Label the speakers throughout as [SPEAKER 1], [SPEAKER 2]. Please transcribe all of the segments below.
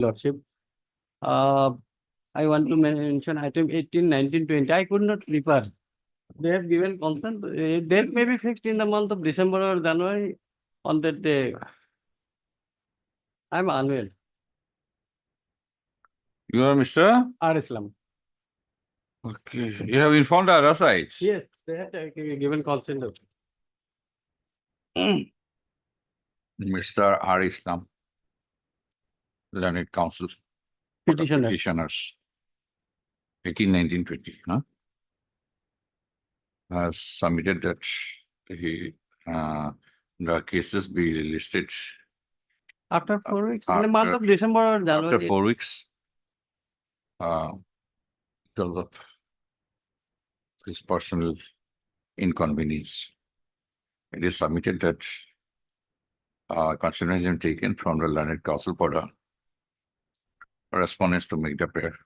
[SPEAKER 1] Lordship. I want to mention item 18, 19, 20. I could not refer. They have given consent. Date may be fixed in the month of December or January on that day. I'm unwell.
[SPEAKER 2] You are Mr.
[SPEAKER 1] R. Islam.
[SPEAKER 2] Okay. You have informed the other sides.
[SPEAKER 1] Yes, they have given consent.
[SPEAKER 2] Mr. R. Islam, Learned Council.
[SPEAKER 1] Petitioner.
[SPEAKER 2] Petitioners. 18, 19, 20. Huh? Has submitted that the cases be listed
[SPEAKER 1] After 4 weeks, in the month of December or January.
[SPEAKER 2] after 4 weeks. Because of his personal inconvenience. It is submitted that consideration taken from the Learned Council for the respondents to make the prayer.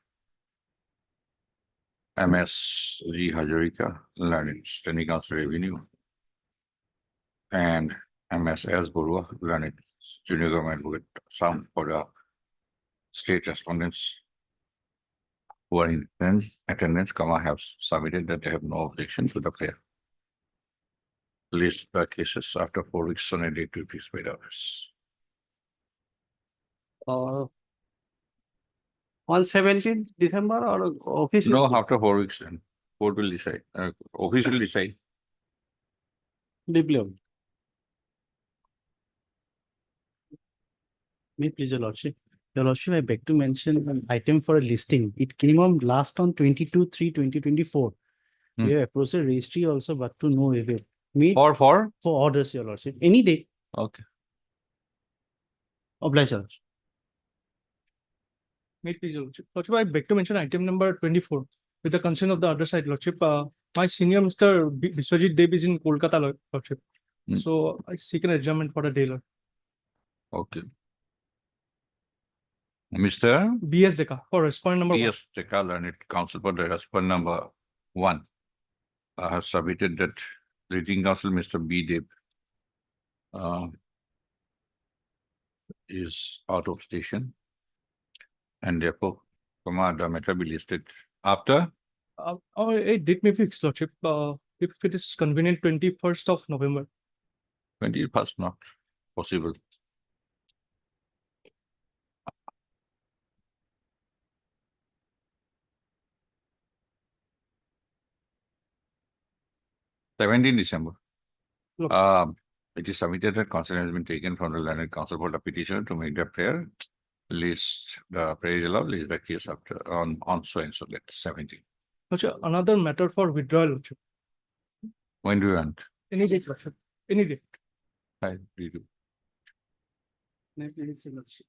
[SPEAKER 2] MS G. Hajarika, Learned Standing Council Revenue, and MS S. Burua, Learned Junior Government Advocate, some for the state respondents who are in attendance, have submitted that they have no objection to the prayer. List the cases after 4 weeks on a date to be paid hours.
[SPEAKER 1] On 17th December or officially?
[SPEAKER 2] No, after 4 weeks, then court will decide. Officially decide.
[SPEAKER 1] Deeply. May please, Your Lordship. Your Lordship, I beg to mention an item for a listing. It came on last on 22/3/2024. We have approached the registry also, but to no avail. For orders, Your Lordship. Any day.
[SPEAKER 2] Okay.
[SPEAKER 1] Oblige, Your Lordship.
[SPEAKER 3] May please, Your Lordship. Lordship, I beg to mention item number 24 with the consent of the other side, Lordship. My senior Mr. Biswajit Deb is in Kolkata, Lordship. So I seek an adjournment for the day, Lord.
[SPEAKER 2] Okay. Mr.
[SPEAKER 3] BS Deka for respondent number 1.
[SPEAKER 2] BS Deka, Learned Council for the respondent number 1. Has submitted that leading counsel Mr. B. Deb is out of station, and therefore the matter be listed after.
[SPEAKER 3] A date may be fixed, Lordship. If it is convenient, 21st of November.
[SPEAKER 2] 21st, not possible. December. It is submitted that consent has been taken from the Learned Council for the petitioner to make the prayer. List the prayer allowed, list the case after on so and so that 17.
[SPEAKER 3] Lordship, another matter for withdrawal, Lordship.
[SPEAKER 2] When do you want?
[SPEAKER 3] Any date, Lordship. Any date.
[SPEAKER 2] I do.
[SPEAKER 1] May please, Your Lordship.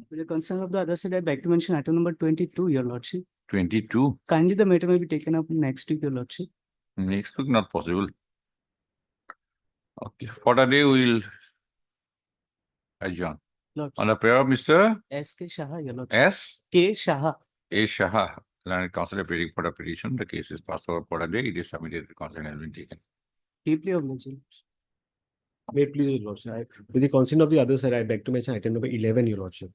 [SPEAKER 1] With the consent of the other side, I beg to mention item number 22, Your Lordship.
[SPEAKER 2] 22.
[SPEAKER 1] Kindly the matter may be taken up next week, Your Lordship.
[SPEAKER 2] Next week, not possible. Okay. For the day, we will adjourn.
[SPEAKER 1] Lordship.
[SPEAKER 2] On the prayer of Mr.
[SPEAKER 1] S.K. Shah, Your Lordship.
[SPEAKER 2] S.
[SPEAKER 1] K. Shah.
[SPEAKER 2] A. Shah, Learned Council appearing for the petition. The case is passed over for the day. It is submitted. The consent has been taken.
[SPEAKER 1] Deeply obliged.
[SPEAKER 4] May please, Your Lordship. With the consent of the other side, I beg to mention item number 11, Your Lordship.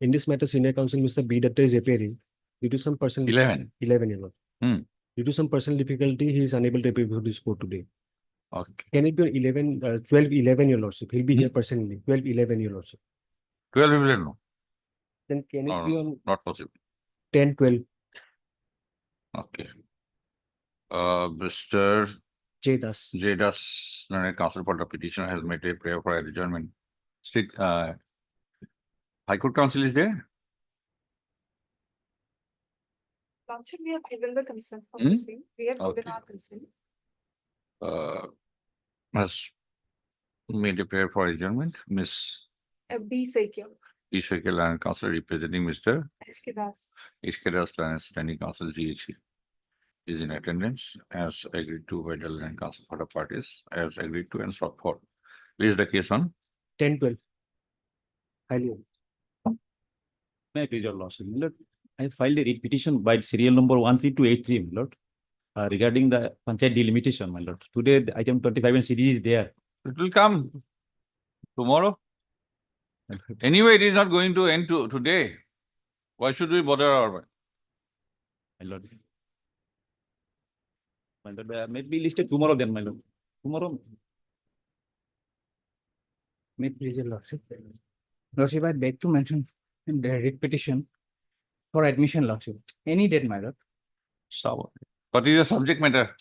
[SPEAKER 4] In this matter, Senior Counsel Mr. B. Datta is appearing due to some personal
[SPEAKER 2] 11.
[SPEAKER 4] 11, Your Lordship. Due to some personal difficulty, he is unable to appear before this court today.
[SPEAKER 2] Okay.
[SPEAKER 4] Can it be 12-11, Your Lordship? He'll be here personally. 12-11, Your Lordship.
[SPEAKER 2] 12 people, no.
[SPEAKER 4] Then can it be on
[SPEAKER 2] Not possible.
[SPEAKER 4] 10-12?
[SPEAKER 2] Okay. Mr.
[SPEAKER 4] J. Das.
[SPEAKER 2] J. Das, Learned Council for the petitioner has made a prayer for adjournment. State High Court Counsel is there?
[SPEAKER 5] Lordship, we have given the consent for the same. We have given our consent.
[SPEAKER 2] Has made a prayer for adjournment. Miss
[SPEAKER 5] B. Sekia.
[SPEAKER 2] Ishwaka, Learned Counsel representing Mr.
[SPEAKER 5] HK Das.
[SPEAKER 2] HK Das, Learned Standing Counsel GHC is in attendance as agreed to by the Learned Counsel for the parties, as agreed to and sought for. Please the case on
[SPEAKER 4] 10-12. Highly.
[SPEAKER 6] May I please, Your Lordship? My Lord, I filed a writ petition by serial number 13283, my Lord, regarding the Panchayat delimitation, my Lord. Today, the item 25 and series is there.
[SPEAKER 2] It will come tomorrow. Anyway, it is not going to end today. Why should we bother our mind?
[SPEAKER 6] My lord. My lord, maybe listed tomorrow then, my lord. Tomorrow.
[SPEAKER 1] May please your lordship. Lordship, I beg to mention the writ petition for admission, lordship. Any date, my lord.
[SPEAKER 2] So, what is the subject matter?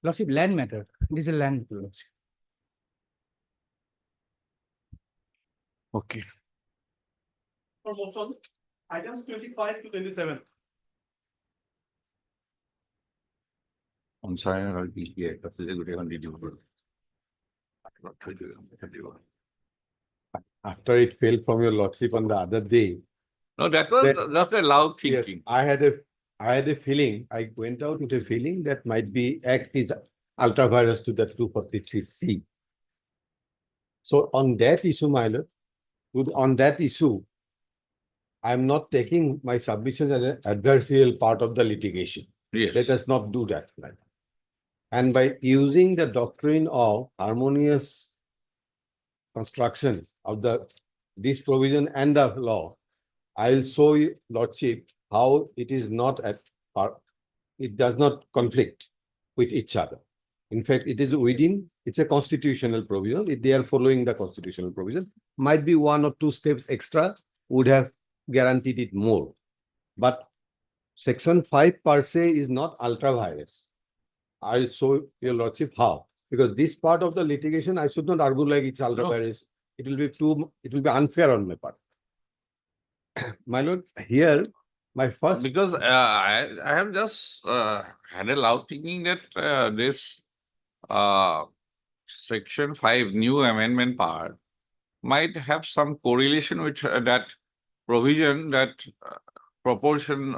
[SPEAKER 1] Lordship, land matter. This is a land matter, lordship.
[SPEAKER 2] Okay.
[SPEAKER 4] Items 25 to 27.
[SPEAKER 2] On sign or PPA, that's a good one.
[SPEAKER 7] After it fell from your lordship on the other day.
[SPEAKER 2] No, that was just a loud
[SPEAKER 7] Yes,
[SPEAKER 2] thinking.
[SPEAKER 7] I had a feeling, I went out with a feeling that might be act is ultra-virus to the 243C. So on that issue, my lord, on that issue, I'm not taking my submission as an adversarial part of the litigation.
[SPEAKER 2] Yes.
[SPEAKER 7] Let us not do that. My lord. And by using the doctrine of harmonious construction of this provision and the law, I'll show you, lordship, how it is not it does not conflict with each other. In fact, it is within, it's a constitutional provision. If they are following the constitutional provision, might be 1 or 2 steps extra would have guaranteed it more. But section 5 per se is not ultra-virus. I'll show your lordship how. Because this part of the litigation, I should not argue like it's ultra-virus. It will be unfair on my part. My lord, here, my first.
[SPEAKER 2] Because I have just had a loud thinking that this section 5 new amendment part might have some correlation with that provision, that proportion,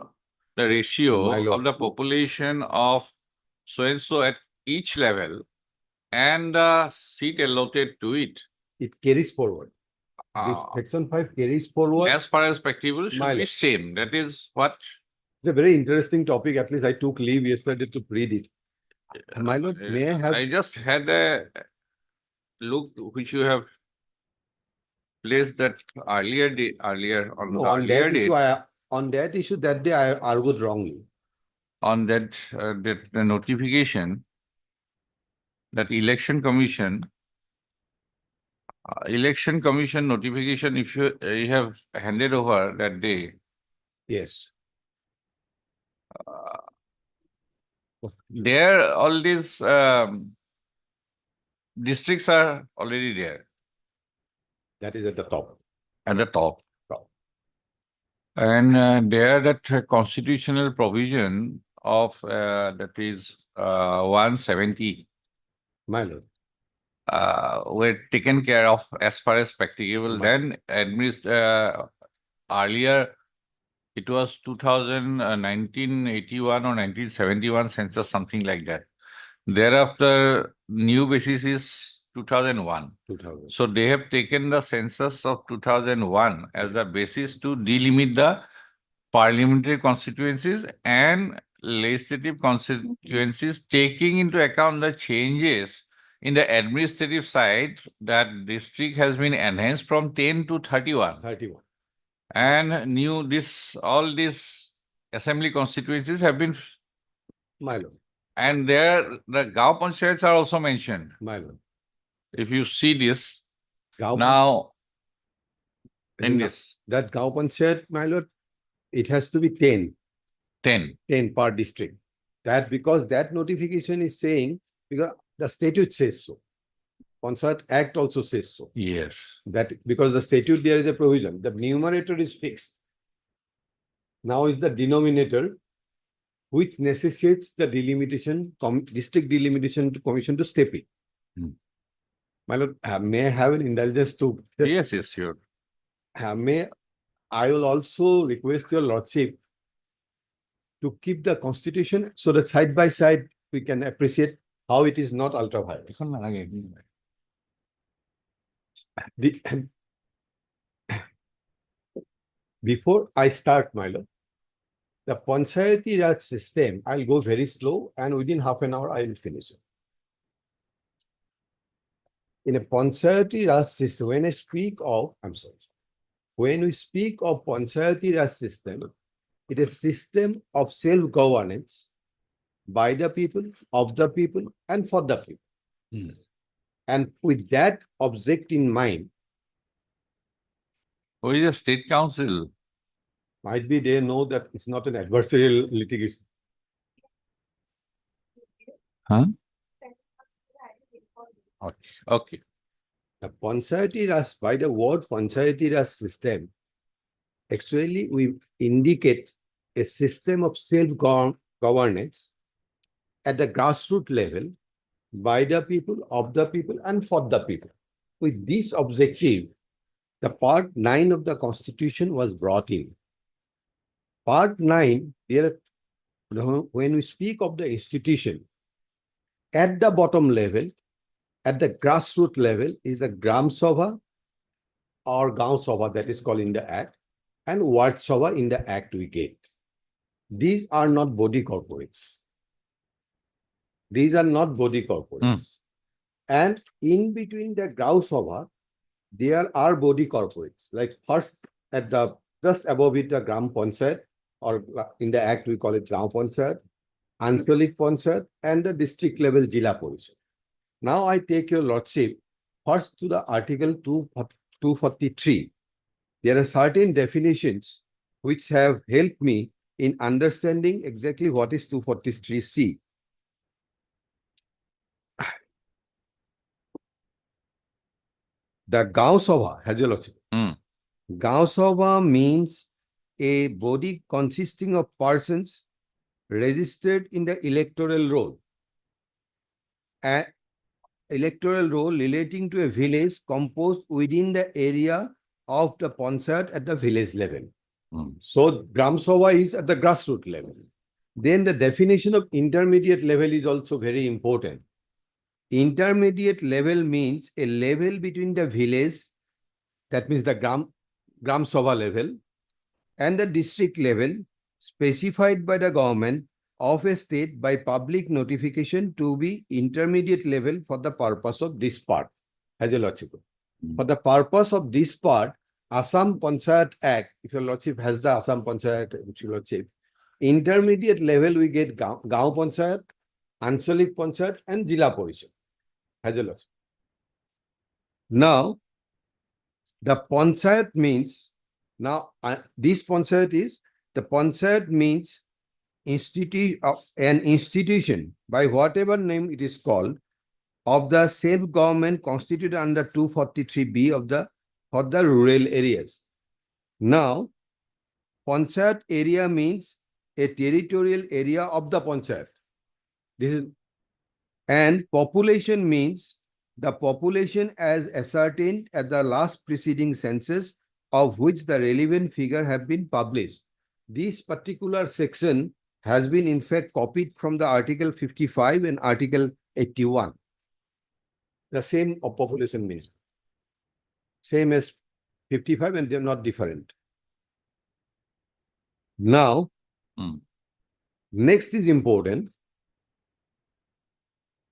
[SPEAKER 2] the ratio
[SPEAKER 7] My lord.
[SPEAKER 2] of the population of so and so at each level and seat allotted to it.
[SPEAKER 7] It carries forward. This section 5 carries forward.
[SPEAKER 2] As far as practicable should
[SPEAKER 7] My
[SPEAKER 2] be
[SPEAKER 7] lord.
[SPEAKER 2] same. That is what.
[SPEAKER 7] It's a very interesting topic. At least I took leave yesterday to read it. My lord, may I have?
[SPEAKER 2] I just had a look which you have placed that earlier on
[SPEAKER 7] No,
[SPEAKER 2] the
[SPEAKER 7] on
[SPEAKER 2] earlier
[SPEAKER 7] that
[SPEAKER 2] date.
[SPEAKER 7] issue, on that issue that day I argued wrongly.
[SPEAKER 2] On that the notification that election commission notification, if you have handed over that day,
[SPEAKER 7] Yes.
[SPEAKER 2] there all these districts are already there
[SPEAKER 7] That is at the top.
[SPEAKER 2] at the top.
[SPEAKER 7] Top.
[SPEAKER 2] And there that constitutional provision of that is 170
[SPEAKER 7] My lord.
[SPEAKER 2] were taken care of as far as practicable. Then earlier it was 1981 or 1971 census, something like that. Thereafter, new basis is 2001.
[SPEAKER 7] 2000.
[SPEAKER 2] So they have taken the census of 2001 as the basis to delimit the parliamentary constituencies and legislative constituencies, taking into account the changes in the administrative side, that district has been enhanced from 10 to 31.
[SPEAKER 7] 31.
[SPEAKER 2] And all these assembly constituencies have been,
[SPEAKER 7] My lord.
[SPEAKER 2] and there the Gaon Panchayats are also mentioned.
[SPEAKER 7] My lord.
[SPEAKER 2] If you see this,
[SPEAKER 7] Gaon
[SPEAKER 2] now in
[SPEAKER 7] Panchayat-
[SPEAKER 2] this
[SPEAKER 7] That Gaon Panchayat, my lord, it has to be 10 per district. That because that notification is saying, because the statute says so. Panchayat Act also says so.
[SPEAKER 2] Yes.
[SPEAKER 7] That because the statute there is a provision, the numerator is fixed. Now is the denominator, which necessitates the delimitation, district delimitation commission to step in. My lord, may I have an indulgence to?
[SPEAKER 2] Yes, sure.
[SPEAKER 7] I will also request your lordship to keep the constitution so that side by side we can appreciate how it is not ultra-virus. Before I start, my lord, the Panchayati Raj system, I'll go very slow and within half an hour I will finish it. In a Panchayati Raj system, when I speak of, I'm sorry, when we speak of Panchayati Raj system, it is a system of self-governance by the people, of the people, and for the people. And with that object in mind,
[SPEAKER 2] Who is a state council?
[SPEAKER 7] might be they know that it's not an adversarial litigation.
[SPEAKER 2] Huh? Okay.
[SPEAKER 7] The Panchayati Raj, by the word Panchayati Raj system, actually we indicate a system of self-governance at the grassroots level by the people, of the people, and for the people. With this objective, the part 9 of the Constitution was brought in. Part 9, there, when we speak of the institution, at the bottom level, at the grassroots level, is the Gram Sabha or Gaon Sabha, that is called in the Act, and Ward Sabha in the Act we get. These are not body corporates. These are not body corporates. And in between the Gaon Sabha, there are body corporates. Like first, at the just above it, the Gram Panchayat, or in the Act we call it Gram Panchayat, Ancholik Panchayat, and the district level Jila Parishad. Now I take your lordship first to the Article 243. There are certain definitions which have helped me in understanding exactly what is 243C. The Gaon Sabha, has your lordship. Gaon Sabha means a body consisting of persons registered in the electoral roll. An electoral roll relating to a village composed within the area of the Panchayat at the village level. So Gram Sabha is at the grassroots level. Then the definition of intermediate level is also very important. Intermediate level means a level between the village, that means the Gram Sabha level, and the district level specified by the government of a state by public notification to be intermediate level for the purpose of this part. Has your lordship. For the purpose of this part, Assam Panchayat Act, if your lordship has the Assam Panchayat, which your lordship, intermediate level we get Gaon Panchayat, Ancholik Panchayat, and Jila Parishad. Has your lordship. Now, the Panchayat means, now this Panchayat is, the Panchayat means an institution, by whatever name it is called, of the self-government constituted under 243B of the for the rural areas. Now, Panchayat area means a territorial area of the Panchayat. This is, and population means the population as ascertained at the last preceding census, of which the relevant figure have been published. This particular section has been in fact copied from the Article 55 and Article 81. The same of population means. Same as 55 and they're not different. Now, next is important.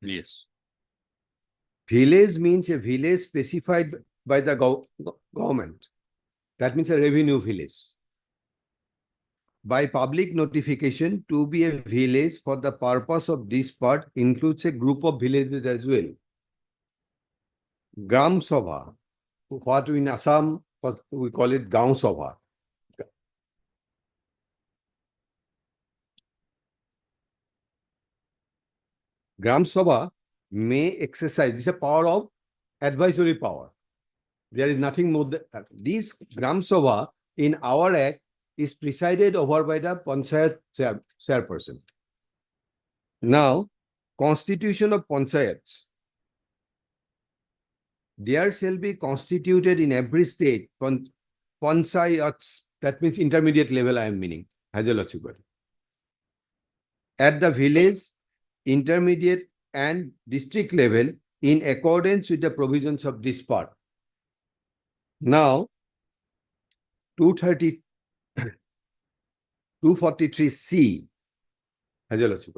[SPEAKER 2] Yes.
[SPEAKER 7] Village means a village specified by the government. That means a revenue village. By public notification, to be a village for the purpose of this part includes a group of villages as well. Gram Sabha, what in Assam we call it Gaon Sabha. Gram Sabha may exercise, this is a power of advisory power. There is nothing more than this. Gram Sabha in our act is presided over by the Panchayat chairperson. Now, constitution of Panchayats. There shall be constituted in every state Panchayats, that means intermediate level I am meaning, has a lordship. At the village, intermediate and district level in accordance with the provisions of this part. Now, 243C, has a lordship.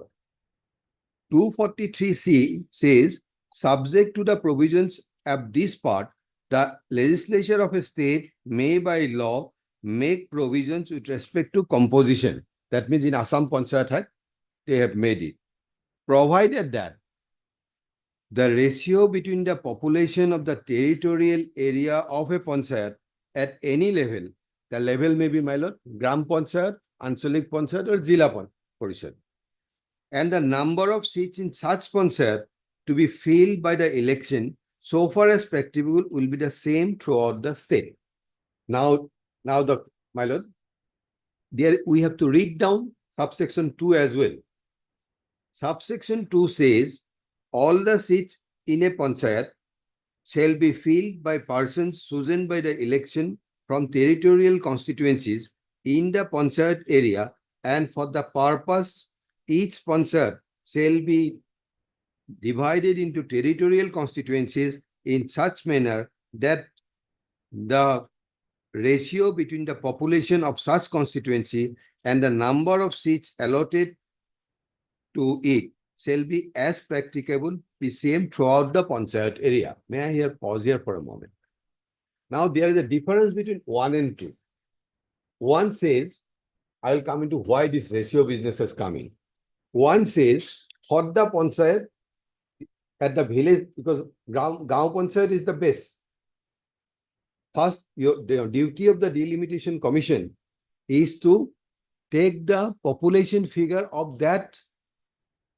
[SPEAKER 7] 243C says, subject to the provisions of this part, the legislature of a state may by law make provisions with respect to composition. That means in Assam Panchayat Act, they have made it. Provided that the ratio between the population of the territorial area of a panchayat at any level, the level may be, my lord, Gram Panchayat, Anchalik Panchayat or Jila Parishad, and the number of seats in such panchayat to be filled by the election so far as practicable will be the same throughout the state. Now, my lord, there we have to read down subsection 2 as well. Subsection 2 says, all the seats in a panchayat shall be filled by persons chosen by the election from territorial constituencies in the panchayat area, and for the purpose, each panchayat shall be divided into territorial constituencies in such manner that the ratio between the population of such constituency and the number of seats allotted to it shall be as practicable the same throughout the panchayat area. May I here pause here for a moment? Now there is a difference between 1 and 2. 1 says, I will come into why this ratio business is coming. 1 says, for the panchayat at the village, because Gaon Panchayat is the base. First, the duty of the Delimitation Commission is to take the population figure of that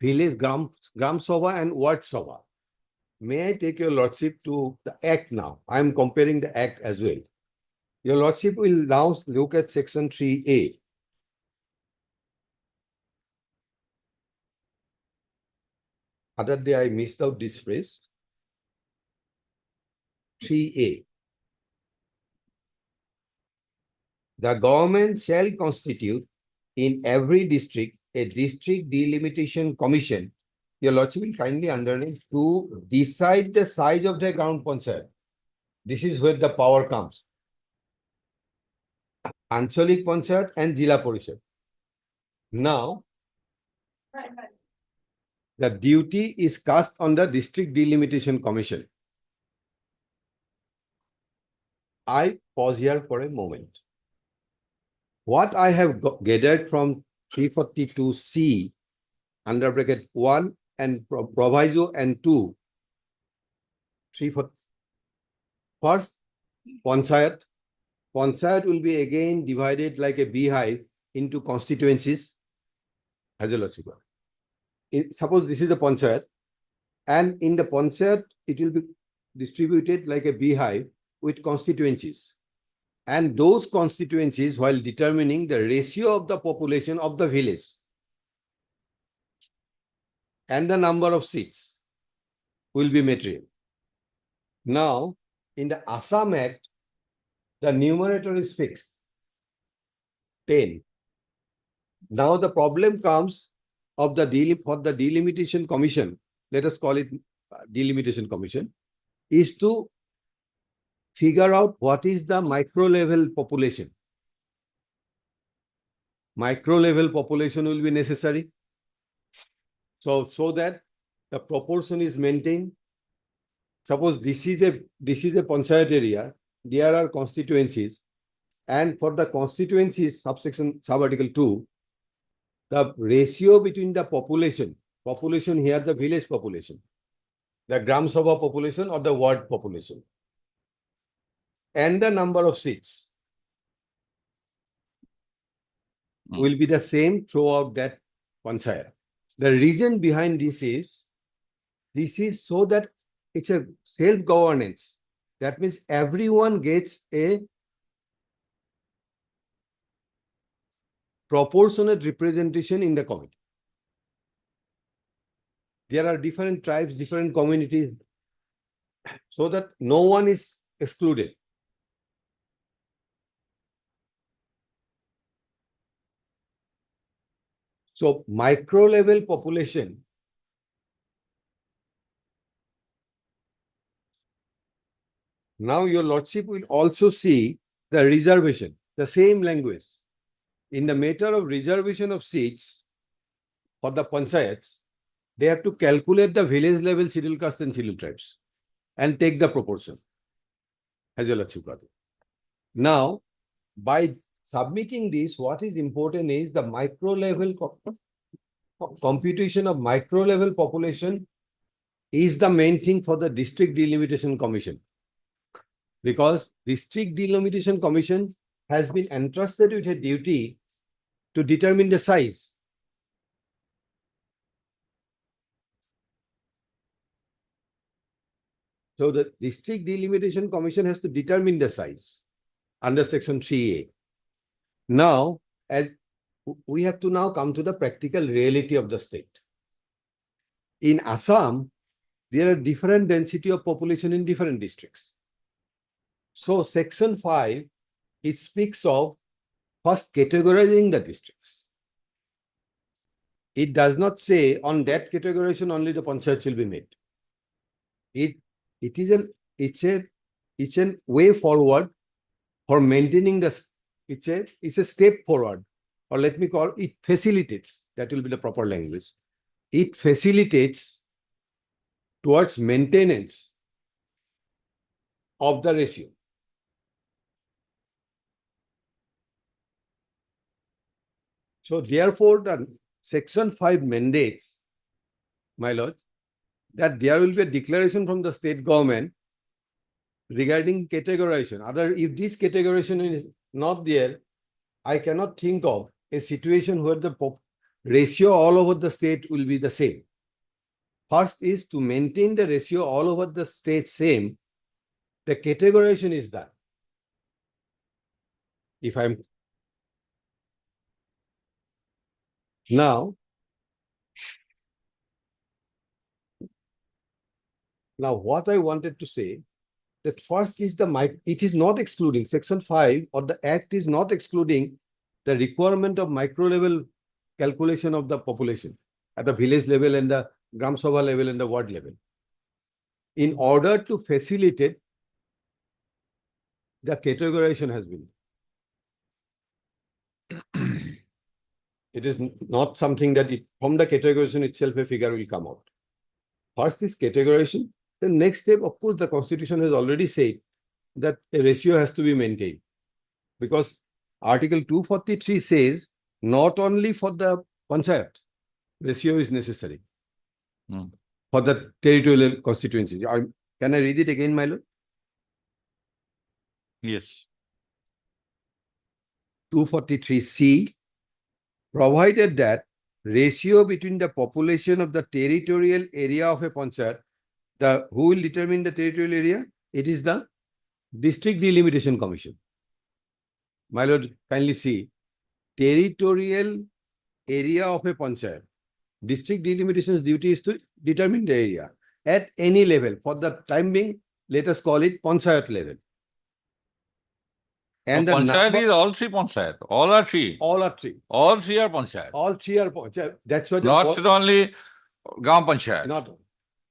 [SPEAKER 7] village, Gram Sabha and Ward Sabha. May I take your lordship to the act now? I am comparing the act as well. Your lordship will now look at section 3A. Other day I missed out this phrase. 3A. The government shall constitute in every district a district delimitation commission. Your lordship will kindly underline to decide the size of the ground panchayat. This is where the power comes. Anchalik Panchayat and Jila Parishad. Now, the duty is cast on the District Delimitation Commission. I pause here for a moment. What I have gathered from 342C under bracket 1 and proviso and 2, 340. First, panchayat. Panchayat will be again divided like a beehive into constituencies. Suppose this is the panchayat, and in the panchayat it will be distributed like a beehive with constituencies. And those constituencies, while determining the ratio of the population of the village and the number of seats, will be material. Now, in the Assam Act, the numerator is fixed, 10. Now the problem comes of the Delimitation Commission, let us call it Delimitation Commission, is to figure out what is the micro level population. Micro level population will be necessary. So that the proportion is maintained. Suppose this is a panchayat area, there are constituencies, and for the constituencies, subarticle 2, the ratio between the population here, the village population, the Gram Sabha population or the ward population, and the number of seats will be the same throughout that panchayat. The reason behind this is so that it's a self-governance. That means everyone gets a proportionate representation in the committee. There are different tribes, different communities, so that no one is excluded. So micro level population now your lordship will also see the reservation, the same language. In the matter of reservation of seats for the panchayats, they have to calculate the village level scheduled caste and scheduled tribes and take the proportion. as your lordship got it. Now, by submitting this, what is important is the micro level computation of micro level population is the main thing for the District Delimitation Commission. Because District Delimitation Commission has been entrusted with a duty to determine the size. So the District Delimitation Commission has to determine the size under section 3A. Now, as we have to now come to the practical reality of the state. In Assam, there are different density of population in different districts. So section 5, it speaks of first categorizing the districts. It does not say on that categorization only the panchayat will be made. It's a way forward for maintaining the, it's a step forward, or let me call it facilitates, that will be the proper language. It facilitates towards maintenance of the ratio. So therefore, the section 5 mandates, my lord, that there will be a declaration from the state government regarding categorization. If this categorization is not there, I cannot think of a situation where the ratio all over the state will be the same. First is to maintain the ratio all over the state same. The categorization is done. If I'm now what I wanted to say, that first is it is not excluding section 5 or the act is not excluding the requirement of micro level calculation of the population at the village level and the Gram Sabha level and the ward level. In order to facilitate, the categorization has been. It is not something that from the categorization itself a figure will come out. First is categorization. The next step, of course, the Constitution has already said that a ratio has to be maintained. Because Article 243 says not only for the panchayat, ratio is necessary for the territorial constituencies. Can I read it again, my lord?
[SPEAKER 2] Yes.
[SPEAKER 7] 243C, provided that ratio between the population of the territorial area of a panchayat, who will determine the territorial area? It is the District Delimitation Commission. My lord, kindly see, territorial area of a panchayat. District Delimitation's duty is to determine the area at any level. For the time being, let us call it panchayat level. And the
[SPEAKER 2] Panchayat
[SPEAKER 7] number,
[SPEAKER 2] is all three panchayat. All are three.
[SPEAKER 7] all are three.
[SPEAKER 2] All three are panchayat.
[SPEAKER 7] All three are panchayat. That's why the
[SPEAKER 2] Not only Gram Panchayat.
[SPEAKER 7] not,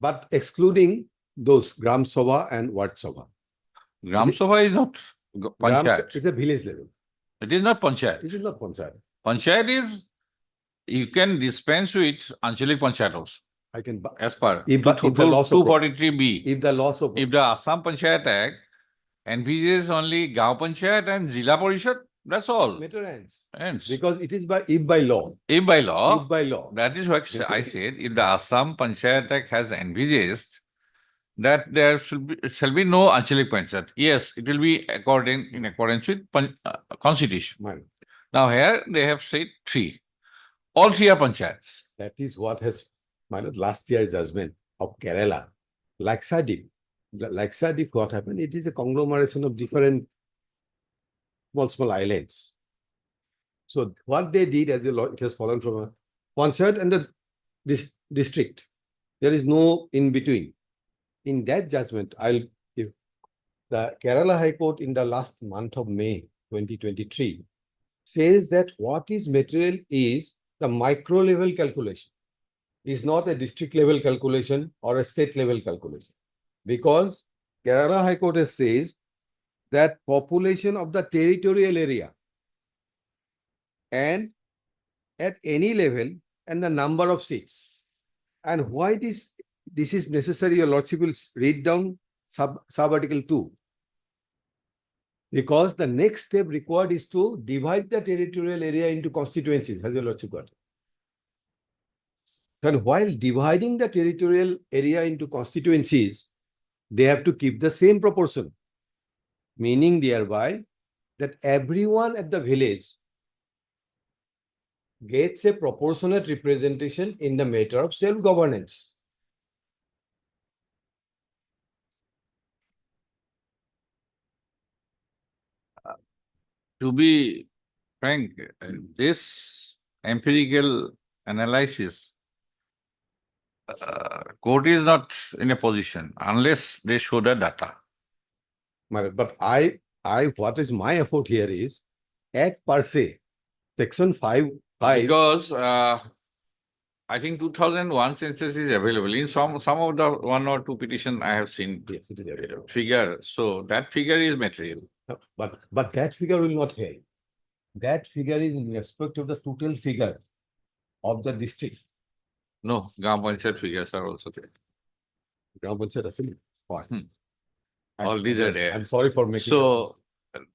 [SPEAKER 7] but excluding those Gram Sabha and Ward Sabha.
[SPEAKER 2] Gram Sabha is not panchayat.
[SPEAKER 7] It's a village level.
[SPEAKER 2] It is not panchayat.
[SPEAKER 7] It is not panchayat.
[SPEAKER 2] Panchayat is, you can dispense with Anchalik Panchayat also.
[SPEAKER 7] I can,
[SPEAKER 2] As per
[SPEAKER 7] if the laws of
[SPEAKER 2] 243B.
[SPEAKER 7] if the laws of
[SPEAKER 2] If the Assam Panchayat Act envisages only Gaon Panchayat and Zilla Parishad, that's all.
[SPEAKER 7] matter ends.
[SPEAKER 2] Ends.
[SPEAKER 7] Because it is by law.
[SPEAKER 2] If by law,
[SPEAKER 7] If by law.
[SPEAKER 2] that is what I said, if the Assam Panchayat Act has envisaged that there shall be no Anchalik Panchayat. Yes, it will be in accordance with Constitution.
[SPEAKER 7] Man,
[SPEAKER 2] Now here they have said three. All three are panchayats.
[SPEAKER 7] that is what has, my lord, last year's judgment of Kerala. Lakshadweep, what happened? It is a conglomeration of different small islands. So what they did, as it has fallen from a panchayat and this district. There is no in between. In that judgment, I'll give the Kerala High Court in the last month of May 2023 says that what is material is the micro level calculation. Is not a district level calculation or a state level calculation. Because Kerala High Court says that population of the territorial area and at any level and the number of seats. And why this is necessary, your lordship will read down sub article 2. Because the next step required is to divide the territorial area into constituencies, has your lordship got? And while dividing the territorial area into constituencies, they have to keep the same proportion. Meaning thereby that everyone at the village gets a proportionate representation in the matter of self-governance.
[SPEAKER 2] To be frank, this empirical analysis, court is not in a position unless they show the data.
[SPEAKER 7] But what is my effort here is, Act per se, section 5.
[SPEAKER 2] Because I think 2001 census is available in some of the 1 or 2 petition I have seen.
[SPEAKER 7] Yes, it is available.
[SPEAKER 2] Figure. So that figure is material.
[SPEAKER 7] But that figure will not help. That figure is in respect of the total figure of the district.
[SPEAKER 2] No, Gram Panchayat figures are also there.
[SPEAKER 7] Gram Panchayat Assembly. Fine.
[SPEAKER 2] All these are there.
[SPEAKER 7] I'm sorry for making.
[SPEAKER 2] So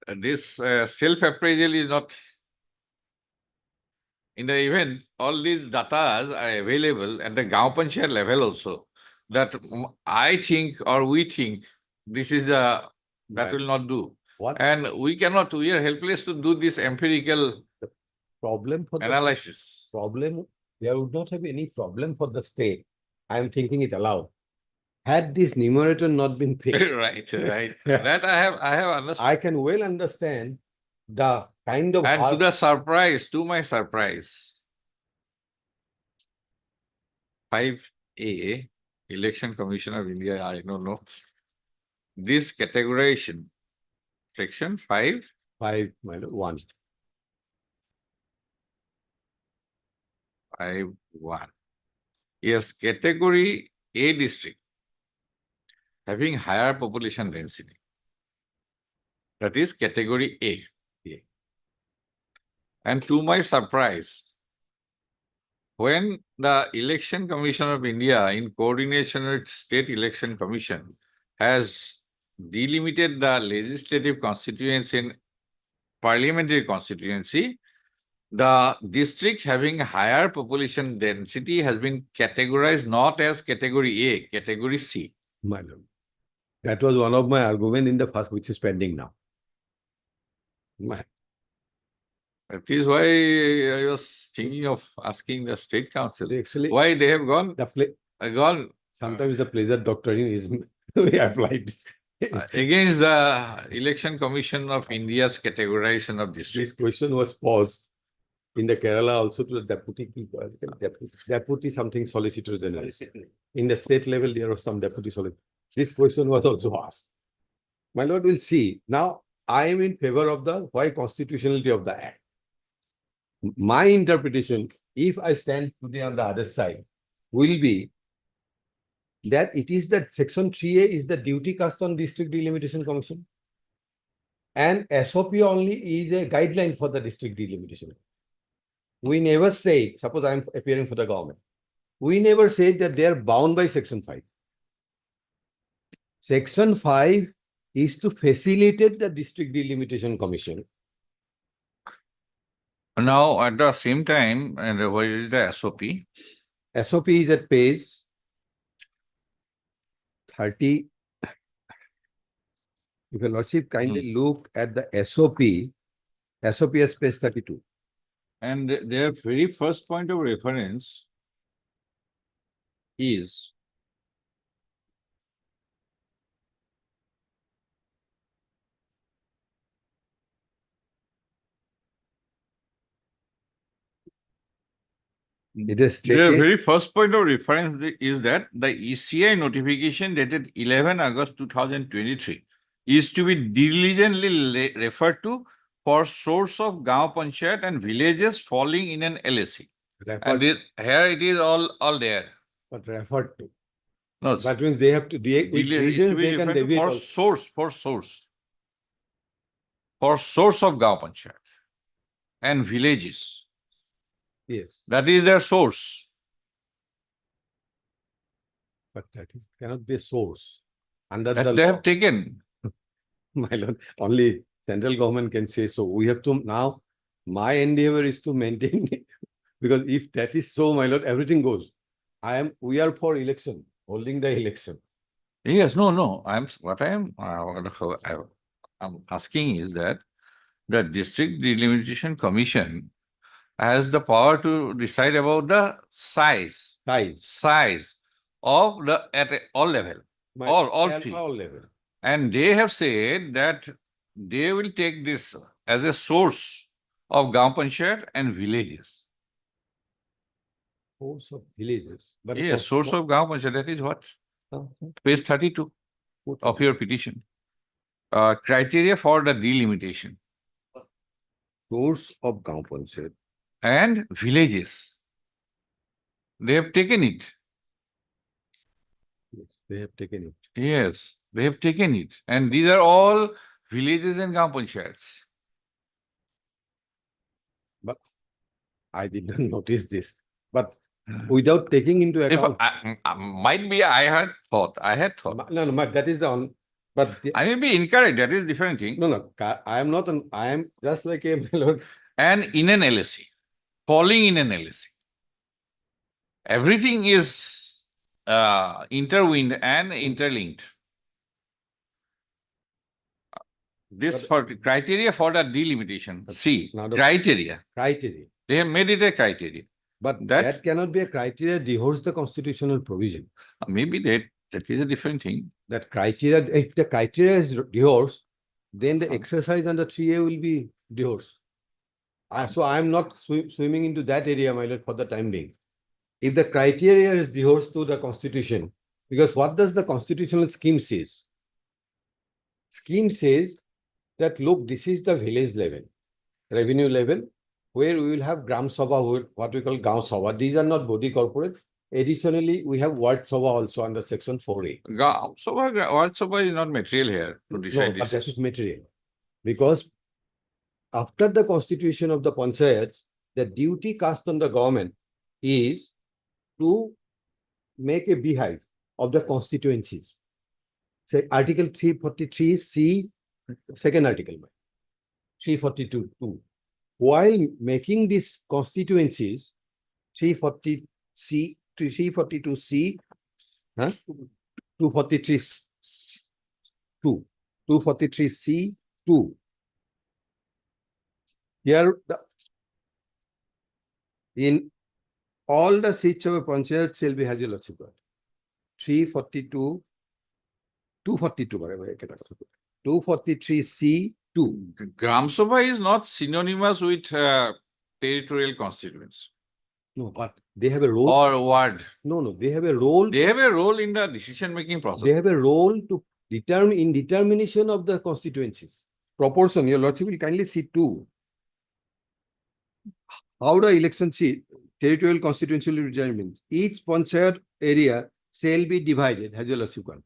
[SPEAKER 2] this self-appraisal is not. In the event, all these data are available at the Gaon Panchayat level also. That I think or we think this is that will not do.
[SPEAKER 7] What?
[SPEAKER 2] And we cannot, we are helpless to do this empirical
[SPEAKER 7] Problem for
[SPEAKER 2] analysis.
[SPEAKER 7] There would not have any problem for the state. I am thinking it aloud. Had this numerator not been fixed.
[SPEAKER 2] Right. That I have understood.
[SPEAKER 7] I can well understand the kind of.
[SPEAKER 2] And to my surprise, 5A, Election Commission of India, I don't know. This categorization, section 5.
[SPEAKER 7] 5-1.
[SPEAKER 2] 5.1. Yes, category A district having higher population density. That is category A. And to my surprise, when the Election Commission of India, in coordination with State Election Commission, has delimited the legislative constituency and parliamentary constituency, the district having higher population density has been categorized not as category A, category C.
[SPEAKER 7] Madam, that was one of my arguments in the first, which is pending now.
[SPEAKER 2] That is why I was thinking of asking the State Council
[SPEAKER 7] Actually,
[SPEAKER 2] why they have gone.
[SPEAKER 7] Sometimes the pleasure doctrine is applied.
[SPEAKER 2] Against the Election Commission of India's categorization of districts.
[SPEAKER 7] This question was posed in the Kerala also to the deputy something solicitor general. In the state level, there was some deputy solicitor. This question was also asked. My lord, will see. Now, I am in favor of the why constitutionality of the act. My interpretation, if I stand today on the other side, will be that it is that section 3A is the duty cast on district delimitation commission. And SOP only is a guideline for the district delimitation. We never say, suppose I am appearing for the government. We never say that they are bound by section 5. Section 5 is to facilitate the district delimitation commission.
[SPEAKER 2] Now, at the same time, and what is the SOP?
[SPEAKER 7] SOP is at page 30. If your lordship kindly look at the SOP is page 32.
[SPEAKER 2] And their very first point of reference is
[SPEAKER 7] It is
[SPEAKER 2] their very first point of reference is that the ECI notification dated 11 August 2023 is to be diligently referred to for source of Gaon Panchayat and villages falling in an LAC. And here it is all there.
[SPEAKER 7] But referred to.
[SPEAKER 2] No,
[SPEAKER 7] That means they have to regions they can deviate
[SPEAKER 2] for source of Gaon Panchayat and villages.
[SPEAKER 7] Yes.
[SPEAKER 2] That is their source.
[SPEAKER 7] But that cannot be a source. Under
[SPEAKER 2] That
[SPEAKER 7] the
[SPEAKER 2] they
[SPEAKER 7] law.
[SPEAKER 2] have taken.
[SPEAKER 7] My lord, only central government can say so. We have to now, my endeavor is to maintain it. Because if that is so, my lord, everything goes. We are for election, holding the election.
[SPEAKER 2] Yes, no, I'm asking is that the District Delimitation Commission has the power to decide about the size of at all level, all three.
[SPEAKER 7] All level.
[SPEAKER 2] And they have said that they will take this as a source of Gram Panchayat and villages.
[SPEAKER 7] Source of villages. But
[SPEAKER 2] Yes, source of Gram Panchayat, that is what? Page 32 of your petition. Criteria for the delimitation
[SPEAKER 7] source of Gram Panchayat.
[SPEAKER 2] and villages. They have taken it.
[SPEAKER 7] Yes, they have taken it.
[SPEAKER 2] Yes, they have taken it. And these are all villages and Gram Panchayats.
[SPEAKER 7] But I did not notice this. But without taking into
[SPEAKER 2] If
[SPEAKER 7] account.
[SPEAKER 2] might be I had thought.
[SPEAKER 7] No, that is the one. But
[SPEAKER 2] I may be incorrect. That is different thing.
[SPEAKER 7] no, I am not. I am just like a my lord.
[SPEAKER 2] And in an LSC, falling in an LSC, everything is intertwined and interlinked. This for criteria for the delimitation. See,
[SPEAKER 7] Now the
[SPEAKER 2] criteria.
[SPEAKER 7] Criteria.
[SPEAKER 2] They have made it a criteria.
[SPEAKER 7] But
[SPEAKER 2] That-
[SPEAKER 7] that cannot be a criteria divorce the constitutional provision.
[SPEAKER 2] Maybe that is a different thing.
[SPEAKER 7] That criteria, if the criteria is divorce, then the exercise under 3A will be divorce. So I am not swimming into that area, my lord, for the time being. If the criteria is divorce to the constitution, because what does the constitutional scheme says? Scheme says that, look, this is the village level, revenue level, where we will have Gram Sabha, what we call Gaon Sabha. These are not body corporate. Additionally, we have Ward Sabha also under section 4A.
[SPEAKER 2] Ward Sabha is not material here to decide
[SPEAKER 7] No, but
[SPEAKER 2] this.
[SPEAKER 7] that is material. Because after the constitution of the panchayats, the duty cast on the government is to make a beehive of the constituencies. Say Article 343C, second article, 342(2). While making these constituencies, 340C, 342C, 243C2. Here, in all the seats of a panchayat shall be Haji Lordship. 342, 243C2.
[SPEAKER 2] Gram Sabha is not synonymous with territorial constituents
[SPEAKER 7] No, but they have a role.
[SPEAKER 2] or ward.
[SPEAKER 7] No, they have a role.
[SPEAKER 2] They have a role in the decision-making process.
[SPEAKER 7] They have a role to determine in determination of the constituencies. Proportion, your lordship will kindly see too. How the election seat, territorial constituency will be determined. Each panchayat area shall be divided, has your lordship gone.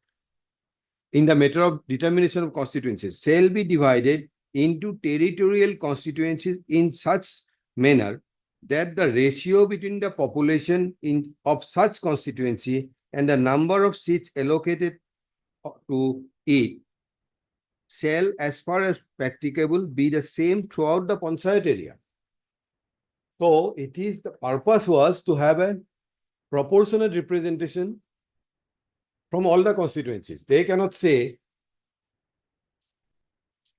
[SPEAKER 7] In the matter of determination of constituencies, shall be divided into territorial constituencies in such manner that the ratio between the population of such constituency and the number of seats allocated to it shall, as far as practicable, be the same throughout the panchayat area. So the purpose was to have a proportionate representation from all the constituencies. They cannot say,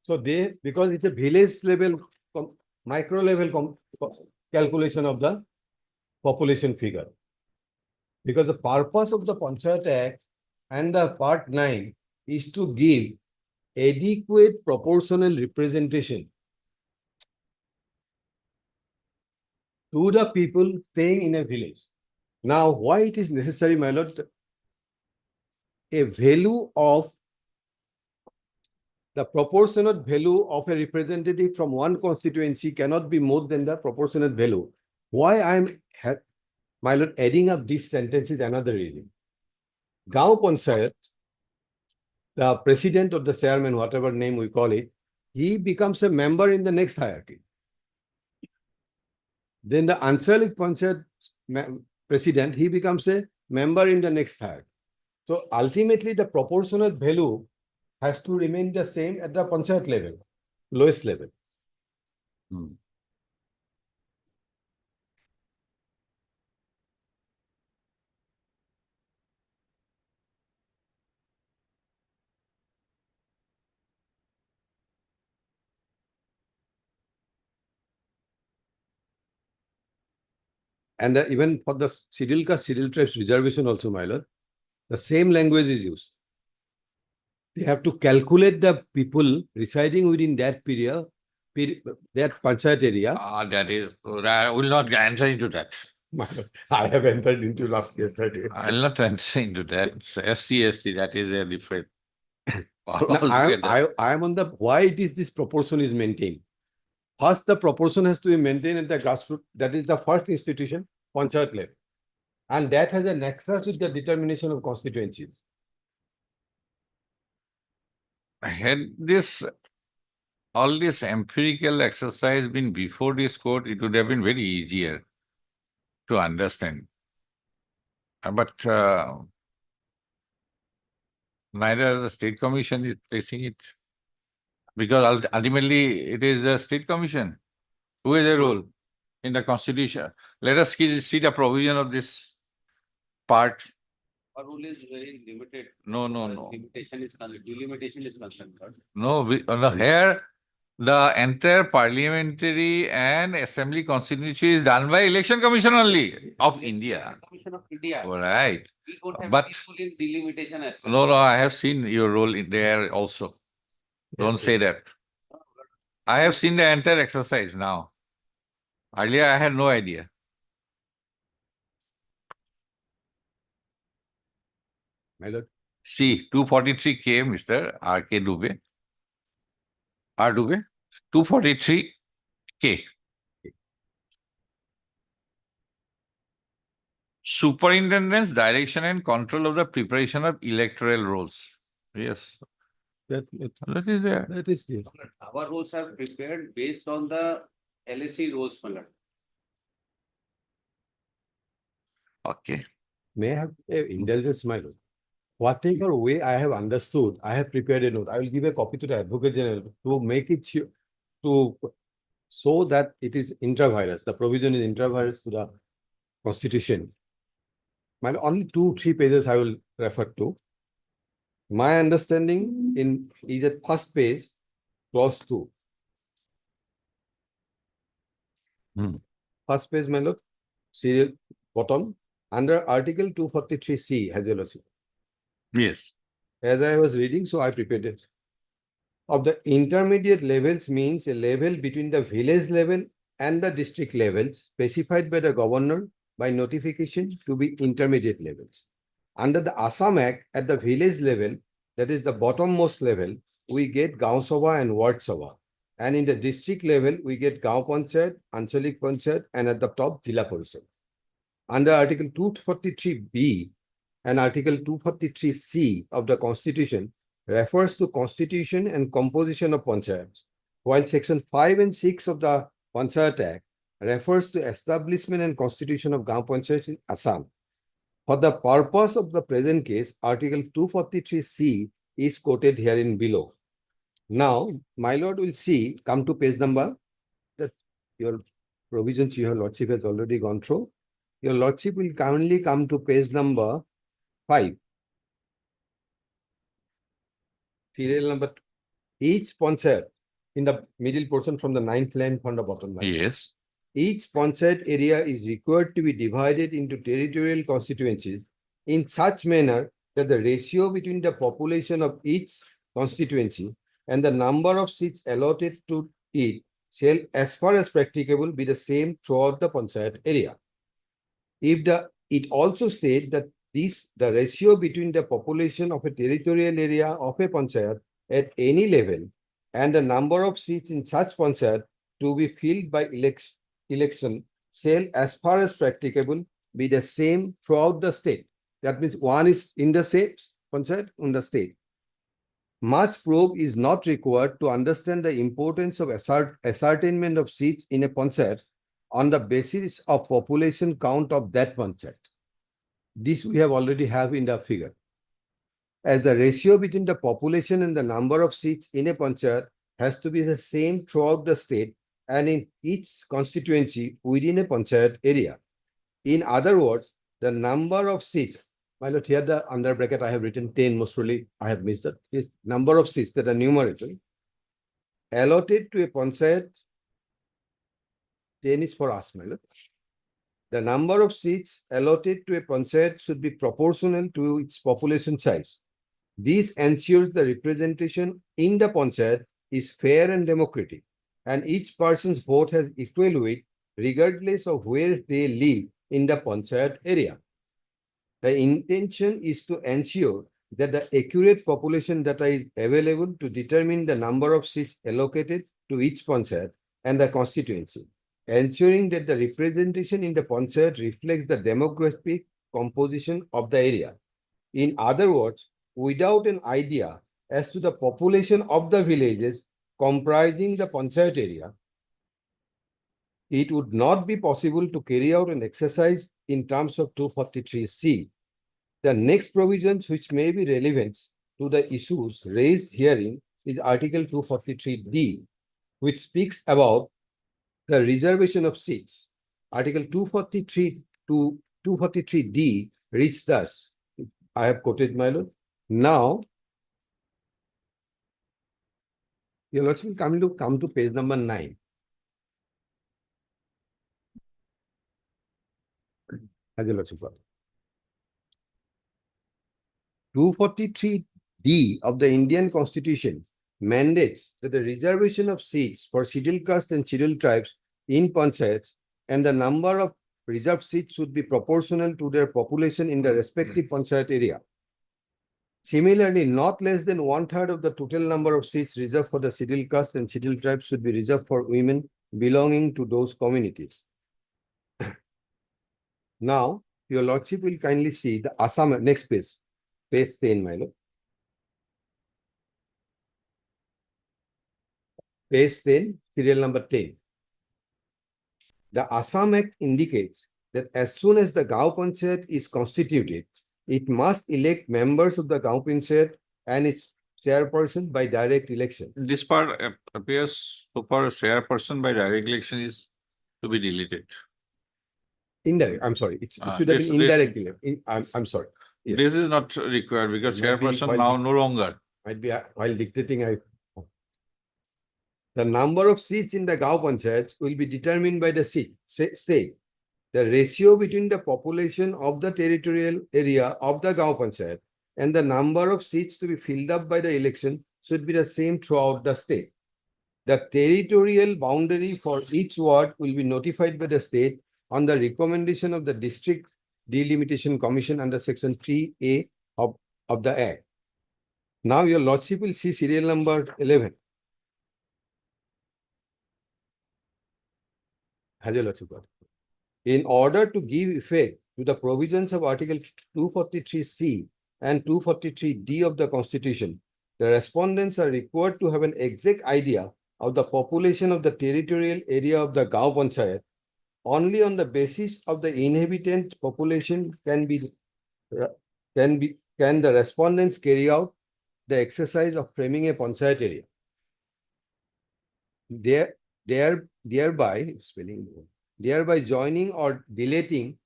[SPEAKER 7] so because it's a village level, micro level calculation of the population figure. Because the purpose of the Panchayat Act and the Part 9 is to give adequate proportional representation to the people staying in a village. Now, why it is necessary, my lord? A value of the proportionate value of a representative from one constituency cannot be more than the proportionate value. Why I am, my lord, adding up this sentence is another reason. Gaon Panchayat, the president or the chairman, whatever name we call it, he becomes a member in the next hierarchy. Then the Anchalik Panchayat president, he becomes a member in the next hierarchy. So ultimately, the proportionate value has to remain the same at the panchayat level. lowest level.
[SPEAKER 2] Hmm.
[SPEAKER 7] And even for the schedule caste, schedule tribes reservation also, my lord, the same language is used. They have to calculate the people residing within that that panchayat area.
[SPEAKER 2] That is, I will not enter into that.
[SPEAKER 7] I have entered into last yesterday.
[SPEAKER 2] I will not enter into that. SC, ST, that is a different.
[SPEAKER 7] Now, I am on the why it is this proportion is maintained. First, the proportion has to be maintained at the grassroots. That is the first institution, panchayat level. And that has a nexus with the determination of constituencies.
[SPEAKER 2] Had all this empirical exercise been before this court, it would have been very easier to understand. But neither the state commission is placing it. Because ultimately it is the state commission who has a role in the constitution. Let us see the provision of this part.
[SPEAKER 6] Our rule is very limited.
[SPEAKER 2] No.
[SPEAKER 6] Delimitation is concerned, sir.
[SPEAKER 2] No, here the entire parliamentary and assembly constituency is done by election commission only of India.
[SPEAKER 6] Commission of India.
[SPEAKER 2] All right.
[SPEAKER 6] We don't have
[SPEAKER 2] But-
[SPEAKER 6] any rule in delimitation as such.
[SPEAKER 2] No, I have seen your role in there also. Don't say that. I have seen the entire exercise now. Earlier, I had no idea.
[SPEAKER 7] My lord.
[SPEAKER 2] See, 243K, Mr. R.K. Dubey. R. Dubey, 243K. Superintendent's direction and control of the preparation of electoral rolls. Yes,
[SPEAKER 7] That
[SPEAKER 2] that is there.
[SPEAKER 7] is there.
[SPEAKER 6] Our rules are prepared based on the LSC rules, my lord.
[SPEAKER 2] Okay.
[SPEAKER 7] May I have indulgence, my lord? Whatever way I have understood, I have prepared a note. I will give a copy to the Advocate General to make it so that it is intravirus. The provision is intravirus to the Constitution. My only 2-3 pages I will refer to. My understanding is at first page, clause 2. First page, my lord, serial bottom, under Article 243C, has your lordship.
[SPEAKER 2] Yes.
[SPEAKER 7] As I was reading, so I prepared it. Of the intermediate levels means a level between the village level and the district levels specified by the governor by notification to be intermediate levels. Under the Assam Act, at the village level, that is the bottommost level, we get Gaon Sabha and Ward Sabha. And in the district level, we get Gaon Panchayat, Anchalik Panchayat, and at the top, Jila Parishad. Under Article 243B and Article 243C of the Constitution refers to constitution and composition of panchayats, while Section 5 and 6 of the Panchayat Act refers to establishment and constitution of Gaon Panchayats in Assam. For the purpose of the present case, Article 243C is quoted herein below. Now, my lord will see, come to page number, that your provisions your lordship has already gone through. Your lordship will kindly come to page number 5. Serial number, each panchayat in the middle portion from the 9th line from the bottom line.
[SPEAKER 2] Yes.
[SPEAKER 7] Each panchayat area is required to be divided into territorial constituencies in such manner that the ratio between the population of each constituency and the number of seats allotted to it shall, as far as practicable, be the same throughout the panchayat area. It also states that the ratio between the population of a territorial area of a panchayat at any level and the number of seats in such panchayat to be filled by election shall, as far as practicable, be the same throughout the state. That means one is in the same panchayat in the state. Much probe is not required to understand the importance of ascertainment of seats in a panchayat on the basis of population count of that panchayat. This we have already have in the figure. As the ratio between the population and the number of seats in a panchayat has to be the same throughout the state and in each constituency within a panchayat area. In other words, the number of seats, my lord, here the under bracket I have written 10, most probably I have missed that. Is number of seats that are numerical allotted to a panchayat, 10 is for us, my lord. The number of seats allotted to a panchayat should be proportional to its population size. This ensures the representation in the panchayat is fair and democratic, and each person's vote has equal weight regardless of where they live in the panchayat area. The intention is to ensure that the accurate population data is available to determine the number of seats allocated to each panchayat and the constituency, ensuring that the representation in the panchayat reflects the demographic composition of the area. In other words, without an idea as to the population of the villages comprising the panchayat area, it would not be possible to carry out an exercise in terms of 243C. The next provisions which may be relevant to the issues raised herein is Article 243D, which speaks about the reservation of seats. Article 243 to 243D reads thus. I have quoted, my lord. Now, your lordship will come to page number 9. Has your lordship got it? 243D of the Indian Constitution mandates that the reservation of seats for scheduled castes and scheduled tribes in panchayats and the number of reserved seats should be proportional to their population in the respective panchayat area. Similarly, not less than 1/3 of the total number of seats reserved for the scheduled caste and scheduled tribes should be reserved for women belonging to those communities. Now, your lordship will kindly see the Assam, next page, page 10, my lord. Page 10, serial number 10. The Assam Act indicates that as soon as the Gaon Panchayat is constituted, it must elect members of the Gaon Panchayat and its chairperson by direct election.
[SPEAKER 2] This part appears so far as chairperson by direct election is to be deleted.
[SPEAKER 7] Indirect, I'm sorry, it should have
[SPEAKER 2] this-
[SPEAKER 7] been indirect election. I'm sorry. Yes.
[SPEAKER 2] This is not required because
[SPEAKER 7] Might be
[SPEAKER 2] chairperson
[SPEAKER 7] while
[SPEAKER 2] now
[SPEAKER 7] the-
[SPEAKER 2] no longer.
[SPEAKER 7] Might be while dictating, the number of seats in the Gaon Panchayats will be determined by the state. The ratio between the population of the territorial area of the Gaon Panchayat and the number of seats to be filled up by the election should be the same throughout the state. The territorial boundary for each ward will be notified by the state on the recommendation of the District Delimitation Commission under Section 3A of the Act. Now your lordship will see serial number 11. Has your lordship got it? In order to give effect to the provisions of Article 243C and 243D of the Constitution, the respondents are required to have an exact idea of the population of the territorial area of the Gaon Panchayat. Only on the basis of the inhabitant population can the respondents carry out the exercise of framing a panchayat area. Thereby joining or deleting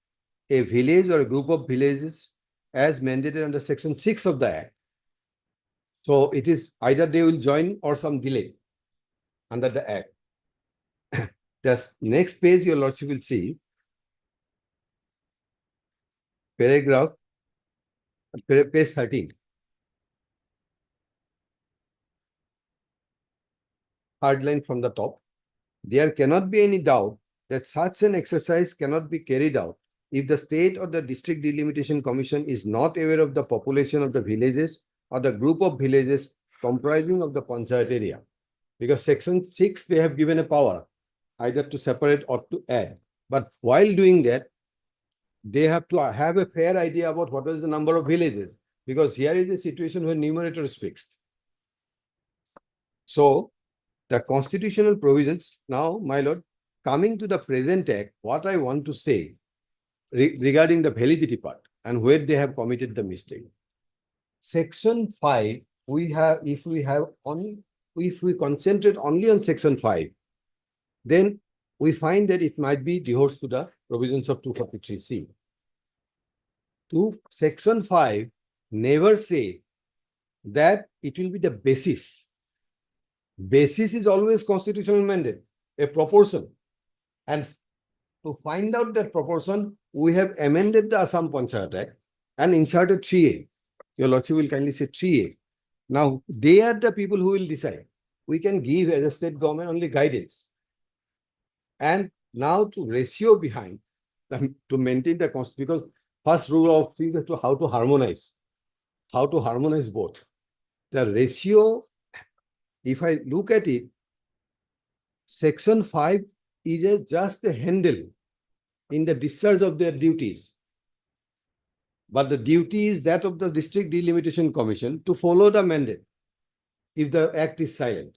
[SPEAKER 7] a village or a group of villages as mandated under Section 6 of the Act. So it is either they will join or some delay under the Act. The next page your lordship will see paragraph, page 13. Third line from the top. There cannot be any doubt that such an exercise cannot be carried out if the state or the District Delimitation Commission is not aware of the population of the villages or the group of villages comprising of the panchayat area. Because Section 6, they have given a power either to separate or to add. But while doing that, they have to have a fair idea about what is the number of villages. Because here is a situation where numerator is fixed. So, the constitutional provisions, now, my lord, coming to the present act, what I want to say regarding the validity part and where they have committed the mistake. Section 5, if we have only if we concentrate only on section 5, then we find that it might be divorced to the provisions of 243C. Section 5 never say that it will be the basis. Basis is always constitutional mandate, a proportion. And to find out that proportion, we have amended the Assam Panchayat Act and inserted 3A. Your Lordship will kindly say 3A. Now, they are the people who will decide. We can give as a state government only guidance. And now to ratio behind, to maintain the constitution, because first rule of things is to how to harmonize both. The ratio, if I look at it, section 5 is just a handle in the discharge of their duties. But the duty is that of the District Delimitation Commission to follow the mandate if the act is silent.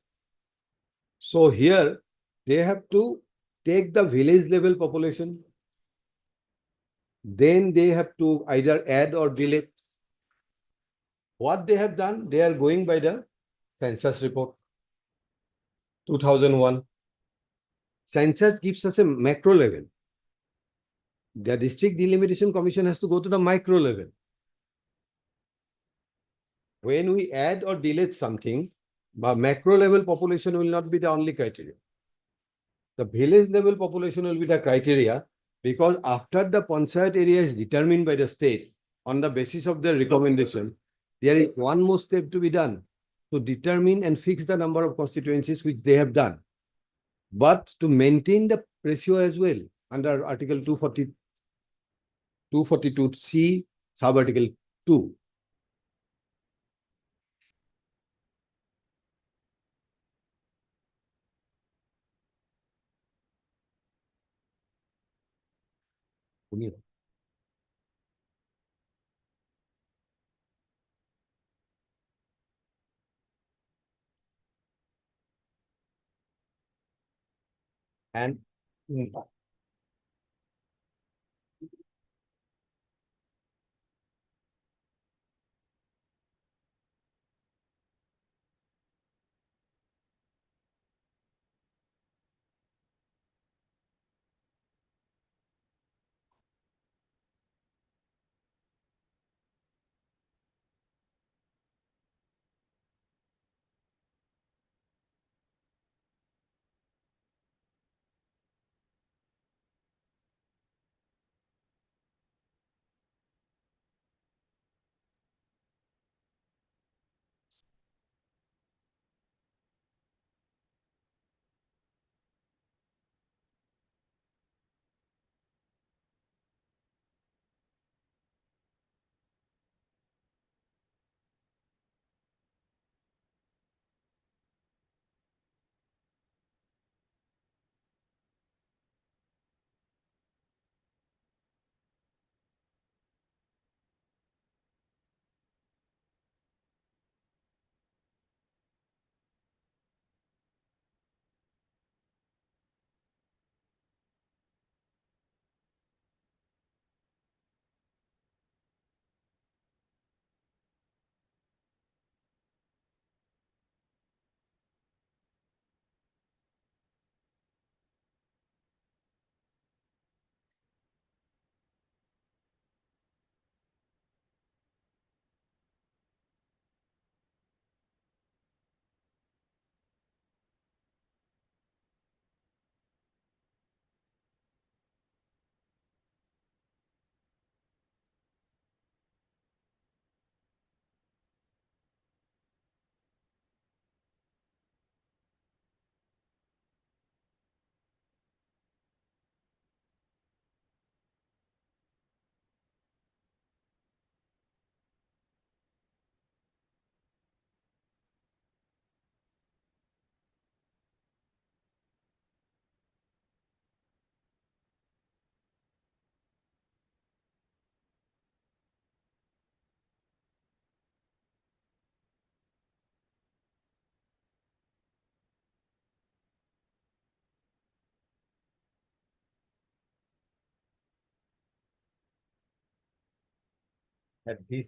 [SPEAKER 7] So here they have to take the village level population, then they have to either add or delete. What they have done, they are going by the census report 2001. Census gives us a macro level. The District Delimitation Commission has to go to the micro level. When we add or delete something, but macro level population will not be the only criteria. The village level population will be the criteria, because after the Panchayat area is determined by the state on the basis of their recommendation, there is one more step to be done to determine and fix the number of constituencies which they have done. But to maintain the ratio as well under Article 242C, sub-article 2. And at this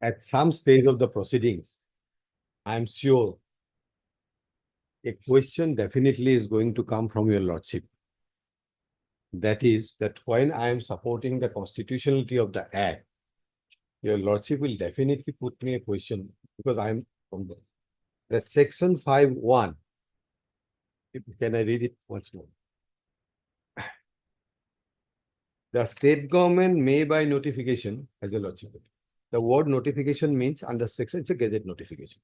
[SPEAKER 7] At some stage of the proceedings, I'm sure a question definitely is going to come from your lordship. That is that when I am supporting the constitutionality of the act, your lordship will definitely put me a question because I'm from that section 5(1). Can I read it once more? The state government may by notification, as a lordship. The word notification means under section, it's a gazette notification.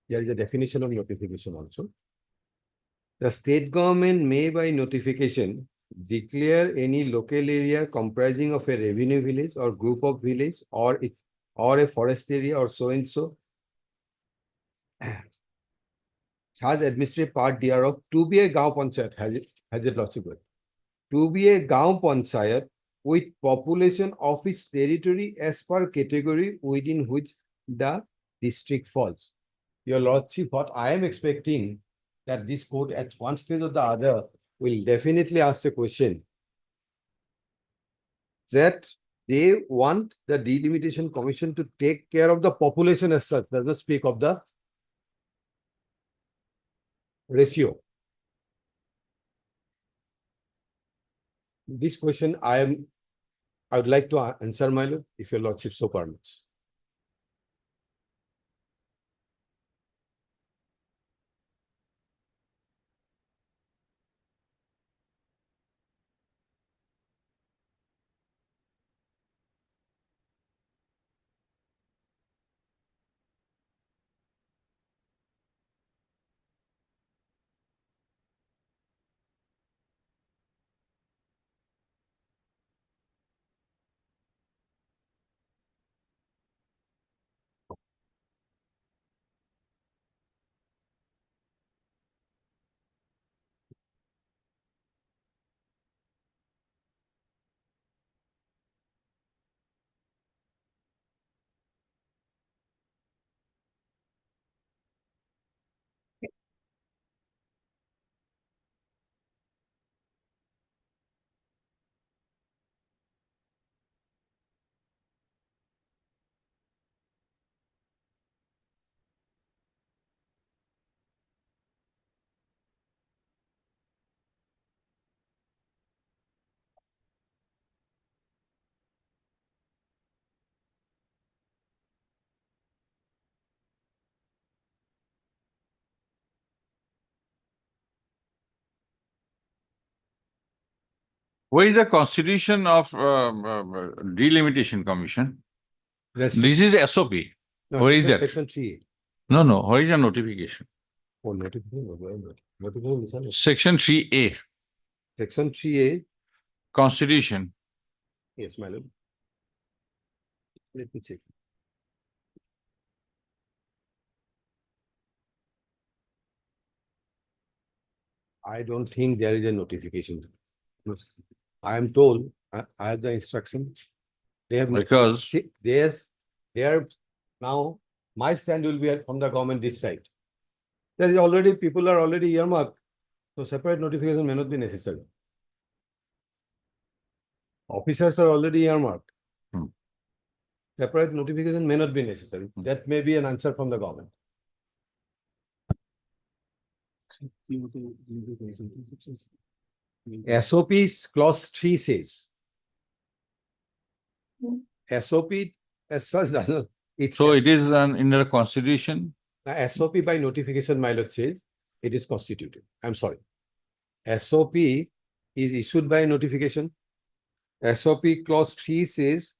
[SPEAKER 7] There is a definition of notification also. The state government may by notification declare any local area comprising of a revenue village or group of village or a forest area or so and so has administrative part thereof to be a Gaon Panchayat, has it lordship, to be a Gaon Panchayat with population of its territory as per category within which the district falls. Your lordship, what I am expecting that this court at one stage or the other will definitely ask a question that they want the Delimitation Commission to take care of the population as such, does not speak of the ratio. This question I would like to answer, my lord, if your lordship so permits.
[SPEAKER 2] Where is the constitution of delimitation commission?
[SPEAKER 7] That's
[SPEAKER 2] This is SOP.
[SPEAKER 7] no,
[SPEAKER 2] Where is that?
[SPEAKER 7] Section 3A.
[SPEAKER 2] No. Where is the notification?
[SPEAKER 7] Oh, notification.
[SPEAKER 2] Section 3A,
[SPEAKER 7] Section 3A.
[SPEAKER 2] constitution.
[SPEAKER 7] Yes, my lord. Let me check. I don't think there is a notification. I am told, I have the instruction. They have.
[SPEAKER 2] Because-
[SPEAKER 7] See, they are now, my stand will be from the government this side. There is already, people are already earmarked, so separate notification may not be necessary. Officers are already earmarked.
[SPEAKER 2] Hmm.
[SPEAKER 7] Separate notification may not be necessary. That may be an answer from the government. SOP clause 3 says. SOP as such doesn't.
[SPEAKER 2] So it is in the constitution.
[SPEAKER 7] SOP by notification, my lord says, it is constituted. I'm sorry. SOP is issued by notification. SOP clause 3 says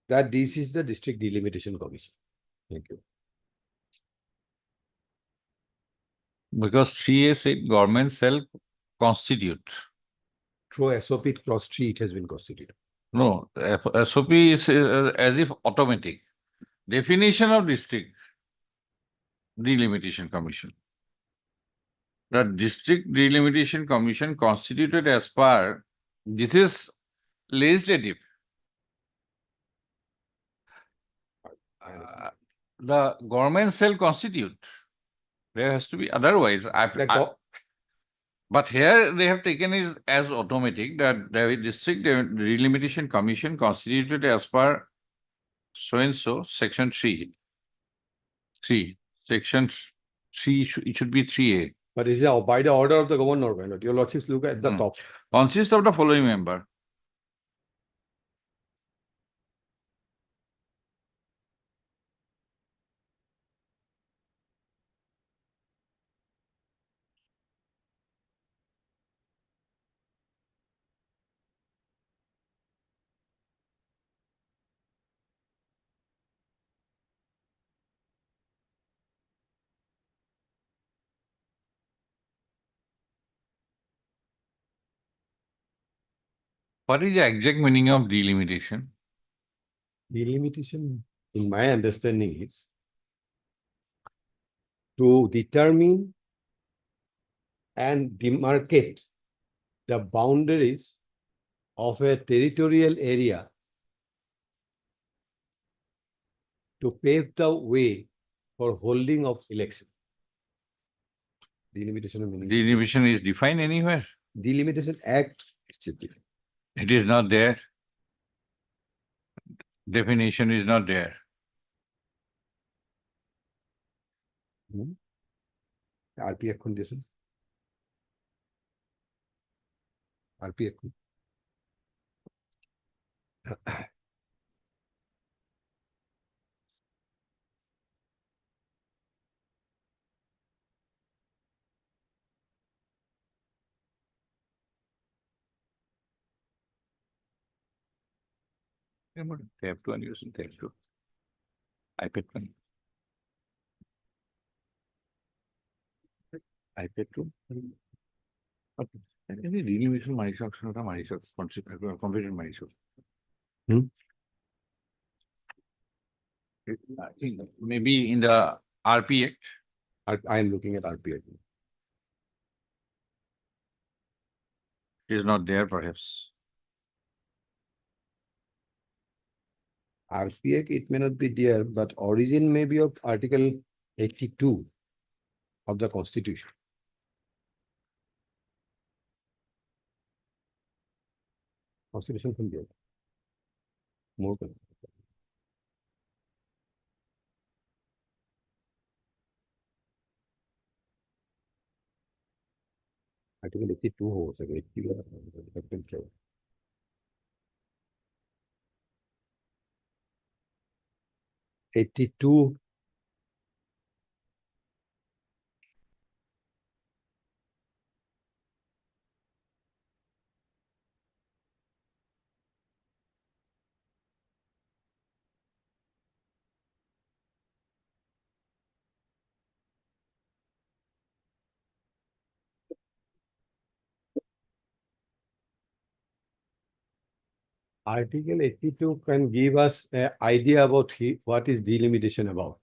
[SPEAKER 7] that this is the district delimitation commission. Thank you.
[SPEAKER 2] Because 3A said government shall constitute.
[SPEAKER 7] Through SOP clause 3, it has been constituted.
[SPEAKER 2] No, SOP is as if automatic. Definition of district delimitation commission. The district delimitation commission constituted as per, this is legislative. The government shall constitute. There has to be otherwise. But here they have taken it as automatic that the district delimitation commission constituted as per so and so section 3. Section 3, it should be 3A.
[SPEAKER 7] But is it by the order of the governor? Why not? Your lordships look at the top.
[SPEAKER 2] Consists of the following member. What is the exact meaning of delimitation?
[SPEAKER 7] Delimitation, in my understanding, is to determine and demarcate the boundaries of a territorial area to pave the way for holding of election. Delimitation of meaning.
[SPEAKER 2] Delimitation is defined anywhere.
[SPEAKER 7] Delimitation Act is different.
[SPEAKER 2] It is not there. Definition is not there.
[SPEAKER 7] RPF conditions. RPF.
[SPEAKER 2] Tab 2 and using tab 2. iPad 1. iPad 2. Okay. And any delimitation myself, completed myself. I think maybe in the RP Act.
[SPEAKER 7] I am looking at RPF.
[SPEAKER 2] It is not there perhaps.
[SPEAKER 7] RPF, it may not be there, but origin may be of Article 82 of the Constitution. Constitution can be more. Article 82 हो सके 82. Article 82 can give us an idea about what is delimitation about.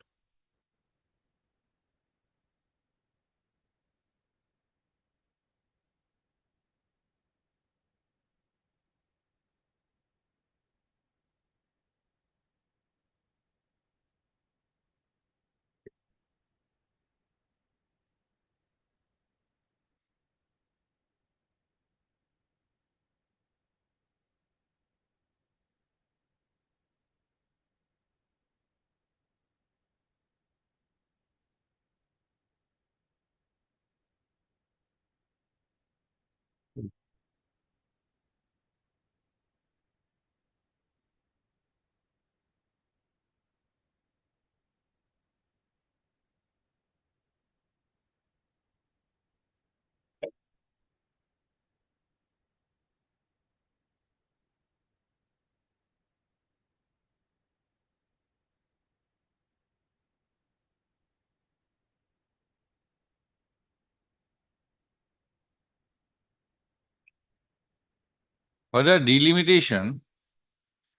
[SPEAKER 2] Whether delimitation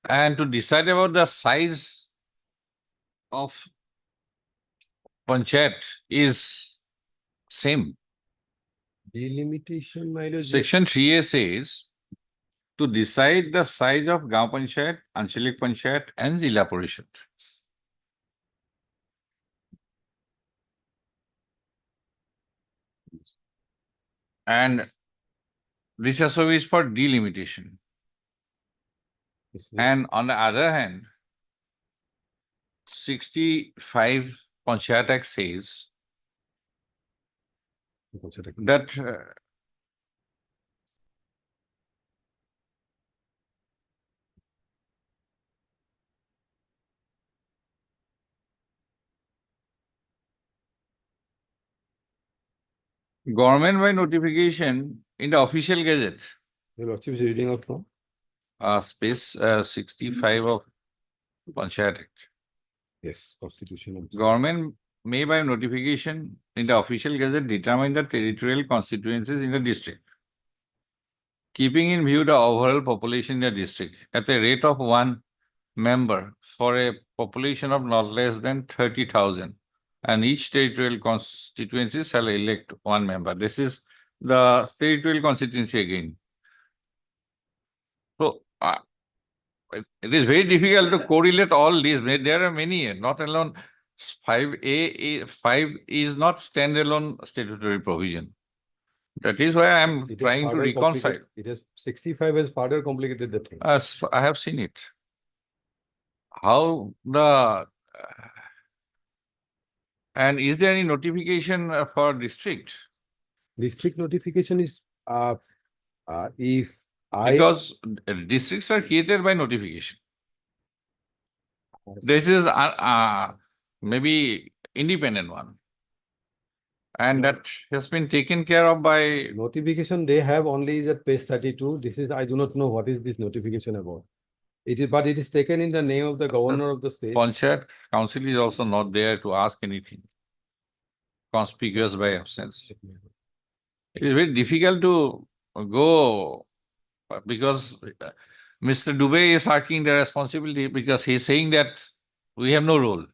[SPEAKER 2] and to decide about the size of panchayat is same.
[SPEAKER 7] Delimitation, my lord.
[SPEAKER 2] Section 3A says to decide the size of Gaon Panchayat, Anchalik Panchayat and Zilla Parishad. And this also is for delimitation. And on the other hand, 65 Panchayat Act says that government by notification in the official gazette,
[SPEAKER 7] Your lordship is reading out from?
[SPEAKER 2] space 65 of Panchayat Act.
[SPEAKER 7] Yes, constitution.
[SPEAKER 2] Government may by notification in the official gazette determine the territorial constituencies in the district, keeping in view the overall population in the district at a rate of 1 member for a population of not less than 30,000, and each territorial constituency shall elect 1 member. This is the territorial constituency again. So, it is very difficult to correlate all these. There are many, not alone 5A, 5 is not standalone statutory provision. That is why I am trying to reconcile.
[SPEAKER 7] It is 65 has further complicated the thing.
[SPEAKER 2] As I have seen it. How the and is there any notification for district?
[SPEAKER 7] District notification is if I.
[SPEAKER 2] Because districts are created by notification. This is maybe independent one. And that has been taken care of by
[SPEAKER 7] Notification they have only is at page 32. This is, I do not know what is this notification about. It is, but it is taken in the name of the governor of the state.
[SPEAKER 2] Panchayat council is also not there to ask anything. Conspicuous by absence. It is very difficult to go because Mr. Dubey is asking the responsibility because he is saying that we have no role.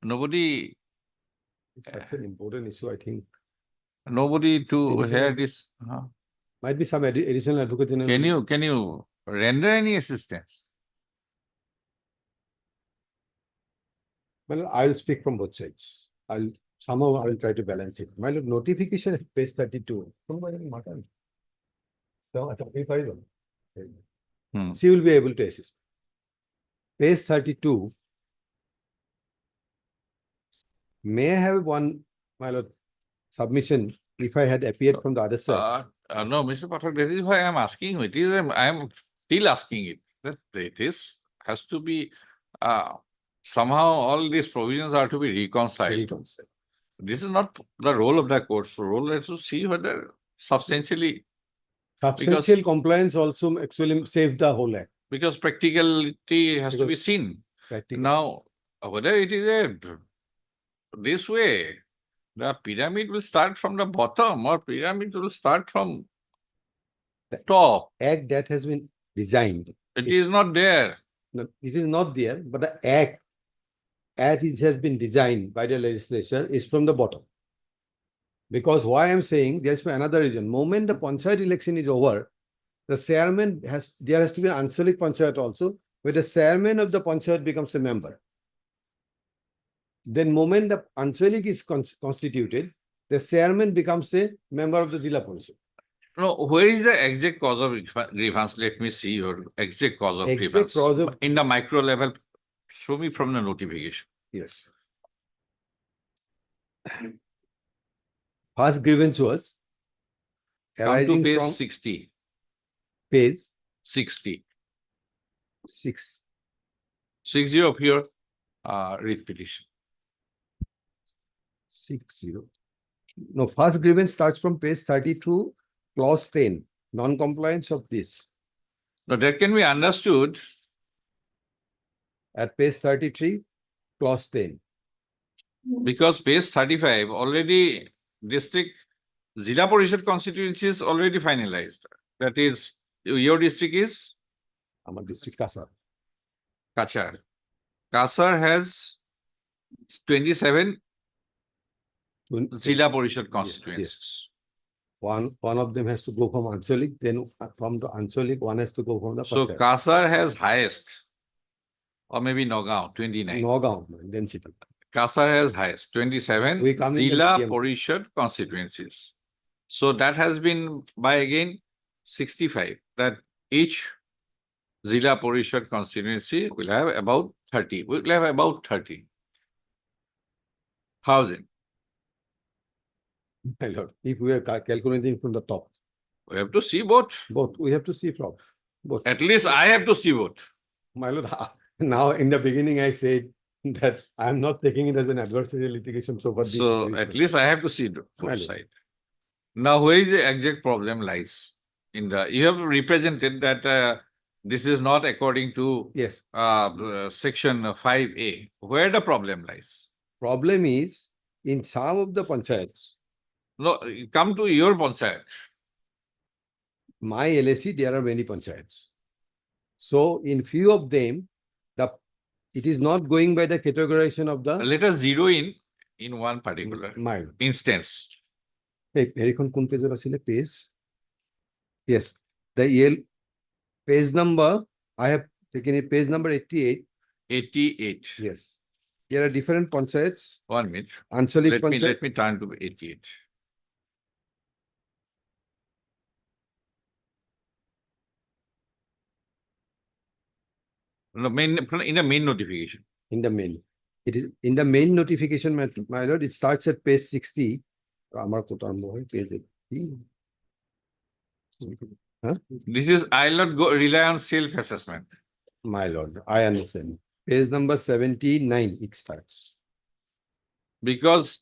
[SPEAKER 2] Nobody.
[SPEAKER 7] That's an important issue, I think.
[SPEAKER 2] Nobody to hear this.
[SPEAKER 7] Might be some additional advocate general.
[SPEAKER 2] Can you render any assistance?
[SPEAKER 7] Well, I'll speak from both sides. Somehow I will try to balance it. My notification at page 32. She will be able to assist. Page 32. May I have one, my lord, submission if I had appeared from the other side?
[SPEAKER 2] No, Mr. Pathak, that is why I am asking it. I am still asking it. That it is has to be somehow all these provisions are to be reconciled. This is not the role of the court. So role is to see whether substantial
[SPEAKER 7] Compliance also actually saved the whole act.
[SPEAKER 2] Because practicality has to be seen. Now, whether it is this way, the pyramid will start from the bottom or pyramid will start from the top.
[SPEAKER 7] Act that has been designed.
[SPEAKER 2] It is not there.
[SPEAKER 7] No, it is not there, but the act as it has been designed by the legislature is from the bottom. Because why I'm saying there's another reason. Moment the panchayat election is over, the chairman there has to be an Anshalik panchayat also, where the chairman of the panchayat becomes a member. Then moment the Anshalik is constituted, the chairman becomes a member of the Jila Panchayat.
[SPEAKER 2] No, where is the exact cause of grievance? Let me see your exact cause of
[SPEAKER 7] Exact
[SPEAKER 2] grievance.
[SPEAKER 7] cause of-
[SPEAKER 2] In the micro level, show me from the notification.
[SPEAKER 7] Yes. First grievance was
[SPEAKER 2] Come to
[SPEAKER 7] arising
[SPEAKER 2] page
[SPEAKER 7] from
[SPEAKER 2] 60.
[SPEAKER 7] page
[SPEAKER 2] 60.
[SPEAKER 7] 6.
[SPEAKER 2] 60 of your writ petition.
[SPEAKER 7] 60. No, first grievance starts from page 32, clause 10, non-compliance of this.
[SPEAKER 2] Now that can be understood.
[SPEAKER 7] At page 33, clause 10.
[SPEAKER 2] Because page 35 already district Zilla Parishad constituency is already finalized. That is, your district is
[SPEAKER 7] Our district Kasar.
[SPEAKER 2] Kachar. Kasar has 27 Zilla Parishad constituencies.
[SPEAKER 7] One of them has to go from Anshalik, then from the Anshalik, one has to go from the
[SPEAKER 2] So
[SPEAKER 7] Panchayat.
[SPEAKER 2] Kasar has highest, or maybe Nagaon, 29.
[SPEAKER 7] Nagaon, density.
[SPEAKER 2] Kasar has highest, 27
[SPEAKER 7] We come in the
[SPEAKER 2] Zilla
[SPEAKER 7] PM.
[SPEAKER 2] Parishad constituencies. So that has been by again 65, that each Zilla Parishad constituency will have about 30. Will have about 30,000.
[SPEAKER 7] My lord, if we are calculating from the top,
[SPEAKER 2] We have to see both.
[SPEAKER 7] both, we have to see from both.
[SPEAKER 2] At least I have to see both.
[SPEAKER 7] My lord, now in the beginning I said that I am not taking it as an adversarial litigation. So, for this
[SPEAKER 2] So at
[SPEAKER 7] reason.
[SPEAKER 2] least I have to see
[SPEAKER 7] Valid.
[SPEAKER 2] both sides. Now, where is the exact problem lies? You have represented that this is not according to
[SPEAKER 7] Yes,
[SPEAKER 2] section 5A. Where the problem lies?
[SPEAKER 7] problem is in some of the panchayats,
[SPEAKER 2] No, come to your panchayat.
[SPEAKER 7] my LAC, there are many panchayats. So in few of them, it is not going by the categorization of the
[SPEAKER 2] Let us zero in one particular
[SPEAKER 7] mile.
[SPEAKER 2] instance.
[SPEAKER 7] Hey, Erikon kun page asile page. Yes, the page number, I have taken it, page number 88.
[SPEAKER 2] 88.
[SPEAKER 7] Yes. There are different panchayats,
[SPEAKER 2] 1 minute.
[SPEAKER 7] Anshalik
[SPEAKER 2] Let
[SPEAKER 7] panchayat.
[SPEAKER 2] me turn to 88. No, in the main notification.
[SPEAKER 7] In the main. It is in the main notification, my lord, it starts at page 60. Amar kota arambo hoy, page 80. Huh?
[SPEAKER 2] This is, I'll not rely on self-assessment.
[SPEAKER 7] My lord, I understand. Page number 79, it starts.
[SPEAKER 2] Because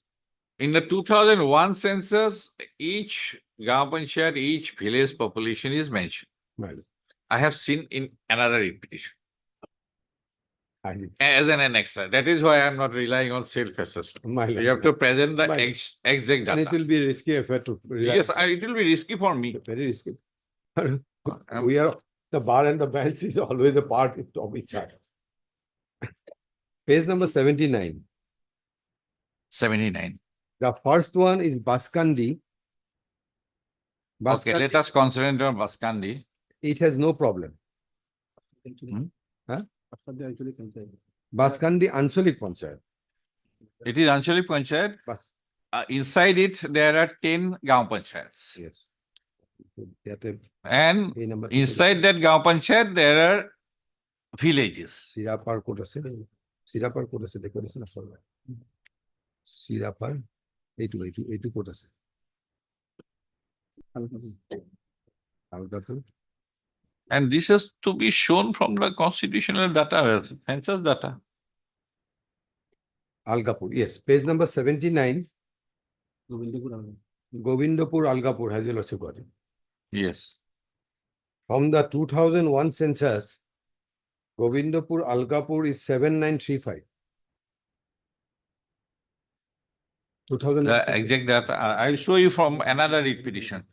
[SPEAKER 2] in the 2001 census, each Gram Panchayat, each village population is mentioned.
[SPEAKER 7] My lord.
[SPEAKER 2] I have seen in another petition
[SPEAKER 7] I did.
[SPEAKER 2] as an annexer. That is why I'm not relying on self-assessment.
[SPEAKER 7] My lord.
[SPEAKER 2] You have to present the
[SPEAKER 7] Right.
[SPEAKER 2] exact
[SPEAKER 7] And it
[SPEAKER 2] data.
[SPEAKER 7] will be risky affair to.
[SPEAKER 2] Yes, it will be risky for me.
[SPEAKER 7] Very risky. We are, the bar and the bench is always a part of each other. Page number 79.
[SPEAKER 2] 79.
[SPEAKER 7] The first one is Baskandi.
[SPEAKER 2] Okay, let us concentrate on Baskandi.
[SPEAKER 7] It has no problem. Huh? Baskandi Anshalik Panchayat.
[SPEAKER 2] It is Anshalik Panchayat.
[SPEAKER 7] Bas.
[SPEAKER 2] Inside it, there are 10 Gaon Panchayats.
[SPEAKER 7] Yes. That is
[SPEAKER 2] And
[SPEAKER 7] a number.
[SPEAKER 2] inside that Gaon Panchayat, there are villages.
[SPEAKER 7] Sirapar code আছে Sirapar code আছে দেখো না সবাই Sirapar এইটু code আছে Algapur.
[SPEAKER 2] And this has to be shown from the constitutional data, census data.
[SPEAKER 7] Algapur, yes, page number 79. Govindapur Algapur has a lot of got it.
[SPEAKER 2] Yes.
[SPEAKER 7] From the 2001 census, Govindapur Algapur is 7935. 2001
[SPEAKER 2] The
[SPEAKER 7] census.
[SPEAKER 2] exact data, I'll show you from another petition.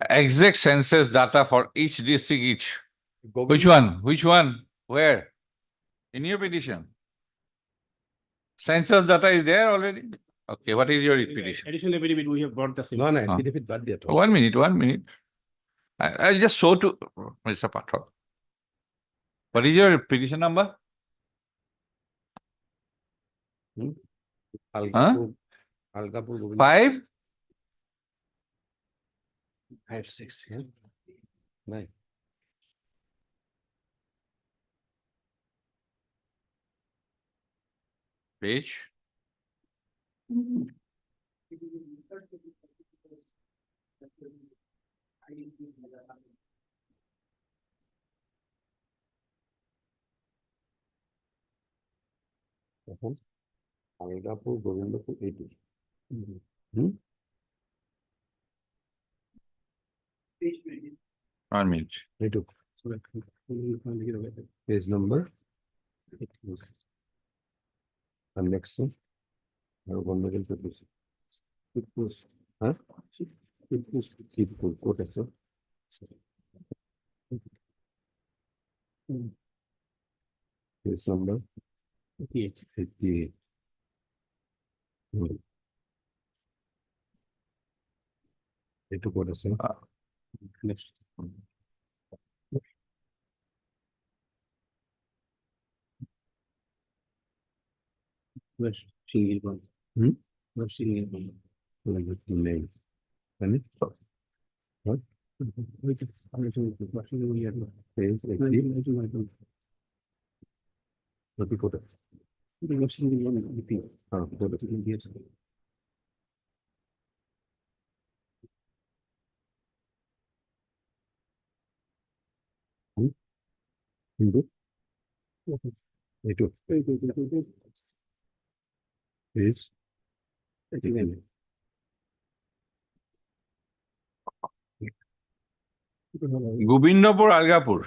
[SPEAKER 2] Exact census data for each district, each Which one? Which one? Where? In your petition? Census data is there already? Okay, what is your petition?
[SPEAKER 1] Additional affidavit, we have brought the same.
[SPEAKER 7] No, no,
[SPEAKER 2] Huh.
[SPEAKER 7] affidavit bad diya to.
[SPEAKER 2] 1 minute, 1 minute. I'll just show to Mr. Pathak. What is your petition number?
[SPEAKER 7] Algapur, Algapur Govind.
[SPEAKER 2] 5?
[SPEAKER 7] 5, 6, yeah. 9.
[SPEAKER 2] Page?
[SPEAKER 7] Algapur Govindapur 80.
[SPEAKER 2] 1 minute.
[SPEAKER 7] Me too. Page number. And next one. Huh? Quote, sir. Page number 58. It took what, sir? Next.
[SPEAKER 1] Where's single one?
[SPEAKER 7] Hmm?
[SPEAKER 1] Where's single one?
[SPEAKER 7] Name. And it? What?
[SPEAKER 1] Wait, it's- I'm going to- what's the one here?
[SPEAKER 7] Page
[SPEAKER 1] No,
[SPEAKER 7] 80.
[SPEAKER 1] I don't-
[SPEAKER 7] What you quote?
[SPEAKER 1] What's single one? I think.
[SPEAKER 7] Quote.
[SPEAKER 1] Yes.
[SPEAKER 7] Hindu. 82. Page.
[SPEAKER 2] Govindapur, Algapur.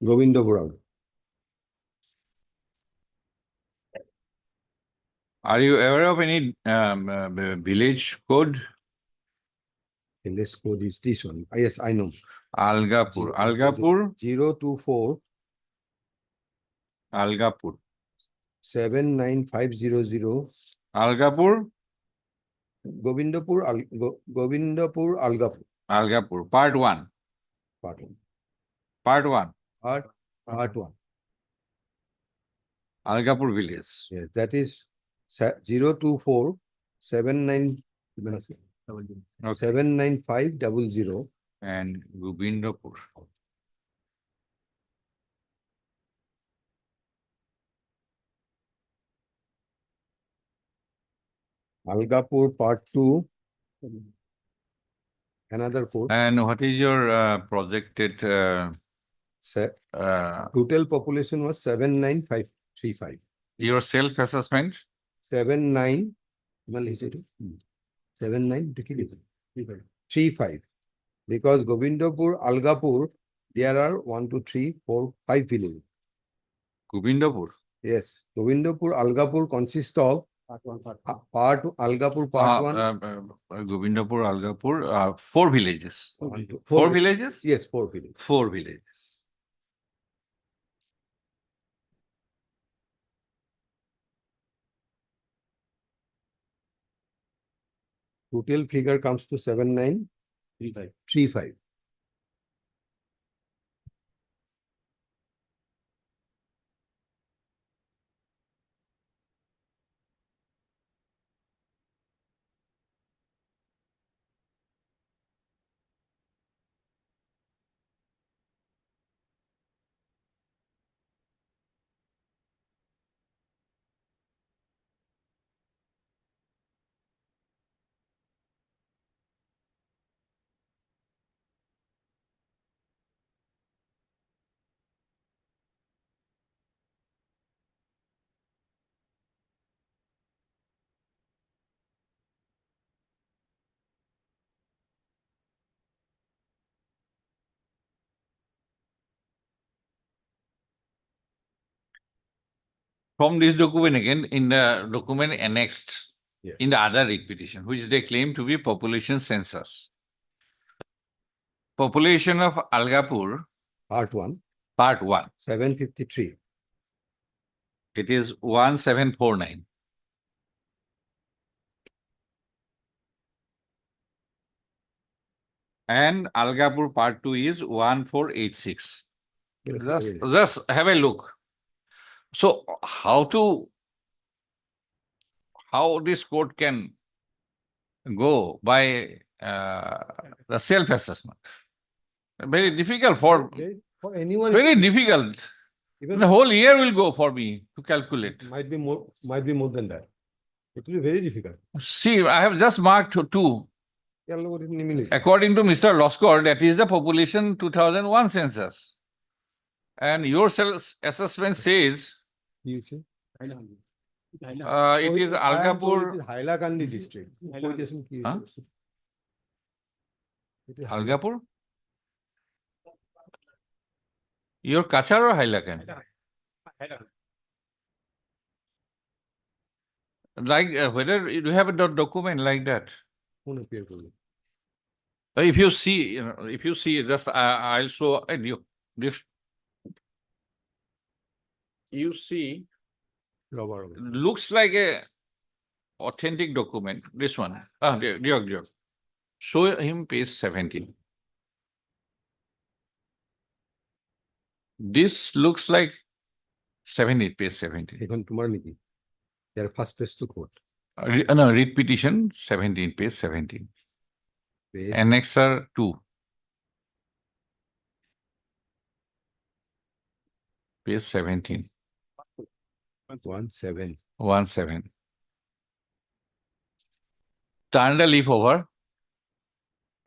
[SPEAKER 7] Govindapur.
[SPEAKER 2] Are you aware of any village code?
[SPEAKER 7] Village code is this one. Yes, I know.
[SPEAKER 2] Algapur, Algapur,
[SPEAKER 7] 024
[SPEAKER 2] Algapur,
[SPEAKER 7] 79500
[SPEAKER 2] Algapur,
[SPEAKER 7] Govindapur, Govindapur, Algapur.
[SPEAKER 2] Algapur, part 1,
[SPEAKER 7] Part 1.
[SPEAKER 2] part 1,
[SPEAKER 7] Part 1.
[SPEAKER 2] Algapur village.
[SPEAKER 7] Yes, that is 024 79
[SPEAKER 2] Okay.
[SPEAKER 7] 79500
[SPEAKER 2] And Govindapur.
[SPEAKER 7] Algapur Part 2. Another code.
[SPEAKER 2] And what is your projected
[SPEAKER 7] Total population was 79535.
[SPEAKER 2] your self-assessment?
[SPEAKER 7] 79. 7935. Because Govindapur, Algapur, there are 1, 2, 3, 4, 5 villages.
[SPEAKER 2] Govindapur?
[SPEAKER 7] Yes, Govindapur, Algapur consists of part Algapur part 1.
[SPEAKER 2] Govindapur, Algapur, 4 villages.
[SPEAKER 7] 4
[SPEAKER 2] 4 villages?
[SPEAKER 7] Yes, 4 villages.
[SPEAKER 2] 4 villages.
[SPEAKER 7] Total figure comes to 7935.
[SPEAKER 2] From this document again, in the document annexed
[SPEAKER 7] Yes.
[SPEAKER 2] in the other writ petition, which they claim to be population census. Population of Algapur,
[SPEAKER 7] Part 1.
[SPEAKER 2] Part 1.
[SPEAKER 7] 753.
[SPEAKER 2] It is 1749. And Algapur Part 2 is 1486. Just have a look. So how this court can go by the self-assessment? Very difficult
[SPEAKER 7] For anyone.
[SPEAKER 2] very difficult.
[SPEAKER 7] Even
[SPEAKER 2] The whole year will go for me to calculate.
[SPEAKER 7] might be more than that. It will be very difficult.
[SPEAKER 2] See, I have just marked two. According to Mr. Loskor, that is the population 2001 census. And your self-assessment says
[SPEAKER 7] You see?
[SPEAKER 2] it is Algapur.
[SPEAKER 7] Hailakandi district.
[SPEAKER 2] Huh? Algapur? Your Kachar or Hailakan? Like whether you have a document like that. If you see, just I'll show you this. You see, looks like a authentic document. This one. Show him page 17. This looks like 17, page 17.
[SPEAKER 7] Their first page to court.
[SPEAKER 2] No, read petition 17, page 17.
[SPEAKER 7] Page
[SPEAKER 2] Annexer 2. Page 17.
[SPEAKER 7] 17.
[SPEAKER 2] 17. Turn the leaf over.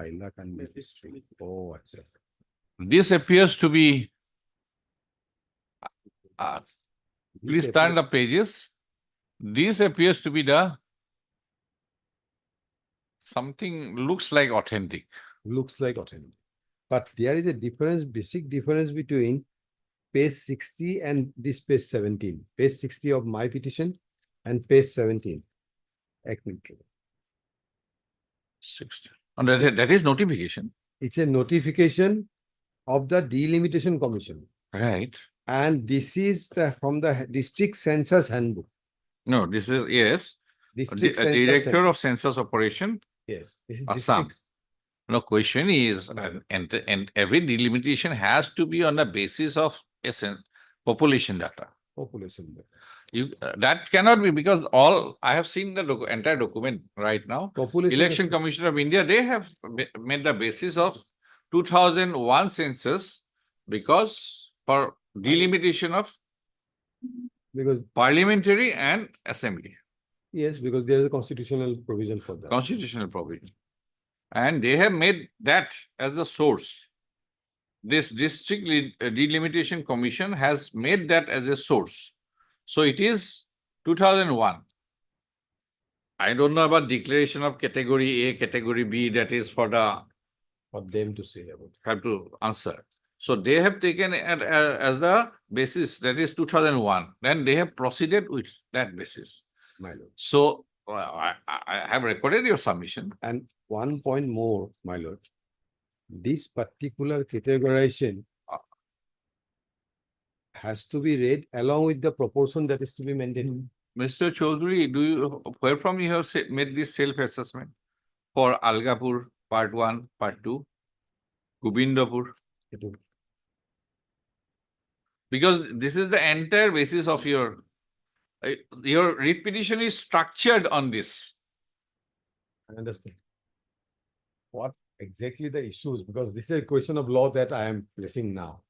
[SPEAKER 7] Hailakandi district. Oh, achha.
[SPEAKER 2] This appears to be, please
[SPEAKER 7] This
[SPEAKER 2] turn the pages. This appears to be the, something looks like authentic.
[SPEAKER 7] looks like authentic. But there is a difference, basic difference between page 60 and this page 17. Page 60 of my petition and page 17. Ek minute.
[SPEAKER 2] 60. And that is notification.
[SPEAKER 7] It's a notification of the Delimitation Commission.
[SPEAKER 2] Right.
[SPEAKER 7] And this is from the district census handbook.
[SPEAKER 2] No, this is, yes.
[SPEAKER 7] District census
[SPEAKER 2] Director of Census Operation,
[SPEAKER 7] Yes. This is
[SPEAKER 2] Assam.
[SPEAKER 7] district-
[SPEAKER 2] No, question is,
[SPEAKER 7] Right.
[SPEAKER 2] and every delimitation has to be on the basis of population data.
[SPEAKER 7] Population.
[SPEAKER 2] That cannot be, because I have seen the entire document right now.
[SPEAKER 7] Population.
[SPEAKER 2] Election Commission of India, they have made the basis of 2001 census because for delimitation of
[SPEAKER 7] Because,
[SPEAKER 2] parliamentary and assembly,
[SPEAKER 7] yes, because there is a constitutional provision for that.
[SPEAKER 2] constitutional provision. And they have made that as the source. This district delimitation commission has made that as a source. So it is 2001. I don't know about declaration of category A, category B, that is for
[SPEAKER 7] them to say about.
[SPEAKER 2] have to answer. So they have taken it as the basis, that is 2001. Then they have proceeded with that basis.
[SPEAKER 7] My lord.
[SPEAKER 2] So I have recorded your submission.
[SPEAKER 7] And one point more, my lord. This particular categorization has to be read along with the proportion that is to be maintained.
[SPEAKER 2] Mr. Chaudhary, where from you have made this self-assessment for Algapur Part 1, Part 2, Gobindapur? Because this is the entire basis of your writ petition is structured on this.
[SPEAKER 7] I understand. What exactly the issues, because this is a question of law that I am placing now.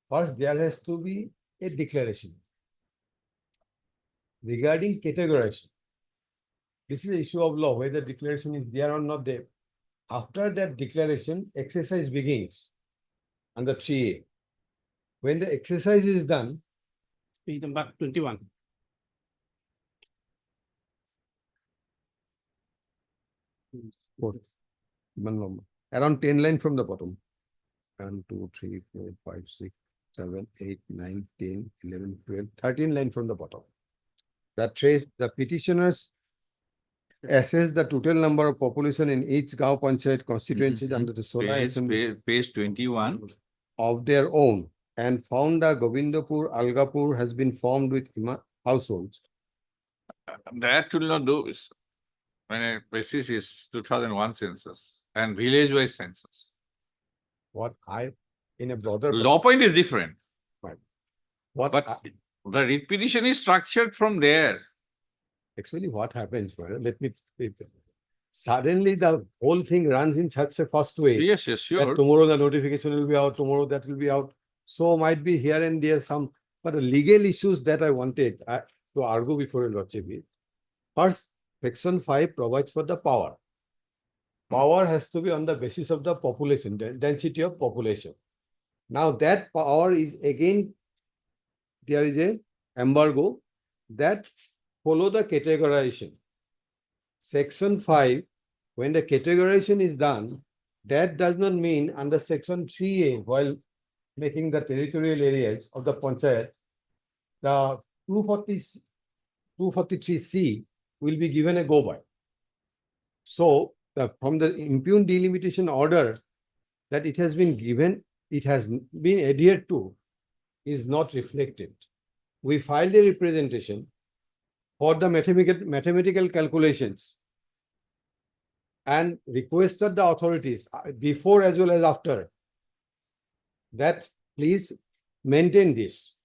[SPEAKER 7] First, there has to be a declaration regarding categorization. This is an issue of law, whether declaration is there or not there. After that declaration, exercise begins under 3A. When the exercise is done,
[SPEAKER 1] Page number 21.
[SPEAKER 7] around 10 line from the bottom. 1, 2, 3, 4, 5, 6, 7, 8, 9, 10, 11, 12, 13 line from the bottom. The petitioners assess the total number of population in each Gao Panchayat constituencies under the Solar Assembly
[SPEAKER 2] Page 21.
[SPEAKER 7] of their own and found that Govindapur, Algapur has been formed with households.
[SPEAKER 2] That will not do. When a basis is 2001 census and village-wise census.
[SPEAKER 7] What I, in a broader.
[SPEAKER 2] Law point is different,
[SPEAKER 7] What
[SPEAKER 2] but
[SPEAKER 7] I-
[SPEAKER 2] the writ petition is structured from there.
[SPEAKER 7] Actually, what happens, well, let me, suddenly the whole thing runs in such a fast way.
[SPEAKER 2] Yes,
[SPEAKER 7] That
[SPEAKER 2] sure.
[SPEAKER 7] tomorrow the notification will be out, tomorrow that will be out. So might be here and there some, but the legal issues that I wanted to argue before a lordship is. First, section 5 provides for the power. Power has to be on the basis of the population, density of population. Now that power is again, there is a embargo that follow the categorization. Section 5, when the categorization is done, that does not mean under section 3A, while making the territorial areas of the panchayat, the 243C will be given a go by. So from the impugned delimitation order that it has been given, it has been adhered to, is not reflected. We filed a representation for the mathematical calculations and requested the authorities before as well as after that please maintain this.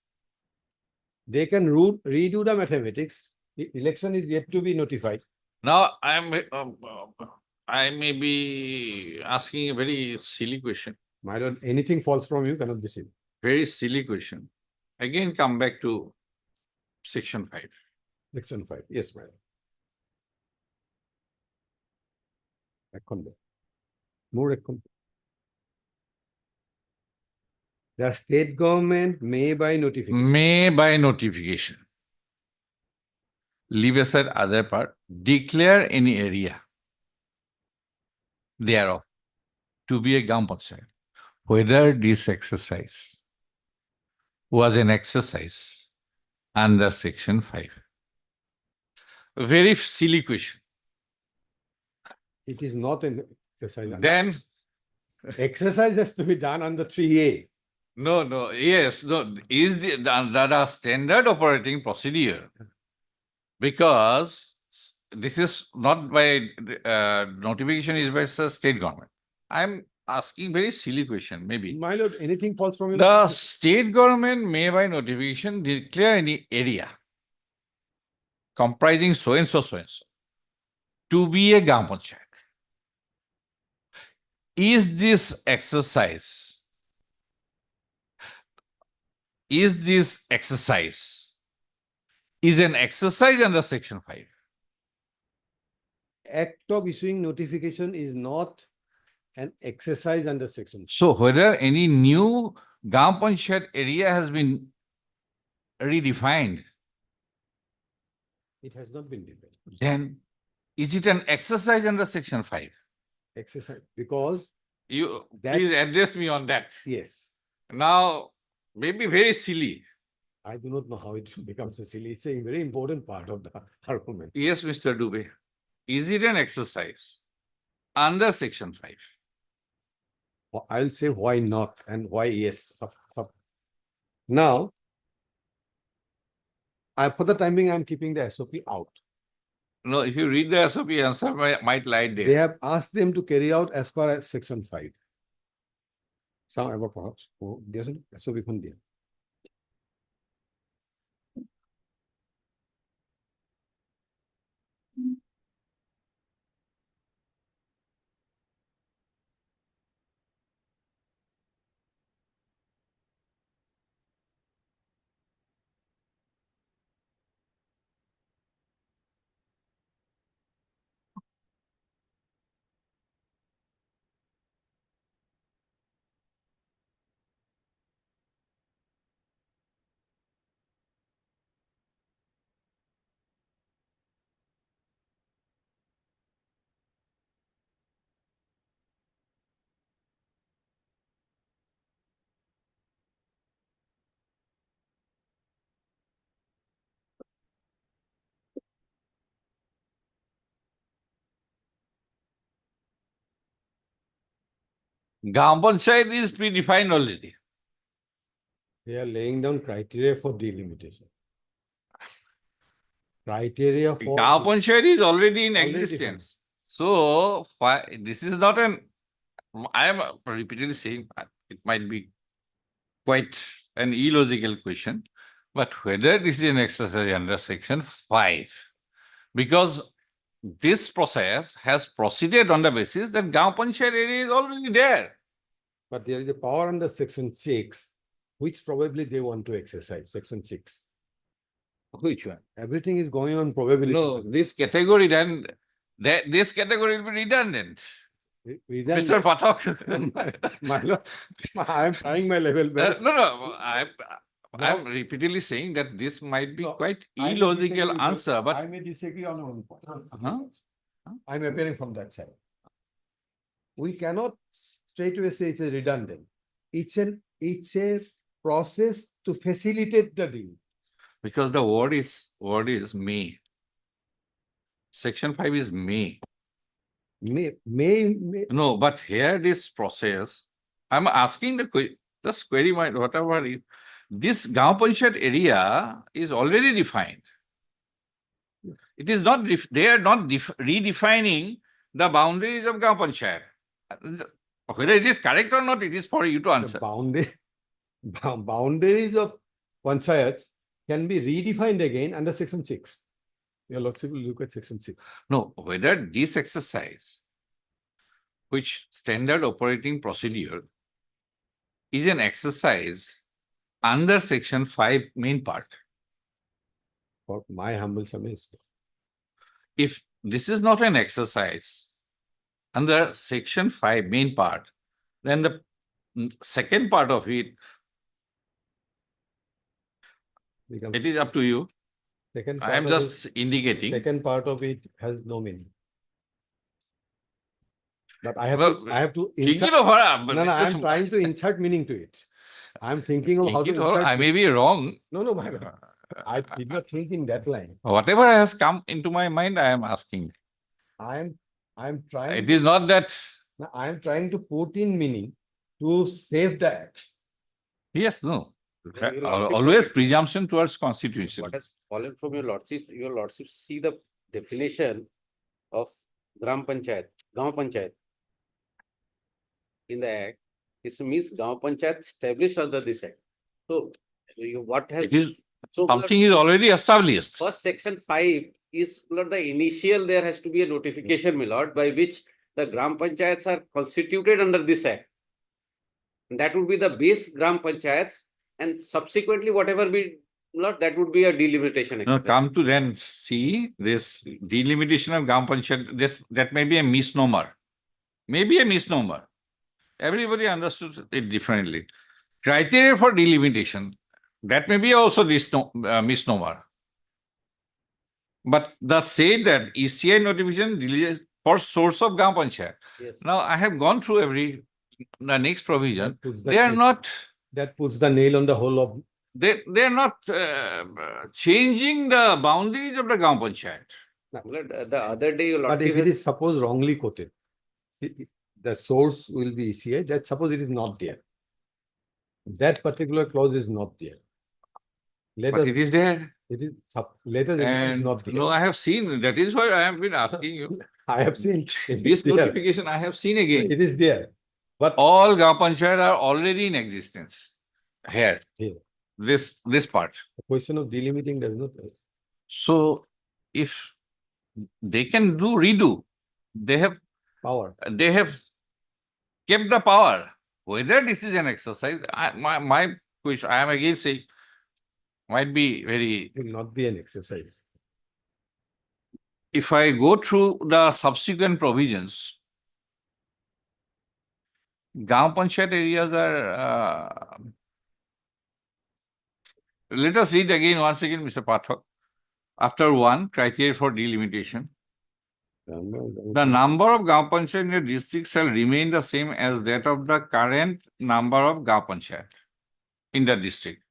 [SPEAKER 7] They can redo the mathematics. The election is yet to be notified.
[SPEAKER 2] Now, I may be asking a very silly question,
[SPEAKER 7] My lord, anything falls from you cannot be seen.
[SPEAKER 2] very silly question. Again, come back to section 5.
[SPEAKER 7] Section 5. Yes, madam. More. The state government may by notification.
[SPEAKER 2] May by notification. Leave aside other part, declare any area thereof to be a Gram Panchayat. Whether this exercise was an exercise under section 5. A very silly question.
[SPEAKER 7] It is not an exercise.
[SPEAKER 2] Then,
[SPEAKER 7] Exercise has to be done under 3A.
[SPEAKER 2] no, yes, no, is the standard operating procedure. Because this is not by notification, is by the state government. I'm asking very silly question, maybe.
[SPEAKER 7] My lord, anything falls from you.
[SPEAKER 2] The state government may by notification declare any area comprising so and so to be a Gram Panchayat. Is this exercise an exercise under section 5?
[SPEAKER 7] Act of issuing notification is not an exercise under section.
[SPEAKER 2] So whether any new Gram Panchayat area has been redefined,
[SPEAKER 7] It has not been defined.
[SPEAKER 2] then is it an exercise under section 5?
[SPEAKER 7] Exercise, because
[SPEAKER 2] You
[SPEAKER 7] That-
[SPEAKER 2] please address me on that.
[SPEAKER 7] yes,
[SPEAKER 2] Now, maybe very silly.
[SPEAKER 7] I do not know how it becomes a silly. It's a very important part of the argument.
[SPEAKER 2] Yes, Mr. Dubey. Is it an exercise under section 5?
[SPEAKER 7] I'll say why not and why yes. Now, for the time being, I'm keeping the SOP out.
[SPEAKER 2] No, if you read the SOP, answer might lie
[SPEAKER 7] They
[SPEAKER 2] there.
[SPEAKER 7] have asked them to carry out as far as section 5. Some ever perhaps, there's an SOP from there.
[SPEAKER 2] Gram Panchayat is predefined already.
[SPEAKER 7] They are laying down criteria for delimitation. Criteria for.
[SPEAKER 2] Gaon Panchayat is already in
[SPEAKER 7] Already
[SPEAKER 2] existence. So this is not an, I am repeatedly saying it might be quite an illogical question, but whether this is an exercise under section 5, because this process has proceeded on the basis that Gaon Panchayat area is already there.
[SPEAKER 7] But there is a power under section 6, which probably they want to exercise, section 6.
[SPEAKER 2] Which one?
[SPEAKER 7] Everything is going on probability.
[SPEAKER 2] No, this category then, this category will be redundant. Mr. Pathak.
[SPEAKER 7] My lord, I am trying my level best.
[SPEAKER 2] No, I'm repeatedly saying that this might be
[SPEAKER 7] No,
[SPEAKER 2] quite
[SPEAKER 7] I may
[SPEAKER 2] illogical
[SPEAKER 7] disagree with you.
[SPEAKER 2] answer, but
[SPEAKER 7] I may disagree on one point.
[SPEAKER 2] Huh?
[SPEAKER 7] I'm appearing from that side. We cannot straight away say it's a redundant. It's a process to facilitate the deal.
[SPEAKER 2] because the word is may. Section 5 is may.
[SPEAKER 7] May.
[SPEAKER 2] No, but here this process, I'm asking just query my whatever is, this Gaon Panchayat area is already defined. It is not, they are not redefining the boundaries of Gaon Panchayat. Whether it is correct or not, it is for you to answer.
[SPEAKER 7] The boundaries of panchayats can be redefined again under section 6. Your lordship will look at section 6.
[SPEAKER 2] No, whether this exercise, which standard operating procedure, is an exercise under section 5 main part.
[SPEAKER 7] For my humble submission.
[SPEAKER 2] If this is not an exercise under section 5 main part, then the second part of it,
[SPEAKER 7] becomes-
[SPEAKER 2] it is up to you.
[SPEAKER 7] Second
[SPEAKER 2] I am
[SPEAKER 7] part of
[SPEAKER 2] just indicating.
[SPEAKER 7] Second part of it has no meaning. But I have
[SPEAKER 2] Well,
[SPEAKER 7] I have to
[SPEAKER 2] Thinking
[SPEAKER 7] insert,
[SPEAKER 2] of her, but
[SPEAKER 7] no,
[SPEAKER 2] this
[SPEAKER 7] I
[SPEAKER 2] is
[SPEAKER 7] am trying to insert meaning to it. I am thinking of how to
[SPEAKER 2] thinking of her,
[SPEAKER 7] insert.
[SPEAKER 2] I may be wrong.
[SPEAKER 7] No, I did not think in that line.
[SPEAKER 2] Whatever has come into my mind, I am asking.
[SPEAKER 7] I am trying.
[SPEAKER 2] It is not that,
[SPEAKER 7] I am trying to put in meaning to save the act.
[SPEAKER 2] yes, no.
[SPEAKER 8] Then your lordship-
[SPEAKER 2] Always presumption towards constitution.
[SPEAKER 8] What has fallen from your lordship see the definition of Gram Panchayat, Gaon Panchayat. In the act, it means Gaon Panchayat established under this act. So what has,
[SPEAKER 2] It is,
[SPEAKER 8] so
[SPEAKER 2] something is already established.
[SPEAKER 8] first section 5 is the initial, there has to be a notification, my lord, by which the Gram Panchayats are constituted under this act. And that would be the base Gram Panchayats, and subsequently whatever be, Lord, that would be a delimitation.
[SPEAKER 2] Now
[SPEAKER 8] exercise.
[SPEAKER 2] come to then see this delimitation of Gaon Panchayat, that may be a misnomer. Maybe a misnomer. Everybody understood it differently. Criteria for delimitation, that may be also this misnomer. But the say that ECI notification for source of Gaon Panchayat.
[SPEAKER 8] Yes.
[SPEAKER 2] Now I have gone through the next provision.
[SPEAKER 7] That puts the
[SPEAKER 2] They are
[SPEAKER 7] nail-
[SPEAKER 2] not,
[SPEAKER 7] That puts the nail on the whole of.
[SPEAKER 2] they are not changing the boundaries of the Gaon Panchayat.
[SPEAKER 8] Lord, the other day, your
[SPEAKER 7] But
[SPEAKER 8] lordship
[SPEAKER 7] if it
[SPEAKER 8] has-
[SPEAKER 7] is suppose wrongly quoted, the source will be ECI, that suppose it is not there. That particular clause is not there. Let
[SPEAKER 2] But
[SPEAKER 7] us,
[SPEAKER 2] it is there.
[SPEAKER 7] it is, let us, it is
[SPEAKER 2] And
[SPEAKER 7] not there.
[SPEAKER 2] no, I have seen, that is why I have been asking you.
[SPEAKER 7] I have seen. it
[SPEAKER 2] This
[SPEAKER 7] is there.
[SPEAKER 2] notification I have seen again.
[SPEAKER 7] It is there. But
[SPEAKER 2] All Gaon Panchayat are already in existence. Here,
[SPEAKER 7] Here.
[SPEAKER 2] this part.
[SPEAKER 7] the question of delimiting does not.
[SPEAKER 2] So if they can redo, they have
[SPEAKER 7] Power.
[SPEAKER 2] kept the power. Whether this is an exercise, my question, I am again saying, might be very,
[SPEAKER 7] Will not be an exercise.
[SPEAKER 2] if I go through the subsequent provisions, Gaon Panchayat areas are, let us read again once again, Mr. Pathak. After 1, criteria for delimitation. The number of Gaon Panchayat in a district shall remain the same as that of the current number of Gaon Panchayat in the district.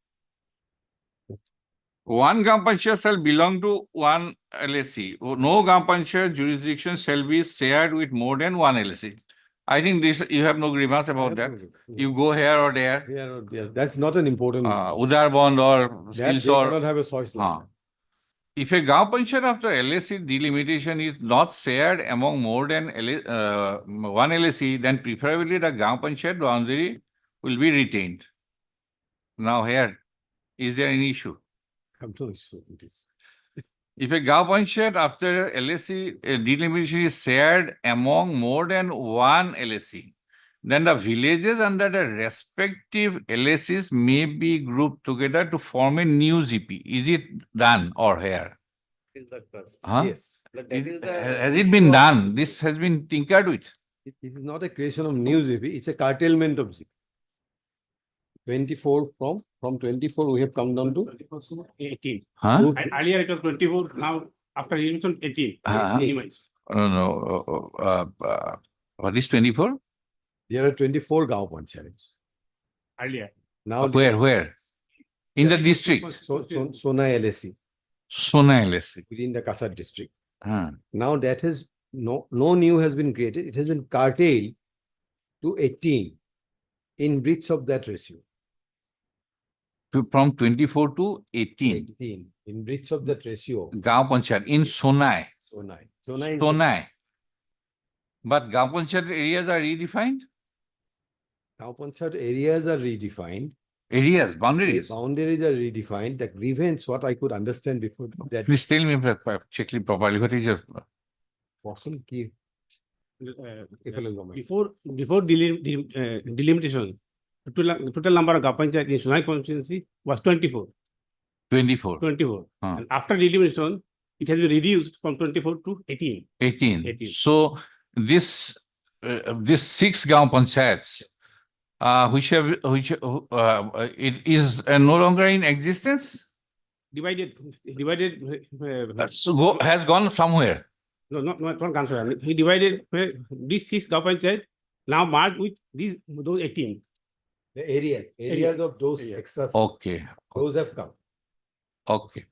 [SPEAKER 2] 1 Gaon Panchayat shall belong to 1 LSC. No Gaon Panchayat jurisdiction shall be shared with more than 1 LSC. I think this, you have no grievance about that. You go here or there,
[SPEAKER 7] Here or there. That's not an important.
[SPEAKER 2] Udarband or
[SPEAKER 7] That
[SPEAKER 2] still
[SPEAKER 7] they cannot have a choice. like
[SPEAKER 2] Huh.
[SPEAKER 7] that.
[SPEAKER 2] If a Gaon Panchayat after LAC delimitation is not shared among more than one LAC, then preferably the Gaon Panchayat boundary will be retained. Now here, is there any issue?
[SPEAKER 7] I have no issue with this.
[SPEAKER 2] If a Gaon Panchayat after LAC delimitation is shared among more than one LAC, then the villages under the respective LACs may be grouped together to form a new GP. Is it done or here?
[SPEAKER 8] Is the trust.
[SPEAKER 2] Huh?
[SPEAKER 7] Yes.
[SPEAKER 8] But that is the
[SPEAKER 2] Has it
[SPEAKER 8] issue
[SPEAKER 2] been
[SPEAKER 8] of-
[SPEAKER 2] done? This has been tinkered with.
[SPEAKER 7] It is not a creation of new GP, it's a curtailment of GP. 24 from 24, we have come down to
[SPEAKER 9] 18.
[SPEAKER 2] Huh?
[SPEAKER 7] Two-
[SPEAKER 9] And earlier it was 24, now after elimination 18.
[SPEAKER 2] Uh-huh.
[SPEAKER 9] Minimized.
[SPEAKER 2] What is 24?
[SPEAKER 7] There are 24 Gaon Panchayats.
[SPEAKER 9] Earlier.
[SPEAKER 7] Now.
[SPEAKER 2] Where? In the district.
[SPEAKER 7] Sona LAC
[SPEAKER 2] Sona LAC.
[SPEAKER 7] within the Kasar district.
[SPEAKER 2] Huh.
[SPEAKER 7] Now that has, no new has been created. It has been curtailed to 18 in breach of that ratio.
[SPEAKER 2] From 24 to 18.
[SPEAKER 7] 18 in breach of that ratio.
[SPEAKER 2] Gaon Panchayat in Sonai.
[SPEAKER 7] Sonai.
[SPEAKER 2] Sonai. But Gaon Panchayat areas are redefined?
[SPEAKER 7] Gaon Panchayat areas are redefined.
[SPEAKER 2] Areas, boundaries.
[SPEAKER 7] Boundaries are redefined. The grievance, what I could understand before that.
[SPEAKER 2] Please tell me checkly properly. What is your
[SPEAKER 7] Person key.
[SPEAKER 9] Before delimitation, total number of Gaon Panchayat in Sonai constituency was 24.
[SPEAKER 2] 24?
[SPEAKER 9] 24.
[SPEAKER 2] Huh.
[SPEAKER 9] And after delimitation, it has been reduced from 24 to 18.
[SPEAKER 2] 18.
[SPEAKER 9] 18.
[SPEAKER 2] So this 6 Gaon Panchayats, it is no longer in existence?
[SPEAKER 9] Divided.
[SPEAKER 2] Has gone somewhere.
[SPEAKER 9] No, not one council. He divided these 6 Gaon Panchayat now merged with those 18.
[SPEAKER 7] The areas of those extras,
[SPEAKER 2] Okay.
[SPEAKER 7] those have come.
[SPEAKER 2] Okay.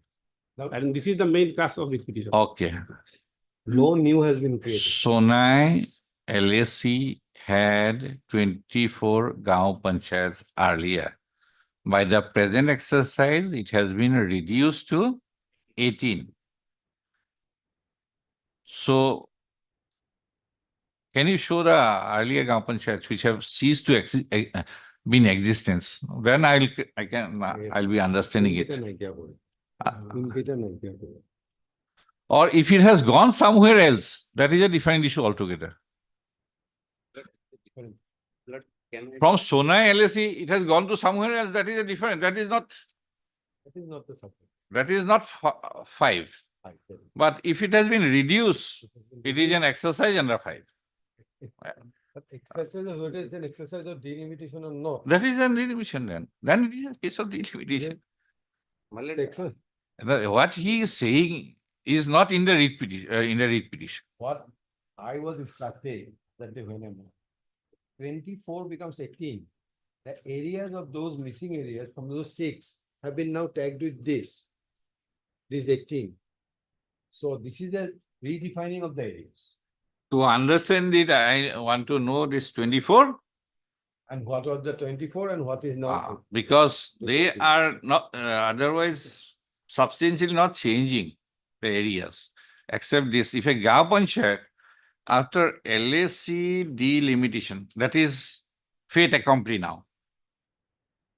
[SPEAKER 9] And this is the main class of this petition.
[SPEAKER 2] Okay.
[SPEAKER 7] No new has been created.
[SPEAKER 2] Sonai LAC had 24 Gaon Panchayats earlier. By the present exercise, it has been reduced to 18. So, can you show the earlier Gaon Panchayats which have ceased to be in existence? Then I'll be understanding it. Or if it has gone somewhere else, that is a different issue altogether. From Sonai LAC, it has gone to somewhere else. That is a different. That is not
[SPEAKER 7] the subject.
[SPEAKER 2] That is not 5. But if it has been reduced, it is an exercise under 5.
[SPEAKER 7] But exercise of whether it's an exercise of delimitation or not.
[SPEAKER 2] That is a delimitation then. Then it is a case of delimitation.
[SPEAKER 7] Section.
[SPEAKER 2] What he is saying is not in the writ petition.
[SPEAKER 7] What I was instructed that day when 24 becomes 18. The areas of those missing areas from those 6 have been now tagged with this 18. So this is a redefining of the areas.
[SPEAKER 2] To understand it, I want to know this 24.
[SPEAKER 7] And what was the 24 and what is now?
[SPEAKER 2] Because they are not otherwise substantially not changing the areas. Except this, if a Gaon Panchayat after LAC delimitation, that is fait accompli now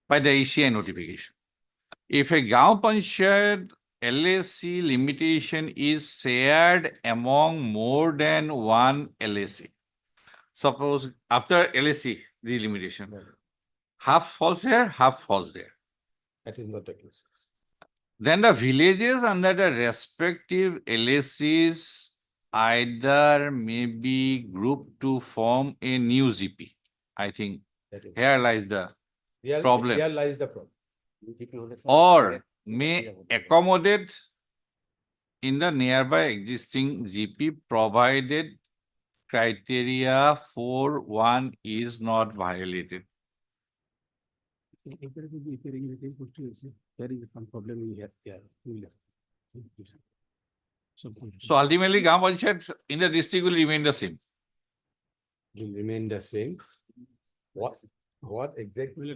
[SPEAKER 2] by the ACI notification. If a Gaon Panchayat LAC limitation is shared among more than one LAC, suppose after LAC delimitation, half falls here, half falls there.
[SPEAKER 7] That is not the case.
[SPEAKER 2] Then the villages under the respective LACs either may be grouped to form a new GP. I think here lies the problem.
[SPEAKER 7] Here lies the problem.
[SPEAKER 2] Or may accommodate in the nearby existing GP provided criteria for 1 is not violated.
[SPEAKER 9] There is some problem we have here.
[SPEAKER 2] So ultimately, Gaon Panchayat in the district will remain the same.
[SPEAKER 7] will remain the same. What exactly?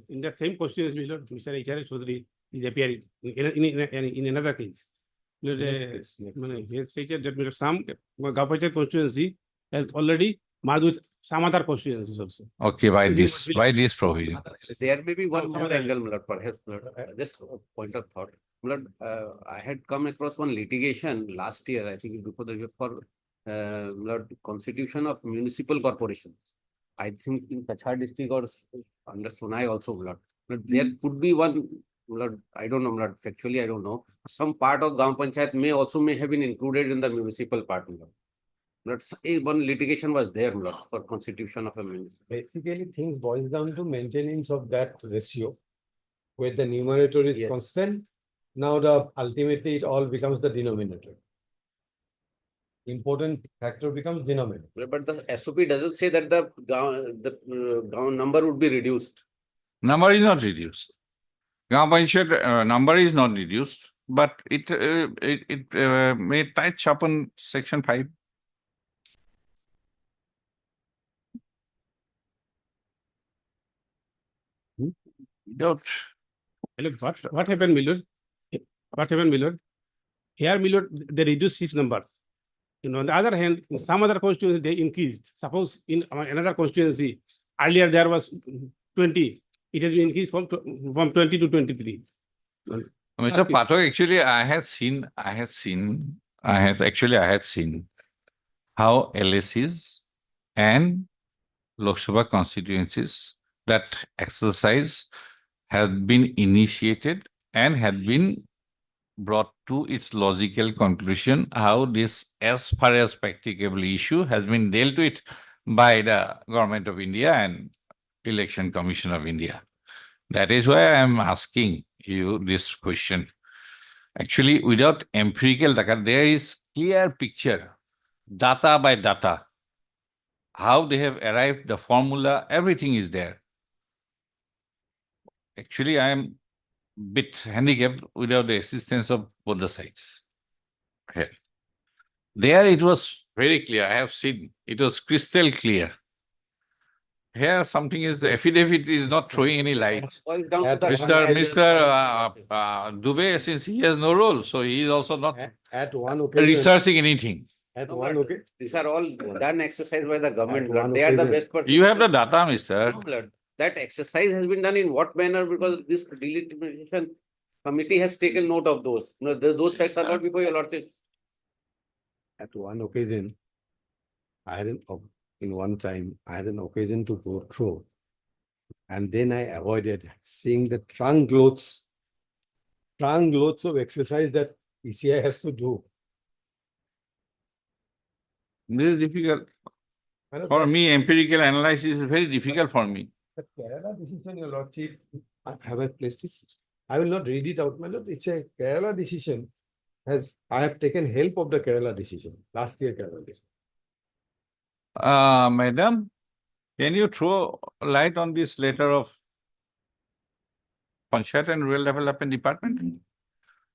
[SPEAKER 9] In the same questions, Mr. H.R. Chaudhary is appearing in another case. He has stated that some Gapacha constituency has already merged with some other constituencies also.
[SPEAKER 2] Okay, by this provision.
[SPEAKER 8] There may be one more angle, my lord, perhaps, my lord, just a point of thought. My lord, I had come across one litigation last year, I think before the year for my lord, constitution of municipal corporations. I think in Kachar district or under Sonai also, my lord. But there could be one, my lord, I don't know, my lord, factually I don't know. Some part of Gram Panchayat may have been included in the municipal part, my lord. Let's say one litigation was there, my lord, for constitution of a municipality.
[SPEAKER 7] Basically, things boils down to maintenance of that ratio, where the numerator is
[SPEAKER 8] Yes.
[SPEAKER 7] constant. Now ultimately it all becomes the denominator. Important factor becomes denominator.
[SPEAKER 8] But the SOP doesn't say that the number would be reduced.
[SPEAKER 2] Number is not reduced. Gram Panchayat number is not reduced, but it may touch upon section 5. Without
[SPEAKER 9] What happened, Millard? What happened, Millard? Here, Millard, they reduced 6 numbers. On the other hand, in some other constituency, they increased. Suppose in another constituency, earlier there was 20. It has been increased from 20 to 23.
[SPEAKER 2] Mr. Pathak, actually, I had seen how LSCs and Lok Sabha constituencies, that exercise has been initiated and had been brought to its logical conclusion, how this, as far as practicable issue, has been dealt with by the Government of India and Election Commission of India. That is why I am asking you this question. Actually, without empirical data, there is clear picture, data by data, how they have arrived, the formula, everything is there. Actually, I am a bit handicapped without the assistance of both the sides. Here. There it was very clear. I have seen, it was crystal clear. Here something is, the affidavit is not throwing any light.
[SPEAKER 8] Boils down to the
[SPEAKER 2] Mr. Dubey, since he has no role, so he is also not
[SPEAKER 7] At one occasion.
[SPEAKER 2] researching anything.
[SPEAKER 7] At
[SPEAKER 8] No,
[SPEAKER 7] one
[SPEAKER 8] but
[SPEAKER 7] occasion.
[SPEAKER 8] these are all done exercise by the government.
[SPEAKER 7] At one
[SPEAKER 8] They are the
[SPEAKER 7] occasion.
[SPEAKER 8] best person.
[SPEAKER 2] You have the data, mister.
[SPEAKER 8] No, Lord. That exercise has been done in what manner? Because this delimitation committee has taken note of those. No, those facts are not before your lordship.
[SPEAKER 7] At one occasion, in one time, I had an occasion to go through. And then I avoided seeing the trunk loads of exercise that ECI has to do.
[SPEAKER 2] This is difficult. For me, empirical analysis is very difficult for me.
[SPEAKER 7] The Kerala decision, your lordship, have I placed it? I will not read it out, my lord. It's a Kerala decision. I have taken help of the Kerala decision, last year Kerala decision.
[SPEAKER 2] Madam, can you throw light on this letter of Panchayat and Rural Development Department?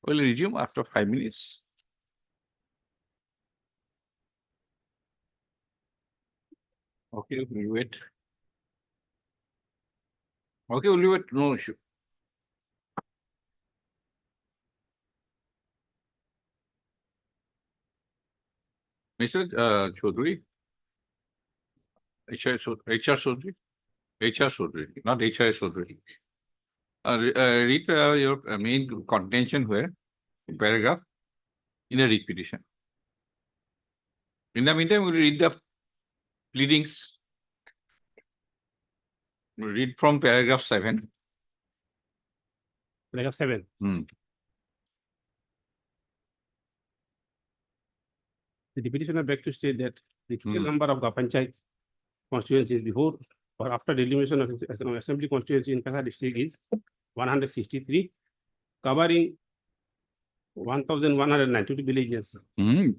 [SPEAKER 2] We'll resume after 5 minutes. Okay, we'll wait. Okay, we'll wait. No issue. Mr. Chaudhary. HR Chaudhary, not HR Chaudhary. Read your main contention where, paragraph, in a read petition. In the meantime, we'll read the pleadings. We'll read from paragraph 7.
[SPEAKER 9] Paragraph 7. The petitioner begs to state that the total number of the Panchayat constituencies before or after delimitation of assembly constituency in Kachar district is 163, covering 1,192 villages,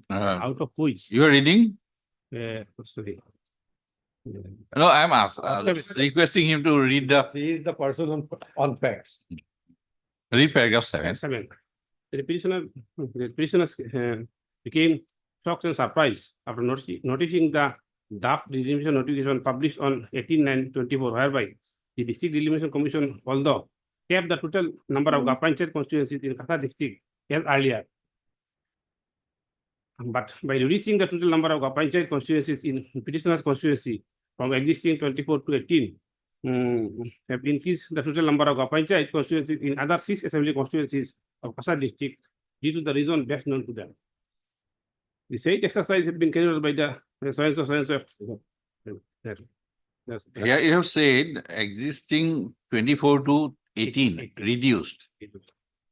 [SPEAKER 9] out of which
[SPEAKER 2] You are reading?
[SPEAKER 9] sorry.
[SPEAKER 2] No, I'm requesting him to read the.
[SPEAKER 7] He is the person on facts.
[SPEAKER 2] Read paragraph 7.
[SPEAKER 9] 7. The petitioner became shocked and surprised after noticing the draft delimitation notification published on 18/9/24, whereby the District Delimitation Commission, although kept the total number of Panchayat constituencies in Kasa district as earlier, but by reducing the total number of Panchayat constituencies in petitioner's constituency from existing 24 to 18, have increased the total number of Panchayat constituencies in other 6 assembly constituencies of Kasa district due to the reason best known to them. The said exercise has been carried out by the science of.
[SPEAKER 2] Here you have said existing 24 to 18 reduced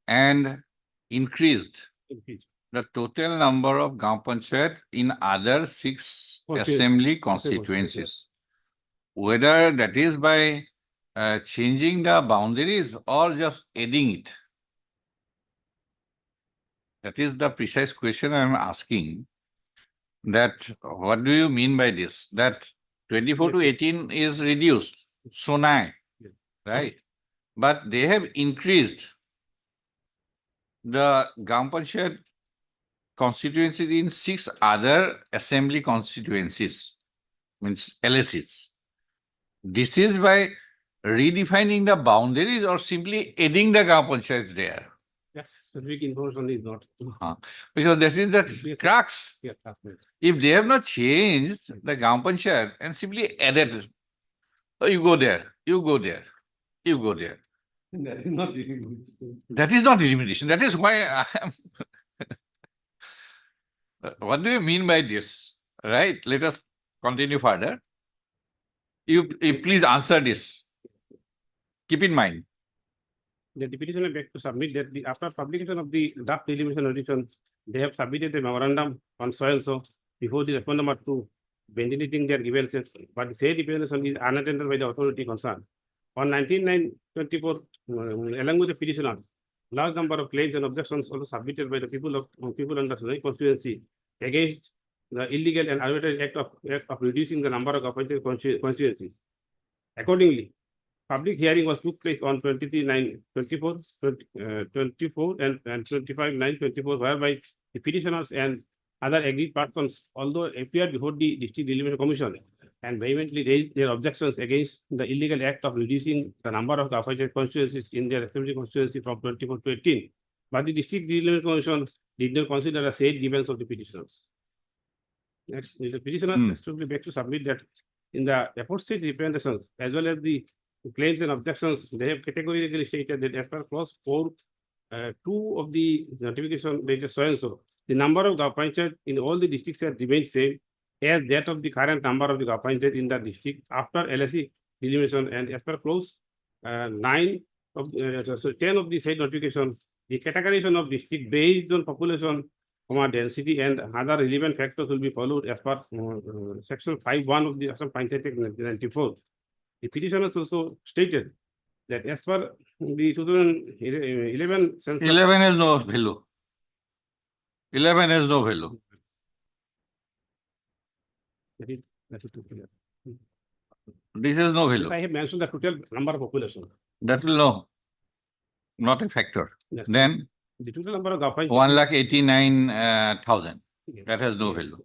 [SPEAKER 2] and increased the total number of Gram Panchayat in other 6 assembly constituencies. Whether that is by changing the boundaries or just adding it. That is the precise question I am asking. That what do you mean by this? That 24 to 18 is reduced, so now, right? But they have increased the Gram Panchayat constituencies in 6 other assembly constituencies, means LSCs. This is by redefining the boundaries or simply adding the Gram Panchayats there.
[SPEAKER 9] Yes, specific information is not.
[SPEAKER 2] Because that is the crux.
[SPEAKER 9] Yes, that's right.
[SPEAKER 2] If they have not changed the Gram Panchayat and simply added, oh, you go there, you go there, you go there.
[SPEAKER 7] That is not delimitation.
[SPEAKER 2] That is not delimitation. That is why I am. What do you mean by this? Right? Let us continue further. You please answer this. Keep in mind.
[SPEAKER 9] The petitioner begs to submit that after publication of the draft delimitation notification, they have submitted a memorandum on so and so before the response number 2, ventilating their grievances, but the said representation is unattended by the authority concerned. On 19/9/24, along with the petitioner, large number of claims and objections also submitted by the people under the constituency against the illegal and arbitrary act of reducing the number of constituencies. Accordingly, public hearing took place on 23/9/24, 24 and 25/9/24, whereby the petitioners and other agreed persons, although appeared before the District Delimitation Commission and vehemently raised their objections against the illegal act of reducing the number of constituencies in their assembly constituency from 24 to 18. But the District Delimitation Commission did not consider a said grievance of the petitioners. Next, the petitioners extremely beg to submit that in the aforesaid representations as well as the claims and objections, they have categorically stated that as per clause 4(2) of the notification dated so and so, the number of Panchayat in all the districts has remained same as that of the current number of the Panchayat in the district after LSC delimitation, and as per clause 9 of 10 of the said notifications, the categorization of district based on population, density and other relevant factors will be followed as per section 5(1) of the Assam Panchayat Act 1994. The petitioners also stated that as per the 2011 census.
[SPEAKER 2] 11 has no value. 11 has no value.
[SPEAKER 9] That is too clear.
[SPEAKER 2] This has no value.
[SPEAKER 9] I have mentioned the total number of population.
[SPEAKER 2] That will no. Not a factor.
[SPEAKER 9] Yes.
[SPEAKER 2] Then
[SPEAKER 9] The total number of Panchayat.
[SPEAKER 2] 1,89,000.
[SPEAKER 9] Yes.
[SPEAKER 2] That has no value.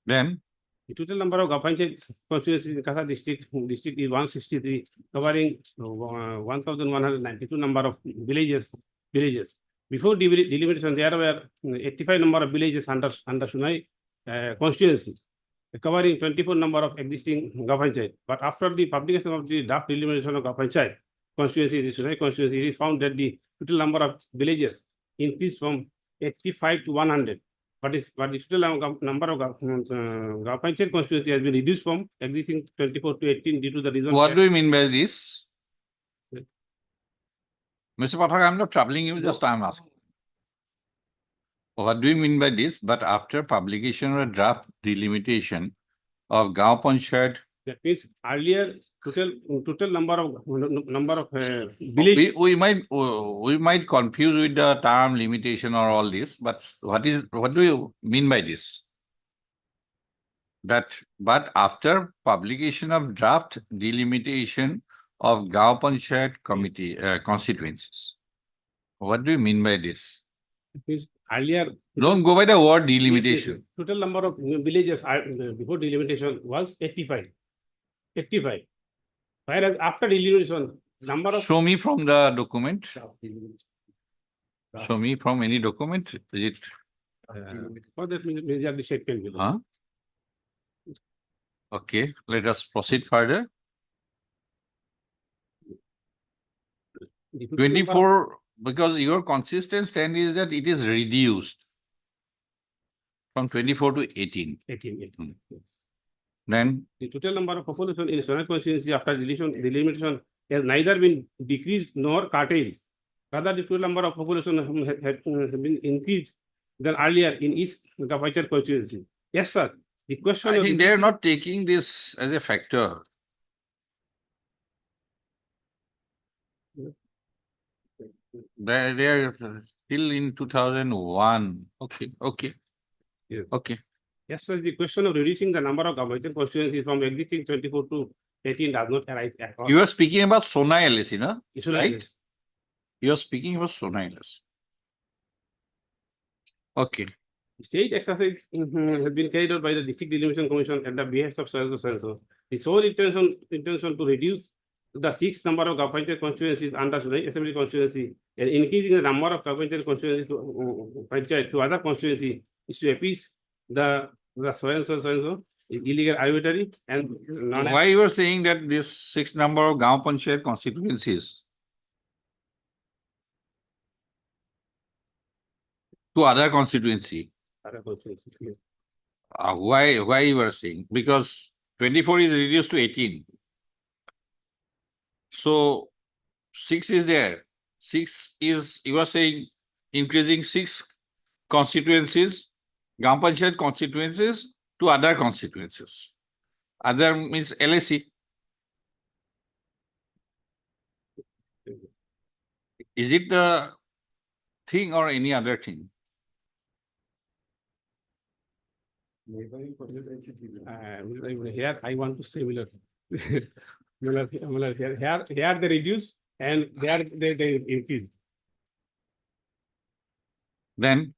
[SPEAKER 2] Then
[SPEAKER 9] The total number of Panchayat constituencies in Kasa district is 163, covering 1,192 number of villages. Before delimitation, there were 85 number of villages under Sunai constituency, covering 24 number of existing Panchayat. But after the publication of the draft delimitation of Panchayat constituency, the Sunai constituency, it is found that the total number of villages increased from 85 to 100. But the total number of Panchayat constituency has been reduced from existing 24 to 18 due to the reason.
[SPEAKER 2] what do you mean by this? Mr. Pathak, I'm not troubling you, just I'm asking. What do you mean by this? But after publication of a draft delimitation of Gaon Panchayat,
[SPEAKER 9] That means earlier total number of villages.
[SPEAKER 2] we might confuse with the term limitation or all this, but what do you mean by this? That but after publication of draft delimitation of Gaon Panchayat committee constituencies, what do you mean by this?
[SPEAKER 9] It means earlier.
[SPEAKER 2] Don't go by the word
[SPEAKER 9] Yes, yes, yes.
[SPEAKER 2] delimitation.
[SPEAKER 9] Total number of villages before delimitation was 85. 85. Whereas after delimitation, number of.
[SPEAKER 2] Show me from the document. Show me from any document. Is it?
[SPEAKER 9] What that means the statement below.
[SPEAKER 2] Huh? Okay, let us proceed further.
[SPEAKER 9] The total number of-
[SPEAKER 2] 24, because your consistent stand is that it is reduced from 24 to 18.
[SPEAKER 9] 18. Yes.
[SPEAKER 2] Then
[SPEAKER 9] The total number of population in Sonai constituency after delimitation has neither been decreased nor curtailed. Rather, the total number of population has been increased than earlier in each Gapacher constituency. Yes, sir. The question
[SPEAKER 2] I
[SPEAKER 9] of
[SPEAKER 2] think they are not taking this as a factor. They are still in 2001. Okay, okay.
[SPEAKER 9] Yes.
[SPEAKER 2] Okay.
[SPEAKER 9] Yes, sir. The question of reducing the number of Gapacher constituencies from existing 24 to 18 does not arise at all.
[SPEAKER 2] You are speaking about Sonai LSC, no?
[SPEAKER 9] Issue
[SPEAKER 2] right?
[SPEAKER 9] like this.
[SPEAKER 2] You are speaking about Sonai LSC. Okay.
[SPEAKER 9] The said exercise has been carried out by the District Delimitation Commission at the behest of so. The sole intention to reduce the 6 number of appointed constituencies under Sonai Assembly constituency and increasing the number of appointed constituencies to other constituency is to appease the so illegal, arbitrary, and non.
[SPEAKER 2] Why you are saying that this 6 number of Gaon Panchayat constituencies to other constituency?
[SPEAKER 9] Other constituencies, yes.
[SPEAKER 2] Why you are saying? Because 24 is reduced to 18. So 6 is there. 6 is, you are saying, increasing 6 constituencies, Gaon Panchayat constituencies to other constituencies. Other means LSC. Is it the thing or any other thing?
[SPEAKER 9] Here I want to say here they reduce and there they increase.
[SPEAKER 2] Then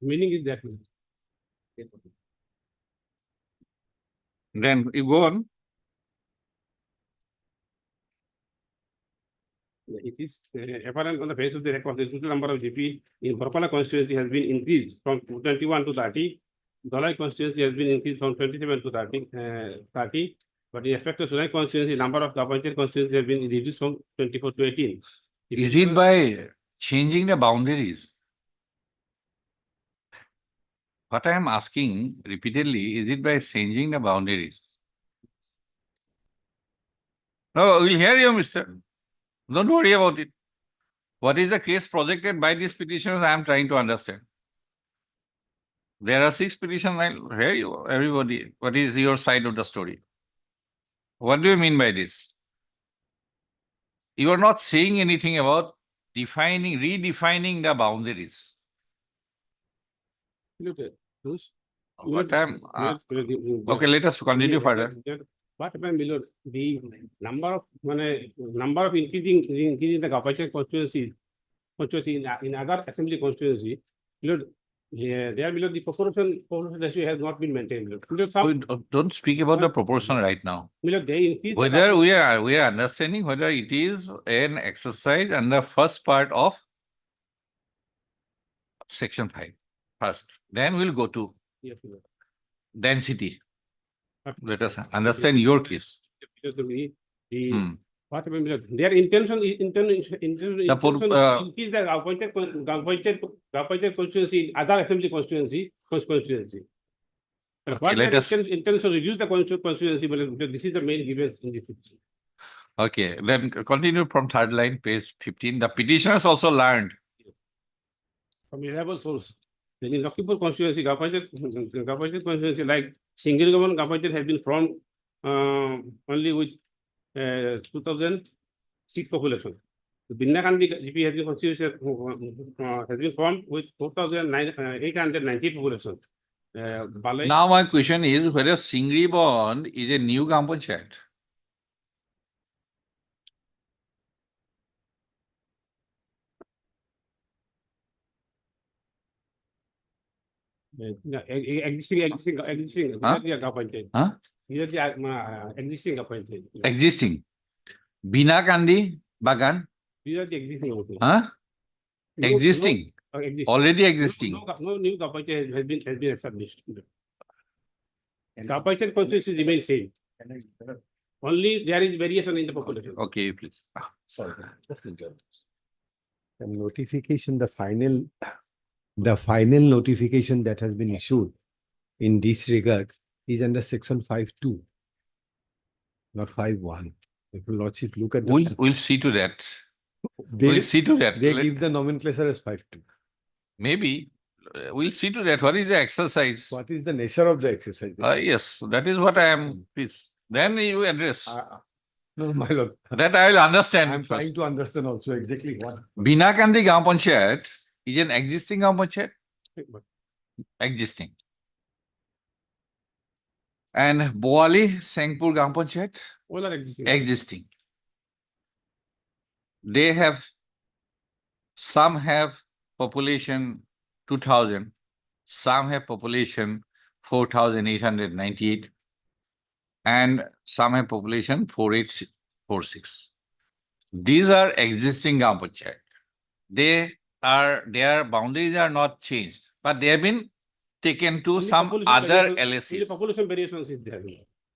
[SPEAKER 9] Meaning is that.
[SPEAKER 2] Then you go on.
[SPEAKER 9] It is apparent on the face of the record, the total number of GP in Barpala constituency has been increased from 21 to 30. Dolai constituency has been increased from 27 to 30. But in respect to Sonai constituency, number of appointed constituencies have been reduced from 24 to 18.
[SPEAKER 2] Is it by changing the boundaries? What I am asking repeatedly, is it by changing the boundaries? No, we'll hear you, mister. Don't worry about it. What is the case projected by these petitioners? I am trying to understand. There are 6 petitions. I'll hear you, everybody. What is your side of the story? What do you mean by this? You are not saying anything about redefining the boundaries.
[SPEAKER 9] Look at those.
[SPEAKER 2] What time? Okay, let us continue further.
[SPEAKER 9] What happened below the number of increasing the Gapacher constituency in other assembly constituency. There below the proportion ratio has not been maintained.
[SPEAKER 2] Don't speak about the proportion right now.
[SPEAKER 9] They increase
[SPEAKER 2] Whether we are understanding whether it is an exercise under first part of section 5 first. Then we'll go to
[SPEAKER 9] yes,
[SPEAKER 2] density. Let us understand your case.
[SPEAKER 9] What happened below? Their intention is increase the appointed constituency in other assembly constituency.
[SPEAKER 2] Okay, let us
[SPEAKER 9] intention reduce the constituency, but this is the main grievance in this.
[SPEAKER 2] Okay, then continue from 3rd line, page 15. The petitioners also learned
[SPEAKER 9] From reliable source. Then in Lakshmipur constituency, Gapacher constituency like single government Gapacher has been formed only with 2006 population. The Binnakandi GP has been constitution has been formed with 4,890 population.
[SPEAKER 2] Now my question is whether Singribon is a new Gaon Panchayat.
[SPEAKER 9] Existing,
[SPEAKER 2] Huh?
[SPEAKER 9] appointed.
[SPEAKER 2] Huh?
[SPEAKER 9] These are the existing appointed.
[SPEAKER 2] Existing. Bina Kandi Bagan.
[SPEAKER 9] These are the existing.
[SPEAKER 2] Huh?
[SPEAKER 9] No-
[SPEAKER 2] Existing.
[SPEAKER 9] no, existing.
[SPEAKER 2] Already existing.
[SPEAKER 9] No new appointed has been established. The appointed constituency remains same. Only there is variation in the population.
[SPEAKER 2] Okay, please.
[SPEAKER 7] Sorry, just interrupt. The notification, the final notification that has been issued in this regard is under section 5(2), not 5(1). If you lordship look at
[SPEAKER 2] We'll see to that.
[SPEAKER 7] they,
[SPEAKER 2] We'll see to that.
[SPEAKER 7] they give the nomenclature as 5(2).
[SPEAKER 2] Maybe. We'll see to that. What is the exercise?
[SPEAKER 7] What is the nature of the exercise?
[SPEAKER 2] Yes, that is what I am. Please. Then you address.
[SPEAKER 7] No, my lord.
[SPEAKER 2] That I will understand.
[SPEAKER 7] I'm trying
[SPEAKER 2] first.
[SPEAKER 7] to understand also exactly what.
[SPEAKER 2] Bina Kandi Gram Panchayat is an existing Gram Panchayat. Existing. And Boali Sengpur Gram Panchayat.
[SPEAKER 9] All are existing.
[SPEAKER 2] Existing. They have, some have population 2000, some have population 4898, and some have population 4846. These are existing Gram Panchayat. Their boundaries are not changed, but they have been taken to
[SPEAKER 9] Only
[SPEAKER 2] some
[SPEAKER 9] population
[SPEAKER 2] other
[SPEAKER 9] variation- only
[SPEAKER 2] LSCs.
[SPEAKER 9] population variations is there.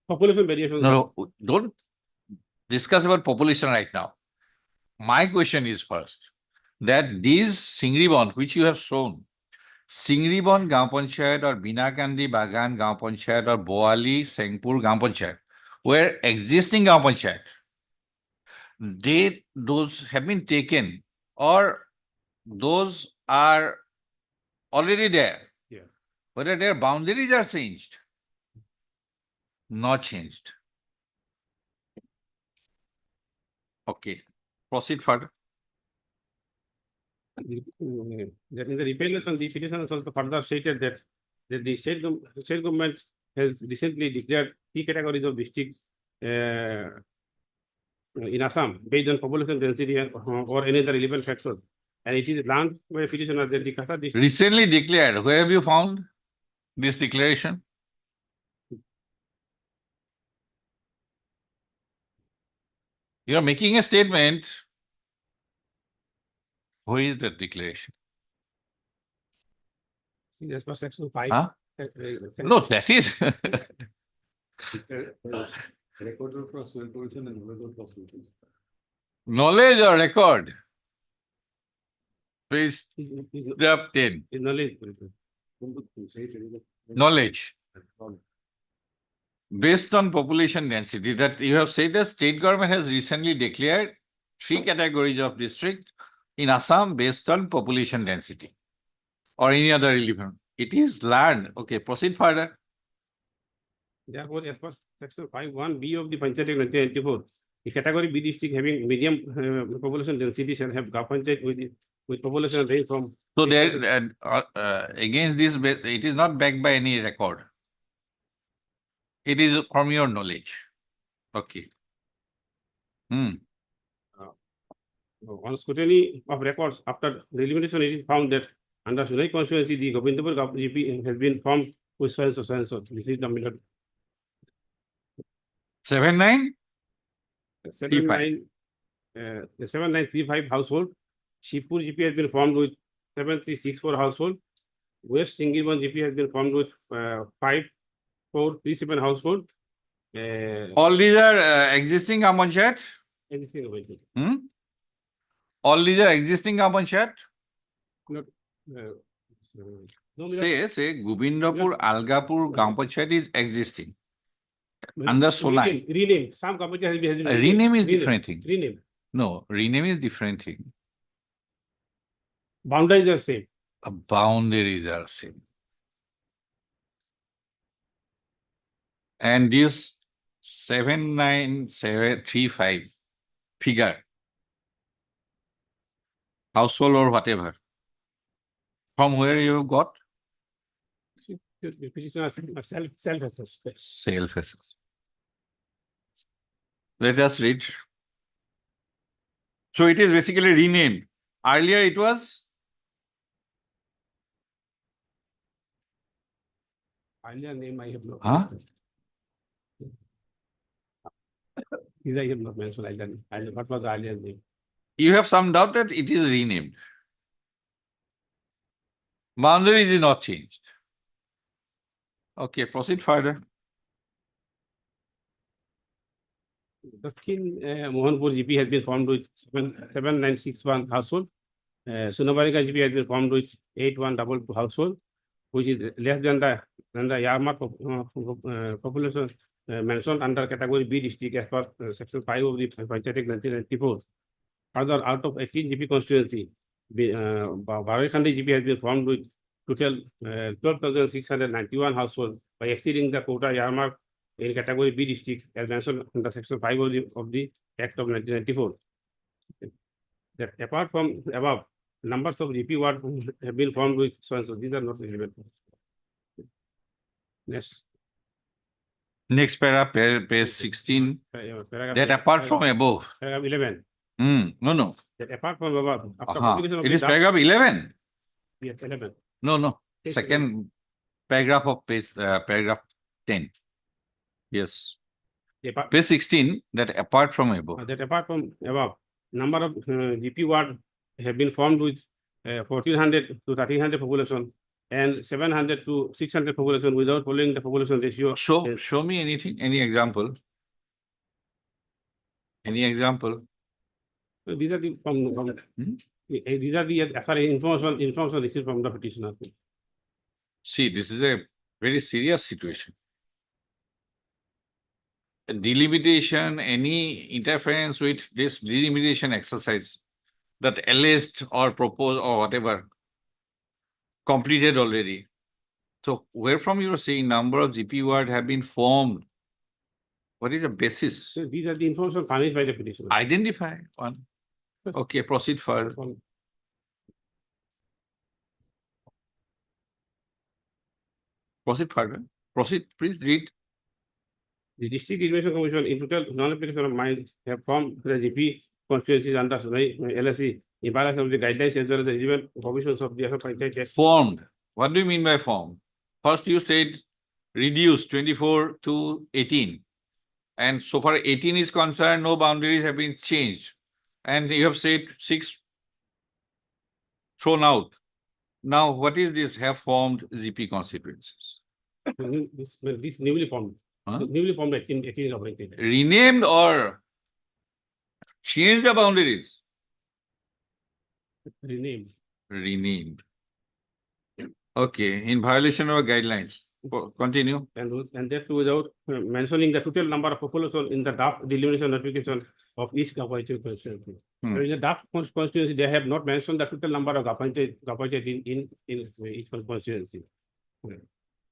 [SPEAKER 9] Population variations.
[SPEAKER 2] No, don't discuss about population right now. My question is first, that these Singribon, which you have shown, Singribon Gram Panchayat or Binakandi Bagan Gram Panchayat or Boali Sengpur Gram Panchayat were existing Gram Panchayat. Those have been taken, or those are already there.
[SPEAKER 9] Yeah.
[SPEAKER 2] Whether their boundaries are changed, not changed. Okay, proceed further.
[SPEAKER 9] That in the repayments on the petition is also further stated that the state government has recently declared 3 categories of districts in Assam based on population density or any other relevant factors. And it is learned by petitioner that the Kasa district
[SPEAKER 2] Recently declared, where have you found this declaration? You are making a statement. Where is that declaration?
[SPEAKER 9] as per section 5.
[SPEAKER 2] Huh?
[SPEAKER 9] Section-
[SPEAKER 2] No, that is.
[SPEAKER 7] Record of prostitution and knowledge of prostitution.
[SPEAKER 2] Knowledge or record? Please,
[SPEAKER 9] is
[SPEAKER 2] step 10.
[SPEAKER 9] knowledge.
[SPEAKER 2] Knowledge. Based on population density, that you have said the state government has recently declared 3 categories of district in Assam based on population density or any other relevant. It is learned. Okay, proceed further.
[SPEAKER 9] Therefore, as per section 5(1)(b) of the Panchayat Act 1994, the category B district having medium population density shall have Gram Panchayat with population range from.
[SPEAKER 2] So there, against this, it is not backed by any record. It is from your knowledge. Okay.
[SPEAKER 9] On scrutiny of records after delimitation, it is found that under Sunai constituency, the Govindapur GP has been formed with so and so and so. This is the middle.
[SPEAKER 2] 79?
[SPEAKER 9] 79, the 7935 household. Shipur GP has been formed with 7364 household. West Singirban GP has been formed with 5437 household.
[SPEAKER 2] All these are existing Gram Panchayat?
[SPEAKER 9] Anything about it.
[SPEAKER 2] All these are existing Gram Panchayat?
[SPEAKER 9] No,
[SPEAKER 2] Say Govindapur, Algapur Gram Panchayat is existing. Under Sonai.
[SPEAKER 9] Rename. Some Gram Panchayat has been
[SPEAKER 2] Rename is different thing.
[SPEAKER 9] Rename.
[SPEAKER 2] No, rename is different thing.
[SPEAKER 9] Boundaries are same.
[SPEAKER 2] Boundaries are same. And this 79735 figure, household or whatever, from where you got?
[SPEAKER 9] The petitioner self-assessed.
[SPEAKER 2] Self-assessed. Let us read. So it is basically renamed. Earlier it was
[SPEAKER 9] Earlier name I have not.
[SPEAKER 2] Huh?
[SPEAKER 9] These I have not mentioned earlier. What was the earlier name?
[SPEAKER 2] You have some doubt that it is renamed. Boundaries is not changed. Okay, proceed further.
[SPEAKER 9] Dakshin Mohanpur GP has been formed with 7961 household. Sunabarika GP has been formed with 8122 household, which is less than the Yarmark population mentioned under category B district as per section 5 of the Panchayat Act 1994. Further, out of 18 GP constituency, Barakhandi GP has been formed with total 12,691 households by exceeding the quota Yarmark in category B district as mentioned under section 5 of the Act of 1994. That apart from above, numbers of GP wards have been formed with so these are not relevant. Next.
[SPEAKER 2] Next page 16.
[SPEAKER 9] Paragraph,
[SPEAKER 2] That apart from above.
[SPEAKER 9] paragraph 11.
[SPEAKER 2] No.
[SPEAKER 9] That apart from above, after
[SPEAKER 2] Aha.
[SPEAKER 9] publication of
[SPEAKER 2] It
[SPEAKER 9] the
[SPEAKER 2] is
[SPEAKER 9] draft-
[SPEAKER 2] paragraph 11.
[SPEAKER 9] Yes, 11.
[SPEAKER 2] No.
[SPEAKER 9] Yes,
[SPEAKER 2] Second paragraph of page, paragraph 10. Yes.
[SPEAKER 9] Apart-
[SPEAKER 2] Page 16, that apart from above.
[SPEAKER 9] That apart from above, number of GP ward have been formed with 1400 to 1300 population and 700 to 600 population without following the population ratio.
[SPEAKER 2] Show me anything, any example. Any example?
[SPEAKER 9] So these are the these are the as far as information received from the petitioner.
[SPEAKER 2] See, this is a very serious situation. Delimitation, any interference with this delimitation exercise that alleged or proposed or whatever completed already. So where from you are saying number of GP ward have been formed? What is the basis?
[SPEAKER 9] So these are the information furnished by the petitioner.
[SPEAKER 2] Identify one. Okay, proceed further. Proceed further. Proceed, please read.
[SPEAKER 9] The District Delimitation Commission in total non-application of mine have formed the GP constituencies under LSE in violation of the guidelines as well as the relevant provisions of the Panchayat Act.
[SPEAKER 2] Formed. What do you mean by formed? First you said reduced 24 to 18. And so far 18 is concerned, no boundaries have been changed. And you have said 6 thrown out. Now, what is this have formed GP constituencies?
[SPEAKER 9] This newly formed.
[SPEAKER 2] Huh?
[SPEAKER 9] Newly formed 18 of Panchayat.
[SPEAKER 2] Renamed or changed the boundaries?
[SPEAKER 9] Renamed.
[SPEAKER 2] Renamed. Okay, in violation of guidelines. Continue.
[SPEAKER 9] And that too without mentioning the total number of population in the draft delimitation notification of each constituency. In the draft constituency, they have not mentioned the total number of Panchayat in each constituency.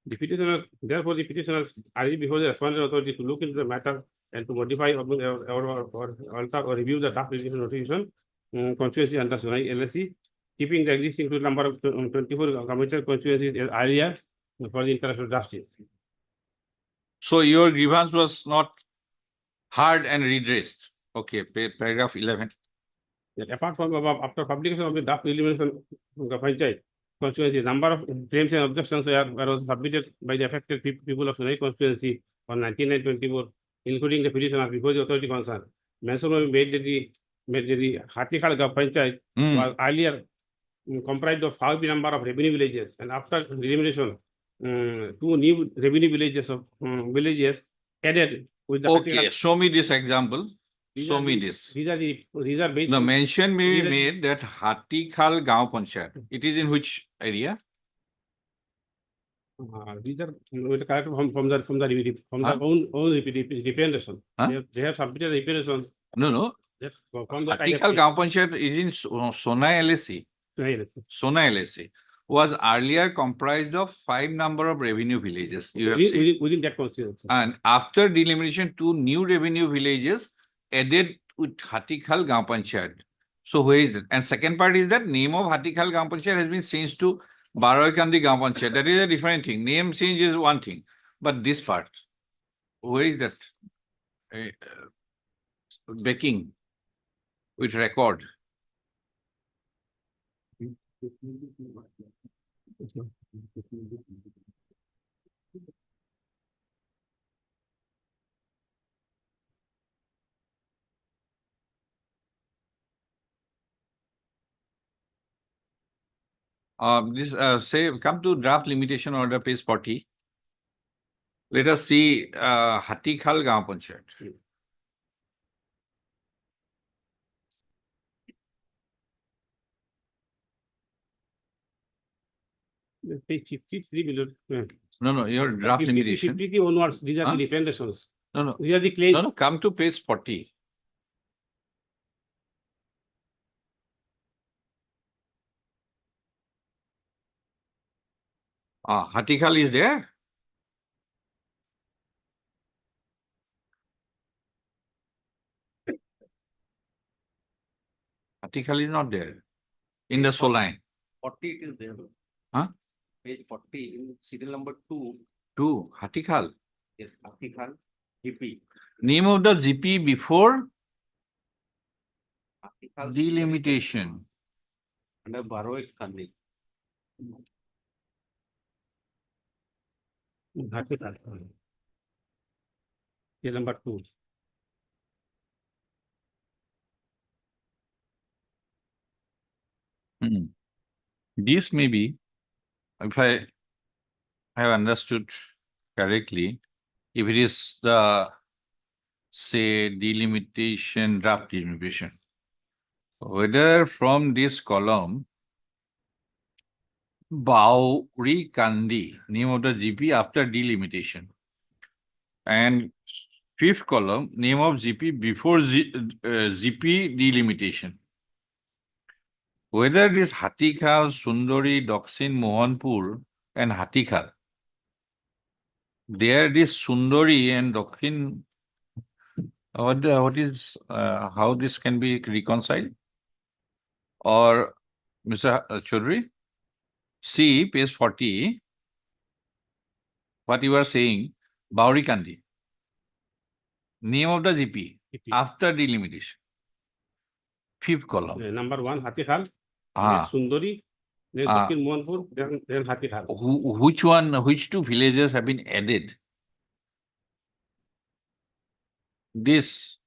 [SPEAKER 9] The petitioners, therefore, the petitioners are before the respondent authority to look into the matter and to modify or alter or review the draft delimitation notification constituency under Sonai LSE, keeping the existing total number of 24 committed constituencies as earlier for the interest of justice.
[SPEAKER 2] So your grievance was not heard and redressed. Okay, paragraph 11.
[SPEAKER 9] That apart from above, after publication of the draft delimitation Panchayat constituency, number of claims and objections were submitted by the affected people of Sonai constituency on 19/9/24, including the petitioner before the authority concerned. Mention was made that the Hatikal Panchayat was earlier comprised of 5 number of revenue villages, and after delimitation, 2 new revenue villages added with the.
[SPEAKER 2] Okay, show me this example. Show me this.
[SPEAKER 9] These are based.
[SPEAKER 2] The mention may be made that Hatikhal Gaon Panchayat. It is in which area?
[SPEAKER 9] These are correct from their own representation. They have submitted the representation.
[SPEAKER 2] No. Hatikhal Gaon Panchayat is in Sonai LSE. Sonai LSE was earlier comprised of 5 number of revenue villages. You have seen.
[SPEAKER 9] Within that constituency.
[SPEAKER 2] And after delimitation, 2 new revenue villages added with Hatikhal Gaon Panchayat. So where is it? And second part is that name of Hatikhal Gaon Panchayat has been changed to Baroikandi Gaon Panchayat. That is a different thing. Name change is one thing. But this part, where is that? Backing with record. Come to draft limitation order, page 40. Let us see, Hatikhal Gaon Panchayat.
[SPEAKER 9] Page 53 below.
[SPEAKER 2] No, your draft limitation.
[SPEAKER 9] 53 onwards, these are
[SPEAKER 2] Huh?
[SPEAKER 9] the representations.
[SPEAKER 2] No,
[SPEAKER 9] These are the claims.
[SPEAKER 2] no, come to page 40. Hatikhal is there? Hatikhal is not there. In the Solai.
[SPEAKER 8] 40 it is there.
[SPEAKER 2] Huh?
[SPEAKER 8] Page 40 in serial number 2.
[SPEAKER 2] 2, Hatikhal.
[SPEAKER 8] Yes, Hatikhal GP.
[SPEAKER 2] Name of the GP before
[SPEAKER 8] Hatikhal
[SPEAKER 2] delimitation.
[SPEAKER 8] under Baroic Kandi.
[SPEAKER 9] Here number 2.
[SPEAKER 2] This may be, if I have understood correctly, if it is the, say, delimitation, draft delimitation, whether from this column, Bauri Kandi, name of the GP after delimitation, and fifth column, name of GP before GP delimitation. Whether it is Hatikhal, Sundari, Daksin, Mohanpur, and Hatikhal, there is Sundari and Daksin. What is how this can be reconciled? Or Mr. Chaudhary, see page 40. What you are saying, Bauri Kandi, name of the GP after delimitation. Fifth column.
[SPEAKER 9] Number 1, Hatikhal.
[SPEAKER 2] Ah.
[SPEAKER 9] Sundari. Then Dakhin Mohanpur. Then Hatikhal.
[SPEAKER 2] Which one? Which two villages have been added? This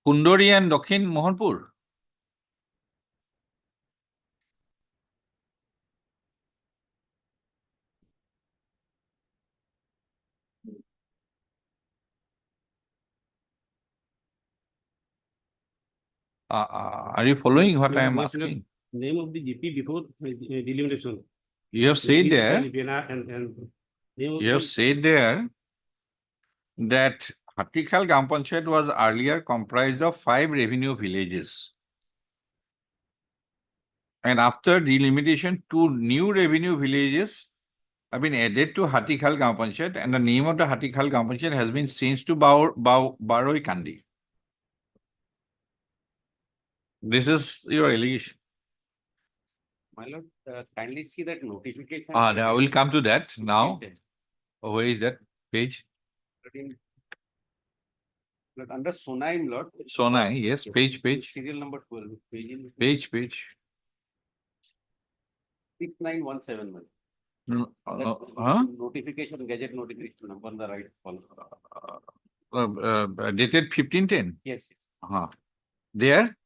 [SPEAKER 2] Kundori and Dakhin Mohanpur. Are you following what I am asking?
[SPEAKER 9] Name of the GP before delimitation.
[SPEAKER 2] You have said there.
[SPEAKER 9] You
[SPEAKER 2] You have said there that Hatikhal Gram Panchayat was earlier comprised of 5 revenue villages. And after delimitation, 2 new revenue villages have been added to Hatikhal Gram Panchayat, and the name of the Hatikhal Gram Panchayat has been changed to Baroi Kandi. This is your allegation.
[SPEAKER 8] My lord, kindly see that notification.
[SPEAKER 2] I will come to that now. Where is that page?
[SPEAKER 8] But under Sonai, my lord.
[SPEAKER 2] Sonai, yes, page.
[SPEAKER 8] Serial number 12.
[SPEAKER 2] Page.
[SPEAKER 8] 6917. Notification, gazette notification number on the right column.
[SPEAKER 2] Dated 1510.
[SPEAKER 8] Yes.
[SPEAKER 2] There?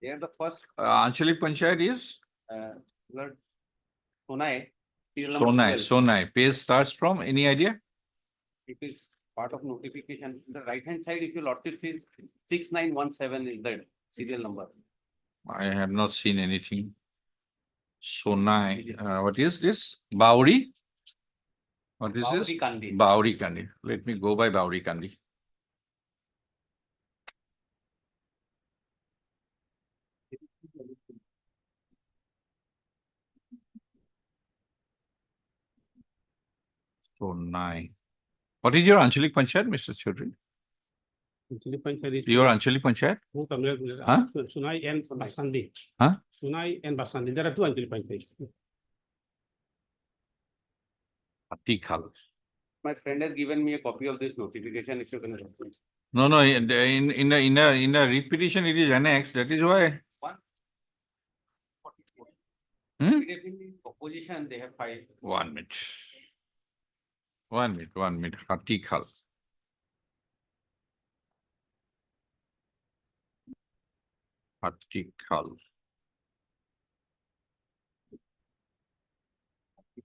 [SPEAKER 8] They are the first.
[SPEAKER 2] Anchalik Panchayat is?
[SPEAKER 8] Lord, Sonai. Serial number 12.
[SPEAKER 2] Sonai. Page starts from, any idea?
[SPEAKER 8] It is part of notification. The right hand side, if you lordship see 6917 is the serial number.
[SPEAKER 2] I have not seen anything. Sonai. What is this? Bauri? What is this?
[SPEAKER 8] Bauri Kandi.
[SPEAKER 2] Bauri Kandi. Let me go by Bauri Kandi. Sonai. What is your Anchalik Panchayat, Mr. Chaudhary? Your Anchalik Panchayat? Huh?
[SPEAKER 9] Sunai and Basandi.
[SPEAKER 2] Huh?
[SPEAKER 9] Sunai and Basandi. There are 2 Anchalik Panchayats.
[SPEAKER 2] Hatikhal.
[SPEAKER 8] My friend has given me a copy of this notification. If you can reference.
[SPEAKER 2] No. In the repetition, it is annexed. That is why.
[SPEAKER 8] 144. Opposition, they have filed.
[SPEAKER 2] 1 minute. 1 minute. Hatikhal.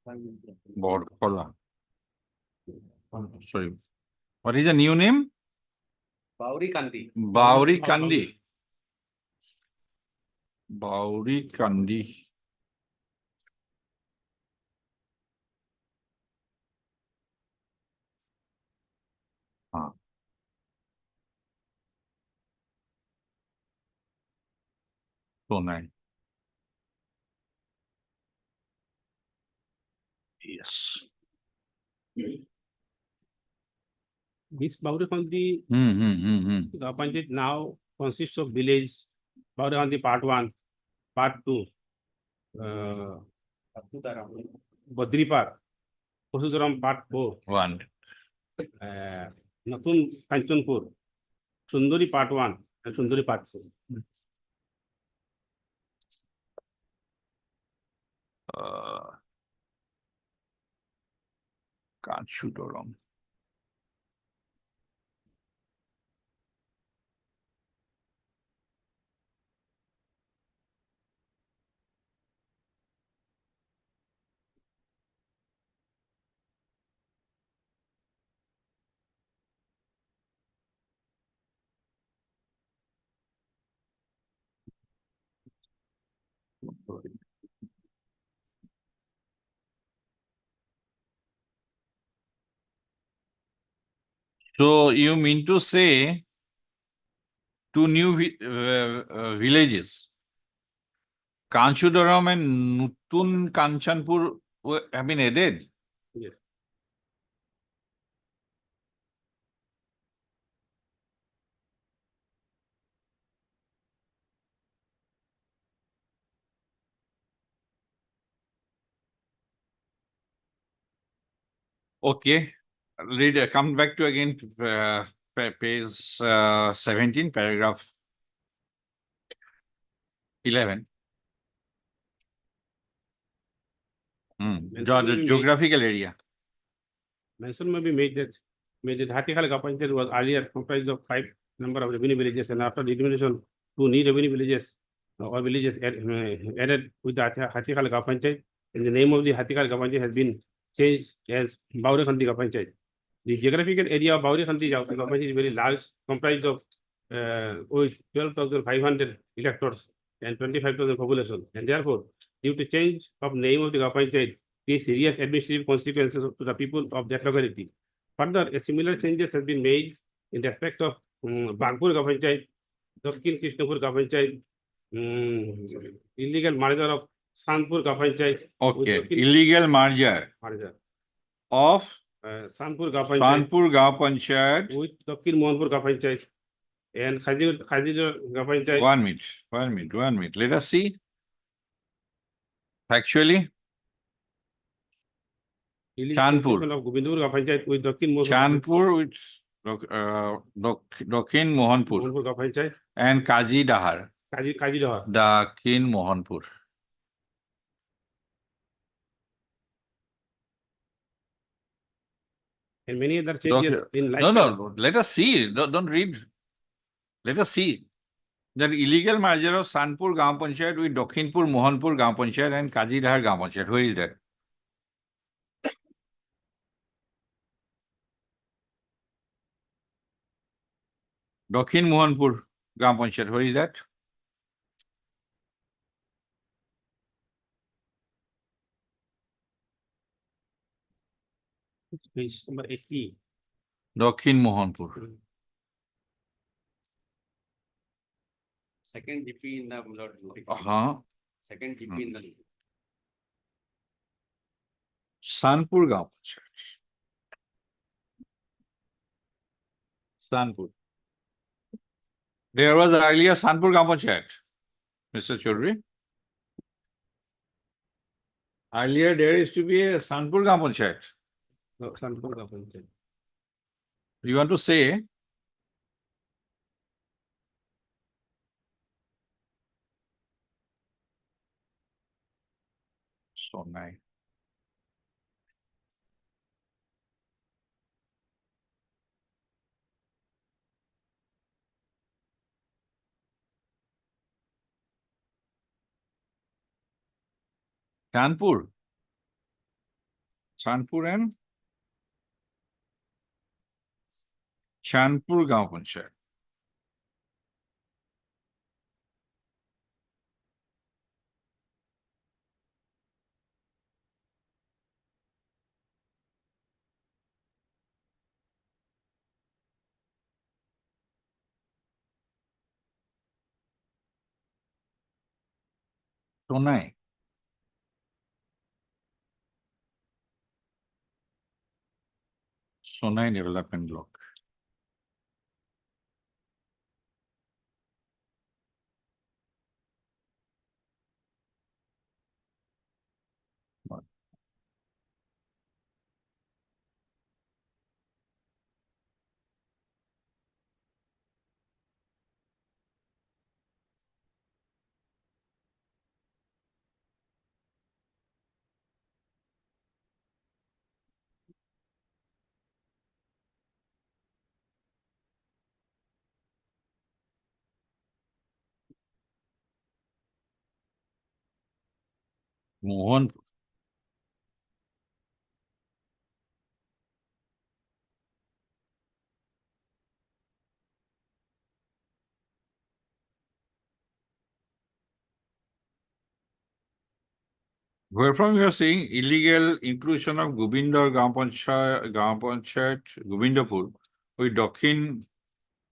[SPEAKER 2] Borkola. Sorry. What is the new name?
[SPEAKER 8] Bauri Kandi.
[SPEAKER 2] Bauri Kandi. Bauri Kandi. Ah. So nice. Yes.
[SPEAKER 9] This Baudakandi appointed now consists of village, Baudakandi part 1, part 2, Badripar, Procedural part 4,
[SPEAKER 2] One.
[SPEAKER 9] Natun Kanchanpur, Sundari part 1 and Sundari part 2.
[SPEAKER 2] Can't shoot around. So you mean to say two new villages, Kanshudaram and Nutun Kanchanpur have been added?
[SPEAKER 9] Yes.
[SPEAKER 2] Okay. Read, come back to again page 17, paragraph 11. The geographical area.
[SPEAKER 9] Mention may be made that Hatikal Kapanchayat was earlier comprised of 5 number of revenue villages, and after delimitation, 2 new revenue villages or villages added with the Hatikal Kapanchayat, and the name of the Hatikal Kapanchayat has been changed as Baudakandi Kapanchayat. The geographical area of Baudakandi Kapanchayat is very large, comprised of with 12,500 electors and 25,000 population, and therefore, due to change of name of the Kapanchayat, serious administrative consequences to the people of that locality. Further, a similar changes have been made in respect of Bagpur Kapanchayat, Dakshin Krishnapur Kapanchayat, illegal merger of Sanpur Kapanchayat.
[SPEAKER 2] Okay, illegal merger of
[SPEAKER 9] Sanpur Kapanchayat
[SPEAKER 2] Gaon Panchayat.
[SPEAKER 9] with Dakshin Mohanpur Kapanchayat and Khajir Kapanchayat.
[SPEAKER 2] 1 minute. Let us see. Factually. Chandpur.
[SPEAKER 9] Of Govindur Kapanchayat with Dakshin Mohanpur.
[SPEAKER 2] Chandpur with Dakshin Mohanpur
[SPEAKER 9] Kapanchayat
[SPEAKER 2] and Kaji Dahar.
[SPEAKER 9] Kaji Dahar.
[SPEAKER 2] Dakshin Mohanpur.
[SPEAKER 9] And many other changes in life.
[SPEAKER 2] No. Let us see. Don't read. Let us see. The illegal merger of Sanpur Gaon Panchayat with Dakhinpur Mohanpur Gaon Panchayat and Kaji Dahar Gaon Panchayat. Where is that? Dakhin Mohanpur Gaon Panchayat. Where is that?
[SPEAKER 9] Page number 80.
[SPEAKER 2] Dakhin Mohanpur.
[SPEAKER 8] Second DP in the notification. Second DP in the.
[SPEAKER 2] Sanpur Gaon Panchayat. Sanpur. There was earlier Sanpur Gaon Panchayat, Mr. Chaudhary. Earlier there used to be a Sanpur Gaon Panchayat.
[SPEAKER 9] No, Sanpur Kapanchayat.
[SPEAKER 2] You want to say so nice. Kanpur. Chanpur and Chanpur Gaon Panchayat. Sonai. Sonai Development Block. Mohan. Wherefrom you are saying illegal inclusion of Gobinder Gaon Panchayat, Gobindapur with Dakhin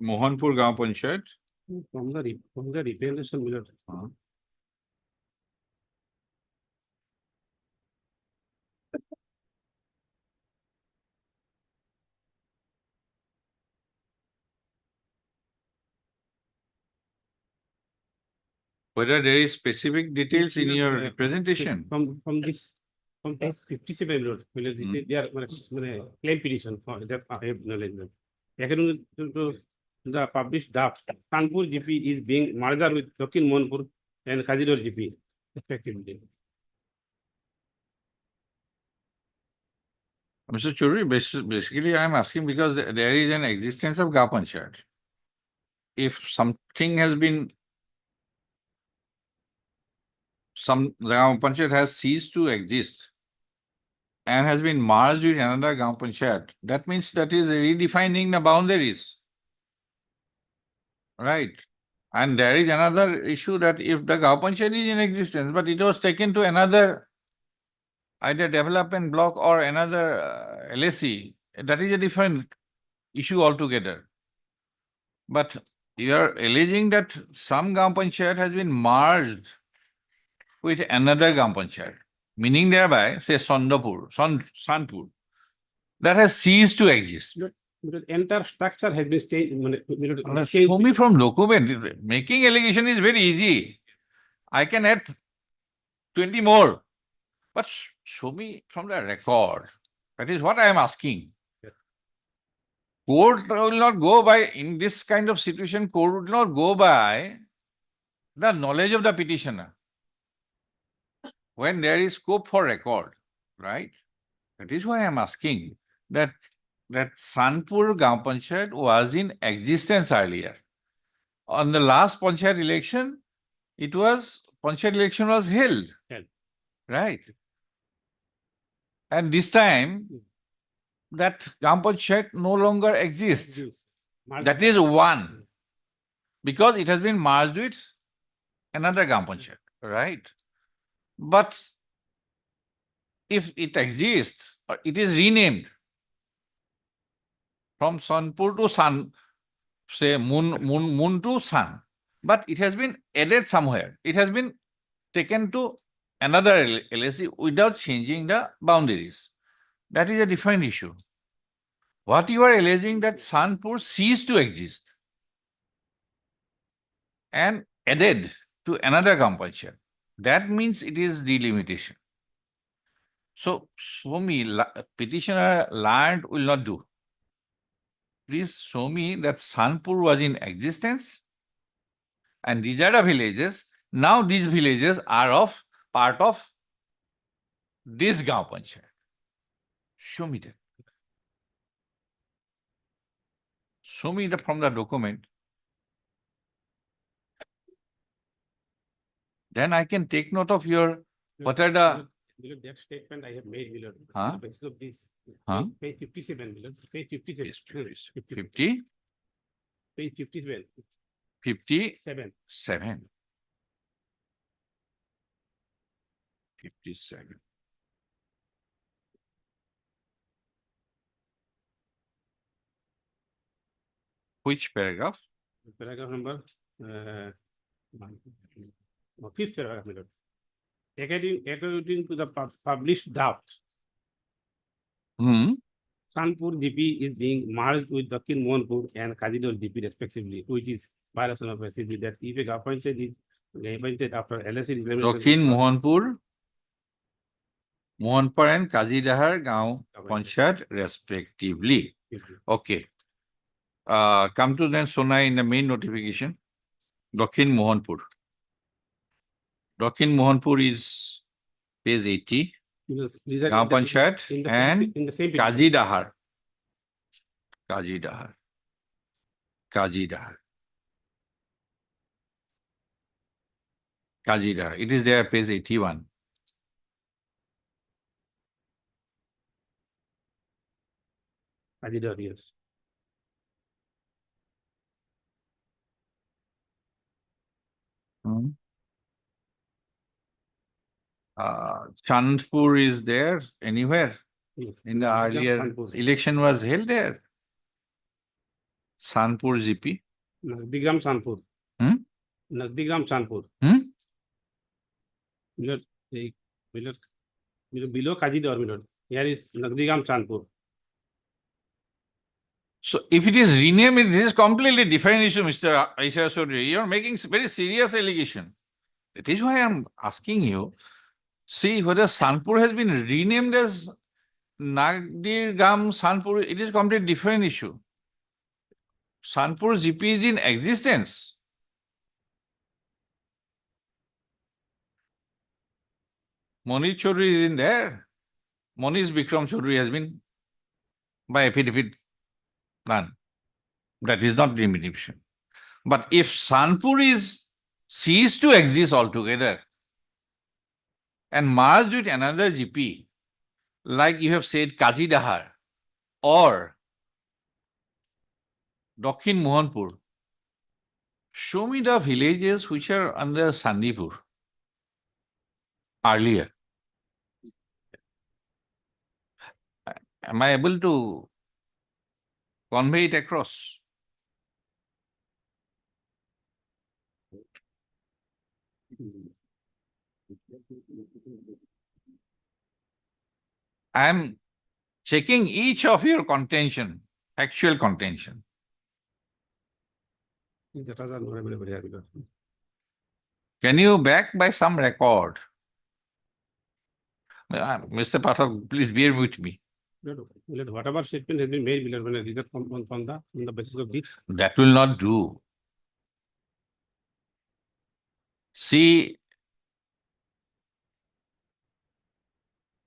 [SPEAKER 2] Mohanpur Gaon Panchayat.
[SPEAKER 9] From the representation, my lord.
[SPEAKER 2] Whether there is specific details in your representation.
[SPEAKER 9] From this 57, my lord. They are claim petition for that I have knowledge. According to the published draft, Kanpur GP is being merged with Dakhin Mohanpur and Kajidor GP effectively.
[SPEAKER 2] Mr. Churi, basically I am asking because there is an existence of Gaon Panchayat. If something has been, the Gaon Panchayat has ceased to exist and has been merged with another Gaon Panchayat, that means that is redefining the boundaries. Right. And there is another issue that if the Gaon Panchayat is in existence, but it was taken to another either development block or another LAC, that is a different issue altogether. But you are alleging that some Gaon Panchayat has been merged with another Gaon Panchayat, meaning thereby, say Sanpur, that has ceased to exist.
[SPEAKER 9] The entire structure has been changed.
[SPEAKER 2] Show me from document. Making allegation is very easy. I can add 20 more. But show me from the record. That is what I am asking. Court will not go by, in this kind of situation, court will not go by the knowledge of the petitioner. When there is scope for record, right? That is why I am asking that Sanpur Gaon Panchayat was in existence earlier. On the last Panchayat election, Panchayat election was held. Right? And this time, that Gaon Panchayat no longer exists. That is one. Because it has been merged with another Gaon Panchayat, right? But if it exists, or it is renamed from Sanpur to Sun, say moon to sun, but it has been added somewhere. It has been taken to another LAC without changing the boundaries. That is a different issue. What you are alleging that Sanpur ceased to exist and added to another Gaon Panchayat, that means it is delimitation. So, show me, petitioner land will not do. Please show me that Sanpur was in existence and these are the villages. Now these villages are part of this Gaon Panchayat. Show me that. Show me from the document. Then I can take note of your, what are the
[SPEAKER 9] Milord, that statement I have made, Milord.
[SPEAKER 2] Huh?
[SPEAKER 9] On the basis of this.
[SPEAKER 2] Huh?
[SPEAKER 9] Page 57, Milord. Page 57.
[SPEAKER 2] Yes, please.
[SPEAKER 9] 50
[SPEAKER 2] 50,
[SPEAKER 9] Page 57.
[SPEAKER 2] 57,
[SPEAKER 9] 7.
[SPEAKER 2] 57. Which paragraph?
[SPEAKER 9] Paragraph number, fifth paragraph, Milord. According to the published draft,
[SPEAKER 2] Hmm.
[SPEAKER 9] Sanpur GP is being merged with Dakin Mohanpur and Kajidor GP respectively, which is violation of SCB that if a appointed is appointed after LSC.
[SPEAKER 2] Dakin Mohanpur, Mohanpur and Kajidahar Gaon Panchayat respectively. Okay. Come to then Sonai in the main notification. Dakin Mohanpur. Dakin Mohanpur is page 80. Gaon Panchayat and
[SPEAKER 9] in the same
[SPEAKER 2] Kajidahar. Kajidahar. Kajidahar. Kajidahar. It is there, page 81.
[SPEAKER 9] Kajidor, yes.
[SPEAKER 2] Chandpur is there anywhere?
[SPEAKER 9] Yes.
[SPEAKER 2] In the earlier
[SPEAKER 9] Chandpur.
[SPEAKER 2] election was held there. Sanpur GP.
[SPEAKER 9] Nagdigram Sanpur.
[SPEAKER 2] Hmm?
[SPEAKER 9] Nagdigram Sanpur.
[SPEAKER 2] Hmm?
[SPEAKER 9] Milord, below Kajidor, Milord. Here is Nagdigram Sanpur.
[SPEAKER 2] So if it is renamed, this is completely different issue, Mr. Aisha Sodri. You are making very serious allegation. That is why I am asking you, see whether Sanpur has been renamed as Nagdirgam Sanpur, it is completely different issue. Sanpur GP is in existence. Monish Chaudhary is in there. Monish Bikram Chaudhary has been by affidavit done. That is not delimitation. But if Sanpur is ceased to exist altogether and merged with another GP, like you have said Kajidahar or Dakin Mohanpur, show me the villages which are under Sandipur earlier. Am I able to convey it across? I am checking each of your contention, actual contention. Can you back by some record? Mr. Pathak, please bear with me.
[SPEAKER 9] Whatever statement has been made, Milord, when I read on the basis of this.
[SPEAKER 2] That will not do. See,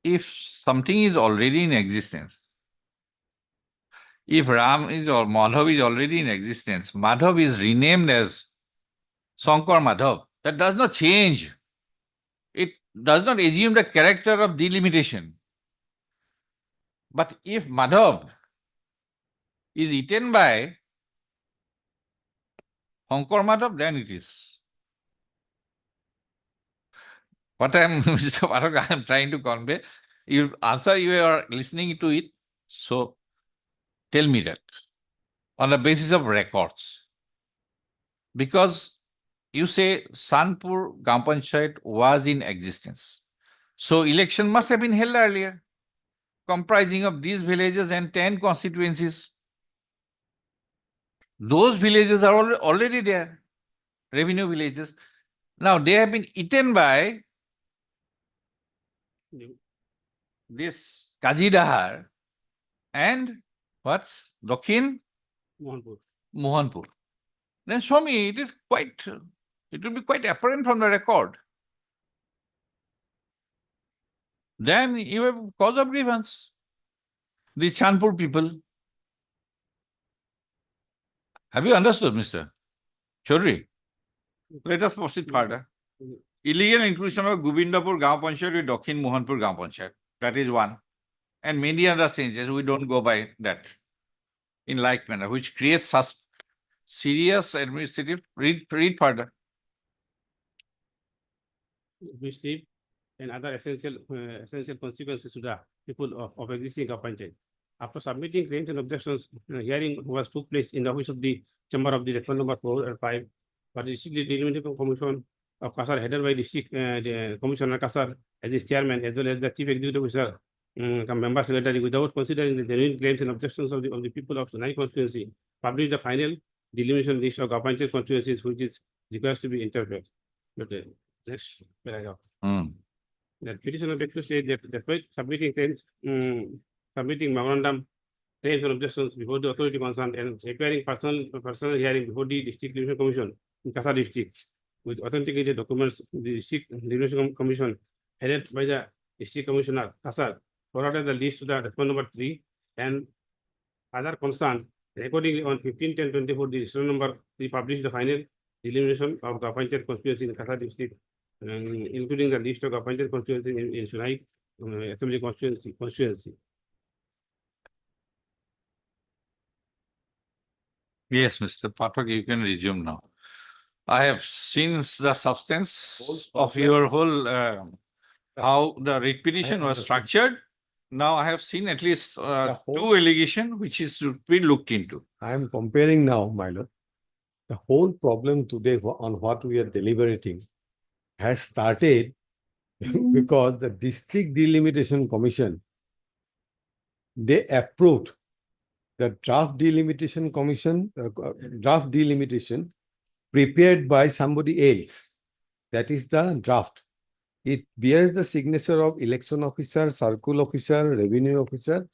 [SPEAKER 2] if something is already in existence, if Ram is or Madhav is already in existence, Madhav is renamed as Shankar Madhav, that does not change. It does not assume the character of delimitation. But if Madhav is eaten by Shankar Madhav, then it is. What I am, Mr. Pathak, I am trying to convey, you answer, you are listening to it. So tell me that on the basis of records. Because you say Sanpur Gram Panchayat was in existence. So election must have been held earlier, comprising of these villages and 10 constituencies. Those villages are already there, revenue villages. Now they have been eaten by this Kajidahar and what's Dakin Mohanpur. Then show me, it will be quite apparent from the record. Then you have cause of grievance. The Chandpur people. Have you understood, Mr. Chaudhary? Let us proceed further. illegal inclusion of Govindapur Gaon Panchayat with Dakhin Mohanpur Gaon Panchayat. That is one. And many other changes, we don't go by that in like manner, which creates such serious administrative, read further.
[SPEAKER 9] We see and other essential consequences to the people of existing Panchayat. After submitting claims and objections, hearing was took place in the office of the Chamber of the Referral number 4 and 5, but the District Delimitation Commission of Kasar, headed by District the Commissioner Kasar as the chairman, as well as the Chief Executive Officer, member secretary, without considering the genuine claims and objections of the people of the Nai constituency, published the final delimitation list of Panchayat constituencies, which is requires to be interpreted. But next paragraph. The petitioner begs to state that despite submitting claims, submitting memorandum, claims and objections before the authority concerned and requiring personal hearing before the District Delimitation Commission in Kasar district with authenticated documents, the District Delimitation Commission headed by the District Commissioner Kasar forwarded the list to the Referral number 3 and other concerned. Accordingly, on 15/10/24, the Referral number 3 published the final delimitation of the Panchayat constituency in Kasar district, including the list of the Panchayat constituency in Sunai Assembly constituency.
[SPEAKER 2] Yes, Mr. Pathak, you can resume now. I have seen the substance of your whole, how the writ petition was structured. Now I have seen at least two allegations which is to be looked into.
[SPEAKER 7] I am comparing now, my lord. The whole problem today on what we are deliberating has started because the District Delimitation Commission, they approved the draft delimitation draft delimitation prepared by somebody else. That is the draft. It bears the signature of election officer, circle officer, revenue officer.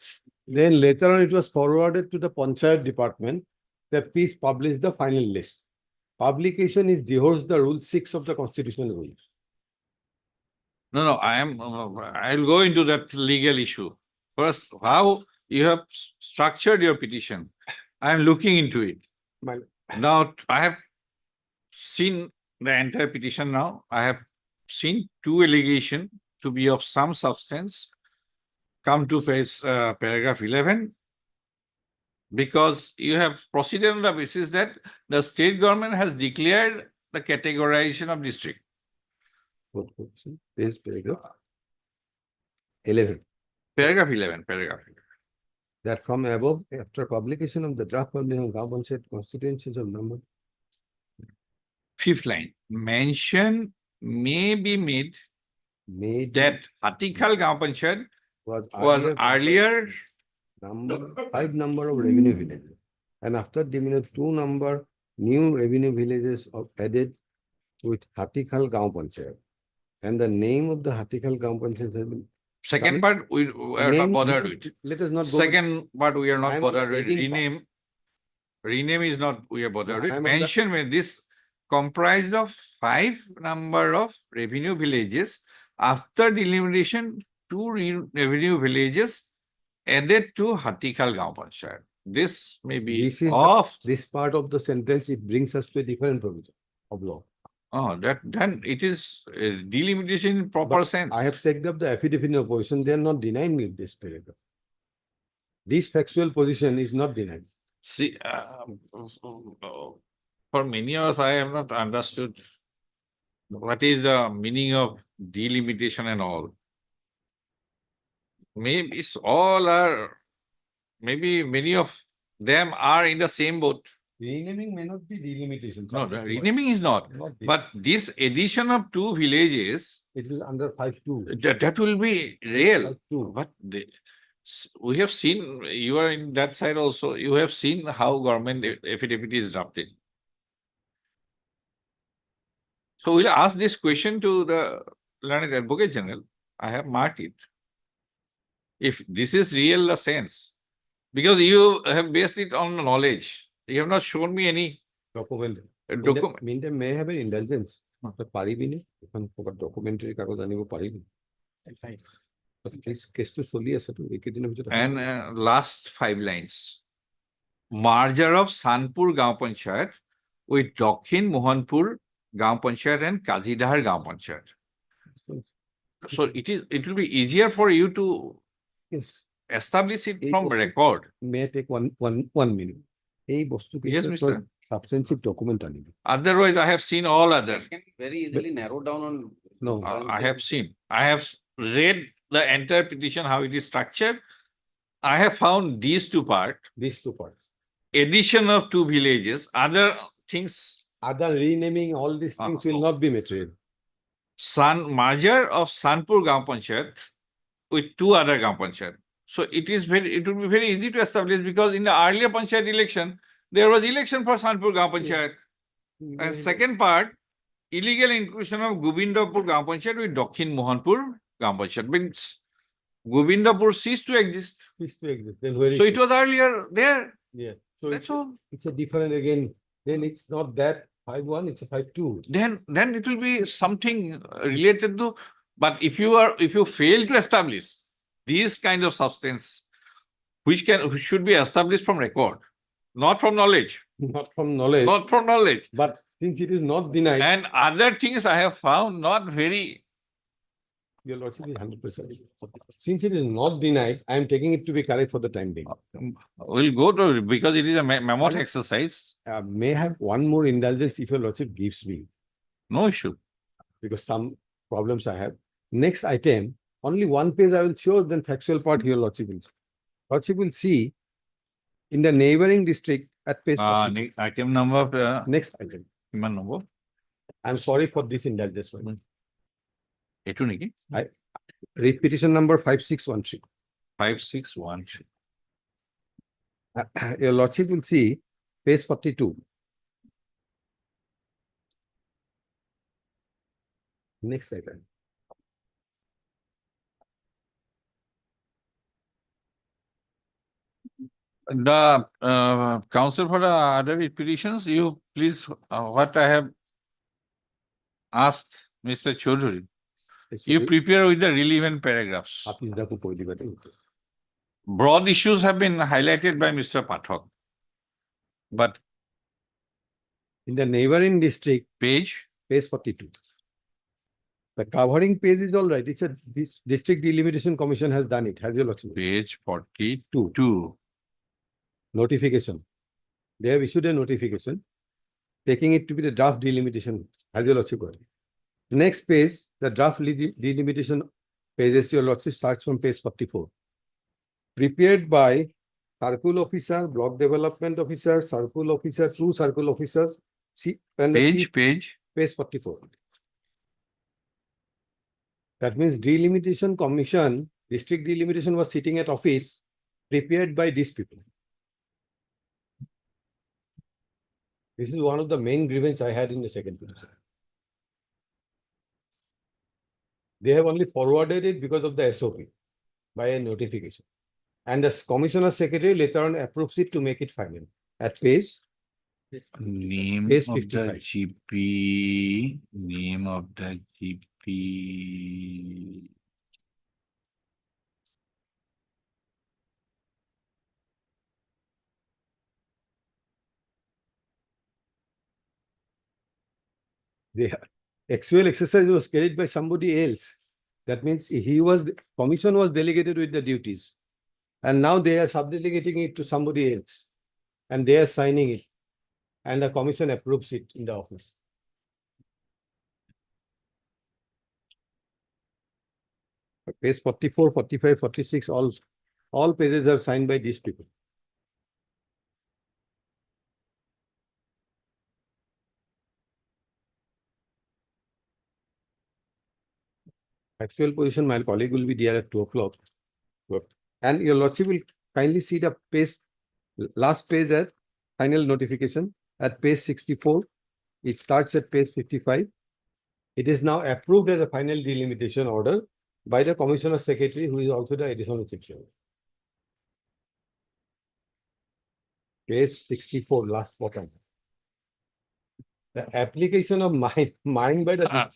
[SPEAKER 7] Then later on it was forwarded to the Panchayat department. The piece published the final list. Publication is divorced the Rule 6 of the Constitutional Rules.
[SPEAKER 2] No, I'll go into that legal issue. First, how you have structured your petition. I am looking into it. Now, I have seen the entire petition now. I have seen two allegations to be of some substance. Come to paragraph 11. Because you have proceeded on the basis that the state government has declared the categorization of district.
[SPEAKER 7] This paragraph 11.
[SPEAKER 2] Paragraph 11.
[SPEAKER 7] That from above, after publication of the draft publication, Gaon Panchayat constituencies of number.
[SPEAKER 2] 5th line. Mention may be made that Hatikal Gaon Panchayat was earlier
[SPEAKER 7] number 5 number of revenue villages, and after diminished 2 number new revenue villages added with Hatikal Gaon Panchayat, and the name of the Hatikal Gaon Panchayat has been.
[SPEAKER 2] second part we are not bothered with.
[SPEAKER 7] Let us not go.
[SPEAKER 2] Second part we are not
[SPEAKER 7] I am
[SPEAKER 2] bothered with.
[SPEAKER 7] reading
[SPEAKER 2] Rename is not we are bothered with.
[SPEAKER 7] I am
[SPEAKER 2] Mention when this comprised of 5 number of revenue villages. After delimitation, 2 revenue villages added to Hatikal Gaon Panchayat. This may be
[SPEAKER 7] This is
[SPEAKER 2] off.
[SPEAKER 7] this part of the sentence, it brings us to a different provision of law.
[SPEAKER 2] Oh, then it is delimitation in proper
[SPEAKER 7] But
[SPEAKER 2] sense.
[SPEAKER 7] I have checked up the affidavit of opposition, they are not denying me this paragraph. This factual position is not denied.
[SPEAKER 2] See, for many of us, I have not understood what is the meaning of delimitation and all. Maybe maybe many of them are in the same boat.
[SPEAKER 7] Renaming may not be delimitation.
[SPEAKER 2] No, the renaming is not. But this addition of 2 villages,
[SPEAKER 7] it is under 5(2).
[SPEAKER 2] that will be real.
[SPEAKER 7] 5(2).
[SPEAKER 2] But we have seen, you are in that side also, you have seen how government affidavit is drafted. So we'll ask this question to the Learned Advocate General. I have marked it. If this is real sense, because you have based it on knowledge. You have not shown me any
[SPEAKER 7] document.
[SPEAKER 2] document.
[SPEAKER 7] May have an indulgence. Paribini, documentary kagoz anibo paribini. This case to soli ase to ekidin bhitor.
[SPEAKER 2] And last 5 lines. Merger of Sanpur Gaon Panchayat with Dakhin Mohanpur Gaon Panchayat and Kazidahar Gaon Panchayat. So it will be easier for you to
[SPEAKER 7] Yes.
[SPEAKER 2] establish it from record.
[SPEAKER 7] May I take one minute?
[SPEAKER 2] Yes, Mr.
[SPEAKER 7] Substantive document.
[SPEAKER 2] Otherwise, I have seen all other.
[SPEAKER 8] Can be very easily narrowed down on.
[SPEAKER 7] No.
[SPEAKER 2] I have seen. I have read the entire petition, how it is structured. I have found these two parts.
[SPEAKER 7] These two parts.
[SPEAKER 2] Addition of two villages, other things,
[SPEAKER 7] Other renaming, all these things will not be material.
[SPEAKER 2] merger of Sanpur Gaon Panchayat with two other Gaon Panchayat. So it would be very easy to establish because in the earlier Panchayat election, there was election for Sanpur Gaon Panchayat. And second part, illegal inclusion of Govindapur Gaon Panchayat with Dakhin Mohanpur Gaon Panchayat. Means Govindapur ceased to exist.
[SPEAKER 7] Then where is
[SPEAKER 2] So it was earlier there.
[SPEAKER 7] Yeah. So
[SPEAKER 2] That's all.
[SPEAKER 7] it's a different again. Then it's not that 5-1, it's a 5-2.
[SPEAKER 2] Then it will be something related to, but if you fail to establish these kind of substance, which should be established from record, not from knowledge,
[SPEAKER 7] Not from knowledge.
[SPEAKER 2] not from knowledge.
[SPEAKER 7] But since it is not denied,
[SPEAKER 2] And other things I have found not very,
[SPEAKER 7] your lordship is 100%. Since it is not denied, I am taking it to be correct for the time being.
[SPEAKER 2] we'll go to, because it is a mammoth exercise,
[SPEAKER 7] May I have one more indulgence if your lordship gives me,
[SPEAKER 2] no issue.
[SPEAKER 7] because some problems I have. Next item, only one page I will show, then factual part your lordship will see. Lordship will see in the neighboring district at page 40.
[SPEAKER 2] Item number,
[SPEAKER 7] Next item.
[SPEAKER 2] number,
[SPEAKER 7] I'm sorry for this indulgence.
[SPEAKER 2] etu niki?
[SPEAKER 7] Petition number 5613.
[SPEAKER 2] 5613.
[SPEAKER 7] Your lordship will see page 42. Next item.
[SPEAKER 2] The counsel for the other petitions, you please, what I have asked Mr. Chaudhary, you prepare with the relevant paragraphs. Broad issues have been highlighted by Mr. Pathak. But
[SPEAKER 7] In the neighboring district,
[SPEAKER 2] page,
[SPEAKER 7] page 42. The covering page is all right. It's a district delimitation commission has done it. Has your lordship?
[SPEAKER 2] page 42.
[SPEAKER 7] Notification. They have issued a notification, taking it to be the draft delimitation. Has your lordship got it? Next page, the draft delimitation pages, your lordship starts from page 44. Prepared by circle officer, block development officer, circle officer, two circle officers.
[SPEAKER 2] Page.
[SPEAKER 7] Page 44. That means delimitation commission, district delimitation was sitting at office prepared by these people. This is one of the main grievances I had in the second petition. They have only forwarded it because of the SOP by a notification. And the commissioner secretary later on approves it to make it final. At page
[SPEAKER 2] Name
[SPEAKER 7] Page
[SPEAKER 2] of
[SPEAKER 7] 55.
[SPEAKER 2] the GP, name of the GP.
[SPEAKER 7] the actual exercise was carried by somebody else. That means commission was delegated with the duties. And now they are subdelegating it to somebody else. And they are signing it. And the commission approves it in the office. Page 44, 45, 46, all pages are signed by these people. Actual position, my colleague will be there at 2 o'clock. And your lordship will kindly see the page, last page at final notification at page 64. It starts at page 55. It is now approved as a final delimitation order by the commissioner secretary, who is also the additional secretary. Page 64, last bottom. The application of mine by the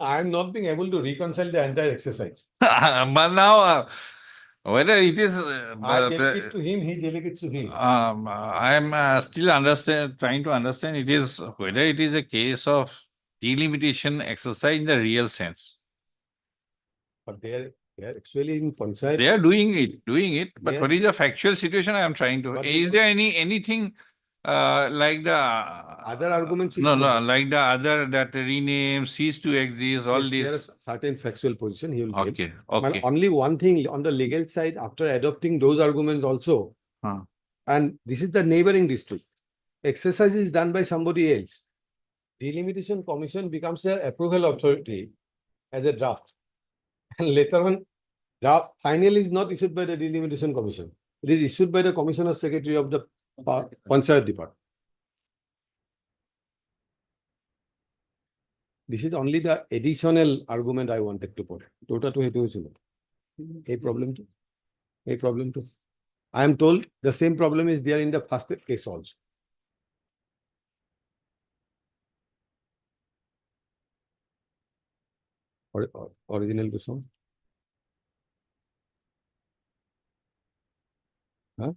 [SPEAKER 7] I am not being able to reconcile the entire exercise.
[SPEAKER 2] But now, whether it is,
[SPEAKER 7] I delegate to him, he delegates to him.
[SPEAKER 2] I am still trying to understand it is whether it is a case of delimitation exercise in the real sense.
[SPEAKER 7] But they are actually in Panchayat.
[SPEAKER 2] They are doing it, but
[SPEAKER 7] Yeah.
[SPEAKER 2] what is the factual situation I am trying to,
[SPEAKER 7] But
[SPEAKER 2] is there anything like the
[SPEAKER 7] Other arguments. you
[SPEAKER 2] no,
[SPEAKER 7] put.
[SPEAKER 2] no, like the other, that rename, cease to exist, all
[SPEAKER 7] Yes, there
[SPEAKER 2] this?
[SPEAKER 7] are certain factual position he will give.
[SPEAKER 2] Okay,
[SPEAKER 7] But
[SPEAKER 2] okay.
[SPEAKER 7] only one thing on the legal side, after adopting those arguments also,
[SPEAKER 2] Huh.
[SPEAKER 7] and this is the neighboring district, exercise is done by somebody else. Delimitation Commission becomes a approval authority as a draft. And later on, draft final is not issued by the Delimitation Commission. It is issued by the Commissioner Secretary of the Panchayat Department. This is only the additional argument I wanted to put. Tota to hetu hochilo. A problem too. A problem too. I am told the same problem is there in the first case also. Original to some. Huh?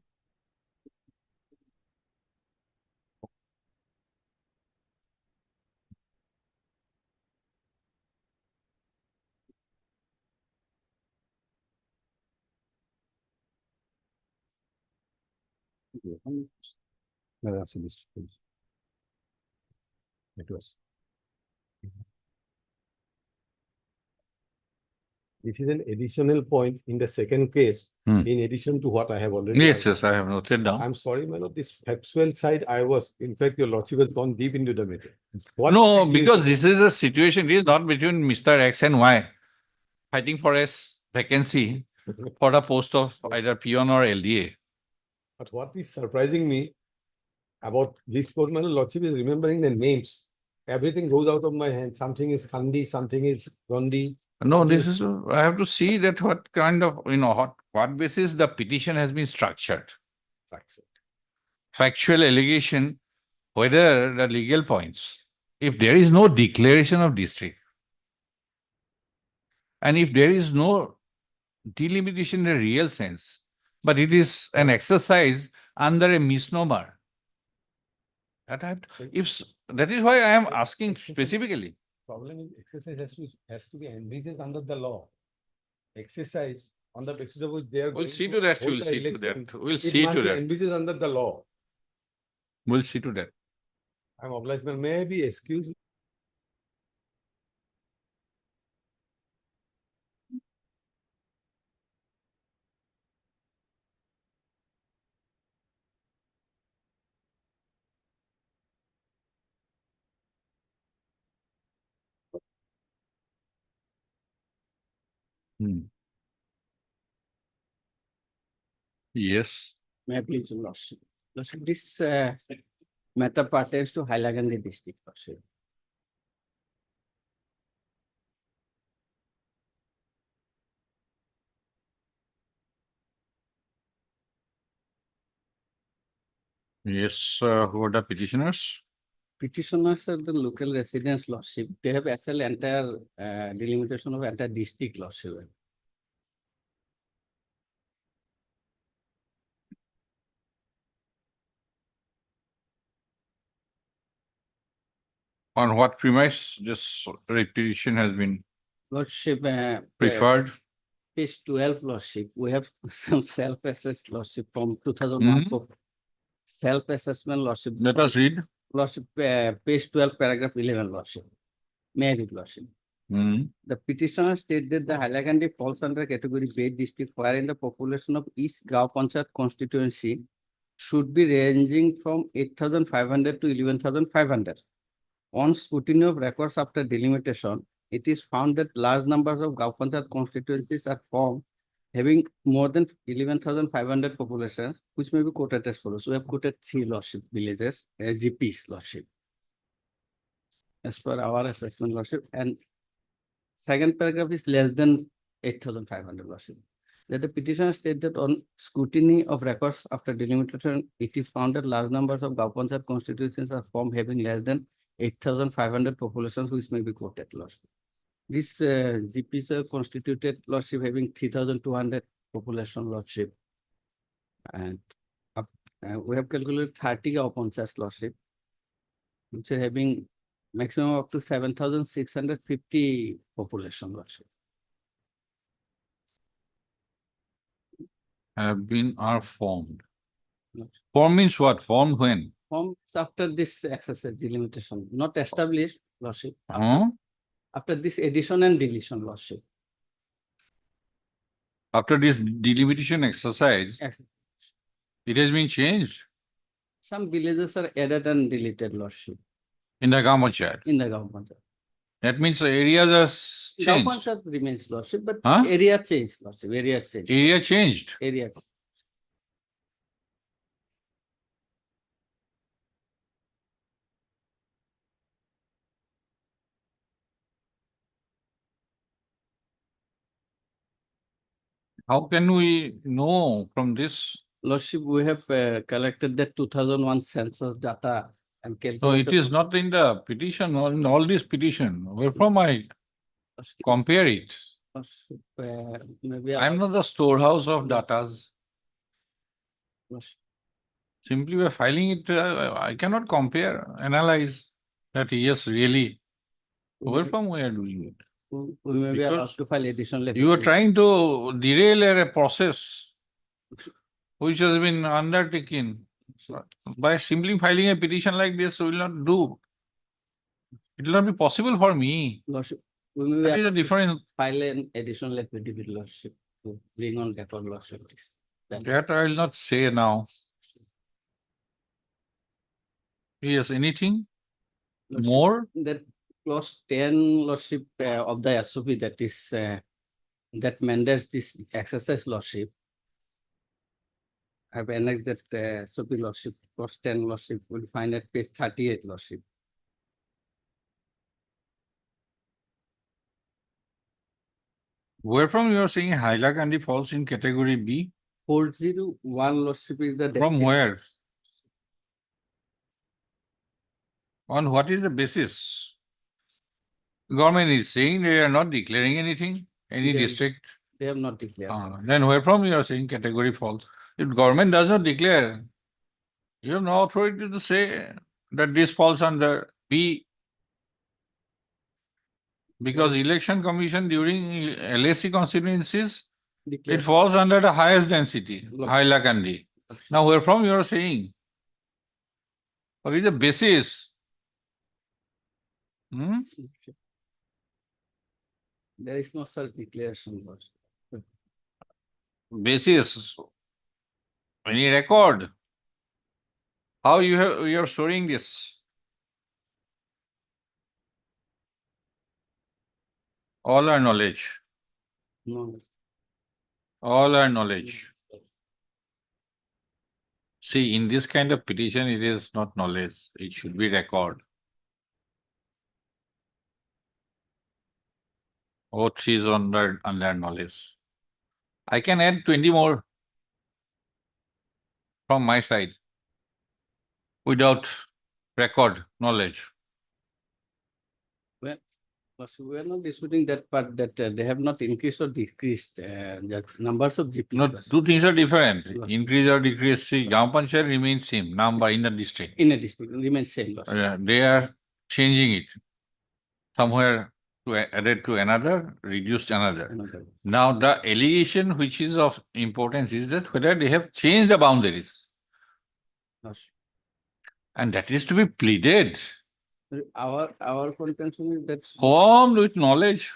[SPEAKER 7] No, that's a mistake. It was. This is an additional point in the second case, in addition to what I have already.
[SPEAKER 2] Yes,
[SPEAKER 7] argued.
[SPEAKER 2] yes, I have noted down.
[SPEAKER 7] I'm sorry, my lord, this factual side, in fact, your lordship has gone deep into the matter. What
[SPEAKER 2] No,
[SPEAKER 7] actually-
[SPEAKER 2] because this is a situation, it is not between Mr. X and Y fighting for a vacancy for a post of either peon or LDA.
[SPEAKER 7] But what is surprising me about this court, my lordship is remembering the names. Everything goes out of my hand. Something is Khandi, something is Gandhi.
[SPEAKER 2] No, this is, I have to see that what kind of, what basis the petition has been structured. Factual allegation, whether the legal points, if there is no declaration of district, and if there is no delimitation in a real sense, but it is an exercise under a misnomer. That is why I am asking specifically.
[SPEAKER 7] Problem is exercise has to be envisaged under the law. Exercise on the basis of which they are.
[SPEAKER 2] We'll see to that, we'll see to that, we'll see to that,
[SPEAKER 7] Envisaged under the law.
[SPEAKER 2] we'll see to that.
[SPEAKER 7] I'm obliged, but may I be excused?
[SPEAKER 2] Yes.
[SPEAKER 10] May I please, Your Lordship? Lordship, this matter pertains to Hailakandi district, Lordship.
[SPEAKER 2] Yes, who are the petitioners?
[SPEAKER 10] Petitioners are the local residents, Lordship. They have SL entire delimitation of entire district, Lordship.
[SPEAKER 2] On what premise this petition has been
[SPEAKER 10] Lordship,
[SPEAKER 2] preferred?
[SPEAKER 10] page 12, Lordship, we have some self-assessed, Lordship, from 2001. Self-assessment, Lordship.
[SPEAKER 2] Let us read.
[SPEAKER 10] Lordship, page 12, paragraph 11, Lordship. May I read, Lordship? The petitioner stated that the Hailakandi falls under category B district, wherein the population of each Grau Panchayat constituency should be ranging from 8,500 to 11,500. On scrutiny of records after delimitation, it is found that large numbers of Grau Panchayat constituencies are formed having more than 11,500 populations, which may be quoted as follows. We have quoted 3 Lordship villages, GPs, Lordship, as per our assessment, Lordship. And second paragraph is less than 8,500, Lordship. That the petitioner stated that on scrutiny of records after delimitation, it is found that large numbers of Grau Panchayat constituencies are formed having less than 8,500 populations, which may be quoted, Lordship. These GPs are constituted, Lordship, having 3,200 population, Lordship. And we have calculated 30 Grau Panchayats, Lordship, which are having maximum up to 7,650 population, Lordship.
[SPEAKER 2] Have been are formed.
[SPEAKER 10] Yes.
[SPEAKER 2] Form means what? Formed when?
[SPEAKER 10] Forms after this exercise delimitation, not established, Lordship.
[SPEAKER 2] Huh?
[SPEAKER 10] After this addition and deletion, Lordship.
[SPEAKER 2] After this delimitation exercise, it has been changed
[SPEAKER 10] Some villages are added and deleted, Lordship,
[SPEAKER 2] in the Gram Panchayat.
[SPEAKER 10] in the government.
[SPEAKER 2] That means the areas are changed.
[SPEAKER 10] Government remains, Lordship, but
[SPEAKER 2] Huh?
[SPEAKER 10] area changed, Lordship, area changed.
[SPEAKER 2] Area changed.
[SPEAKER 10] Area.
[SPEAKER 2] How can we know from this?
[SPEAKER 10] Lordship, we have collected the 2001 census data and
[SPEAKER 2] So
[SPEAKER 10] calculated.
[SPEAKER 2] it is not in the petition or in all this petition. Wherefrom I compare it?
[SPEAKER 10] Lordship, maybe
[SPEAKER 2] I am not the storehouse of datas.
[SPEAKER 10] Lordship,
[SPEAKER 2] Simply by filing it, I cannot compare, analyze that yes, really. Wherefrom we are doing it?
[SPEAKER 10] we may be allowed
[SPEAKER 2] Because
[SPEAKER 10] to file additional.
[SPEAKER 2] You are trying to derail a process which has been undertaken. By simply filing a petition like this, will not do. It will not be possible for me.
[SPEAKER 10] Lordship, we may be
[SPEAKER 2] That is the
[SPEAKER 10] allowed to
[SPEAKER 2] difference.
[SPEAKER 10] file an additional affidavit, Lordship, to bring on record, Lordship.
[SPEAKER 2] That I will not say now. Yes, anything
[SPEAKER 10] Lordship,
[SPEAKER 2] more?
[SPEAKER 10] that clause 10, Lordship, of the SOP, that is, that mandates this exercise, Lordship. I have annexed that SOP, Lordship, clause 10, Lordship, will find at page 38, Lordship.
[SPEAKER 2] Wherefrom you are saying Hailakandi falls in category B?
[SPEAKER 10] 401, Lordship, is the.
[SPEAKER 2] From where? On what is the basis? Government is saying they are not declaring anything, any
[SPEAKER 10] They-
[SPEAKER 2] district.
[SPEAKER 10] They have not declared.
[SPEAKER 2] Then wherefrom you are saying category falls? If government does not declare, you have no authority to say that this falls under B. Because election commission during LAC constituencies, it
[SPEAKER 10] Declared.
[SPEAKER 2] falls under the highest density,
[SPEAKER 10] Look.
[SPEAKER 2] Hailakandi. Now wherefrom you are saying? What is the basis? Hmm?
[SPEAKER 10] There is no such declaration, Lordship.
[SPEAKER 2] Basis? Any record? How you are storing this? All our knowledge.
[SPEAKER 10] No.
[SPEAKER 2] All our knowledge. See, in this kind of petition, it is not knowledge. It should be record. Oath is under knowledge. I can add 20 more from my side without record knowledge.
[SPEAKER 10] Lordship, we are not disputing that part, that they have not increased or decreased the numbers of GPs.
[SPEAKER 2] No,
[SPEAKER 10] Lordship,
[SPEAKER 2] two things are different.
[SPEAKER 10] Yes.
[SPEAKER 2] Increase or decrease. See, Gram Panchayat remains same number in the district.
[SPEAKER 10] in a district, remains same, Lordship.
[SPEAKER 2] They are changing it. Somewhere to added to another, reduced another.
[SPEAKER 10] Another.
[SPEAKER 2] Now, the allegation which is of importance is that whether they have changed the boundaries.
[SPEAKER 10] Lordship.
[SPEAKER 2] And that is to be pleaded.
[SPEAKER 10] Our contention is that
[SPEAKER 2] Formed with knowledge.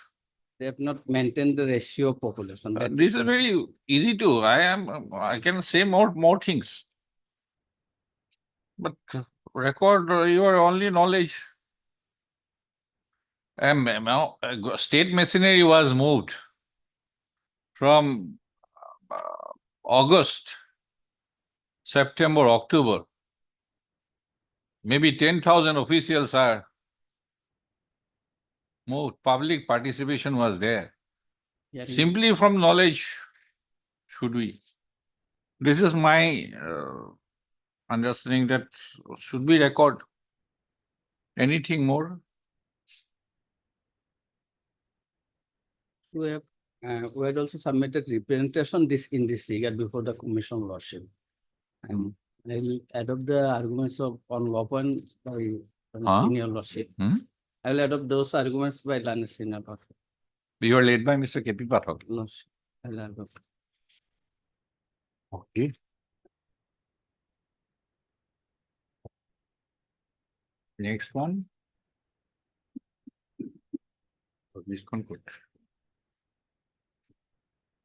[SPEAKER 10] they have not maintained the ratio of population. That
[SPEAKER 2] This is very easy to. I can say more things. But record your only knowledge. State machinery was moved from August, September, October. Maybe 10,000 officials are moved. Public participation was there.
[SPEAKER 10] Yeah,
[SPEAKER 2] Simply from knowledge, should we? This is my understanding that should be record. Anything more?
[SPEAKER 10] we had also submitted representation in this regard before the commission, Lordship. And I will adopt the arguments on law point by
[SPEAKER 2] Huh?
[SPEAKER 10] Senior Lordship.
[SPEAKER 2] Hmm?
[SPEAKER 10] I will adopt those arguments by learned senior Lordship.
[SPEAKER 2] You are led by Mr. K.P. Pathak.
[SPEAKER 10] Lordship. I will adopt.
[SPEAKER 2] Okay. Next one. This conclude.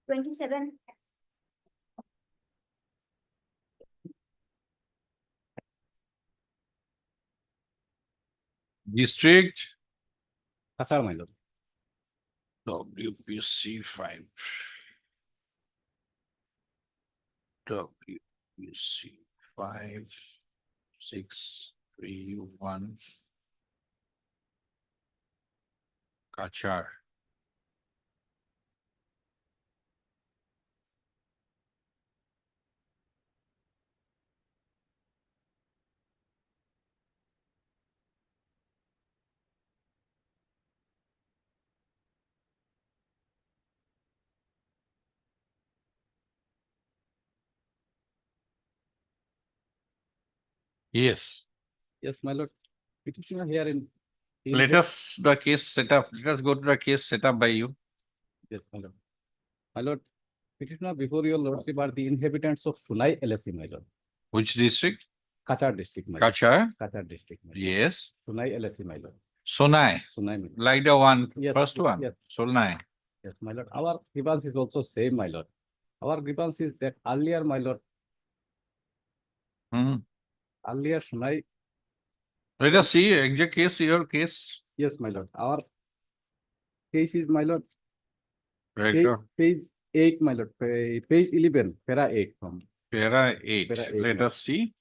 [SPEAKER 11] 27.
[SPEAKER 2] District
[SPEAKER 6] Kasar, my lord.
[SPEAKER 2] WPC 5. WPC 5, 6, 3, 1. Kachar. Yes.
[SPEAKER 6] Yes, my lord. Petitioner here in.
[SPEAKER 2] Let us the case set up. Let us go to the case set up by you.
[SPEAKER 6] Yes, my lord. My lord, petitioner before your lordship are the inhabitants of Sunai LSC, my lord.
[SPEAKER 2] Which district?
[SPEAKER 6] Kachar district, my lord.
[SPEAKER 2] Kachar?
[SPEAKER 6] Kachar district, my lord.
[SPEAKER 2] Yes.
[SPEAKER 6] Sunai LSC, my lord.
[SPEAKER 2] Sonai.
[SPEAKER 6] Sunai, my lord.
[SPEAKER 2] Like the one,
[SPEAKER 6] Yes,
[SPEAKER 2] first one.
[SPEAKER 6] yes.
[SPEAKER 2] Sonai.
[SPEAKER 6] Yes, my lord. Our grievance is also same, my lord. Our grievance is that earlier, my lord,
[SPEAKER 2] Hmm.
[SPEAKER 6] earlier Sunai.
[SPEAKER 2] Let us see exact case, your case.
[SPEAKER 6] Yes, my lord. Our case is, my lord,
[SPEAKER 2] Right.
[SPEAKER 6] page 8, my lord. Page 11, para 8 from.
[SPEAKER 2] Para 8.
[SPEAKER 6] Para 8,
[SPEAKER 2] Let
[SPEAKER 6] my
[SPEAKER 2] us see.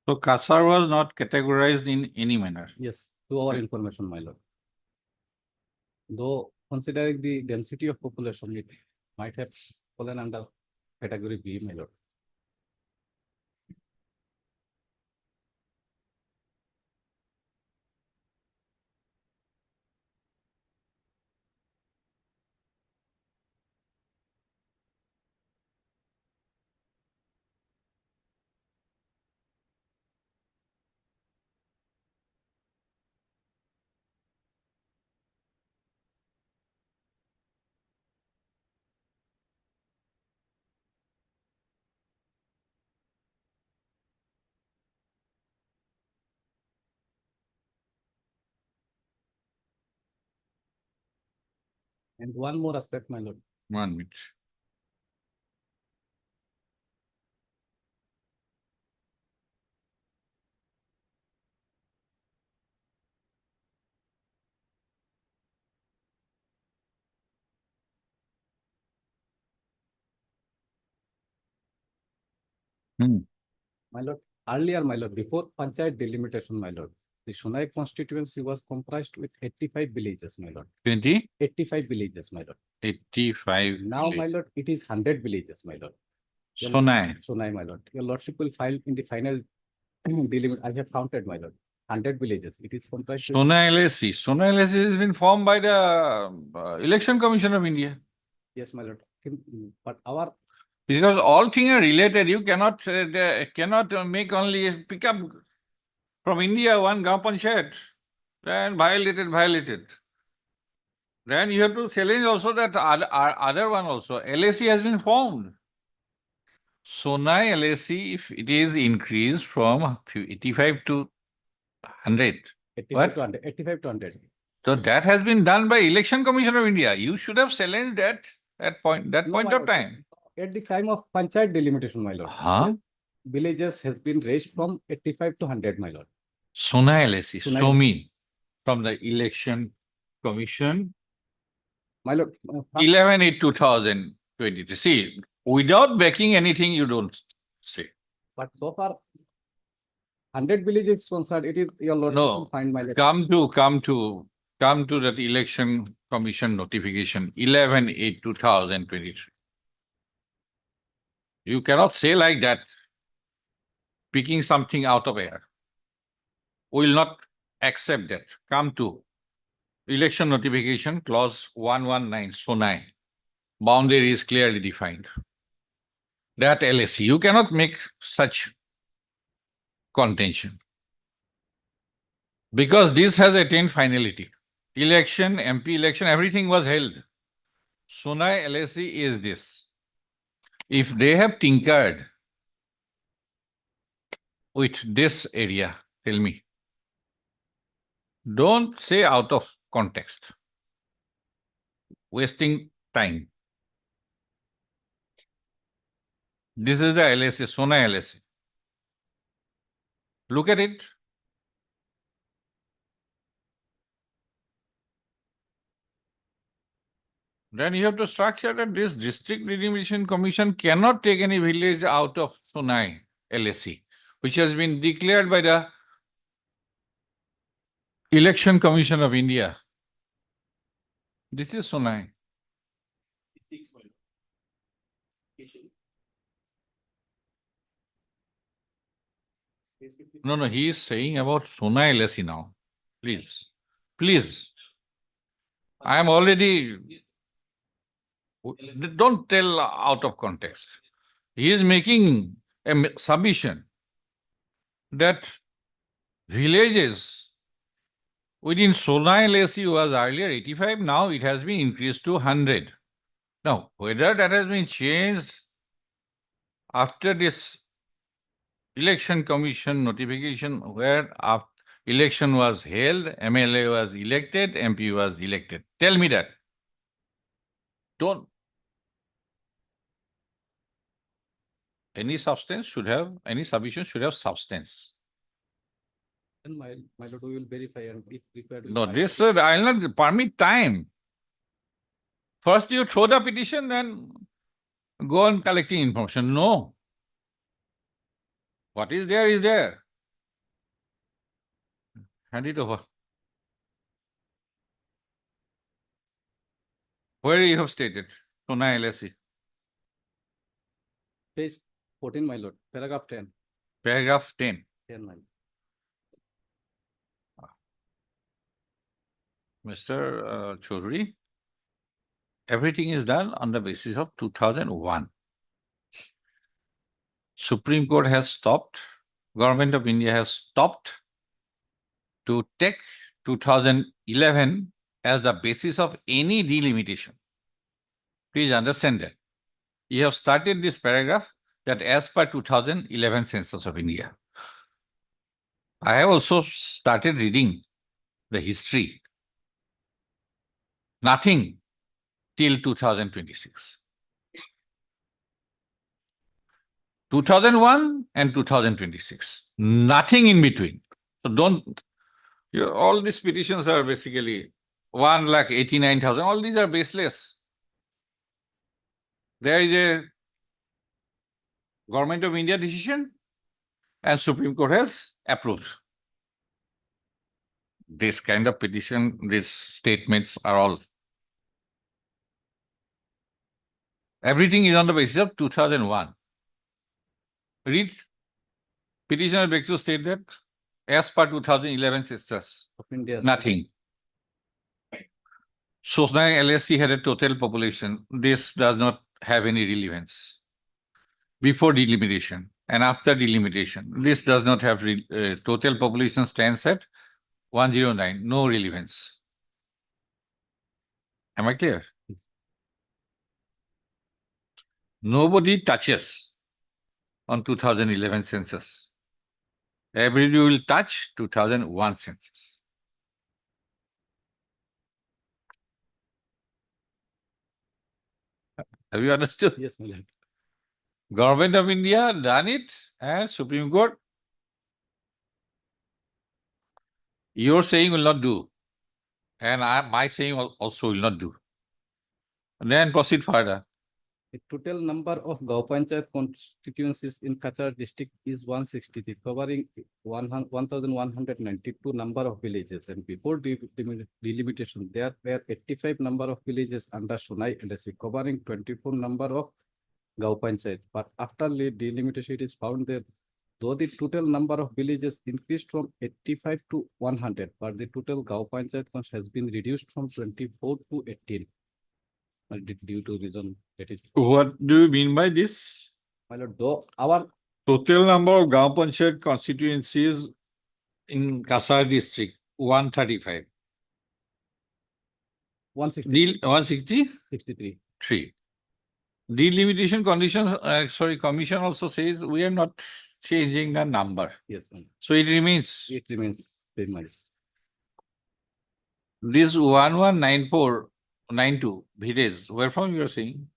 [SPEAKER 2] So Kasar was not categorized in any manner.
[SPEAKER 6] Yes, to our
[SPEAKER 2] Right.
[SPEAKER 6] information, my lord. Though considering the density of population, it might have fallen under category B, my lord. And one more aspect, my lord.
[SPEAKER 2] 1 minute.
[SPEAKER 6] My lord, earlier, my lord, before Panchayat delimitation, my lord, the Sunai constituency was comprised with 85 villages, my lord.
[SPEAKER 2] 20?
[SPEAKER 6] 85 villages, my lord.
[SPEAKER 2] 85.
[SPEAKER 6] Now, my lord, it is 100 villages, my lord.
[SPEAKER 2] Sonai.
[SPEAKER 6] Sonai, my lord. Your lordship will file in the final delimit. I have counted, my lord. 100 villages. It is comprised with.
[SPEAKER 2] Sonai LSC. Sonai LSC has been formed by the Election Commission of India.
[SPEAKER 6] Yes, my lord. But our
[SPEAKER 2] Because all things are related. You cannot make only pick up from India one Gaon Panchayat, then violated. Then you have to challenge also that other one also. LAC has been formed. Sonai LAC, if it is increased from 85 to 100.
[SPEAKER 6] 85 to 100. 85 to 100.
[SPEAKER 2] So that has been done by Election Commission of India. You should have challenged that point of time.
[SPEAKER 6] At the time of Panchayat delimitation, my lord.
[SPEAKER 2] Huh?
[SPEAKER 6] Villages has been raised from 85 to 100, my lord.
[SPEAKER 2] Sonai LAC,
[SPEAKER 6] Sonai.
[SPEAKER 2] show me from the Election Commission,
[SPEAKER 6] My lord,
[SPEAKER 2] 11/8/2023. See, without backing anything, you don't say.
[SPEAKER 6] but so far, 100 villages concerned, it is your lord.
[SPEAKER 2] No.
[SPEAKER 6] Find my lord.
[SPEAKER 2] Come to that Election Commission notification, 11/8/2023. You cannot say like that, picking something out of air. We will not accept that. Come to Election Notification, Clause 119, Sonai. Boundary is clearly defined. That LAC, you cannot make such contention. Because this has attained finality. Election, MP election, everything was held. Sonai LAC is this. If they have tinkered with this area, tell me. Don't say out of context. Wasting time. This is the LAC, Sonai LAC. Look at it. Then you have to structure that this District Delimitation Commission cannot take any village out of Sonai LAC, which has been declared by the Election Commission of India. This is Sonai. No, he is saying about Sonai LAC now. Please. I am already... Don't tell out of context. He is making a submission that villages within Sonai LAC was earlier 85, now it has been increased to 100. Now, whether that has been changed after this Election Commission notification where election was held, MLA was elected, MP was elected. Tell me that. Don't. Any substance should have, any submission should have substance.
[SPEAKER 6] And my lord, we will verify and if required.
[SPEAKER 2] No, this I will not permit time. First you throw the petition, then go on collecting information. No. What is there is there. Hand it over. Where you have stated, Sonai LAC.
[SPEAKER 6] Page 14, my lord, paragraph 10.
[SPEAKER 2] Paragraph 10.
[SPEAKER 6] 10, my lord.
[SPEAKER 2] Mr. Chaudhary, everything is done on the basis of 2001. Supreme Court has stopped, Government of India has stopped to take 2011 as the basis of any delimitation. Please understand that. You have started this paragraph that as per 2011 Census of India. I have also started reading the history. Nothing till 2026. 2001 and 2026. Nothing in between. So don't, all these petitions are basically 1,89,000. All these are baseless. There is a Government of India decision and Supreme Court has approved. This kind of petition, these statements are all. Everything is on the basis of 2001. Read. Petitioner begs to state that as per 2011 census, nothing. Sonai LAC had a total population. This does not have any relevance. before delimitation and after delimitation. This does not have total population stands at 109, no relevance. Am I clear? Nobody touches on 2011 census. Everybody will touch 2001 census. Have you understood?
[SPEAKER 6] Yes, my lord.
[SPEAKER 2] Government of India done it and Supreme Court. Your saying will not do. And my saying also will not do. And then proceed further.
[SPEAKER 6] The total number of Gao Panchayat constituencies in Kachar district is 163, covering 1,192 number of villages. And before delimitation, there were 85 number of villages under Sonai LSC, covering 24 number of Gao Panchayat. But after delimitation, it is found that though the total number of villages increased from 85 to 100, but the total Gao Panchayat has been reduced from 24 to 18. Due to reason that is.
[SPEAKER 2] What do you mean by this?
[SPEAKER 6] My lord, though our
[SPEAKER 2] Total number of Gaon Panchayat constituencies in Kasar district, 135. 160?
[SPEAKER 6] 63.
[SPEAKER 2] 3. Delimitation conditions, commission also says we are not changing the number.
[SPEAKER 6] Yes, ma'am.
[SPEAKER 2] So it remains.
[SPEAKER 6] It remains same as.
[SPEAKER 2] This 119492 village, where from you are saying?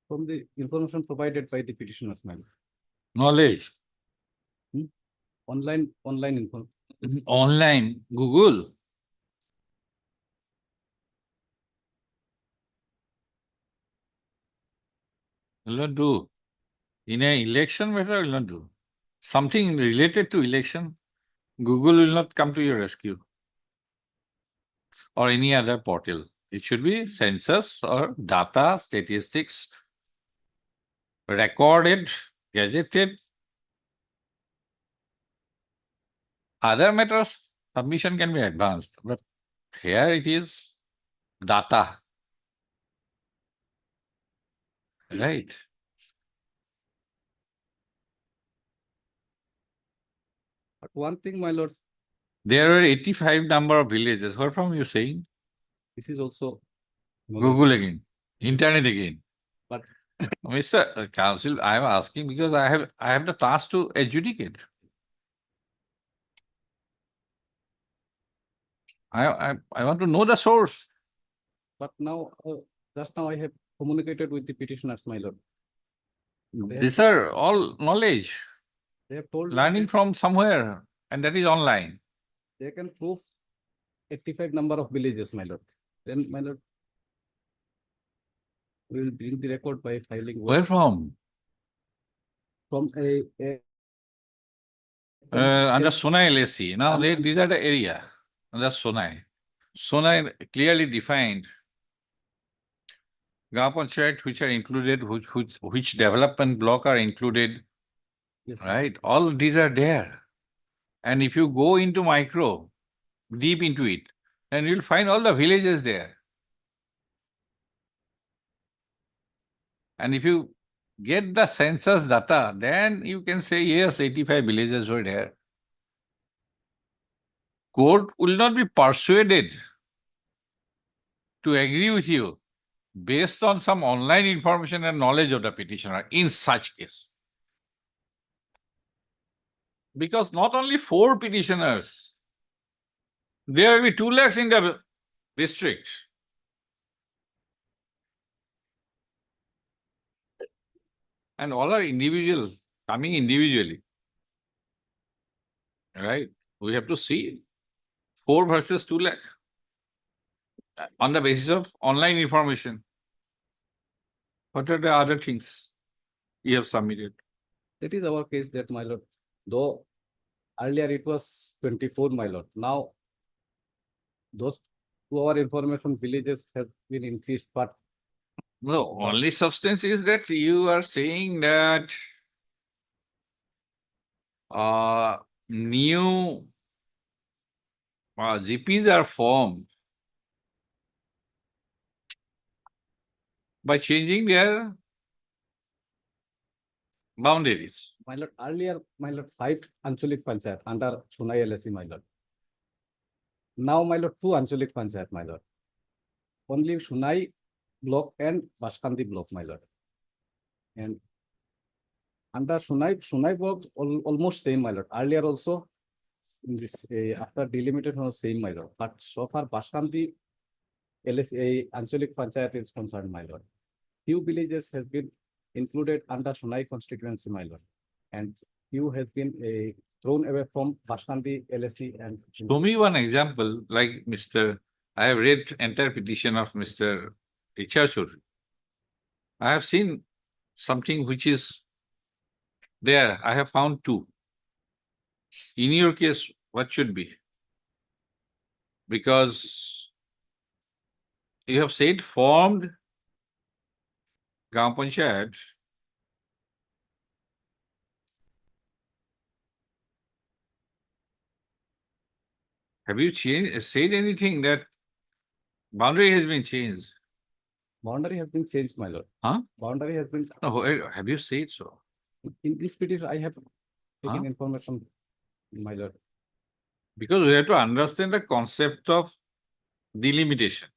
[SPEAKER 6] From the information provided by the petitioners, ma'am.
[SPEAKER 2] Knowledge.
[SPEAKER 6] Online info.
[SPEAKER 2] Online, Google. Will not do. In an election method, will not do. Something related to election, Google will not come to your rescue. Or any other portal. It should be census or data, statistics, recorded, gazetted. Other matters, submission can be advanced, but here it is data. Right.
[SPEAKER 6] But one thing, my lord,
[SPEAKER 2] There are 85 number of villages. Where from you saying?
[SPEAKER 6] this is also
[SPEAKER 2] Google again, internet again.
[SPEAKER 6] But
[SPEAKER 2] Mr. Council, I am asking because I have the task to adjudicate. I want to know the source.
[SPEAKER 6] but now just now I have communicated with the petitioners, my lord.
[SPEAKER 2] These are all knowledge,
[SPEAKER 6] They have told
[SPEAKER 2] learning from somewhere, and that is online.
[SPEAKER 6] they can prove 85 number of villages, my lord. Then, my lord, we will bring the record by filing.
[SPEAKER 2] Where from?
[SPEAKER 6] From a
[SPEAKER 2] Under Sonai LSC. Now, these are the area under Sonai. Sonai clearly defined Gaon Panchayat which are included, which development block are included,
[SPEAKER 6] yes,
[SPEAKER 2] right? All these are there. And if you go into micro, deep into it, then you'll find all the villages there. And if you get the census data, then you can say, yes, 85 villages were there. Court will not be persuaded to agree with you based on some online information and knowledge of the petitioner in such case. Because not only 4 petitioners, there will be 2 lakhs in the district. And all are individual, coming individually. Right? We have to see 4 versus 2 lakh on the basis of online information. What are the other things you have submitted?
[SPEAKER 6] that is our case, that, my lord. Though earlier it was 24, my lord. Now, those to our information, villages have been increased, but
[SPEAKER 2] No, only substance is that you are saying that new GPs are formed by changing their boundaries.
[SPEAKER 6] My lord, earlier, my lord, 5 Anchulik Panchayat under Sunai LSC, my lord. Now, my lord, 2 Anchulik Panchayat, my lord. Only Sunai block and Bashkandi block, my lord. And under Sunai block almost same, my lord. Earlier also, in this after delimitation was same, my lord. But so far, Bashkandi LSC Anchulik Panchayat is concerned, my lord. Few villages has been included under Sunai constituency, my lord. And few has been thrown away from Bashkandi LSC and.
[SPEAKER 2] Show me one example, like I have read entire petition of Mr. Ichachur. I have seen something which is there. I have found 2. In your case, what should be? Because you have said formed Gram Panchayat. Have you said anything that boundary has been changed?
[SPEAKER 6] Boundary has been changed, my lord.
[SPEAKER 2] Huh?
[SPEAKER 6] Boundary has been.
[SPEAKER 2] No, have you said so?
[SPEAKER 6] In this petition, I have taken information, my lord.
[SPEAKER 2] Because we have to understand the concept of delimitation.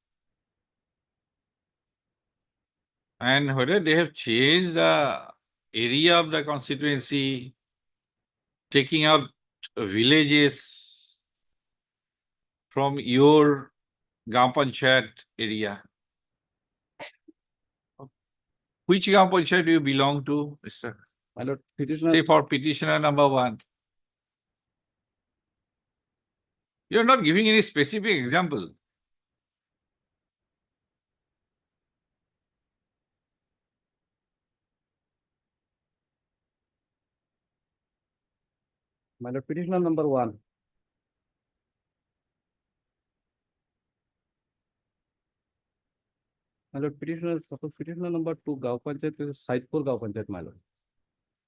[SPEAKER 2] And whether they have changed the area of the constituency, taking out villages from your Gram Panchayat area. Which Gram Panchayat do you belong to, Mr.?
[SPEAKER 6] My lord, petitioner.
[SPEAKER 2] Say for petitioner number 1. You are not giving any specific example.
[SPEAKER 6] My lord, petitioner number 1. My lord, petitioner, suppose petitioner number 2, Gaon Panchayat is Saidpur Gaon Panchayat, my lord.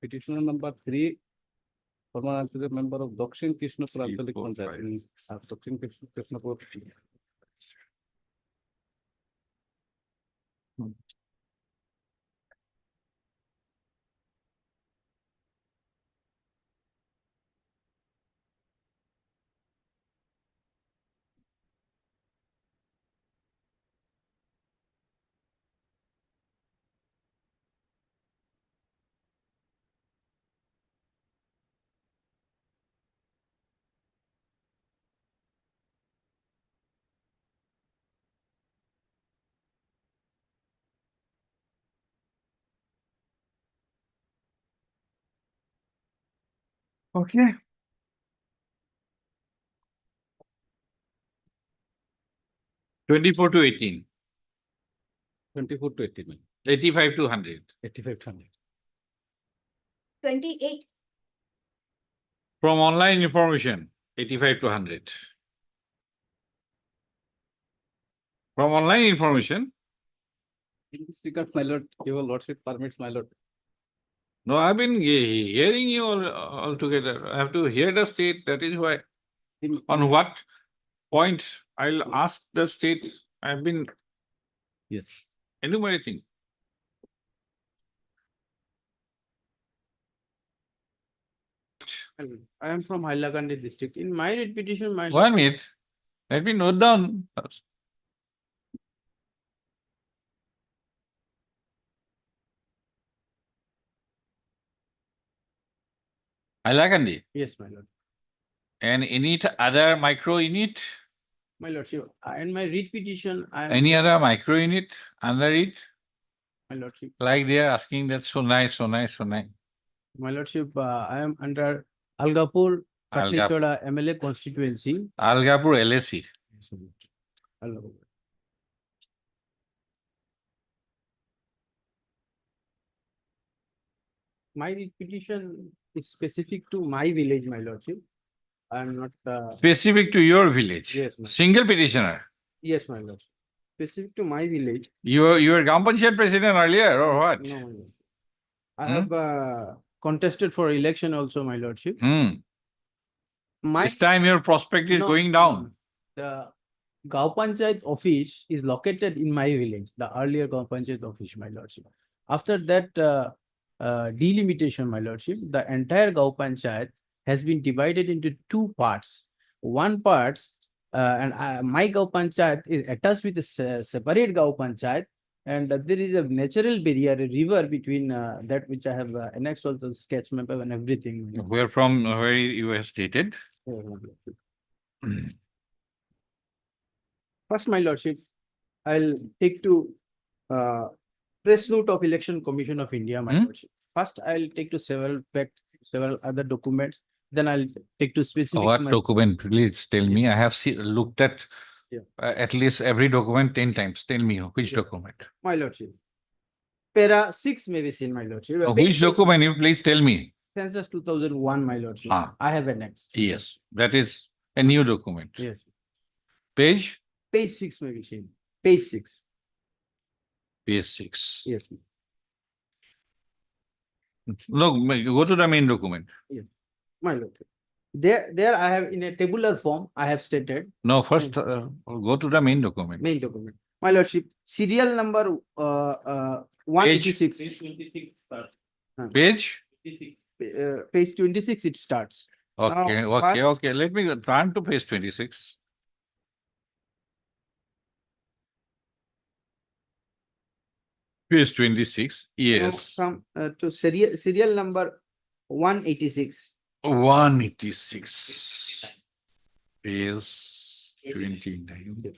[SPEAKER 6] Petitioner number 3, former member of Dakshin Krishnapur Anchalik Panchayat. Dakshin Krishnapur.
[SPEAKER 2] Okay. (24 to 18).
[SPEAKER 6] 24 to 80.
[SPEAKER 2] 85 to 100.
[SPEAKER 6] 85 to 100.
[SPEAKER 5] 28.
[SPEAKER 2] From online information, 85 to 100. From online information.
[SPEAKER 6] In this regard, my lord, your lordship permits, my lord.
[SPEAKER 2] No, I've been hearing you all together. I have to hear the state. That is why. On what point I'll ask the state. I've been enumerating.
[SPEAKER 11] I am from Hailakandi district. In my writ petition, my
[SPEAKER 2] 1 minute. Let me note down. Hailakandi.
[SPEAKER 11] yes, my lord.
[SPEAKER 2] And any other micro unit?
[SPEAKER 11] My lordship, in my writ petition, I am
[SPEAKER 2] Any other micro unit under it?
[SPEAKER 11] my lordship.
[SPEAKER 2] Like they are asking that so nice.
[SPEAKER 11] My lordship, I am under Algapur
[SPEAKER 2] Algapur.
[SPEAKER 11] Katlichoda MLA constituency.
[SPEAKER 2] Algapur LSC.
[SPEAKER 11] Algapur. My writ petition is specific to my village, my lordship. I am not.
[SPEAKER 2] Specific to your village.
[SPEAKER 11] Yes, ma'am.
[SPEAKER 2] Single petitioner.
[SPEAKER 11] Yes, my lordship. Specific to my village.
[SPEAKER 2] You were Gram Panchayat president earlier or what?
[SPEAKER 11] No, my lord. I have contested for election also, my lordship. My
[SPEAKER 2] This time your prospect is going down.
[SPEAKER 11] The Gao Panchayat office is located in my village, the earlier Gao Panchayat office, my lordship. After that delimitation, my lordship, the entire Gao Panchayat has been divided into two parts. One part, my Gao Panchayat is attached with a separate Gao Panchayat, and there is a natural barrier, a river between that which I have annexed also sketch map and everything.
[SPEAKER 2] Where you have stated?
[SPEAKER 11] First, my lordship, I'll take to press note of Election Commission of India, my lordship. First, I'll take to several other documents. Then I'll take to specific.
[SPEAKER 2] What document? Please tell me. I have looked at at least every document 10 times. Tell me which document.
[SPEAKER 11] My lordship. Para 6 may be seen, my lordship.
[SPEAKER 2] Which document? You please tell me.
[SPEAKER 11] Census 2001, my lordship. I have annexed.
[SPEAKER 2] Yes, that is a new document.
[SPEAKER 11] Yes.
[SPEAKER 2] Page?
[SPEAKER 11] Page 6 may be seen. Page 6.
[SPEAKER 2] Page 6.
[SPEAKER 11] Yes.
[SPEAKER 2] Look, go to the main document.
[SPEAKER 11] Yes. My lordship. There I have in a tabular form, I have stated.
[SPEAKER 2] No, first go to the main document.
[SPEAKER 11] Main document. My lordship, serial number 186.
[SPEAKER 2] Page 26. Page?
[SPEAKER 11] Page 26 it starts.
[SPEAKER 2] Okay,
[SPEAKER 11] Now,
[SPEAKER 2] okay. Let me turn to page 26. Page 26, yes.
[SPEAKER 11] Come to serial number 186.
[SPEAKER 2] 186. Page 29.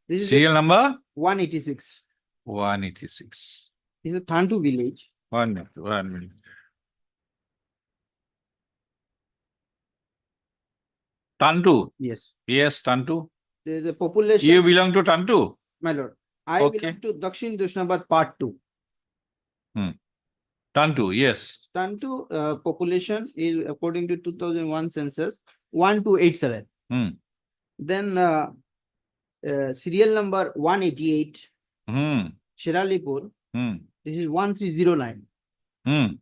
[SPEAKER 11] This is
[SPEAKER 2] Serial number?
[SPEAKER 11] 186.
[SPEAKER 2] 186.
[SPEAKER 11] This is a Thantu village.
[SPEAKER 2] 1 minute. Tantu?
[SPEAKER 11] Yes.
[SPEAKER 2] Yes, Tantu.
[SPEAKER 11] There is a population.
[SPEAKER 2] You belong to Tantu?
[SPEAKER 11] My lord. I belong to Dakshin Dushnabad Part 2.
[SPEAKER 2] Tantu, yes.
[SPEAKER 11] Tantu population is according to 2001 census 1287. Then serial number 188. Shiralipur. This is 1309.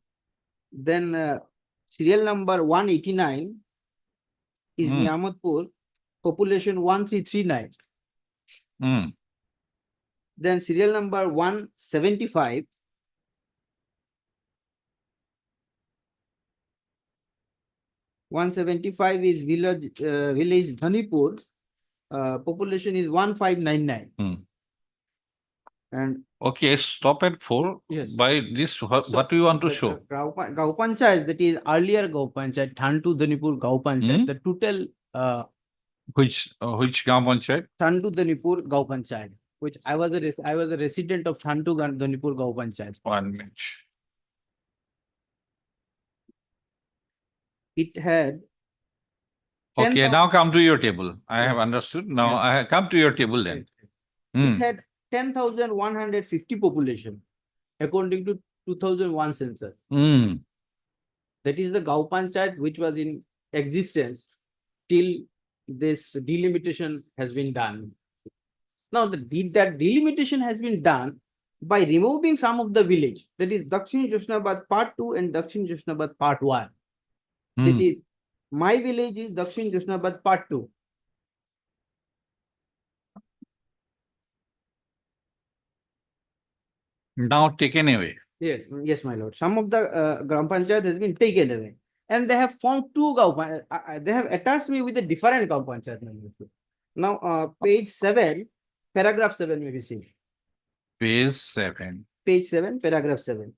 [SPEAKER 11] Then serial number 189 is Niamatpur, population 1339. Then serial number 175. Is village Dhanipur, population is 1599. And
[SPEAKER 2] okay, stop at 4.
[SPEAKER 11] Yes.
[SPEAKER 2] By this, what do you want to show?
[SPEAKER 11] Gao Panchayat, that is earlier Gao Panchayat, Thantu Dhanipur Gao Panchayat, the total
[SPEAKER 2] Which Gao Panchayat?
[SPEAKER 11] Thantu Dhanipur Gao Panchayat, which I was a resident of Thantu Dhanipur Gao Panchayat.
[SPEAKER 2] 1 minute.
[SPEAKER 11] It had.
[SPEAKER 2] Okay, now come to your table. I have understood. Now I have come to your table then.
[SPEAKER 11] It had 10,150 population according to 2001 census. That is the Gao Panchayat which was in existence till this delimitation has been done. Now that delimitation has been done by removing some of the village, that is Dakshin Joshnabad Part 2 and Dakshin Joshnabad Part 1. That is, my village is Dakshin Joshnabad Part 2.
[SPEAKER 2] Now taken away.
[SPEAKER 11] Yes, my lord. Some of the Gram Panchayat has been taken away. And they have formed two Gao Panchayat. They have attached me with a different Gao Panchayat. Now, page 7, paragraph 7 may be seen.
[SPEAKER 2] Page 7.
[SPEAKER 11] Page 7, paragraph 7.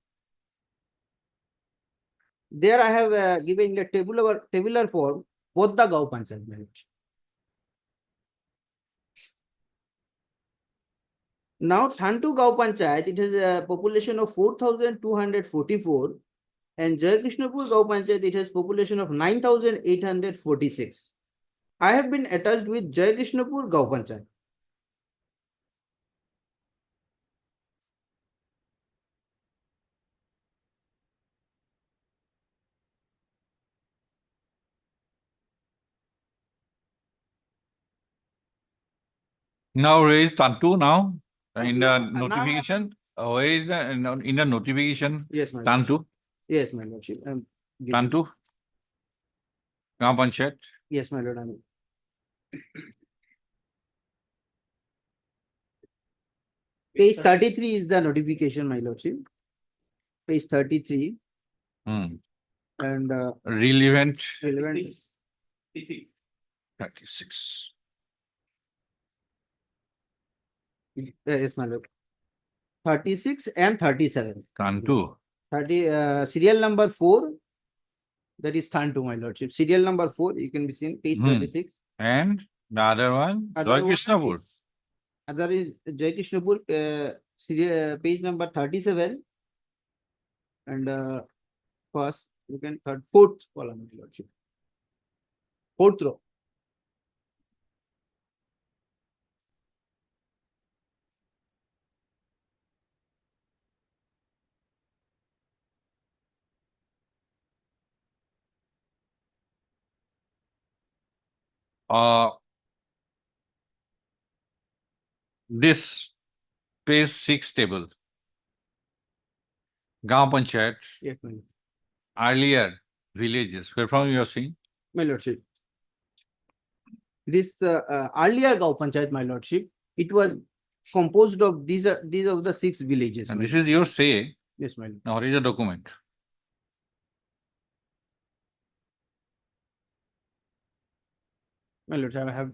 [SPEAKER 11] There I have given the tabular form both the Gao Panchayat. Now, Thantu Gao Panchayat, it has a population of 4,244, and Jayakrishnapur Gao Panchayat, it has population of 9,846. I have been attached with Jayakrishnapur Gao Panchayat.
[SPEAKER 2] Now where is Tantu now? In the notification? Where is the in the notification?
[SPEAKER 11] Yes, my
[SPEAKER 2] Tantu?
[SPEAKER 11] Yes, my lordship.
[SPEAKER 2] Tantu? Gao Panchayat?
[SPEAKER 11] Yes, my lord. Page 33 is the notification, my lordship. Page 33
[SPEAKER 2] Hmm.
[SPEAKER 11] and
[SPEAKER 2] Relevant
[SPEAKER 11] relevant
[SPEAKER 2] 36.
[SPEAKER 11] yes, my lord. 36 and 37.
[SPEAKER 2] Turn to
[SPEAKER 11] 30 serial number 4. That is stand to, my lordship. Serial number 4, you can be seen, page
[SPEAKER 2] Hmm.
[SPEAKER 11] 36.
[SPEAKER 2] and the other one,
[SPEAKER 11] Other
[SPEAKER 2] Joy
[SPEAKER 11] one
[SPEAKER 2] Krishnapur.
[SPEAKER 11] is- Other is Jai Krishnapur, page number 37. And first, you can fourth column, my lordship. Fourth row.
[SPEAKER 2] This page 6 table. Gaon Panchayat,
[SPEAKER 11] Yes, my lord.
[SPEAKER 2] earlier villages, where from you are seeing?
[SPEAKER 11] My lordship. This earlier Gau Panchayat, my lordship, it was composed of these are the 6 villages.
[SPEAKER 2] And
[SPEAKER 11] my
[SPEAKER 2] this
[SPEAKER 11] lord.
[SPEAKER 2] is your say.
[SPEAKER 11] Yes, my lord.
[SPEAKER 2] Now, what is the document?
[SPEAKER 11] My lord, I have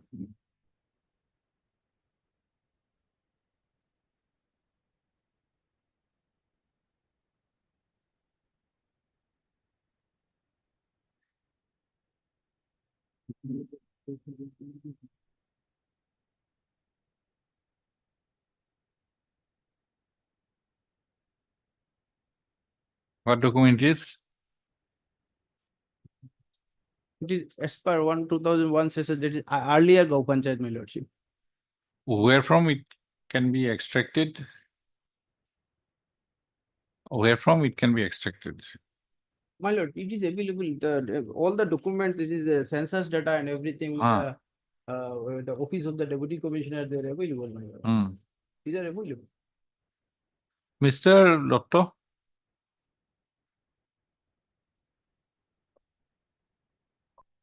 [SPEAKER 2] What document is?
[SPEAKER 11] it is as per 2001 session, that is earlier Gau Panchayat, my lordship.
[SPEAKER 2] Where from it can be extracted? Where from it can be extracted?
[SPEAKER 11] My lord, it is available, all the documents, it is census data and everything with the office of the deputy commissioner, they are available, my lord.
[SPEAKER 2] Hmm.
[SPEAKER 11] These are available.
[SPEAKER 2] Mr. Doctor,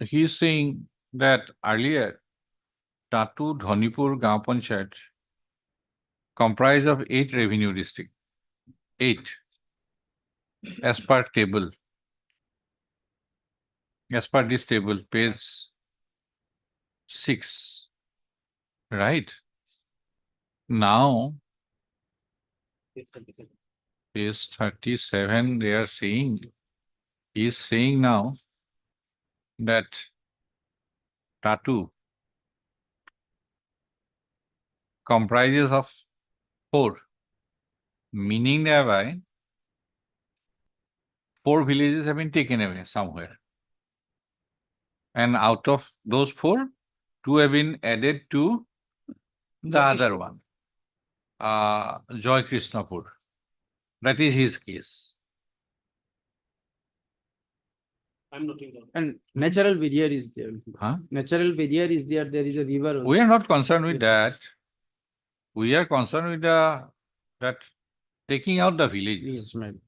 [SPEAKER 2] he is saying that earlier Tatu Dhonipur Gaon Panchayat comprised of 8 revenue district. 8 as per table. As per this table, page 6. Right? Now, page 37, they are saying, he is saying now that Tatu comprises of 4, meaning thereby 4 villages have been taken away somewhere. And out of those 4, 2 have been added to the other one, Joy Krishnapur. That is his case.
[SPEAKER 11] I'm noting down. And natural barrier is there.
[SPEAKER 2] Huh?
[SPEAKER 11] Natural barrier is there. There is a river.
[SPEAKER 2] We are not concerned with
[SPEAKER 11] Yes.
[SPEAKER 2] that. We are concerned with that taking out the villages.
[SPEAKER 11] Yes, ma'am.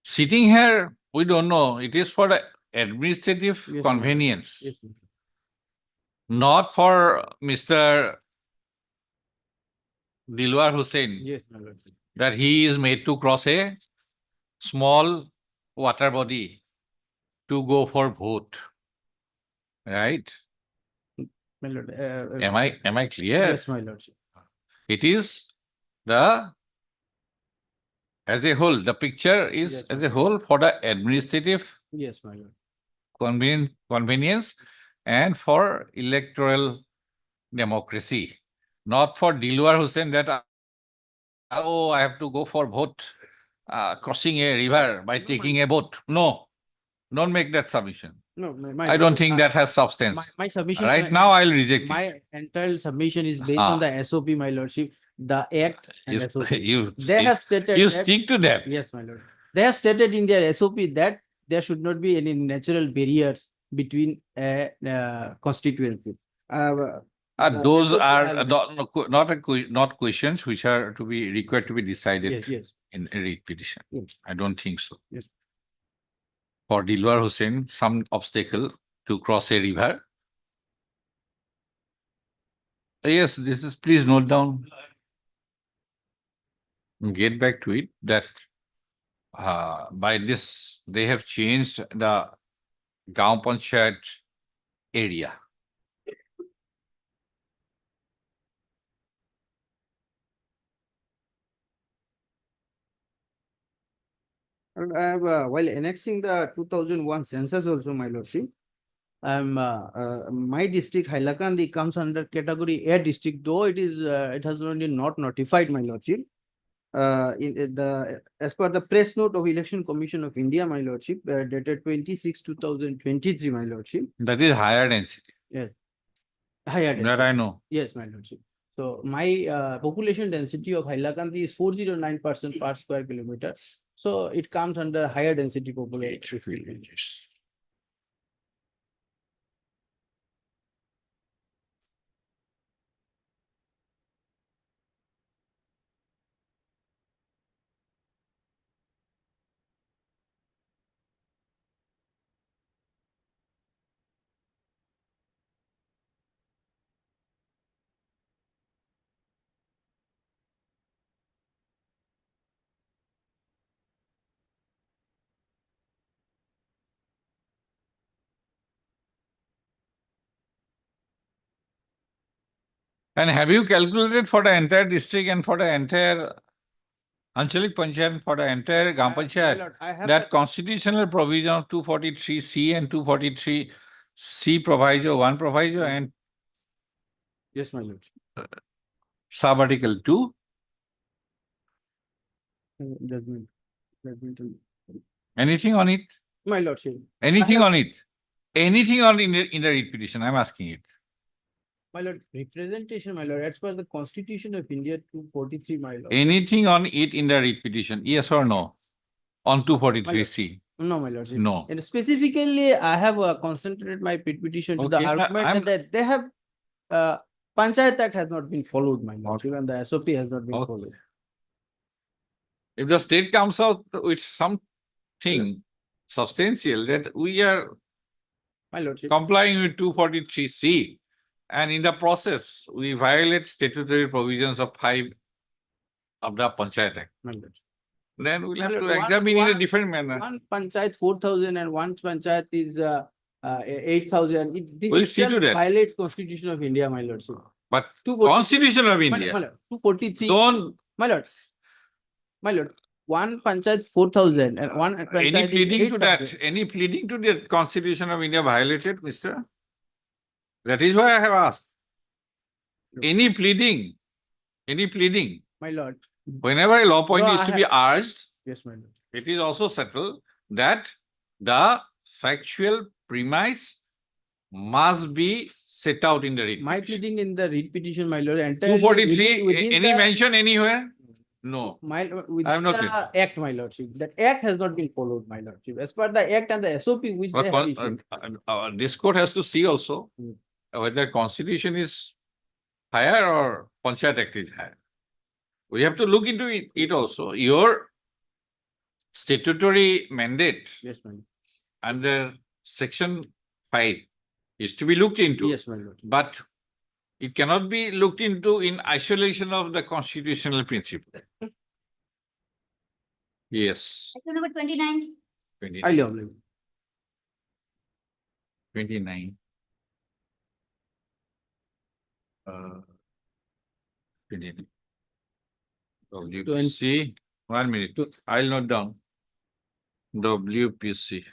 [SPEAKER 2] Sitting here, we don't know. It is for the administrative
[SPEAKER 11] Yes,
[SPEAKER 2] convenience,
[SPEAKER 11] Yes, ma'am.
[SPEAKER 2] not for Mr. Dilwar Hussain,
[SPEAKER 11] Yes, my lord.
[SPEAKER 2] that he is made to cross a small water body to go for vote. Right?
[SPEAKER 11] My lord.
[SPEAKER 2] Am I clear?
[SPEAKER 11] Yes, my lord.
[SPEAKER 2] It is as a whole, the picture is
[SPEAKER 11] Yes,
[SPEAKER 2] as
[SPEAKER 11] ma'am.
[SPEAKER 2] a whole for the administrative
[SPEAKER 11] Yes, my lord.
[SPEAKER 2] convenience and for electoral democracy, not for Dilwar Hussain that, oh, I have to go for vote, crossing a river by taking a boat. No, don't make that submission.
[SPEAKER 11] No, my
[SPEAKER 2] I don't think that has
[SPEAKER 11] my,
[SPEAKER 2] substance.
[SPEAKER 11] my submission.
[SPEAKER 2] Right now, I'll reject it.
[SPEAKER 11] My entire submission is based on the SOP, my lordship, the act and
[SPEAKER 2] You,
[SPEAKER 11] SOP.
[SPEAKER 2] you,
[SPEAKER 11] They have stated
[SPEAKER 2] you
[SPEAKER 11] that-
[SPEAKER 2] stick to that.
[SPEAKER 11] Yes, my lord. They have stated in their SOP that there should not be any natural barriers between a constituency.
[SPEAKER 2] Those
[SPEAKER 11] SOP
[SPEAKER 2] are
[SPEAKER 11] has-
[SPEAKER 2] not questions which are to be required to be decided
[SPEAKER 11] Yes, yes.
[SPEAKER 2] in a writ petition.
[SPEAKER 11] Yes.
[SPEAKER 2] I don't think so.
[SPEAKER 11] Yes.
[SPEAKER 2] For Dilwar Hussain, some obstacle to cross a river. Yes, this is, please note down. get back to it that by this, they have changed the Gaon Panchayat area.
[SPEAKER 11] And I have, while annexing the 2001 census also, my lordship, my district, Hailakandi, comes under category A district, though it is, it has only not notified, my lordship. As per the press note of Election Commission of India, my lordship, dated 26/2023, my lordship.
[SPEAKER 2] That is higher density.
[SPEAKER 11] Yes. Higher
[SPEAKER 2] That I know.
[SPEAKER 11] Yes, my lordship. So my population density of Hailakandi is 409% per square kilometer. So it comes under higher density population.
[SPEAKER 2] Villages. And have you calculated for the entire district and for the entire Anchalik Panchayat, for the entire Gaon Panchayat, that constitutional provision of 243C and 243C proviso, one proviso and
[SPEAKER 11] Yes, my lord.
[SPEAKER 2] sub-article 2?
[SPEAKER 11] Judgment.
[SPEAKER 2] Anything on it?
[SPEAKER 11] My lordship.
[SPEAKER 2] Anything on it? Anything on in the writ petition? I'm asking it.
[SPEAKER 11] My lord, representation, my lord, as per the Constitution of India 243, my lord.
[SPEAKER 2] Anything on it in the writ petition? Yes or no? On 243C?
[SPEAKER 11] No, my lordship.
[SPEAKER 2] No.
[SPEAKER 11] And specifically, I have concentrated my petition to the
[SPEAKER 2] Okay,
[SPEAKER 11] argument that they have, Panchayat Act has not been followed, my lordship, and the SOP has not been followed.
[SPEAKER 2] If the state comes out with something substantial that we are
[SPEAKER 11] My lordship.
[SPEAKER 2] complying with 243C, and in the process, we violate statutory provisions of 5 of the Panchayat Act,
[SPEAKER 11] My lord.
[SPEAKER 2] then we'll have
[SPEAKER 11] My
[SPEAKER 2] to
[SPEAKER 11] lord,
[SPEAKER 2] examine in a different manner.
[SPEAKER 11] One Panchayat 4,000 and one Panchayat is 8,000. This
[SPEAKER 2] We'll see to
[SPEAKER 11] itself
[SPEAKER 2] that.
[SPEAKER 11] violates Constitution of India, my lordship.
[SPEAKER 2] But
[SPEAKER 11] 243
[SPEAKER 2] Constitution of
[SPEAKER 11] My
[SPEAKER 2] India,
[SPEAKER 11] lord, 243.
[SPEAKER 2] don't
[SPEAKER 11] My lord. My lord. One Panchayat 4,000 and one Panchayat
[SPEAKER 2] any
[SPEAKER 11] is
[SPEAKER 2] pleading to
[SPEAKER 11] 8,000.
[SPEAKER 2] that, any pleading to the Constitution of India violated, mister? That is why I have asked. Any pleading,
[SPEAKER 11] My lord.
[SPEAKER 2] whenever a law point
[SPEAKER 11] No,
[SPEAKER 2] is
[SPEAKER 11] I
[SPEAKER 2] to be urged,
[SPEAKER 11] Yes, my lord.
[SPEAKER 2] it is also settled that the factual premise must be set out in the writ
[SPEAKER 11] My
[SPEAKER 2] petition.
[SPEAKER 11] pleading in the writ petition, my lord, entirely
[SPEAKER 2] 243,
[SPEAKER 11] within
[SPEAKER 2] any
[SPEAKER 11] the-
[SPEAKER 2] mention anywhere? No.
[SPEAKER 11] My,
[SPEAKER 2] I have
[SPEAKER 11] within
[SPEAKER 2] not
[SPEAKER 11] the act, my lordship. That act has not been followed, my lordship. As per the act and the SOP which they have issued.
[SPEAKER 2] This court has to see also
[SPEAKER 11] Mm.
[SPEAKER 2] whether Constitution is higher or Panchayat Act is higher. We have to look into it also. Your statutory mandate
[SPEAKER 11] Yes, my lord.
[SPEAKER 2] under Section 5 is to be looked into.
[SPEAKER 11] Yes, my lord.
[SPEAKER 2] But it cannot be looked into in isolation of the constitutional principle. Yes.
[SPEAKER 12] Item number 29.
[SPEAKER 2] 29.
[SPEAKER 11] Highly obliged.
[SPEAKER 2] 29. 29. WPC, 1 minute. I'll note down. WPC.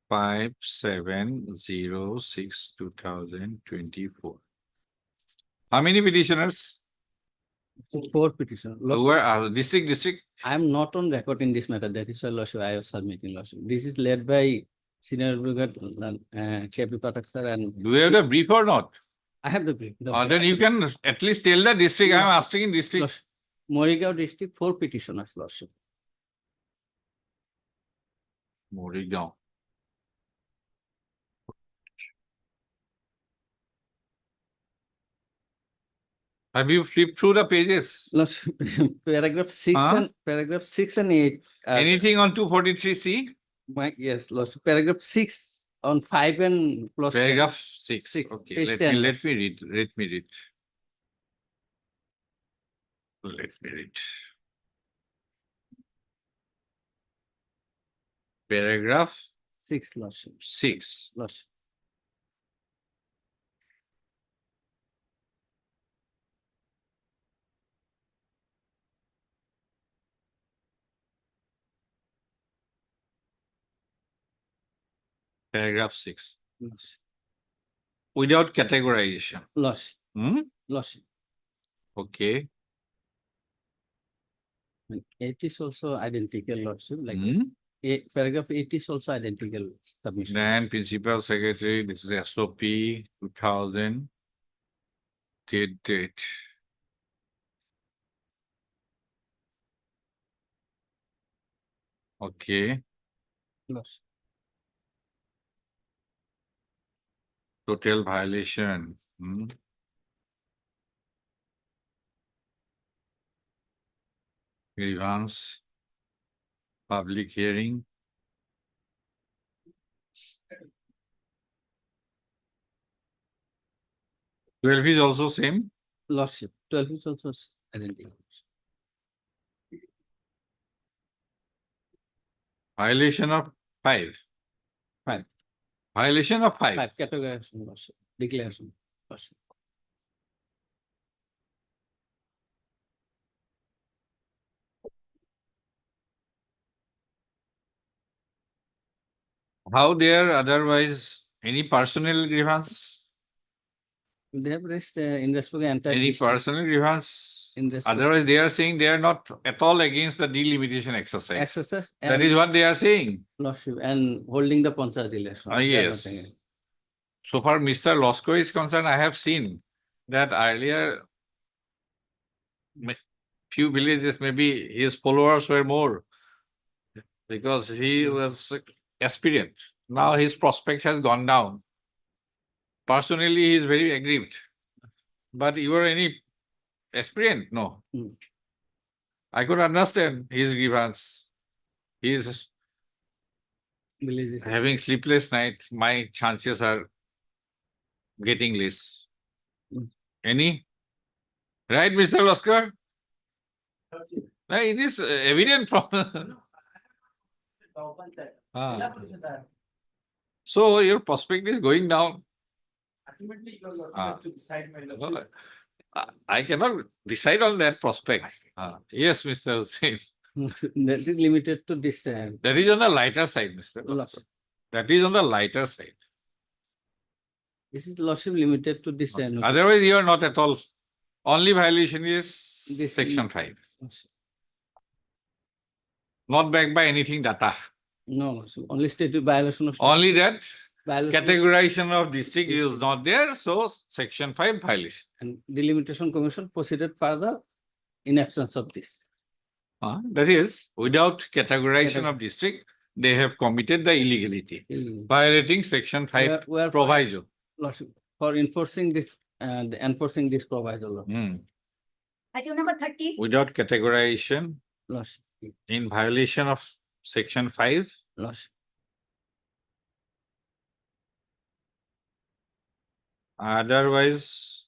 [SPEAKER 2] 5706/2024. How many petitioners?
[SPEAKER 10] 4 petition.
[SPEAKER 2] Who are district?
[SPEAKER 10] I am not on record in this matter. That is why lordship I was submitting lordship. This is led by senior advocate KP Patak sir, and
[SPEAKER 2] Do you have the brief or not?
[SPEAKER 10] I have the brief.
[SPEAKER 2] Then you can at least tell the district. I am asking in district.
[SPEAKER 10] Morigao district 4 petitioners lordship.
[SPEAKER 2] Morigao. Have you flipped through the pages?
[SPEAKER 10] Lordship, paragraph 6
[SPEAKER 2] Huh?
[SPEAKER 10] and paragraph 6 and 8.
[SPEAKER 2] Anything on 243C?
[SPEAKER 10] Yes, lordship. Paragraph 6 on 5 and plus 10.
[SPEAKER 2] Paragraph 6.
[SPEAKER 10] Six,
[SPEAKER 2] Okay,
[SPEAKER 10] page
[SPEAKER 2] let
[SPEAKER 10] 10.
[SPEAKER 2] me read. Let's read it. Paragraph
[SPEAKER 10] 6, Lordship.
[SPEAKER 2] 6.
[SPEAKER 10] Lordship.
[SPEAKER 2] Paragraph 6.
[SPEAKER 10] Lordship.
[SPEAKER 2] Without categorization.
[SPEAKER 10] Lordship.
[SPEAKER 2] Hmm?
[SPEAKER 10] Lordship.
[SPEAKER 2] Okay.
[SPEAKER 10] And 8 is also identical, Lordship. Like
[SPEAKER 2] Hmm?
[SPEAKER 10] paragraph 8 is also identical submission.
[SPEAKER 2] Then Principal Secretary, this is SOP 2000. Date. Okay.
[SPEAKER 10] Lordship.
[SPEAKER 2] Total violation. Hmm? Grievance. Public hearing. Twelve is also same.
[SPEAKER 10] Lordship. 12 is also identical.
[SPEAKER 2] Violation of 5.
[SPEAKER 10] 5.
[SPEAKER 2] Violation of 5.
[SPEAKER 10] 5 categorization, Lordship. Declaration, Lordship.
[SPEAKER 2] How there otherwise any personal grievance?
[SPEAKER 10] They have raised in respect of entire
[SPEAKER 2] Any
[SPEAKER 10] district.
[SPEAKER 2] personal grievance?
[SPEAKER 10] In respect-
[SPEAKER 2] Otherwise, they are saying they are not at all against the delimitation exercise.
[SPEAKER 10] Exercise
[SPEAKER 2] That
[SPEAKER 10] and
[SPEAKER 2] is what they are saying.
[SPEAKER 10] Lordship and holding the Panchayat election. They are not saying
[SPEAKER 2] Yes.
[SPEAKER 10] it.
[SPEAKER 2] So far, Mr. Losko is concerned, I have seen that earlier few villages, maybe his followers were more because he was aspirant. Now his prospect has gone down. Personally, he is very aggrieved. But you are any aspirant? No.
[SPEAKER 10] Hmm.
[SPEAKER 2] I could understand his grievance. He is
[SPEAKER 10] Villages.
[SPEAKER 2] having sleepless night. My chances are getting less.
[SPEAKER 10] Hmm.
[SPEAKER 2] Any? Right, Mr. Loskar? It is evident from. Ah. So your prospect is going down. Ah. Well, I cannot decide on that prospect. Yes, Mr. Hussain.
[SPEAKER 10] That is limited to this.
[SPEAKER 2] That is on the lighter side, Mr. Loskar.
[SPEAKER 10] Lordship.
[SPEAKER 2] That is on the lighter side.
[SPEAKER 10] This is Lordship limited to this.
[SPEAKER 2] Otherwise, you are not at all. Only violation is
[SPEAKER 10] This
[SPEAKER 2] section 5. Not backed by anything data.
[SPEAKER 10] No, Lordship. Only stated violation of.
[SPEAKER 2] Only that
[SPEAKER 10] Violation of-
[SPEAKER 2] categorization of district is not there. So section 5 violation.
[SPEAKER 10] And delimitation commission proceeded further in absence of this.
[SPEAKER 2] That is, without categorization of district, they have committed the illegality, violating section 5
[SPEAKER 10] Where
[SPEAKER 2] proviso.
[SPEAKER 10] Lordship, for enforcing this proviso. Lord.
[SPEAKER 12] Item number 30.
[SPEAKER 2] Without categorization
[SPEAKER 10] Lordship.
[SPEAKER 2] in violation of section 5,
[SPEAKER 10] Lordship.
[SPEAKER 2] otherwise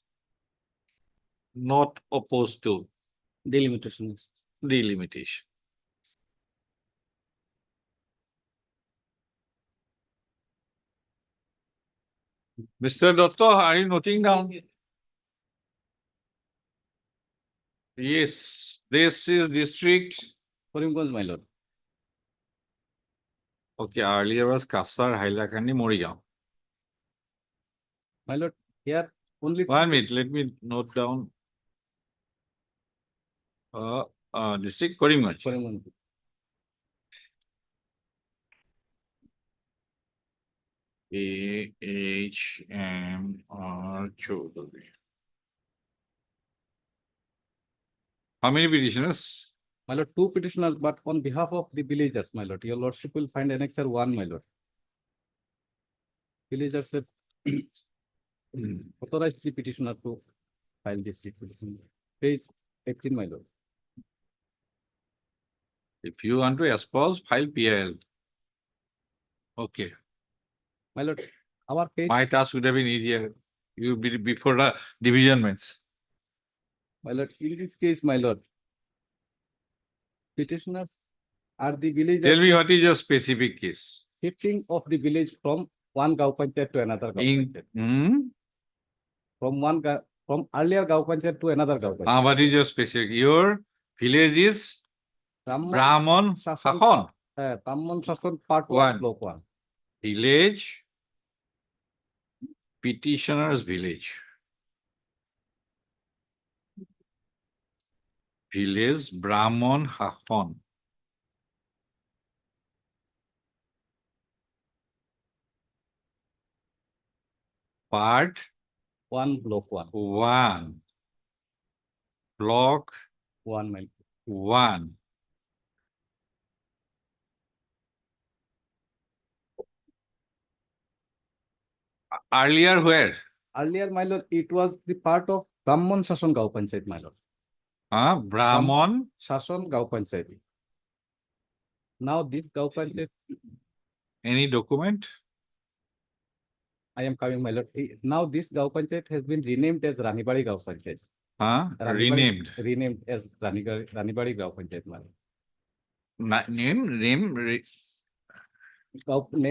[SPEAKER 2] not opposed to
[SPEAKER 10] Delimitation.
[SPEAKER 2] delimitation. Mr. Dotto, are you noting down? Yes, this is district.
[SPEAKER 6] Karimganj, my lord.
[SPEAKER 2] Okay, earlier was Kasar, Hailakandi, Morigaon.
[SPEAKER 6] My lord, here only
[SPEAKER 2] 1 minute, let me note down. District Karimganj.
[SPEAKER 6] Karimganj.
[SPEAKER 2] AHMR Chaudhary. How many petitioners?
[SPEAKER 6] My lord, 2 petitioners, but on behalf of the villagers, my lord, your lordship will find annexure 1, my lord. Villagers have authorized the petitioner to file this petition. Page 18, my lord.
[SPEAKER 2] If you want to espouse, file PIL. Okay.
[SPEAKER 6] My lord, our page,
[SPEAKER 2] My task would have been easier. You be before the division means.
[SPEAKER 6] My lord, in this case, my lord, petitioners are the village
[SPEAKER 2] Tell me what is your specific case?
[SPEAKER 6] shifting of the village from one Gao Panchayat to another Gao
[SPEAKER 2] In,
[SPEAKER 6] Panchayat. From earlier Gao Panchayat to another Gao Panchayat.
[SPEAKER 2] what is your specific? Your village is Brahman Sakon.
[SPEAKER 6] Brahman Sasson Part
[SPEAKER 2] One.
[SPEAKER 6] 1, Block 1.
[SPEAKER 2] Village, petitioner's village. Village Brahman Hakon. Part
[SPEAKER 6] 1, Block 1.
[SPEAKER 2] 1. Block
[SPEAKER 6] 1, my lord.
[SPEAKER 2] 1. Earlier where?
[SPEAKER 6] Earlier, my lord, it was the part of Brahman Sasson Gao Panchayat, my lord.
[SPEAKER 2] Brahman.
[SPEAKER 6] Sasson Gao Panchayat. Now this Gao Panchayat,
[SPEAKER 2] Any document?
[SPEAKER 6] I am coming, my lord. Now this Gao Panchayat has been renamed as Ranibari Gao Panchayat.
[SPEAKER 2] Renamed.
[SPEAKER 6] Renamed as Ranibari Gao Panchayat, my lord.
[SPEAKER 2] Name.
[SPEAKER 6] Name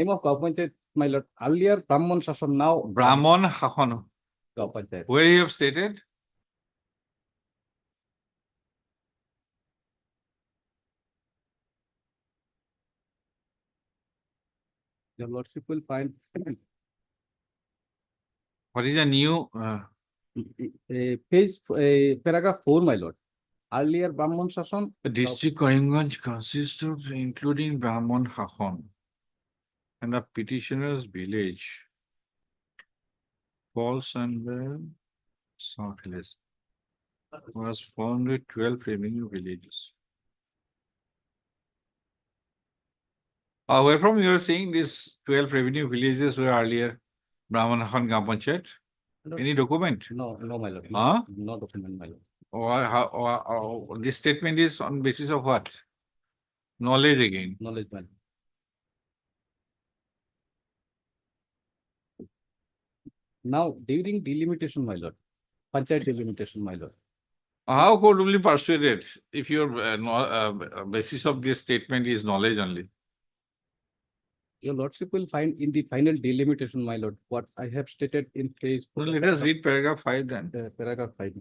[SPEAKER 6] of Gao Panchayat, my lord. Earlier Brahman Sasson, now
[SPEAKER 2] Brahman Hakon.
[SPEAKER 6] Gao Panchayat.
[SPEAKER 2] Where you have stated?
[SPEAKER 6] Your lordship will find
[SPEAKER 2] What is the new?
[SPEAKER 6] paragraph 4, my lord. Earlier Brahman Sasson.
[SPEAKER 2] The district Karimganj consists of including Brahman Hakon and the petitioner's village falls under South Hills was formed with 12 revenue villages. Where from you are saying these 12 revenue villages were earlier Brahman Hakon Gram Panchayat? Any document?
[SPEAKER 6] No, my lord.
[SPEAKER 2] Huh?
[SPEAKER 6] No document, my lord.
[SPEAKER 2] This statement is on basis of what? Knowledge again.
[SPEAKER 6] Knowledge, my lord. Now, during delimitation, my lord, Panchayat delimitation, my lord.
[SPEAKER 2] How could we be persuaded if your basis of this statement is knowledge only?
[SPEAKER 6] Your lordship will find in the final delimitation, my lord, what I have stated in phrase.
[SPEAKER 2] Well, let us read paragraph 5 then.
[SPEAKER 6] Paragraph 5.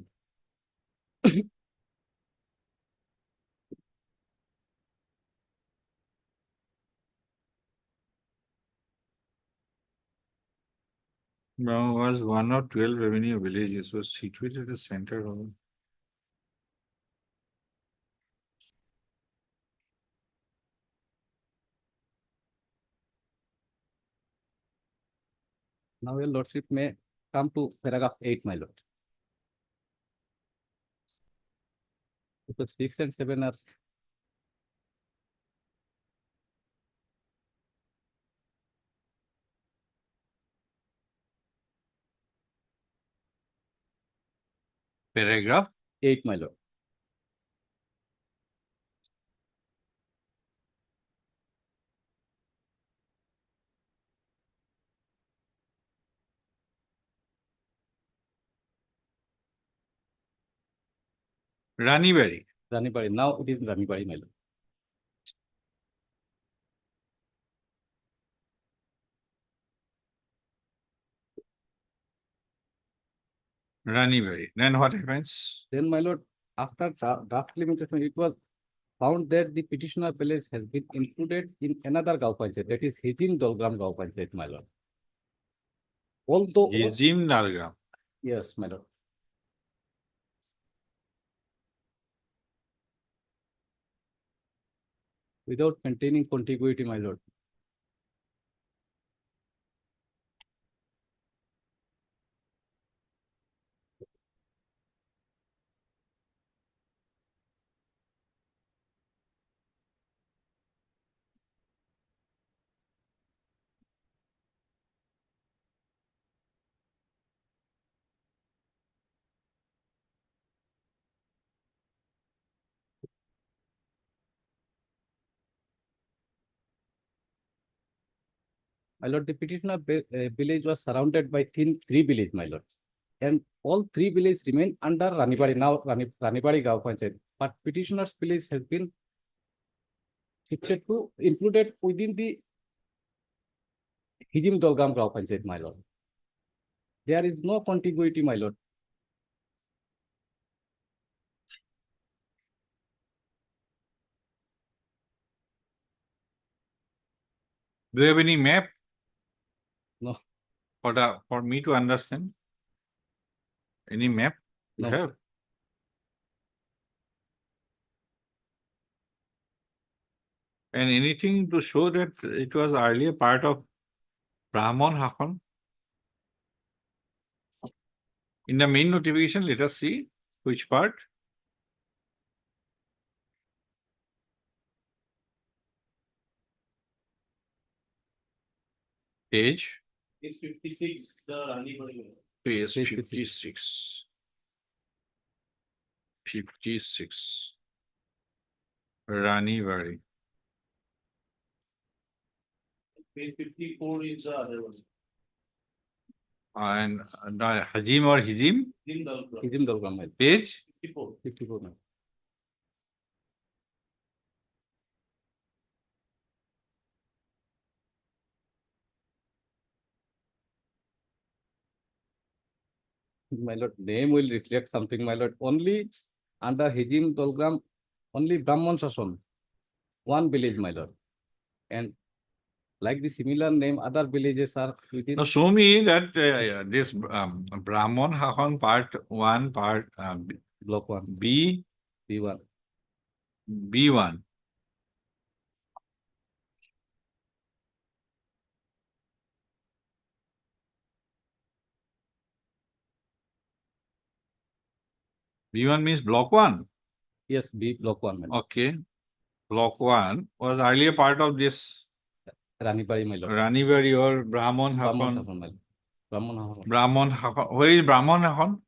[SPEAKER 2] Now was one of 12 revenue villages was situated at the center of
[SPEAKER 6] Now, your lordship may come to paragraph 8, my lord. Because 6 and 7 are
[SPEAKER 2] paragraph
[SPEAKER 6] 8, my lord.
[SPEAKER 2] Ranibari.
[SPEAKER 6] Ranibari. Now it is Ranibari, my lord.
[SPEAKER 2] Ranibari. Then what happens?
[SPEAKER 6] Then, my lord, after draft limitation, it was found that the petitioner village has been included in another Gao Panchayat, that is Hizim Dolgram Gao Panchayat, my lord. Although,
[SPEAKER 2] Hizim Dalgram.
[SPEAKER 6] yes, my lord. Without maintaining contiguity, my lord. My lord, the petitioner village was surrounded by three villages, my lord. And all three villages remain under Ranipari, now Ranipari Gaon Panchayat. But petitioner's village has been shifted to included within the Hijim Dolgam Gaon Panchayat, my lord. There is no contiguity, my lord.
[SPEAKER 2] Do you have any map?
[SPEAKER 6] No.
[SPEAKER 2] For me to understand? Any map? You
[SPEAKER 6] No.
[SPEAKER 2] have? And anything to show that it was earlier part of Brahman Hakon? In the main notification, let us see which part. Page.
[SPEAKER 1] It's 56, the Rani Bari.
[SPEAKER 2] Page 56. 56. Rani Bari.
[SPEAKER 1] Page 54 is the other one.
[SPEAKER 2] And the Hajim or Hijim?
[SPEAKER 6] Hijim Dolgam, my lord.
[SPEAKER 2] Page
[SPEAKER 1] 54.
[SPEAKER 6] 54, my lord. My lord, name will reflect something, my lord. Only under Hijim Dolgram, only Brahman Sason, one village, my lord. And like the similar name, other villages are within.
[SPEAKER 2] Now show me that this Brahman Hakon part 1, part
[SPEAKER 6] Block 1,
[SPEAKER 2] B,
[SPEAKER 6] B1.
[SPEAKER 2] B1. B1 means block 1.
[SPEAKER 6] Yes, B block 1, my lord.
[SPEAKER 2] Okay. Block 1 was earlier part of this
[SPEAKER 6] Ranipari, my lord.
[SPEAKER 2] Rani Bari or Brahman
[SPEAKER 6] Brahman
[SPEAKER 2] Hakon.
[SPEAKER 6] Sason, my lord. Brahman Hakon.
[SPEAKER 2] Brahman Hakon. Where is Brahman Hakon?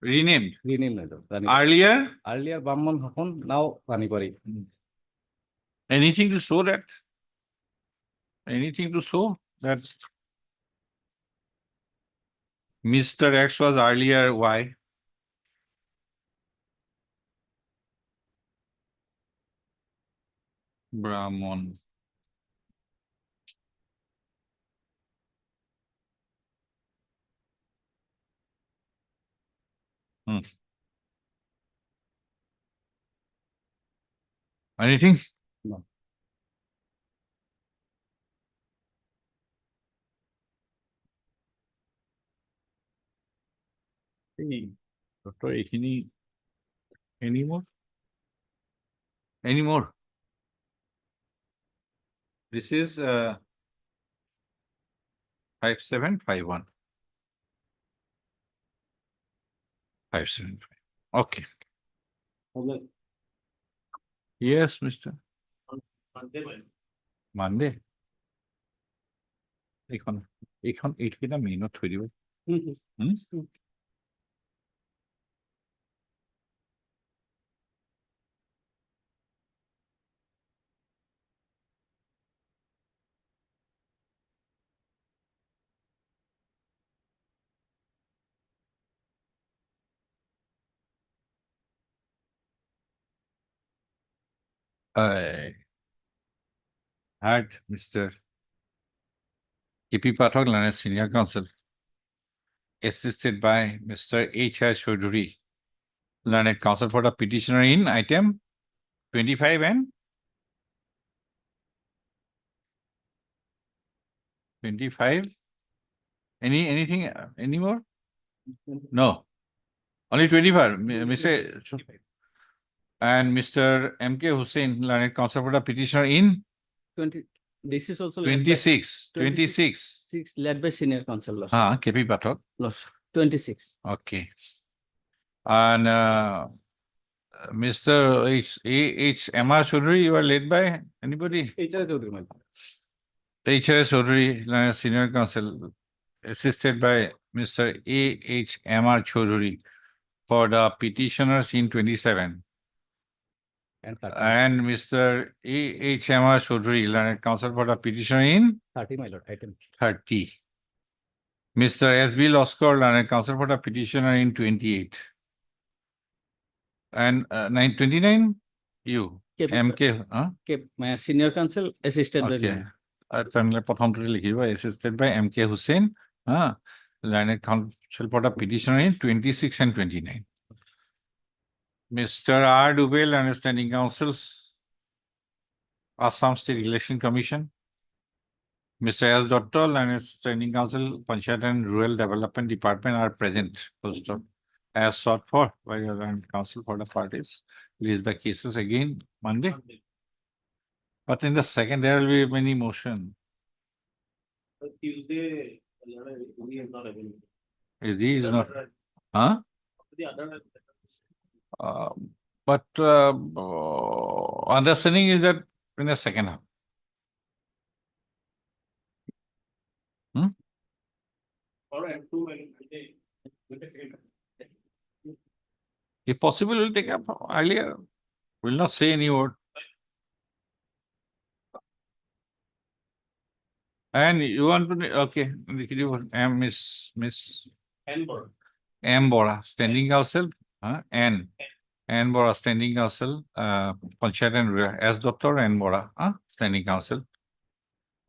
[SPEAKER 2] Renamed.
[SPEAKER 6] Rename, my lord. Ranipari.
[SPEAKER 2] Earlier,
[SPEAKER 6] Earlier Brahman Hakon, now Ranipari.
[SPEAKER 2] anything to show that? Anything to show that Mr. X was earlier Y? Brahman. Anything?
[SPEAKER 6] No.
[SPEAKER 2] Hey, Doctor, any more? Any more? This is 5751. 575. Okay. Yes, Mr. Monday. এইখন 8 কেইটা minute থৈ দিব। I had Mr. KP Pathak, Learned Senior Counsel, assisted by Mr. H.I. Chaudhary, Learned Counsel for the petitioner in item 25 and 25. Anything, any more? No. Only 25. Mr. And Mr. M.K. Hussain, Learned Counsel for the petitioner in
[SPEAKER 10] 20. This is also
[SPEAKER 2] 26.
[SPEAKER 10] led by
[SPEAKER 2] 26.
[SPEAKER 10] led by senior counsel. Lord.
[SPEAKER 2] KP Pathak.
[SPEAKER 10] Lord, 26.
[SPEAKER 2] Okay. And Mr. H.M.R. Chaudhary, you are led by anybody?
[SPEAKER 6] H.R. Chaudhary, my lord.
[SPEAKER 2] H.R. Chaudhary, Senior Counsel, assisted by Mr. A.H.M.R. Chaudhary for the petitioners in 27.
[SPEAKER 6] And 30.
[SPEAKER 2] And Mr. A.H.M.R. Chaudhary, Learned Counsel for the petitioner in
[SPEAKER 6] 30, my lord. Item.
[SPEAKER 2] 30. Mr. S.B. Loskar, learned counsel for the petitioner in 28. And 29, you, MK, huh?
[SPEAKER 10] Senior counsel assisted by
[SPEAKER 2] Okay.
[SPEAKER 10] me.
[SPEAKER 2] Assisted by MK Hussain, learned counsel for the petitioner in 26 and 29. Mr. R. Dubey, learned standing counsel, Assam State Election Commission. Mr. S. Dotto, learned standing counsel, Panchayat and Rural Development Department are present. Full stop. As sought for by the learned counsel for the parties. Release the cases again Monday. But in the second, there will be many motion.
[SPEAKER 4] Tuesday, he is not available.
[SPEAKER 2] He is not. Huh? But understanding is that in the second half. If possible, we'll take up earlier. We'll not say any word. And you want to, okay, Miss M. Bora, standing counsel, N Bora, standing counsel, Panchayat and Rural, S. Dr. N. Bora, standing counsel,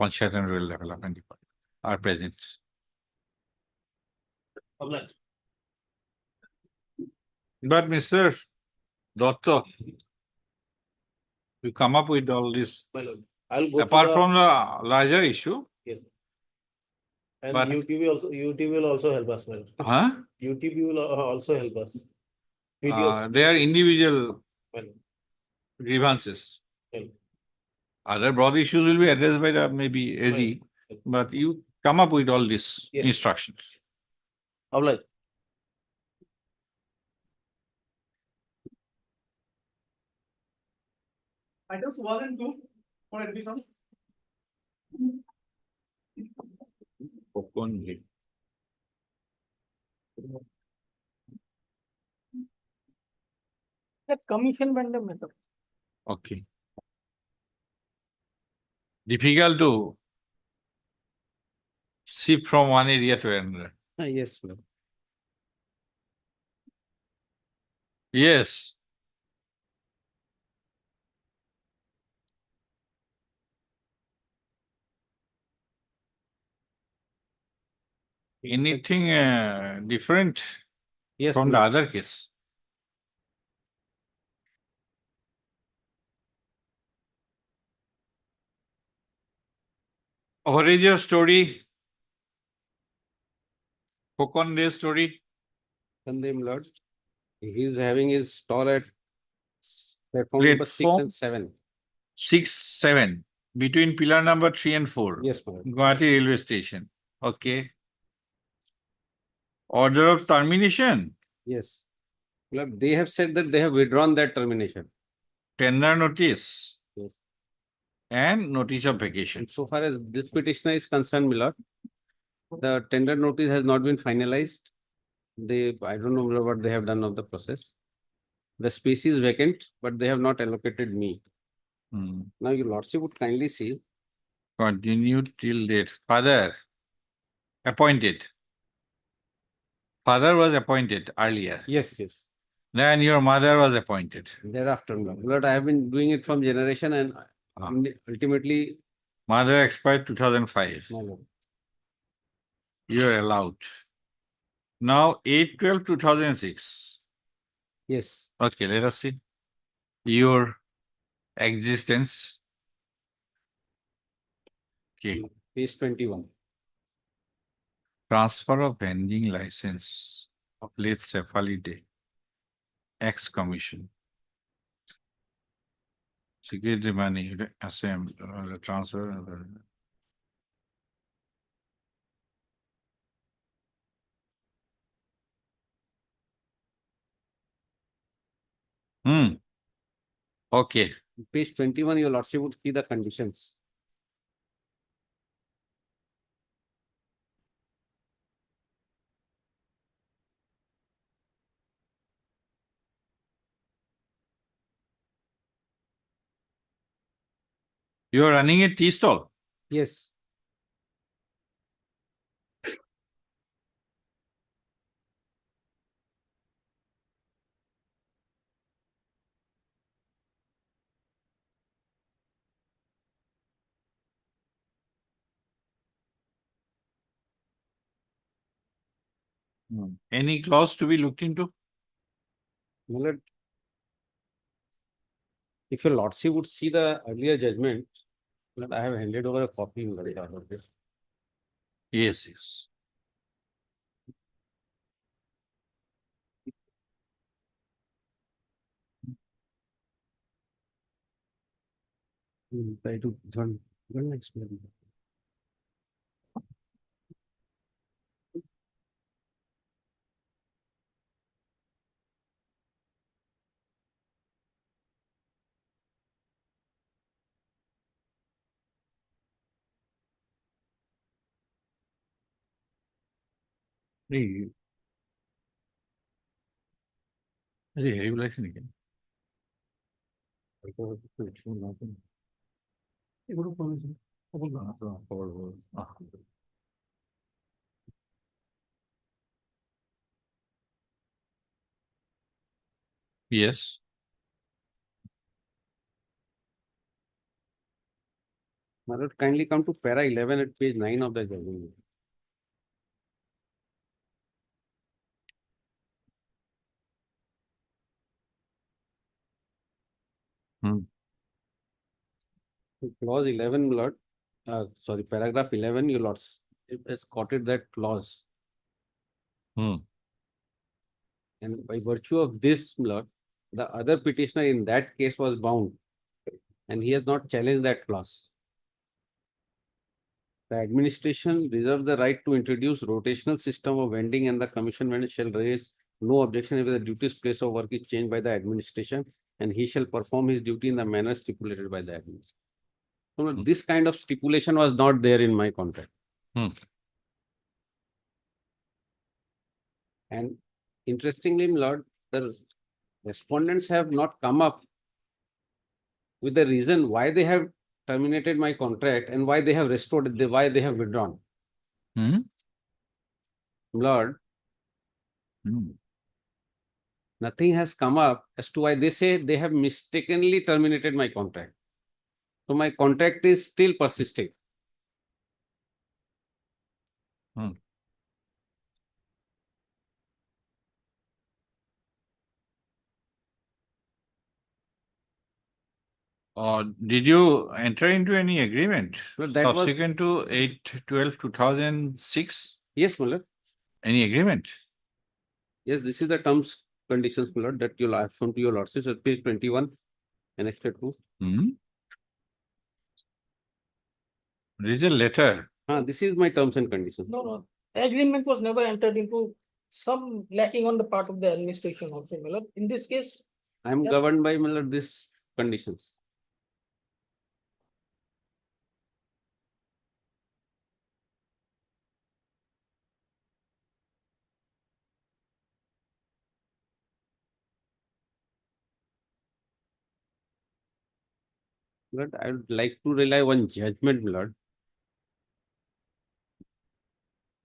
[SPEAKER 2] Panchayat and Rural Development Department are present. But Mr. Doctor, you come up with all this.
[SPEAKER 4] I'll go
[SPEAKER 2] Apart from the larger issue.
[SPEAKER 4] Yes. And
[SPEAKER 2] But-
[SPEAKER 4] UT will also help us, madam. UTB will also help us.
[SPEAKER 2] They are individual
[SPEAKER 4] Madam.
[SPEAKER 2] grievances.
[SPEAKER 4] Well.
[SPEAKER 2] Other broad issues will be addressed by the maybe AG, but you come up with all these
[SPEAKER 4] Yes.
[SPEAKER 2] instructions.
[SPEAKER 4] Oblige.
[SPEAKER 3] Items 1 and 2 for admission. The commission vendor method.
[SPEAKER 2] Okay. Difficult to shift from one area to another.
[SPEAKER 10] Yes, ma'am.
[SPEAKER 2] Yes. Anything different
[SPEAKER 4] Yes.
[SPEAKER 2] from the other case? What is your story? Kokon Day story?
[SPEAKER 8] Kandem Lord. He is having his stall at platform number 6
[SPEAKER 2] Platform?
[SPEAKER 8] and 7.
[SPEAKER 2] 6, 7, between pillar number 3 and 4.
[SPEAKER 8] Yes, madam.
[SPEAKER 2] Guwahati railway station. Okay. Order of termination,
[SPEAKER 8] Yes. Lord, they have said that they have withdrawn that termination.
[SPEAKER 2] tender notice,
[SPEAKER 8] Yes.
[SPEAKER 2] and notice of vacation.
[SPEAKER 8] And so far as this petitioner is concerned, my lord, the tender notice has not been finalized. I don't know what they have done of the process. The space is vacant, but they have not allocated me. Now, your lordship would kindly see.
[SPEAKER 2] Continued till date. Father, appointed. Father was appointed earlier.
[SPEAKER 8] Yes, yes.
[SPEAKER 2] Then your mother was appointed.
[SPEAKER 8] Thereafter, my lord, I have been doing it from generation and ultimately,
[SPEAKER 2] Mother expired 2005.
[SPEAKER 8] my lord.
[SPEAKER 2] You are allowed. Now 8/12/2006.
[SPEAKER 8] Yes.
[SPEAKER 2] Okay, let us see. Your existence. Okay.
[SPEAKER 8] Page 21.
[SPEAKER 2] Transfer of vending license of late Cephali Day. Ex-commission. Security money, assembly, transfer. Okay.
[SPEAKER 8] Page 21, your lordship would see the conditions.
[SPEAKER 2] You are running a tea stall.
[SPEAKER 8] Yes.
[SPEAKER 2] Any clause to be looked into?
[SPEAKER 8] Milord, if your lordship would see the earlier judgment, Milord, I have handed over a copy. Milord, of this.
[SPEAKER 2] Yes, yes.
[SPEAKER 8] Try to don't explain.
[SPEAKER 2] Hey, regulation again. Yes.
[SPEAKER 8] Milord, kindly come to para 11 at page 9 of the judgment. Clause 11, Milord, sorry, paragraph 11, your lords, it has quoted that clause. And by virtue of this, Milord, the other petitioner in that case was bound, and he has not challenged that clause. The administration reserves the right to introduce rotational system of vending, and the commission shall raise no objection if the duty's place of work is changed by the administration, and he shall perform his duty in the manner stipulated by the administration. So this kind of stipulation was not there in my contract. And interestingly, Lord, the respondents have not come up with the reason why they have terminated my contract and why they have restored it, why they have withdrawn. Lord, nothing has come up as to why they say they have mistakenly terminated my contract. So my contract is still persisting.
[SPEAKER 2] Did you enter into any agreement
[SPEAKER 8] Well, that was-
[SPEAKER 2] subsequent to 8/12/2006?
[SPEAKER 8] Yes, Mullah.
[SPEAKER 2] Any agreement?
[SPEAKER 8] Yes, this is the terms, conditions, Mullah, that you'll have shown to your lordship at page 21, annexed 2.
[SPEAKER 2] There is a letter.
[SPEAKER 8] This is my terms and conditions.
[SPEAKER 3] No, agreement was never entered into, some lacking on the part of the administration also, Miller. In this case,
[SPEAKER 8] I am governed by, Mullah, these conditions. But I would like to rely on judgment, Lord.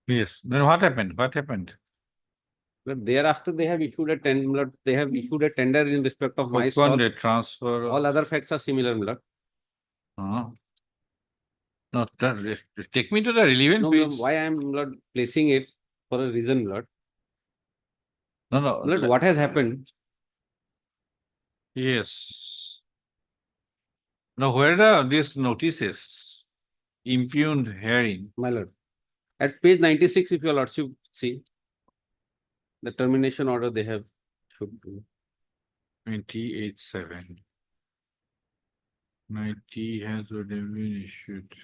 [SPEAKER 2] Yes. Then what happened? What happened?
[SPEAKER 8] But thereafter, they have issued a tender. They have issued a tender in respect of my stall.
[SPEAKER 2] The transfer.
[SPEAKER 8] All other facts are similar, Lord.
[SPEAKER 2] No, take me to the relevant
[SPEAKER 8] No,
[SPEAKER 2] page.
[SPEAKER 8] why I am Lord placing it for a reason, Lord.
[SPEAKER 2] No.
[SPEAKER 8] Lord, what has happened?
[SPEAKER 2] Yes. Now, where are these notices? Impugned hearing.
[SPEAKER 8] My Lord. At page 96, if your lordship see, the termination order they have should do.
[SPEAKER 2] 28/7. 90 has already been issued.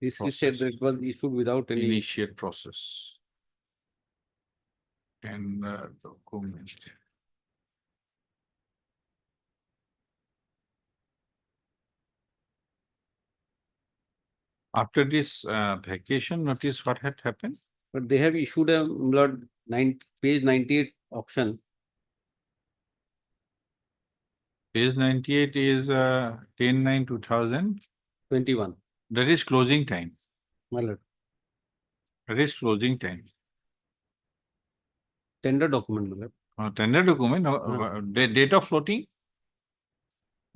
[SPEAKER 8] This you said that it was issued without any.
[SPEAKER 2] Initiate process. And document. After this vacation notice, what had happened?
[SPEAKER 8] But they have issued a Lord page 98 auction.
[SPEAKER 2] Page 98 is 10/9/2021. That is closing time.
[SPEAKER 8] My Lord.
[SPEAKER 2] That is closing time.
[SPEAKER 8] Tender document, my Lord.
[SPEAKER 2] Tender document, the date of floating?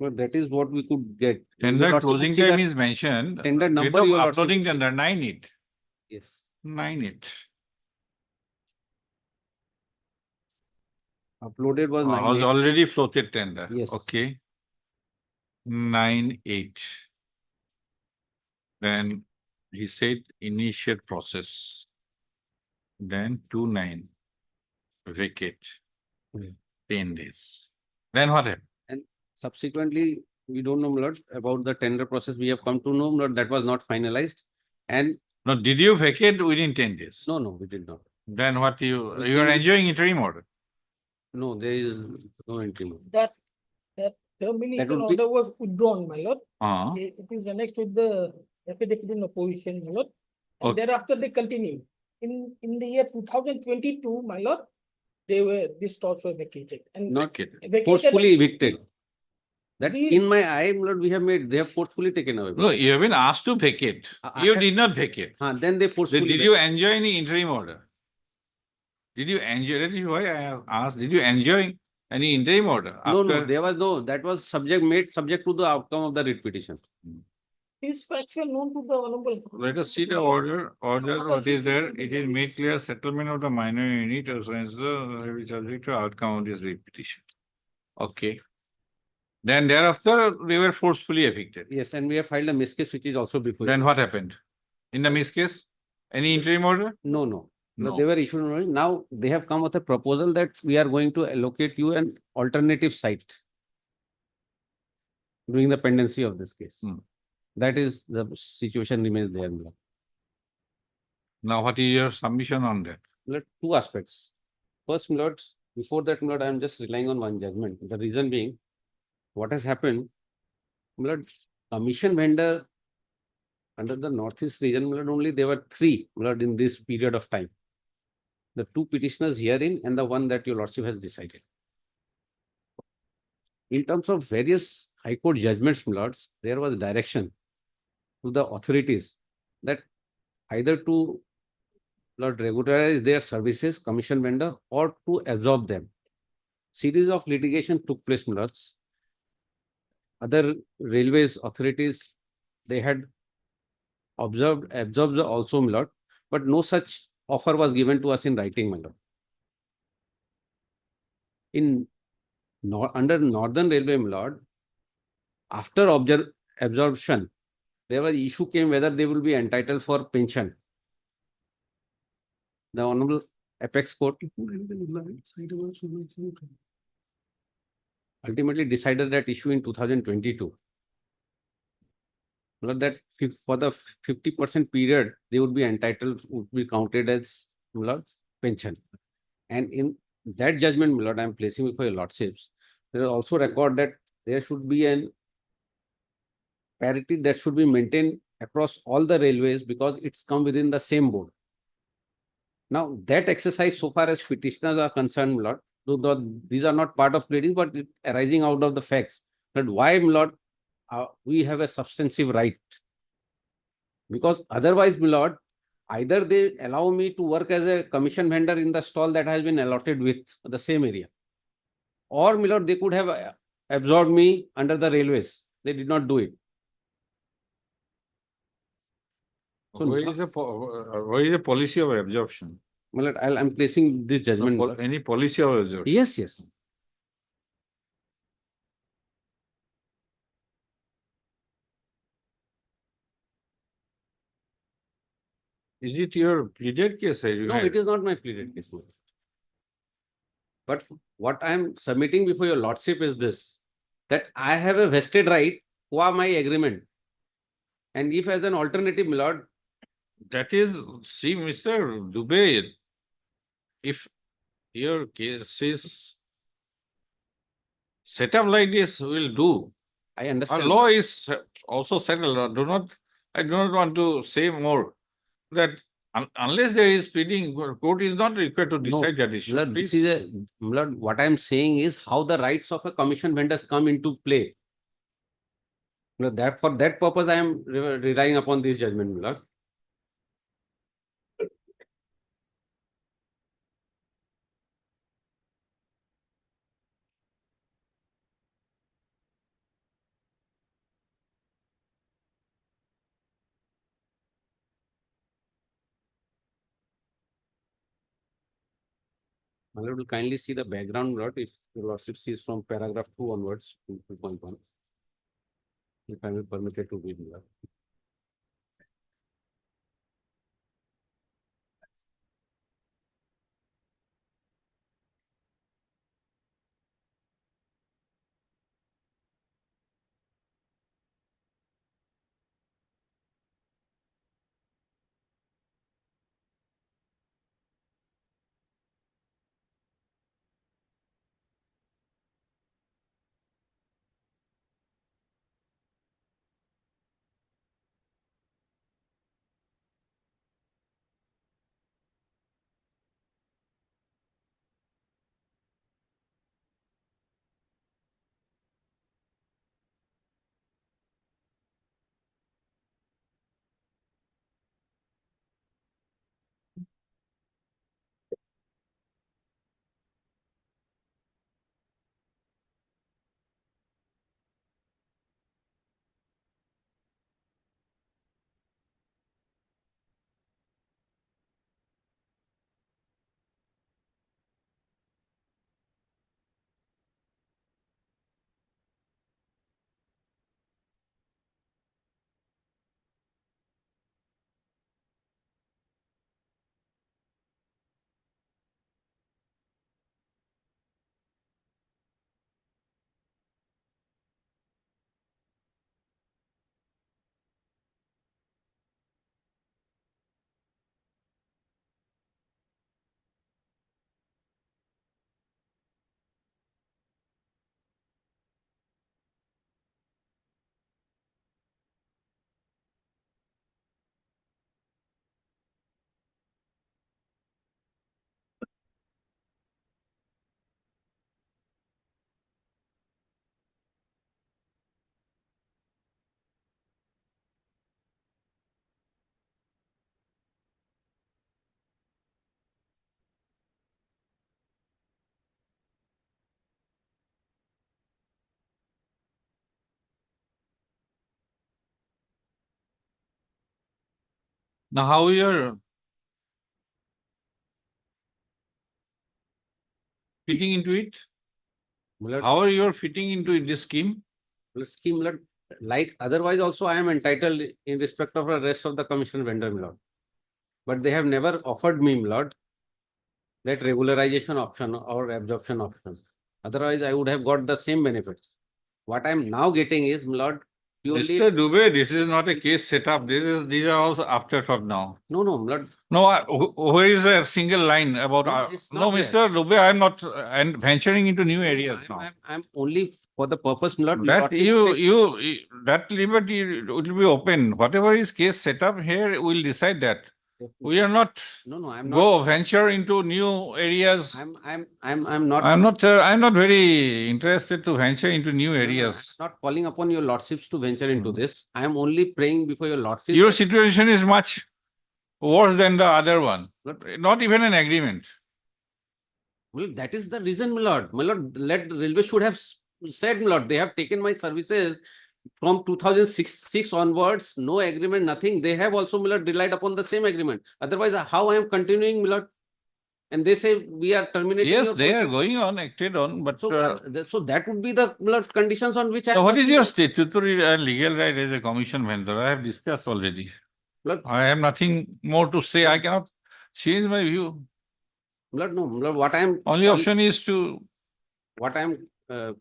[SPEAKER 8] But that is what we could get.
[SPEAKER 2] Tender
[SPEAKER 8] Your lordship
[SPEAKER 2] closing
[SPEAKER 8] would see
[SPEAKER 2] time
[SPEAKER 8] that
[SPEAKER 2] is mentioned.
[SPEAKER 8] tender
[SPEAKER 2] Date
[SPEAKER 8] number
[SPEAKER 2] of
[SPEAKER 8] your lordship
[SPEAKER 2] uploading
[SPEAKER 8] would see.
[SPEAKER 2] tender, 9/8.
[SPEAKER 8] Yes.
[SPEAKER 2] 9/8.
[SPEAKER 8] Uploaded was
[SPEAKER 2] Was
[SPEAKER 8] 9/8.
[SPEAKER 2] already floated tender.
[SPEAKER 8] Yes.
[SPEAKER 2] Okay. 9/8. Then he said initiate process. Then 2/9 vacate.
[SPEAKER 8] Hmm.
[SPEAKER 2] 10 days. Then what happened?
[SPEAKER 8] And subsequently, we don't know, my lord, about the tender process. We have come to know, my lord, that was not finalized. And
[SPEAKER 2] Now, did you vacate within 10 days?
[SPEAKER 8] no, we did not.
[SPEAKER 2] Then what you are
[SPEAKER 8] Within-
[SPEAKER 2] enjoying interim order?
[SPEAKER 8] No, there is no entry.
[SPEAKER 3] That termination
[SPEAKER 8] would be-
[SPEAKER 3] order was withdrawn, my lord.
[SPEAKER 2] Uh-huh.
[SPEAKER 3] It is annexed with the affidavit in opposition, my lord. And
[SPEAKER 2] Okay.
[SPEAKER 3] thereafter they continue. In the year 2022, my lord, these stores were vacated and
[SPEAKER 8] Not
[SPEAKER 3] vacated.
[SPEAKER 8] forcefully evicted. That
[SPEAKER 3] The-
[SPEAKER 8] in my eye, my lord, they have forcefully taken away.
[SPEAKER 2] No, you have been asked to vacate.
[SPEAKER 8] I
[SPEAKER 2] You
[SPEAKER 8] have-
[SPEAKER 2] did not vacate.
[SPEAKER 8] Then they forcefully.
[SPEAKER 2] Did you enjoy any interim order? Did you enjoy, that is why I have asked, did you enjoy any interim order?
[SPEAKER 8] No,
[SPEAKER 2] after-
[SPEAKER 8] there was no, that was made subject to the outcome of the writ petition.
[SPEAKER 3] These facts were known to the honorable.
[SPEAKER 2] Let us see the order, what is there? It is made clear settlement of the minor unit or so and so, will be subject to outcome of this writ petition. Okay. Then thereafter, they were forcefully evicted.
[SPEAKER 8] Yes, and we have filed a miss case which is also before.
[SPEAKER 2] Then what happened? In the miss case, any interim order?
[SPEAKER 8] No. No,
[SPEAKER 2] No.
[SPEAKER 8] they were issued only. Now they have come with a proposal that we are going to allocate you an alternative site during the pendency of this case.
[SPEAKER 2] Hmm.
[SPEAKER 8] That is the situation remains there. my lord.
[SPEAKER 2] Now, what is your submission on that?
[SPEAKER 8] My lord, two aspects. First, my lord, before that, my lord, I am just relying on one judgment. The reason being, what has happened, my lord, commission vendor under the Northeast region, my lord, only there were three, my lord, in this period of time. The two petitioners herein and the one that your lordship has decided. In terms of various high court judgments, my lords, there was direction to the authorities that either to regularize their services, commission vendor, or to absorb them. Series of litigation took place, my lords. Other railways authorities, they had absorbed also, my lord, but no such offer was given to us in writing, my lord. Under Northern Railway, my lord, after absorption, there was issue came whether they will be entitled for pension. The Honorable Apex Court ultimately decided that issue in 2022. Well, that for the 50% period, they would be entitled, would be counted as pension. And in that judgment, my lord, I am placing before your lordships. There is also record that there should be an parity that should be maintained across all the railways because it's come within the same board. Now, that exercise, so far as petitioners are concerned, my lord, these are not part of pleading, but arising out of the facts. But why, my lord, we have a substantive right? Because otherwise, my lord, either they allow me to work as a commission vendor in the stall that has been allotted with the same area, or, my lord, they could have absorbed me under the railways. They did not do it.
[SPEAKER 2] So where is the policy of absorption?
[SPEAKER 8] My lord, I'm placing this judgment.
[SPEAKER 2] No, any policy of absorption?
[SPEAKER 8] Yes. Is
[SPEAKER 2] it your pleaded case?
[SPEAKER 8] No, it is not my pleaded case. But what I am submitting before your lordship is this, that I have a vested right qua my agreement. And if as an alternative, my lord,
[SPEAKER 2] That is, see, Mr. Dubey, if your case is set up like this, will do.
[SPEAKER 8] I
[SPEAKER 2] Our
[SPEAKER 8] understand.
[SPEAKER 2] law is also settled. I do not want to say more. That unless there is pleading, court is not required to decide that issue.
[SPEAKER 8] Lord, this
[SPEAKER 2] Please.
[SPEAKER 8] is Lord, what I am saying is how the rights of a commission vendors come into play. Lord, that for that purpose, I am relying upon this judgment, Lord. My lord will kindly see the background, lord, if your lordship sees from paragraph 2 onwards to 2.1. If I am permitted to read, lord.
[SPEAKER 2] Now, how you're fitting into it?
[SPEAKER 8] My lord,
[SPEAKER 2] How are you fitting into this scheme?
[SPEAKER 8] scheme, lord, like otherwise also I am entitled in respect of the rest of the commission vendor, my lord. But they have never offered me, my lord, that regularization option or absorption option. Otherwise, I would have got the same benefits. What I am now getting is, my lord, purely.
[SPEAKER 2] Mr. Dubey, this is not a case setup. These are also afterthought now.
[SPEAKER 8] No, no, my lord.
[SPEAKER 2] No, where is a single line about?
[SPEAKER 8] No, it's
[SPEAKER 2] No,
[SPEAKER 8] not there.
[SPEAKER 2] Mr. Dubey, I am not and venturing into new areas now.
[SPEAKER 8] I'm only for the purpose, my lord.
[SPEAKER 2] That that liberty will be open. Whatever is case set up here, we'll decide that. We are not
[SPEAKER 8] No, I'm
[SPEAKER 2] go venture into new areas.
[SPEAKER 8] I'm not.
[SPEAKER 2] I'm not very interested to venture into new areas.
[SPEAKER 8] I'm not calling upon your lordships to venture into this. I am only praying before your lordship.
[SPEAKER 2] Your situation is much worse than the other one. Not even an agreement.
[SPEAKER 8] Well, that is the reason, my lord. My lord, let railway should have said, my lord, they have taken my services from 2006 onwards, no agreement, nothing. They have also, my lord, relied upon the same agreement. Otherwise, how I am continuing, my lord? And they say we are terminating.
[SPEAKER 2] Yes, they are going on, acted on, but
[SPEAKER 8] so that would be the, my lord, conditions on which I.
[SPEAKER 2] what is your statutory and legal right as a commission vendor? I have discussed already.
[SPEAKER 8] Lord,
[SPEAKER 2] I have nothing more to say. I cannot change my view.
[SPEAKER 8] Lord, no, Lord, what I am
[SPEAKER 2] only option is to.
[SPEAKER 8] What I am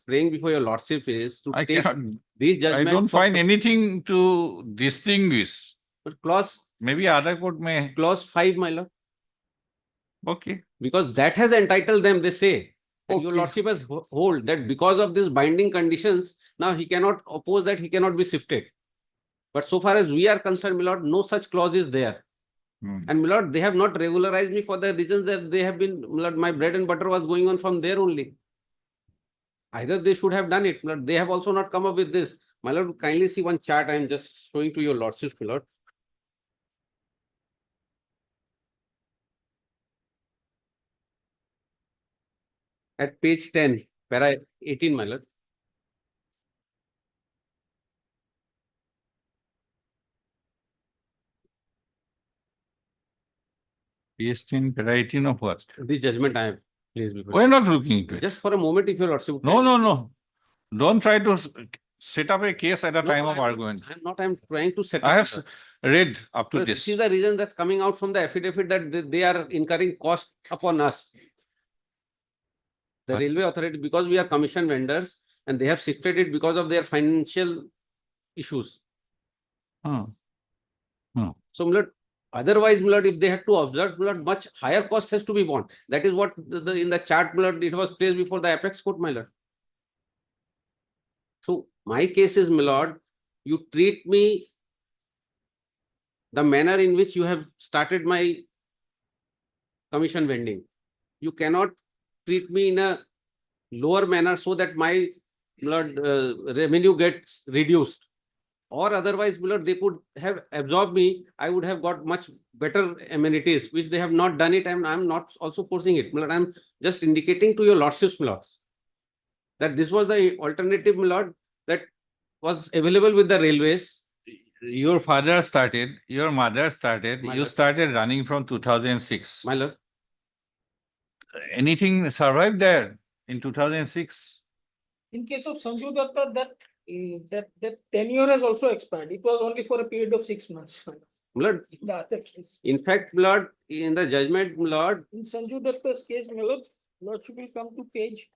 [SPEAKER 8] praying before your lordship is to
[SPEAKER 2] I
[SPEAKER 8] take
[SPEAKER 2] cannot.
[SPEAKER 8] these judgments.
[SPEAKER 2] I don't find anything to distinguish.
[SPEAKER 8] But clause.
[SPEAKER 2] Maybe other court may.
[SPEAKER 8] Clause 5, my lord.
[SPEAKER 2] Okay.
[SPEAKER 8] Because that has entitled them, they say. Okay. Your lordship has hold that because of these binding conditions, now he cannot oppose that, he cannot be shifted. But so far as we are concerned, my lord, no such clause is there. And my lord, they have not regularized me for the reasons that they have been, my lord, my bread and butter was going on from there only. Either they should have done it, but they have also not come up with this. My lord, kindly see one chart I am just showing to your lordship, my lord. At page 10, para 18, my lord.
[SPEAKER 2] Page 10, para 18 of what?
[SPEAKER 8] The judgment I have Please be
[SPEAKER 2] We're not looking into it.
[SPEAKER 8] just for a moment, if your lordship. would
[SPEAKER 2] No,
[SPEAKER 8] kindly-
[SPEAKER 2] no, no. Don't try to set up a case at a
[SPEAKER 8] No,
[SPEAKER 2] time of
[SPEAKER 8] I'm not-
[SPEAKER 2] argument.
[SPEAKER 8] I'm trying to set up.
[SPEAKER 2] I have
[SPEAKER 8] the-
[SPEAKER 2] read up to
[SPEAKER 8] But
[SPEAKER 2] this.
[SPEAKER 8] This is the reason that's coming out from the affidavit that they are incurring cost upon us. The
[SPEAKER 2] But-
[SPEAKER 8] railway authority, because we are commission vendors and they have shifted it because of their financial issues.
[SPEAKER 2] Hmm.
[SPEAKER 8] So, my lord, otherwise, my lord, if they had to observe, my lord, much higher cost has to be borne. That is what in the chart, my lord, it was placed before the apex court, my lord. So my case is, my lord, you treat me the manner in which you have started my commission vending. You cannot treat me in a lower manner so that my lord, revenue gets reduced. Or otherwise, my lord, they could have absorbed me. I would have got much better amenities, which they have not done it, and I'm not also forcing it. My lord, I'm just indicating to your lordships, my lords, that this was the alternative, my lord, that was available with the railways.
[SPEAKER 2] Your father started, your mother started,
[SPEAKER 8] My
[SPEAKER 2] you
[SPEAKER 8] lord.
[SPEAKER 2] started running from 2006.
[SPEAKER 8] My lord,
[SPEAKER 2] Anything survived there in 2006?
[SPEAKER 3] In case of Sanju Datta, that tenure has also expired. It was only for a period of 6 months.
[SPEAKER 8] my lord,
[SPEAKER 3] The other case.
[SPEAKER 8] in fact, my lord, in the judgment, my lord,
[SPEAKER 3] In Sanju Datta's case, my lordship will come to page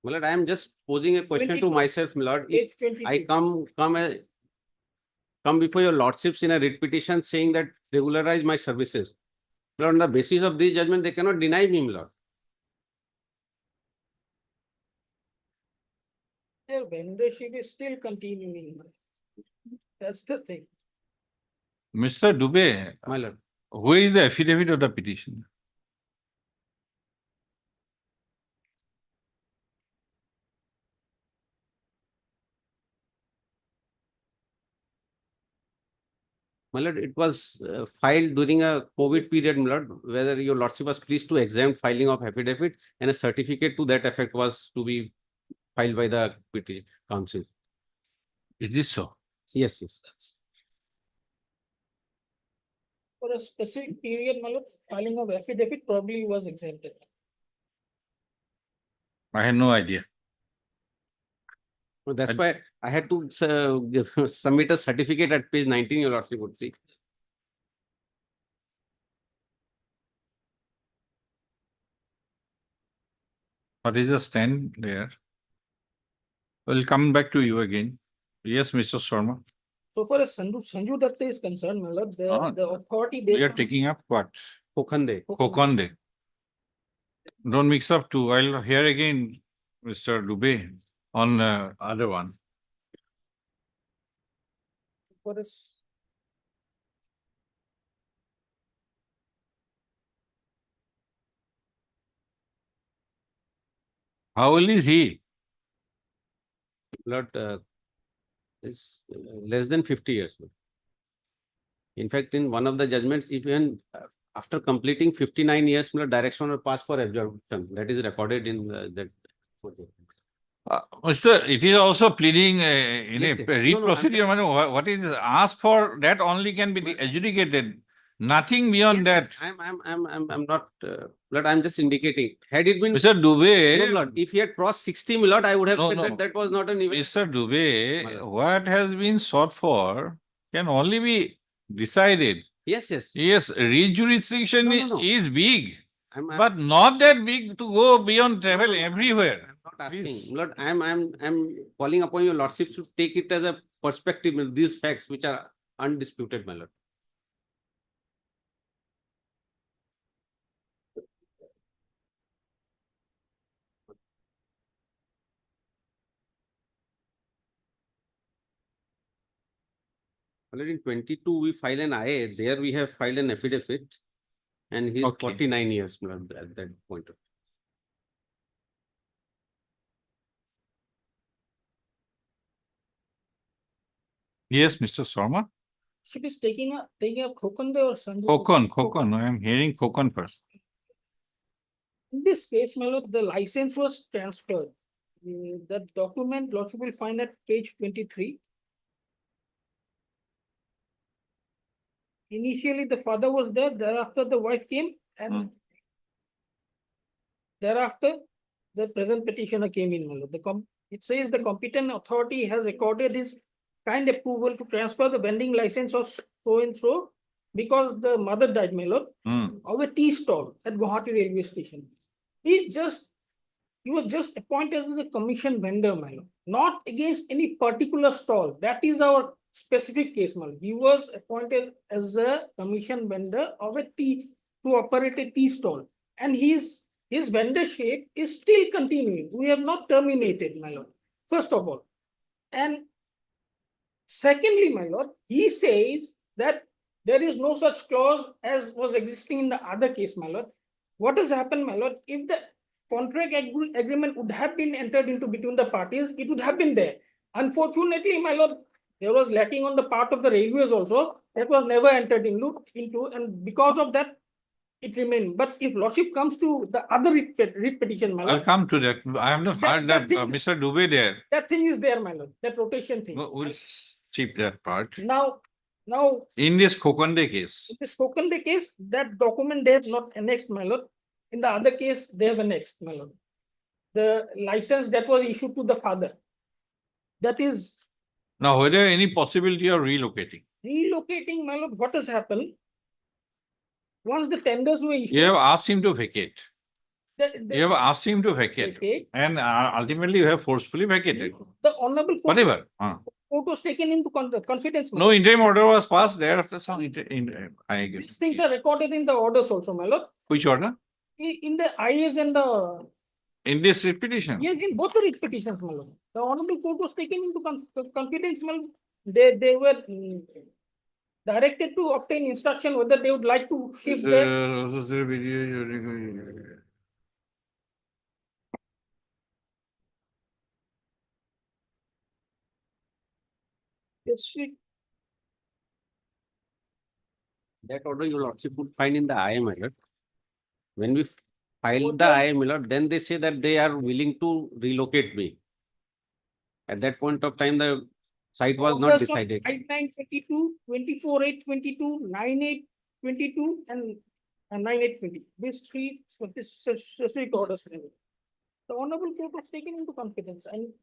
[SPEAKER 8] my lord, I am just posing a question to
[SPEAKER 3] 22.
[SPEAKER 8] myself, my lord. If
[SPEAKER 3] page 22.
[SPEAKER 8] I come before your lordships in a writ petition saying that regularize my services. My lord, on the basis of this judgment, they cannot deny me, my lord.
[SPEAKER 3] Their vendorship is still continuing. That's the thing.
[SPEAKER 2] Mr. Dubey,
[SPEAKER 8] My lord,
[SPEAKER 2] where is the affidavit of the petition?
[SPEAKER 8] my lord, it was filed during a COVID period, my lord, whether your lordship was pleased to exempt filing of affidavit, and a certificate to that effect was to be filed by the petition council.
[SPEAKER 2] Is it so?
[SPEAKER 8] Yes, yes.
[SPEAKER 3] For a specific period, my lord, filing of affidavit probably was exempted.
[SPEAKER 2] I had no idea.
[SPEAKER 8] So that's why I had to submit a certificate at page 19, your lordship would see.
[SPEAKER 2] What is the stand there? We'll come back to you again. Yes, Mr. Sharma.
[SPEAKER 3] So far as Sanju Datta is concerned, my lord, the authority.
[SPEAKER 2] We are taking up what?
[SPEAKER 8] Kokhande.
[SPEAKER 2] Kokonde. Don't mix up two. I'll hear again, Mr. Dubey, on other one.
[SPEAKER 3] For us.
[SPEAKER 2] How old is he?
[SPEAKER 8] Lord, is less than 50 years. In fact, in one of the judgments, even after completing 59 years, my direction will pass for absorption. That is recorded in that.
[SPEAKER 2] Mr. It is also pleading in
[SPEAKER 8] Yes,
[SPEAKER 2] a
[SPEAKER 8] yes.
[SPEAKER 2] writ
[SPEAKER 8] No, no,
[SPEAKER 2] procedure. What is asked for that only can be adjudicated. Nothing beyond that.
[SPEAKER 8] I'm not, Lord, I'm just indicating. Had it been.
[SPEAKER 2] Mr. Dubey.
[SPEAKER 8] No, Lord, if he had crossed 60, my lord, I would have
[SPEAKER 2] No,
[SPEAKER 8] said
[SPEAKER 2] no.
[SPEAKER 8] that that was not an event.
[SPEAKER 2] Mr.
[SPEAKER 8] My
[SPEAKER 2] Dubey,
[SPEAKER 8] lord.
[SPEAKER 2] what has been sought for can only be decided.
[SPEAKER 8] Yes, yes.
[SPEAKER 2] Yes, rejurisdiction
[SPEAKER 8] No.
[SPEAKER 2] is big,
[SPEAKER 8] I'm
[SPEAKER 2] but not that big to go beyond travel everywhere.
[SPEAKER 8] not asking.
[SPEAKER 2] Please.
[SPEAKER 8] Lord, I'm calling upon your lordship to take it as a perspective, these facts which are undisputed, my lord. Already in 22, we file an IA. There we have filed an affidavit, and he's
[SPEAKER 2] Okay.
[SPEAKER 8] 49 years, my lord, at that point of.
[SPEAKER 2] Yes, Mr. Sharma.
[SPEAKER 3] She is taking up Kokonde or Sanju.
[SPEAKER 2] Kokon. I am hearing Kokon first.
[SPEAKER 3] In this case, my lord, the license was transferred. That document, lordship will find at page 23. Initially, the father was there. Thereafter, the wife came.
[SPEAKER 13] And thereafter, the present petitioner came in, my lord. It says the competent authority has accorded his kind approval to transfer the vending license of so and so because the mother died, my lord, of a tea stall at Guwahati railway station. He was just appointed as a commission vendor, my lord, not against any particular stall. That is our specific case, my lord. He was appointed as a commission vendor of a tea to operate a tea stall, and his vendorship is still continuing. We have not terminated, my lord, first of all. And secondly, my lord, he says that there is no such clause as was existing in the other case, my lord. What has happened, my lord? If the contract agreement would have been entered into between the parties, it would have been there. Unfortunately, my lord, there was lacking on the part of the railways also. That was never entered into, and because of that, it remained. But if lordship comes to the other writ petition, my lord.
[SPEAKER 2] I'll come to that. I have not heard that Mr. Dubey there.
[SPEAKER 13] That thing is there, my lord. That rotation thing.
[SPEAKER 2] We'll skip that part.
[SPEAKER 13] Now,
[SPEAKER 2] In this Kokande case,
[SPEAKER 13] in this Kokande case, that document they have not annexed, my lord. In the other case, they have annexed, my lord. The license that was issued to the father. That is.
[SPEAKER 2] now whether any possibility of relocating?
[SPEAKER 13] Relocating, my lord, what has happened? Once the tenders were issued.
[SPEAKER 2] You have asked him to vacate.
[SPEAKER 13] The
[SPEAKER 2] You have asked him to vacate. And ultimately you have forcefully vacated.
[SPEAKER 13] The honorable court,
[SPEAKER 2] Whatever.
[SPEAKER 13] court was taken into confidence. my
[SPEAKER 2] No
[SPEAKER 13] lord.
[SPEAKER 2] interim order was passed thereafter.
[SPEAKER 13] These things are recorded in the orders also, my lord.
[SPEAKER 2] Which order?
[SPEAKER 13] In the IAs and the.
[SPEAKER 2] In this petition?
[SPEAKER 13] Yes, in both the writ petitions, my lord. The honorable court was taken into confidence, my lord. They were directed to obtain instruction whether they would like to shift their.
[SPEAKER 8] That order your lordship would find in the IM, my lord. When we filed the IM, my lord, then they say that they are willing to relocate me. At that point of time, the site was not decided.
[SPEAKER 13] 9/22, 24/8/22, 9/8/22, and 9/8/20. These three specific orders. The honorable court was taken into confidence and.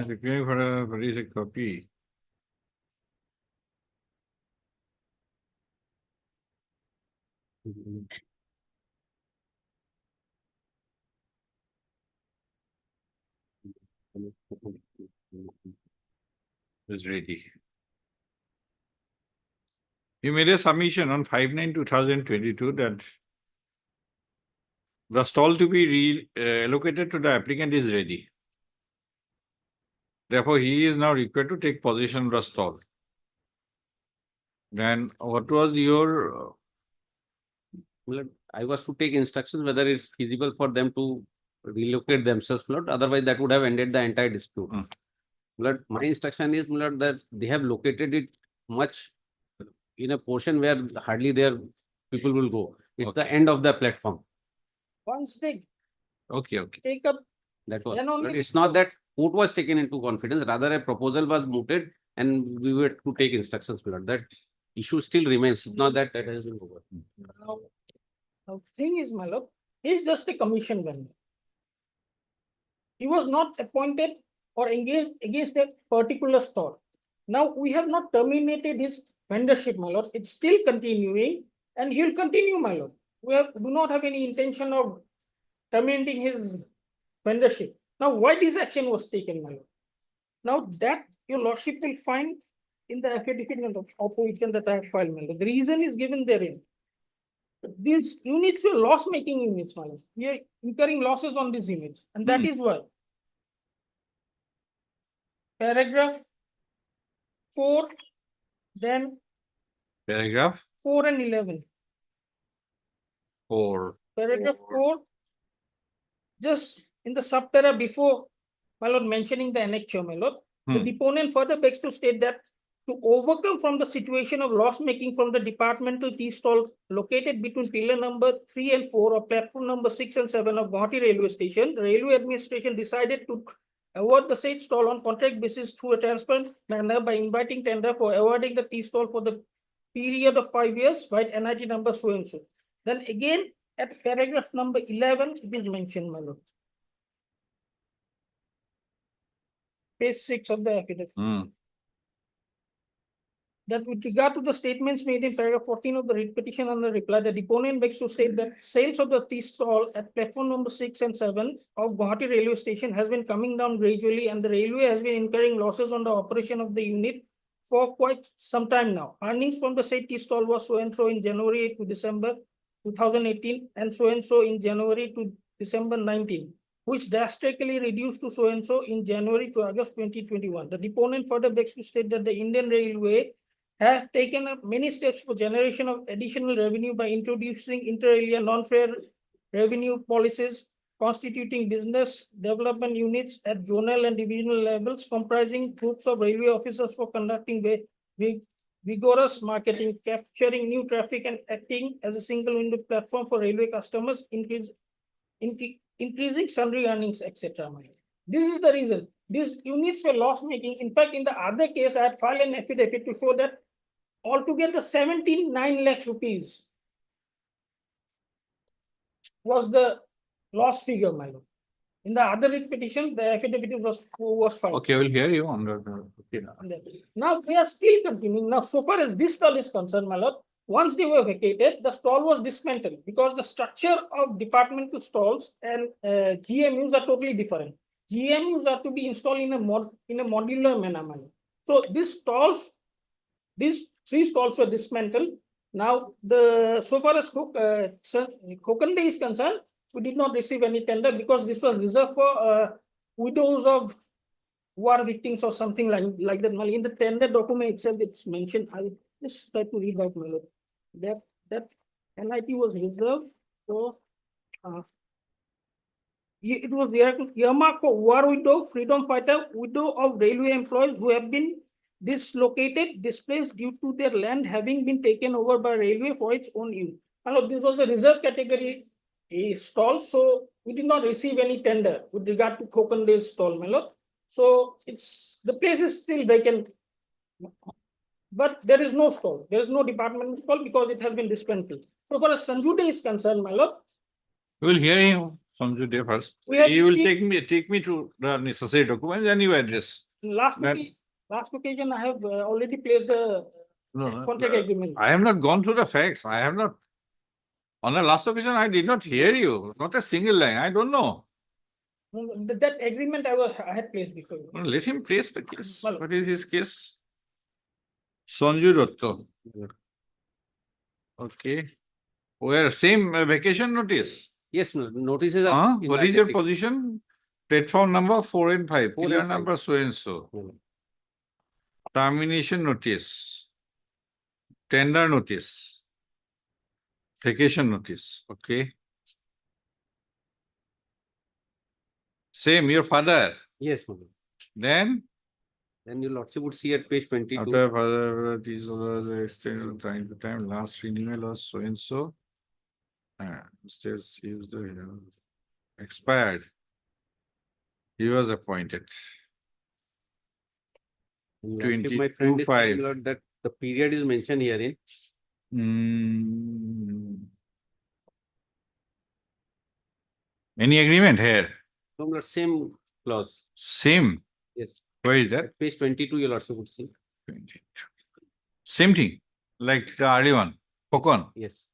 [SPEAKER 2] Requiring for a forensic copy. Is ready. You made a submission on 5/9/2022 that the stall to be allocated to the applicant is ready. Therefore, he is now required to take possession of the stall. Then what was your?
[SPEAKER 8] I was to take instructions whether it's feasible for them to relocate themselves, Lord. Otherwise, that would have ended the entire dispute. Lord, my instruction is, Lord, that they have located it much in a portion where hardly their people will go. It's the end of the platform.
[SPEAKER 13] Once they take up.
[SPEAKER 8] That was.
[SPEAKER 13] Then only-
[SPEAKER 8] But it's not that court was taken into confidence, rather a proposal was mooted and we were to take instructions, Lord. That issue still remains. It's not that has been over.
[SPEAKER 13] Now, thing is, my lord, he's just a commission vendor. He was not appointed or engaged against a particular stall. Now, we have not terminated his vendorship, my lord. It's still continuing and he'll continue, my lord. We do not have any intention of terminating his vendorship. Now, why this action was taken, my lord? Now, that your lordship will find in the affidavit of opposition that I have filed, my lord. The reason is given therein. These units were loss-making units, my lord. We are incurring losses on these units, and that is why. Paragraph 4, then
[SPEAKER 2] Paragraph
[SPEAKER 13] 4 and 11.
[SPEAKER 2] 4.
[SPEAKER 13] Paragraph 4, just in the subpara before, my lord, mentioning the annexure, my lord, the deponent further begs to state that to overcome from the situation of loss making from the departmental tea stall located between pillar number 3 and 4 or platform number 6 and 7 of Guwahati railway station, the railway administration decided to award the said stall on contract basis through a transparent manner by inviting tender for awarding the tea stall for the period of 5 years by NIT number so and so. Then again, at paragraph number 11, it is mentioned, my lord. Page 6 of the affidavit. That with regard to the statements made in paragraph 14 of the writ petition and the reply, the deponent begs to state that sales of the tea stall at platform number 6 and 7 of Guwahati railway station has been coming down gradually, and the railway has been incurring losses on the operation of the unit for quite some time now. Earnings from the said tea stall was so and so in January to December 2018 and so in January to December 19, which drastically reduced to so and so in January to August 2021. The deponent further begs to state that the Indian Railway has taken up many steps for generation of additional revenue by introducing inter alia non-fair revenue policies, constituting business development units at zonal and divisional levels, comprising groups of railway officers for conducting vigorous marketing, capturing new traffic, and acting as a single window platform for railway customers, increasing sundry earnings, etc. This is the reason. These units were loss making. In fact, in the other case, I had filed an affidavit to show that altogether 79 lakh rupees was the loss figure, my lord. In the other writ petition, the affidavit was filed.
[SPEAKER 2] Okay, we'll hear you on the. Okay.
[SPEAKER 13] Now we are still continuing. Now, so far as this stall is concerned, my lord, once they were vacated, the stall was dismantled because the structure of departmental stalls and GMUs are totally different. GMUs are to be installed in a modular manner. So these 3 stalls were dismantled. Now, so far as Kokande is concerned, we did not receive any tender because this was reserved for widows of war victims or something like that. In the tender document itself, it's mentioned. I will just try to read out, my lord. That NIT was reserved for. It was earmarked for war widow, freedom fighter, widow of railway employees who have been dislocated, displaced due to their land having been taken over by railway for its own use. This was a reserve category stall, so we did not receive any tender with regard to Kokande's stall, my lord. So the place is still vacant, but there is no stall. There is no departmental stall because it has been dismantled. So far as Sanju Day is concerned, my lord,
[SPEAKER 2] We'll hear him from the day first. You will take me to the necessary documents and you address.
[SPEAKER 13] Last occasion, I have already placed the contract agreement.
[SPEAKER 2] I have not gone through the facts. I have not. On the last occasion, I did not hear you. Not a single line. I don't know.
[SPEAKER 13] That agreement I had placed before.
[SPEAKER 2] Let him place the case. What is his case? Sanju Dotto. Okay. Where same vacation notice?
[SPEAKER 8] Yes, notices are.
[SPEAKER 2] What is your position? Platform number 4 and 5. Pillar number so and so. Termination notice. Tender notice. Vacation notice. Okay. Same, your father.
[SPEAKER 8] Yes, ma'am.
[SPEAKER 2] Then
[SPEAKER 8] your lordship would see at page 22.
[SPEAKER 2] After father, these was extended time to time. Last renewal was so and so. States he was expired. He was appointed.
[SPEAKER 8] My friend is saying, Lord, that the period is mentioned herein.
[SPEAKER 2] Any agreement here?
[SPEAKER 8] From the same clause.
[SPEAKER 2] Same.
[SPEAKER 8] Yes.
[SPEAKER 2] Where is that?
[SPEAKER 8] Page 22, you also would see.
[SPEAKER 2] 22. Same thing, like the early one. Kokon.
[SPEAKER 8] Yes.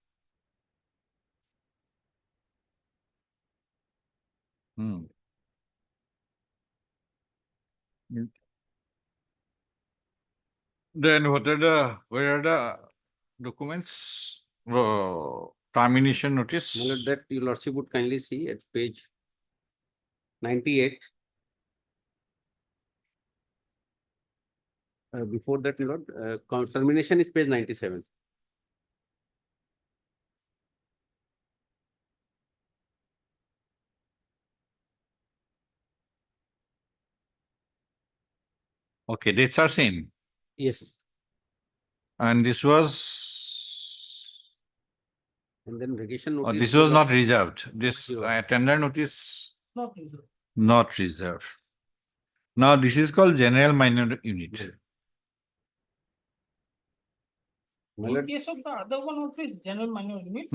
[SPEAKER 2] Then where are the documents? Termination notice.
[SPEAKER 8] That your lordship would kindly see at page 98. Before that, Lord, termination is page 97.
[SPEAKER 2] Okay, dates are same.
[SPEAKER 8] Yes.
[SPEAKER 2] And this was.
[SPEAKER 8] And then vacation notice.
[SPEAKER 2] This was not reserved. This tender notice.
[SPEAKER 13] Not reserved.
[SPEAKER 2] Not reserved. Now this is called general minor unit.
[SPEAKER 13] In case of the other one also is general minor unit.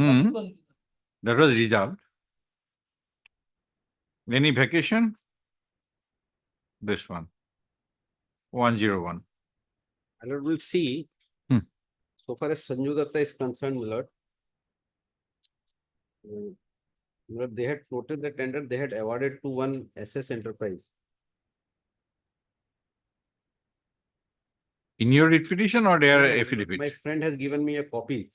[SPEAKER 2] That was resolved. Any vacation? This one. 101.
[SPEAKER 8] My lord will see. So far as Sanju Datta is concerned, my lord. My lord, they had floated the tender, they had awarded to one SS enterprise.
[SPEAKER 2] In your writ petition or their
[SPEAKER 8] No,
[SPEAKER 2] affidavit?
[SPEAKER 8] my friend has given me a copy.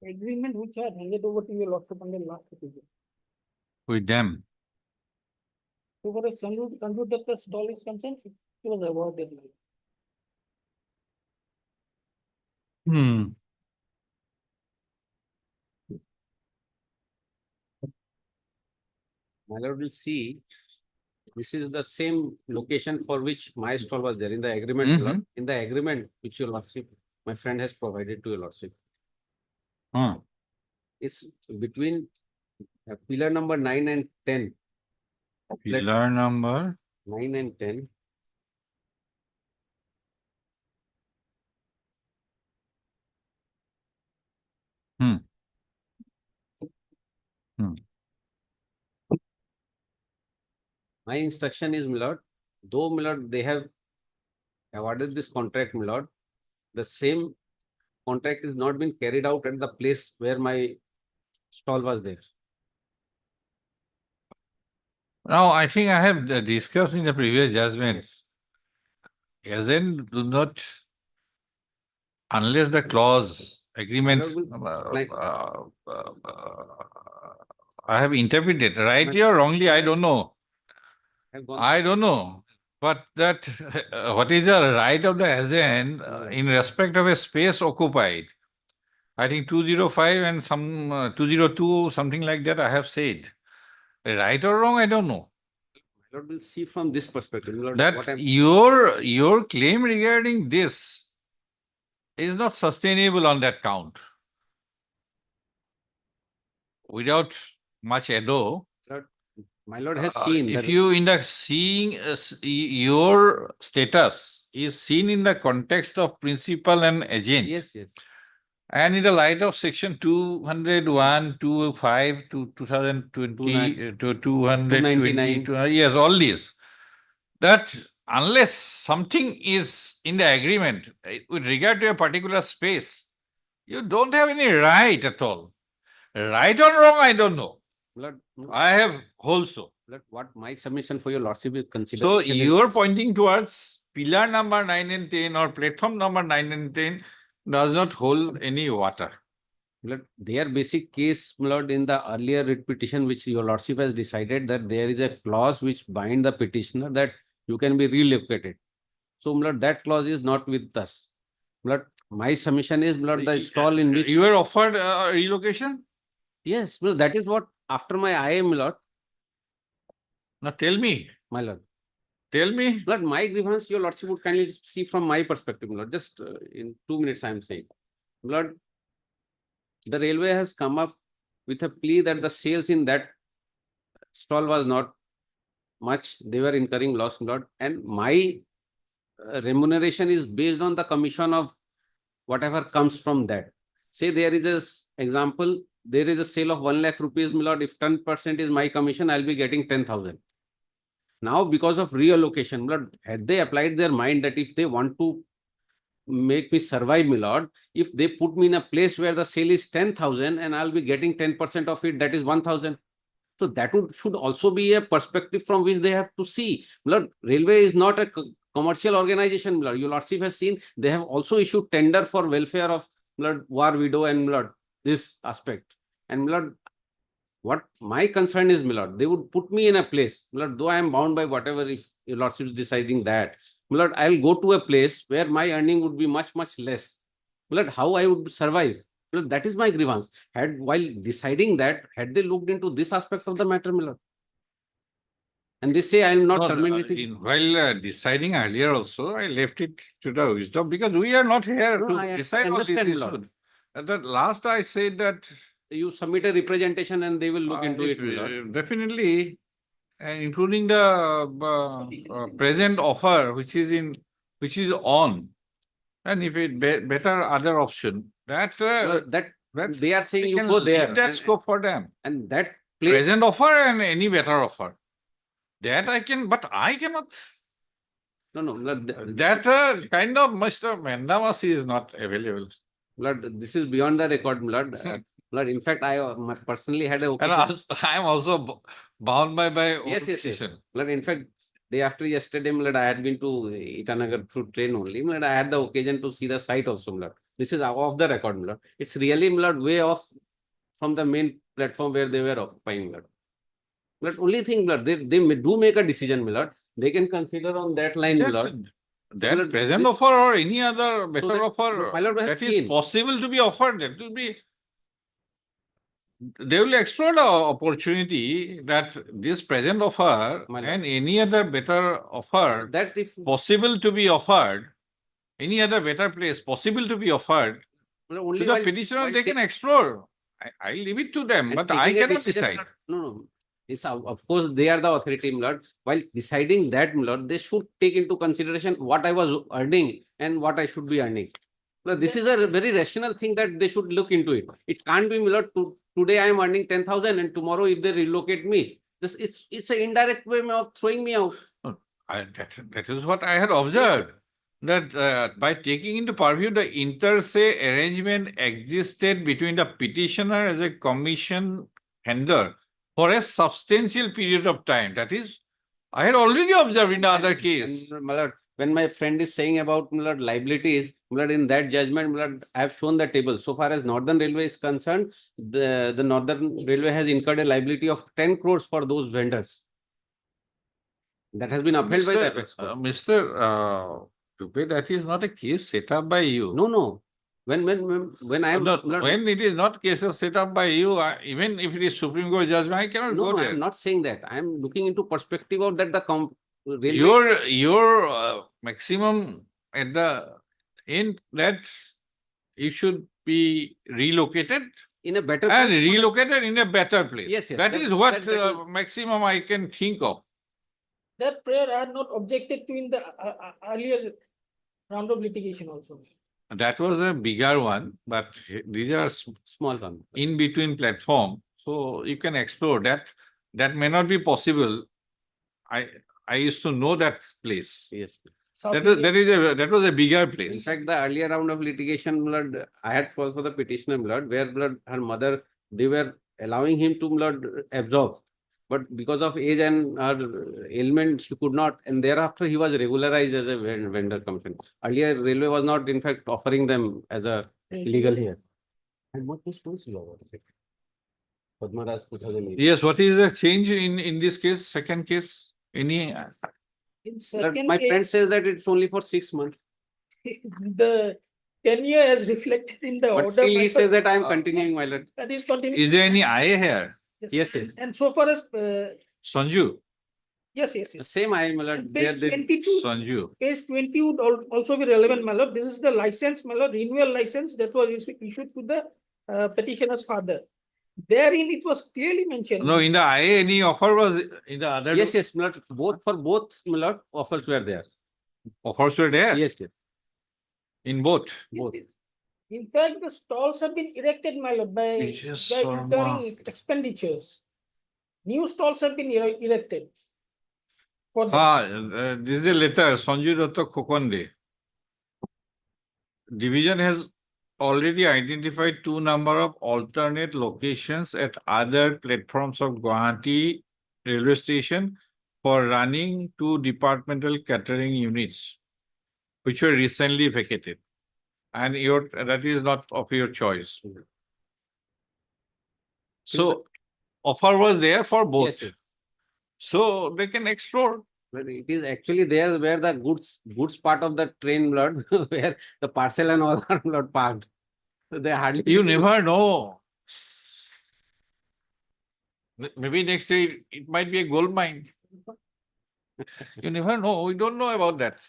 [SPEAKER 13] Agreement which I handed over to your lordship on the last petition.
[SPEAKER 2] With them.
[SPEAKER 13] So far as Sanju Datta's stall is concerned, it was awarded.
[SPEAKER 8] My lord will see. This is the same location for which my stall was there in the agreement, my lord. In the agreement which your lordship, my friend has provided to your lordship. It's between pillar number 9 and 10.
[SPEAKER 2] Pillar number
[SPEAKER 8] 9 and 10. My instruction is, my lord, though, my lord, they have awarded this contract, my lord, the same contract is not been carried out at the place where my stall was there.
[SPEAKER 2] Now, I think I have discussed in the previous judgments. Agent do not, unless the clause, agreement, I have interpreted, rightly or wrongly, I don't know. I don't know. But that, what is the right of the agent in respect of a space occupied? I think 205 and some 202, something like that I have said. Right or wrong, I don't know.
[SPEAKER 8] My lord will see from this perspective. My lord,
[SPEAKER 2] That your claim regarding this is not sustainable on that count. Without much ado,
[SPEAKER 8] my lord has seen
[SPEAKER 2] if
[SPEAKER 8] that
[SPEAKER 2] you in the seeing your status is seen in the context of principal and agent.
[SPEAKER 8] yes, yes.
[SPEAKER 2] And in the light of section 201, 205 to 2020 to 220, yes, all these, that unless something is in the agreement with regard to a particular space, you don't have any right at all. Right or wrong, I don't know.
[SPEAKER 8] Lord,
[SPEAKER 2] I have also.
[SPEAKER 8] Lord, what my submission for your lordship is considered.
[SPEAKER 2] So you are pointing towards pillar number 9 and 10 or platform number 9 and 10 does not hold any water.
[SPEAKER 8] Lord, their basic case, my lord, in the earlier writ petition, which your lordship has decided that there is a clause which bind the petitioner that you can be relocated. So, my lord, that clause is not with us. My lord, my submission is, my lord, the stall in which
[SPEAKER 2] you were offered relocation.
[SPEAKER 8] Yes, well, that is what after my IM, my lord.
[SPEAKER 2] Now tell me.
[SPEAKER 8] My lord.
[SPEAKER 2] Tell me.
[SPEAKER 8] Lord, my grievance, your lordship would kindly see from my perspective, my lord. Just in 2 minutes, I am saying. My lord, the railway has come up with a plea that the sales in that stall was not much. They were incurring loss, my lord. And my remuneration is based on the commission of whatever comes from that. Say there is a example, there is a sale of 1 lakh rupees, my lord. If 10% is my commission, I'll be getting 10,000. Now, because of reallocation, my lord, had they applied their mind that if they want to make me survive, my lord, if they put me in a place where the sale is 10,000 and I'll be getting 10% of it, that is 1,000. So that should also be a perspective from which they have to see. My lord, railway is not a commercial organization, my lord. Your lordship has seen they have also issued tender for welfare of, my lord, war widow and, my lord, this aspect. And, my lord, what my concern is, my lord, they would put me in a place, my lord, though I am bound by whatever, if your lordship is deciding that, my lord, I'll go to a place where my earning would be much, much less. My lord, how I would survive? My lord, that is my grievance. While deciding that, had they looked into this aspect of the matter, my lord? And they say I am not terminating.
[SPEAKER 2] While deciding earlier also, I left it to the wisdom because we are not here to decide all these issues. At the last, I said that
[SPEAKER 8] you submit a representation and they will look into it.
[SPEAKER 2] Definitely, and including the present offer, which is on. And if it better other option, that
[SPEAKER 8] they are saying
[SPEAKER 2] we
[SPEAKER 8] you
[SPEAKER 2] can
[SPEAKER 8] go there.
[SPEAKER 2] leave that
[SPEAKER 8] and-
[SPEAKER 2] scope for them.
[SPEAKER 8] And that place.
[SPEAKER 2] Present offer and any better offer. That I can, but I cannot.
[SPEAKER 8] No,
[SPEAKER 2] That kind of Mr. Mendamasi is not available.
[SPEAKER 8] Lord, this is beyond the record, Lord. Lord, in fact, I personally had a
[SPEAKER 2] And I am also bound by
[SPEAKER 8] Yes.
[SPEAKER 2] petition.
[SPEAKER 8] Lord, in fact, day after yesterday, Lord, I had been to Itanagar through train only. Lord, I had the occasion to see the site also, Lord. This is off the record, Lord. It's really, Lord, way off from the main platform where they were occupying, Lord. Lord, only thing, Lord, they do make a decision, Lord. They can consider on that line, Lord.
[SPEAKER 2] That
[SPEAKER 8] Lord,
[SPEAKER 2] present
[SPEAKER 8] this-
[SPEAKER 2] offer or any other better
[SPEAKER 8] that-
[SPEAKER 2] offer
[SPEAKER 8] my lord, we have
[SPEAKER 2] that is
[SPEAKER 8] seen.
[SPEAKER 2] possible to be offered, that will be. They will explore the opportunity that this present offer
[SPEAKER 8] My lord.
[SPEAKER 2] and any other better offer
[SPEAKER 8] That if
[SPEAKER 2] possible to be offered, any other better place possible to be offered
[SPEAKER 8] only
[SPEAKER 2] to the
[SPEAKER 8] while-
[SPEAKER 2] petitioner,
[SPEAKER 8] while
[SPEAKER 2] they
[SPEAKER 8] ta-
[SPEAKER 2] can explore. I leave it to them,
[SPEAKER 8] and
[SPEAKER 2] but I
[SPEAKER 8] taking a
[SPEAKER 2] cannot
[SPEAKER 8] decision,
[SPEAKER 2] decide.
[SPEAKER 8] No. It's of course they are the authority, Lord. While deciding that, Lord, they should take into consideration what I was earning and what I should be earning. Lord, this is a very rational thing that they should look into it. It can't be, Lord, today I am earning 10,000 and tomorrow if they relocate me, it's an indirect way of throwing me out.
[SPEAKER 2] That is what I had observed. That by taking into purview the inter se arrangement existed between the petitioner as a commission handler for a substantial period of time. That is, I had already observed in the other case.
[SPEAKER 8] And, my lord, when my friend is saying about, my lord, liabilities, my lord, in that judgment, my lord, I have shown the table. So far as Northern Railway is concerned, the Northern Railway has incurred a liability of 10 crores for those vendors. That has been upheld by the apex court.
[SPEAKER 2] Mr. Tupe, that is not a case set up by you.
[SPEAKER 8] No. When I am
[SPEAKER 2] When it is not cases set up by you, even if it is Supreme Court judgment, I cannot go
[SPEAKER 8] no, I
[SPEAKER 2] there.
[SPEAKER 8] am not saying that. I am looking into perspective of that railway.
[SPEAKER 2] Your maximum at the end that you should be relocated
[SPEAKER 8] in a better
[SPEAKER 2] and
[SPEAKER 8] place.
[SPEAKER 2] relocated in a better place.
[SPEAKER 8] Yes.
[SPEAKER 2] That is what maximum I can think of.
[SPEAKER 13] That prayer I had not objected to in the earlier round of litigation also.
[SPEAKER 2] That was a bigger one, but these are
[SPEAKER 8] Small one.
[SPEAKER 2] in between platform. So you can explore that. That may not be possible. I used to know that place.
[SPEAKER 8] Yes.
[SPEAKER 2] That was a bigger
[SPEAKER 8] In
[SPEAKER 2] place.
[SPEAKER 8] fact, the earlier round of litigation, Lord, I had fought for the petitioner, Lord, where Lord, her mother, they were allowing him to, Lord, absorb. But because of age and her ailment, she could not. And thereafter, he was regularized as a vendor commission. Earlier, railway was not, in fact, offering them as a legal here. And what was Padmaraj 2008.
[SPEAKER 2] Yes, what is the change in this case, second case? Any?
[SPEAKER 13] In
[SPEAKER 8] Lord,
[SPEAKER 13] second
[SPEAKER 8] my friend
[SPEAKER 13] case,
[SPEAKER 8] says that it's only for 6 months.
[SPEAKER 13] the tenure as reflected in the
[SPEAKER 8] But
[SPEAKER 13] order.
[SPEAKER 8] still, he says that I am continuing, my lord.
[SPEAKER 13] That is continuing.
[SPEAKER 2] Is there any IA here?
[SPEAKER 8] Yes.
[SPEAKER 13] And so far as,
[SPEAKER 2] Sanju?
[SPEAKER 13] yes.
[SPEAKER 8] Same I am, my lord.
[SPEAKER 13] And page 22,
[SPEAKER 2] Sanju.
[SPEAKER 13] page 20 would also be relevant, my lord. This is the license, my lord, renewal license that was issued to the petitioner's father. Therein it was clearly mentioned.
[SPEAKER 2] No, in the IA, any offer was in the other?
[SPEAKER 8] Yes, my lord. Both, my lord, offers were there.
[SPEAKER 2] Offers were there?
[SPEAKER 8] Yes.
[SPEAKER 2] In both?
[SPEAKER 8] Both.
[SPEAKER 13] In fact, the stalls have been erected, my lord, by incurring expenditures. New stalls have been erected. For the
[SPEAKER 2] This is the letter, Sanju Datta Khokonde. Division has already identified 2 number of alternate locations at other platforms of Guwahati railway station for running 2 departmental catering units, which were recently vacated. And that is not of your choice. So offer was there for both.
[SPEAKER 8] Yes.
[SPEAKER 2] So they can explore.
[SPEAKER 8] But it is actually there where the goods part of the train, Lord, where the parcel and all are not parked. So they hardly.
[SPEAKER 2] You never know. Maybe next year it might be a gold mine. You never know. We don't know about that.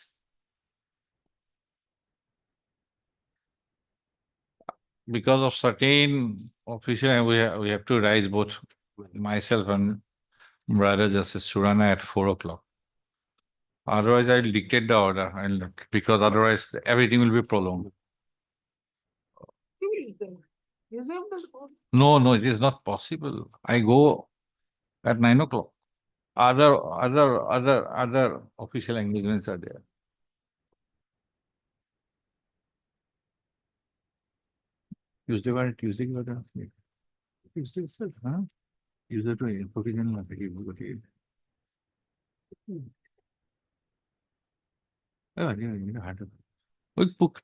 [SPEAKER 2] Because of certain official, we have to rise both myself and Brother Justice Surana at 4 o'clock. Otherwise, I'll dictate the order, because otherwise everything will be prolonged. No, it is not possible. I go at 9 o'clock. Other official engagements are there. Tuesday, Tuesday itself, huh? Tuesday to provisional. We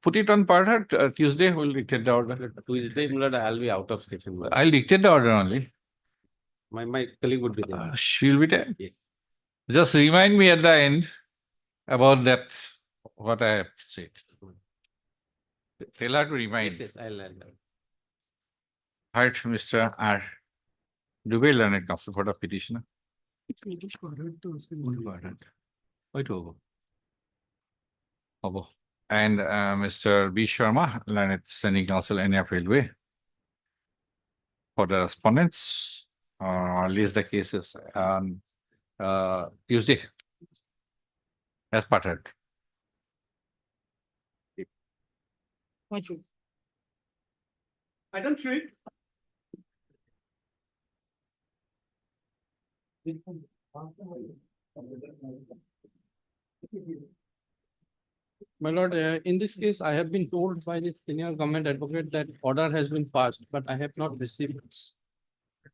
[SPEAKER 2] put it on part. Tuesday we'll dictate the order.
[SPEAKER 8] Tuesday, I'll be out of station.
[SPEAKER 2] I'll dictate the order only.
[SPEAKER 8] My colleague would be there.
[SPEAKER 2] She'll be there.
[SPEAKER 8] Yes.
[SPEAKER 2] Just remind me at the end about that, what I have said. Tell her to remind.
[SPEAKER 8] Yes, I'll.
[SPEAKER 2] Right, Mr. R. Dubey Learned Counsel for the petitioner. And Mr. B. Sharma, Learned Standing Counsel, NF Railway. For the respondents, list the cases on Tuesday as parted.
[SPEAKER 11] Item 3.
[SPEAKER 10] My lord, in this case, I have been told by the senior government advocate that order has been passed, but I have not received it.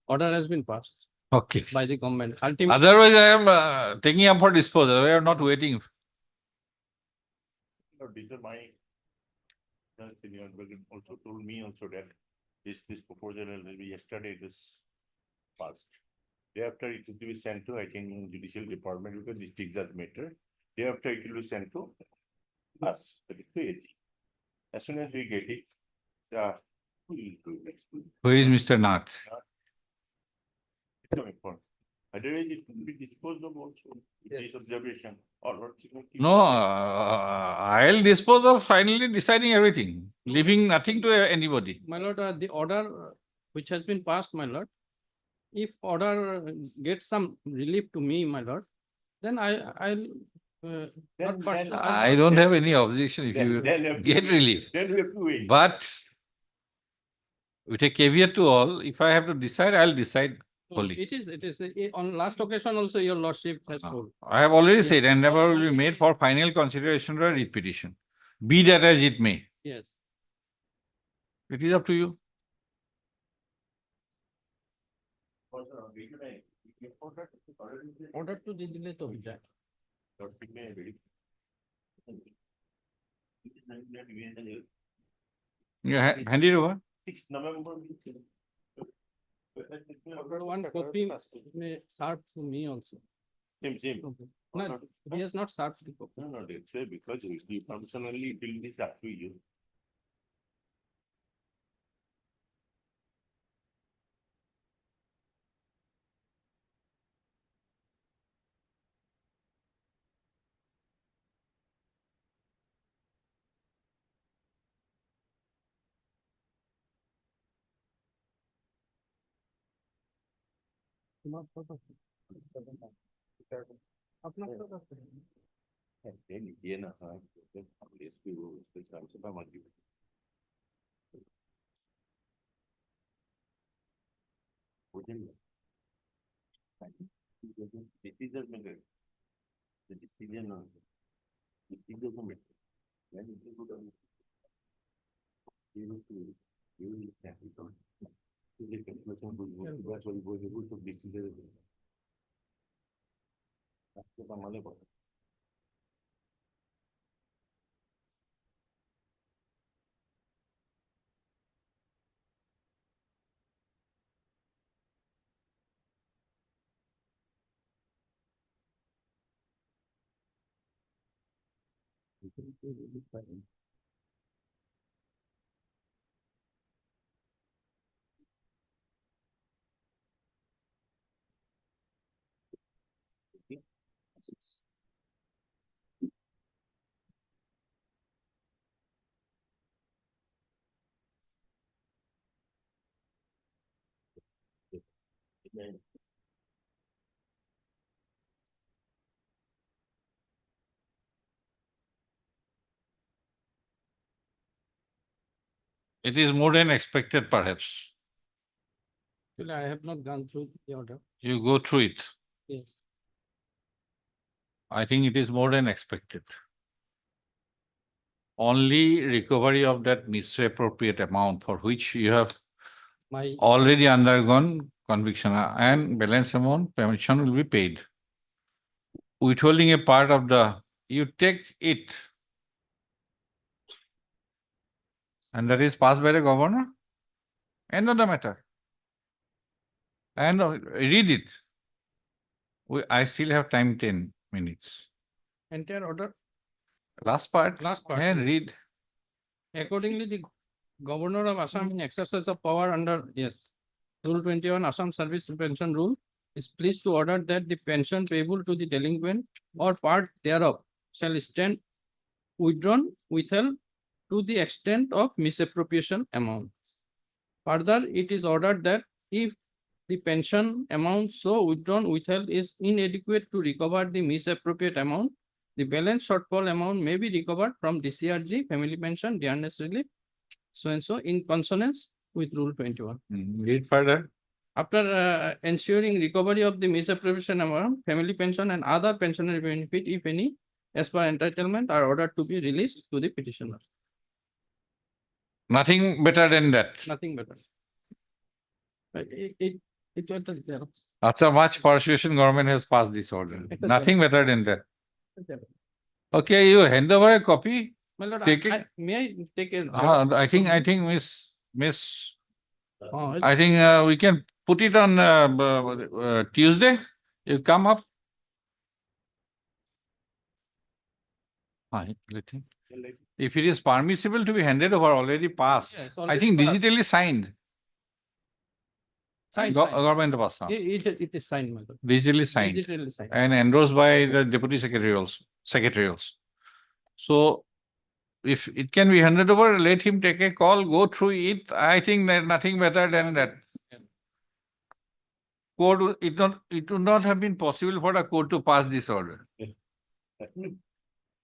[SPEAKER 10] Order has been passed
[SPEAKER 2] Okay.
[SPEAKER 10] by the government. Ultimately,
[SPEAKER 2] Otherwise, I am taking up for disposal. We are not waiting.
[SPEAKER 14] My senior also told me also that this proposal will be yesterday this passed. Thereafter it will be sent to, I think, judicial department because district judge matter. Thereafter it will be sent to us, as soon as we get it,
[SPEAKER 2] Where is Mr. Nath?
[SPEAKER 14] Otherwise it will be disposed of also, this observation or what.
[SPEAKER 2] No, I'll dispose of finally deciding everything, leaving nothing to anybody.
[SPEAKER 10] my lord, the order which has been passed, my lord, if order gets some relief to me, my lord, then I'll.
[SPEAKER 2] I don't have any objection if you get relief.
[SPEAKER 14] Then we have to wait.
[SPEAKER 2] But with a caveat to all, if I have to decide, I'll decide fully.
[SPEAKER 10] It is on last occasion also your lordship has told.
[SPEAKER 2] I have already said, endeavor will be made for final consideration or repetition. Be that as it may.
[SPEAKER 10] Yes.
[SPEAKER 2] It is up to you.
[SPEAKER 10] Order to দিলে তো হয়ে যায়।
[SPEAKER 2] Yeah, hand it over.
[SPEAKER 14] 6 November.
[SPEAKER 10] One copy may serve to me also.
[SPEAKER 14] Same.
[SPEAKER 10] No, he has not served the copy.
[SPEAKER 14] No, that's why, because you functionally it will be up to you. The decision on it doesn't matter. When it is good on you will have it on. Is a conclusion good? That's why you go to decision. That's what I'm all about.
[SPEAKER 2] It is more than expected, perhaps.
[SPEAKER 9] Actually, I have not gone through the order.
[SPEAKER 2] You go through it.
[SPEAKER 9] Yes.
[SPEAKER 2] I think it is more than expected. Only recovery of that misappropriate amount for which you have
[SPEAKER 9] My
[SPEAKER 2] already undergone conviction and balance amount pension will be paid. Withholding a part of the, you take it. And that is passed by the governor. End of the matter. And read it. I still have time 10 minutes.
[SPEAKER 9] entire order,
[SPEAKER 2] Last part.
[SPEAKER 9] Last part,
[SPEAKER 2] And
[SPEAKER 9] yes.
[SPEAKER 2] read.
[SPEAKER 9] accordingly, the Governor of Assam in exercise of power under, yes, Rule 21 Assam Service Pension Rule is pleased to order that the pension payable to the delinquent or part thereof shall stand withdrawn, withheld to the extent of misappropriation amount. Further, it is ordered that if the pension amount so withdrawn, withheld is inadequate to recover the misappropriate amount, the balance shortfall amount may be recovered from DCRG, family pension, dearness relief, so and so in consonance with Rule 21.
[SPEAKER 2] Read further.
[SPEAKER 9] After ensuring recovery of the misappropriation amount, family pension and other pensionary benefit, if any, as per entitlement, are ordered to be released to the petitioner.
[SPEAKER 2] Nothing better than that.
[SPEAKER 9] Nothing better. It was there.
[SPEAKER 2] After much persuasion, government has passed this order. Nothing better than that. Okay, you hand over a copy.
[SPEAKER 9] My lord,
[SPEAKER 2] Take it.
[SPEAKER 9] may I take a?
[SPEAKER 2] I think, Miss,
[SPEAKER 9] Oh,
[SPEAKER 2] I think we can put it on Tuesday. You come up. Fine, let him. If it is permissible to be handed over, already passed.
[SPEAKER 9] Yeah, it's
[SPEAKER 2] I
[SPEAKER 9] already
[SPEAKER 2] think
[SPEAKER 9] passed.
[SPEAKER 2] digitally signed.
[SPEAKER 9] Signed,
[SPEAKER 2] Government of Assam.
[SPEAKER 9] it is signed, my lord.
[SPEAKER 2] Digitally signed.
[SPEAKER 9] Digitally signed.
[SPEAKER 2] And endorsed by the deputy secretary also. So if it can be handed over, let him take a call, go through it. I think there's nothing better than that. Court, it would not have been possible for the court to pass this order.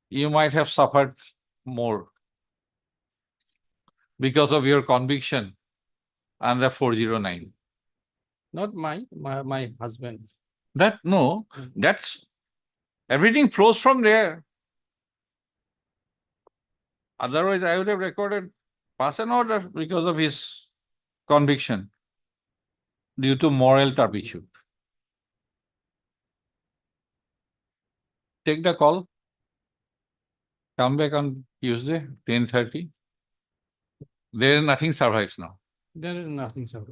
[SPEAKER 2] You might have suffered more because of your conviction under 409.
[SPEAKER 9] Not my husband.
[SPEAKER 2] No, that's everything flows from there. Otherwise, I would have recorded pass an order because of his conviction due to moral turpitude. Take the call. Come back on Tuesday, 10:30. There nothing survives now.
[SPEAKER 9] There is nothing, sir.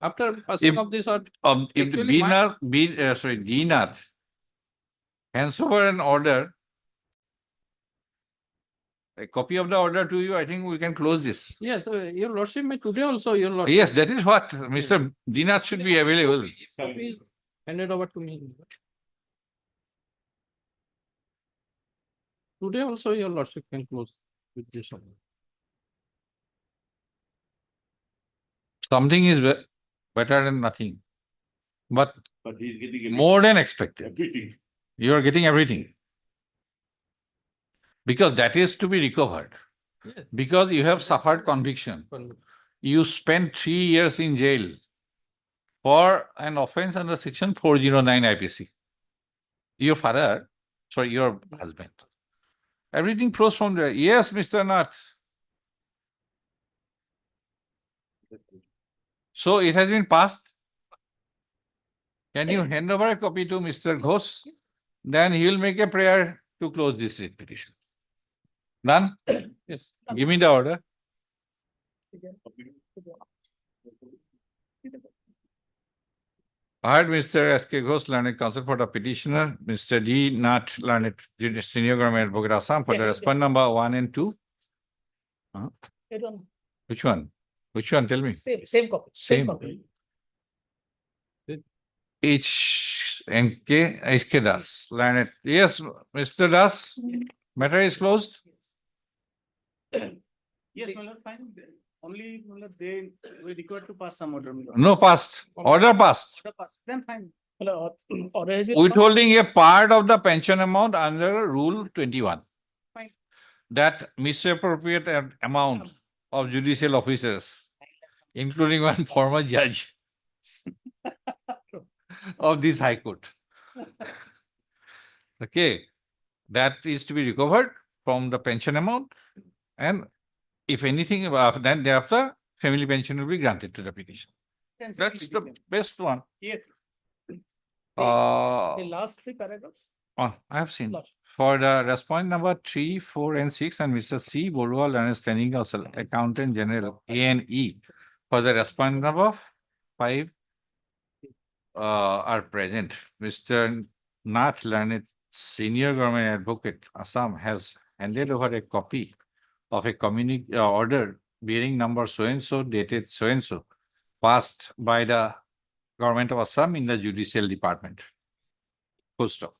[SPEAKER 9] After passing of this order,
[SPEAKER 2] If the
[SPEAKER 9] actually,
[SPEAKER 2] DNath hands over an order, a copy of the order to you, I think we can close this.
[SPEAKER 9] yes, your lordship may today also, your lordship.
[SPEAKER 2] Yes, that is what Mr. DNath should be available.
[SPEAKER 9] Copy is handed over to me. Today also your lordship can close with this order.
[SPEAKER 2] Something is better than nothing, but
[SPEAKER 14] he's getting
[SPEAKER 2] more than expected.
[SPEAKER 14] everything.
[SPEAKER 2] You are getting everything. Because that is to be recovered.
[SPEAKER 9] Yes.
[SPEAKER 2] Because you have suffered conviction. You spent 3 years in jail for an offense under section 409 IPC. Your father, sorry, your husband. Everything flows from there. Yes, Mr. Nath. So it has been passed. Can you hand over a copy to Mr. Ghosh? Then he will make a prayer to close this petition. Done?
[SPEAKER 9] Yes.
[SPEAKER 2] Give me the order. I heard Mr. S.K. Ghosh, learned counsel for the petitioner, Mr. D. Nath, learned senior government advocate Assam for the response number 1 and 2. Which one? Which one? Tell me.
[SPEAKER 13] Same copy.
[SPEAKER 2] Same.
[SPEAKER 13] Copy.
[SPEAKER 2] H.K. Das, learned. Yes, Mr. Das, matter is closed.
[SPEAKER 11] Yes, my lord, fine. Only, my lord, they were required to pass some order.
[SPEAKER 2] No, passed. Order passed.
[SPEAKER 11] Then fine.
[SPEAKER 13] Order has been
[SPEAKER 2] Withholding a part of the pension amount under Rule 21.
[SPEAKER 11] Fine.
[SPEAKER 2] That misappropriate amount of judicial officers, including one former judge of this High Court. Okay, that is to be recovered from the pension amount, and if anything, then thereafter, family pension will be granted to the petition. That's the best one.
[SPEAKER 13] Here. The
[SPEAKER 2] Uh,
[SPEAKER 13] last three paragraphs.
[SPEAKER 2] I have seen.
[SPEAKER 13] Last.
[SPEAKER 2] For the respondent number 3, 4, and 6, and Mr. C. Borua, Learned Standing Counsel, Accountant General, A and E. For the respondent number 5 are present. Mr. Nath, Learned Senior Government Advocate, Assam, has handed over a copy of a order bearing number so-and-so, dated so-and-so, passed by the Government of Assam in the Judicial Department. Full stop.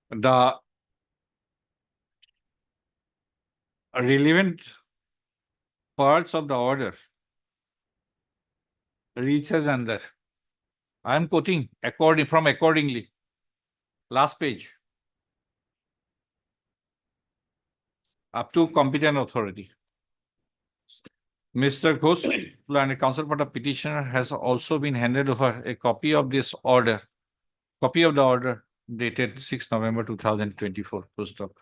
[SPEAKER 2] The relevant parts of the order reaches under, I am quoting accordingly, last page, up to competent authority. Mr. Ghosh, Learned Counsel for the petitioner, has also been handed over a copy of this order, copy of the order dated 6 November 2024. Full stop.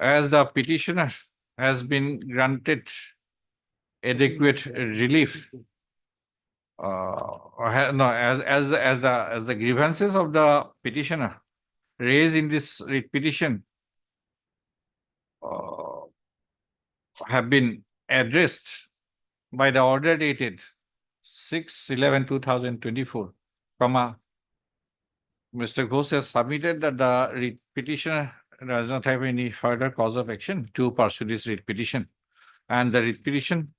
[SPEAKER 2] As the petitioner has been granted adequate relief, as the grievances of the petitioner raised in this petition have been addressed by the order dated 6/11/2024, Mr. Ghosh has submitted that the petitioner does not have any further cause of action to pursue this writ petition, and the writ petition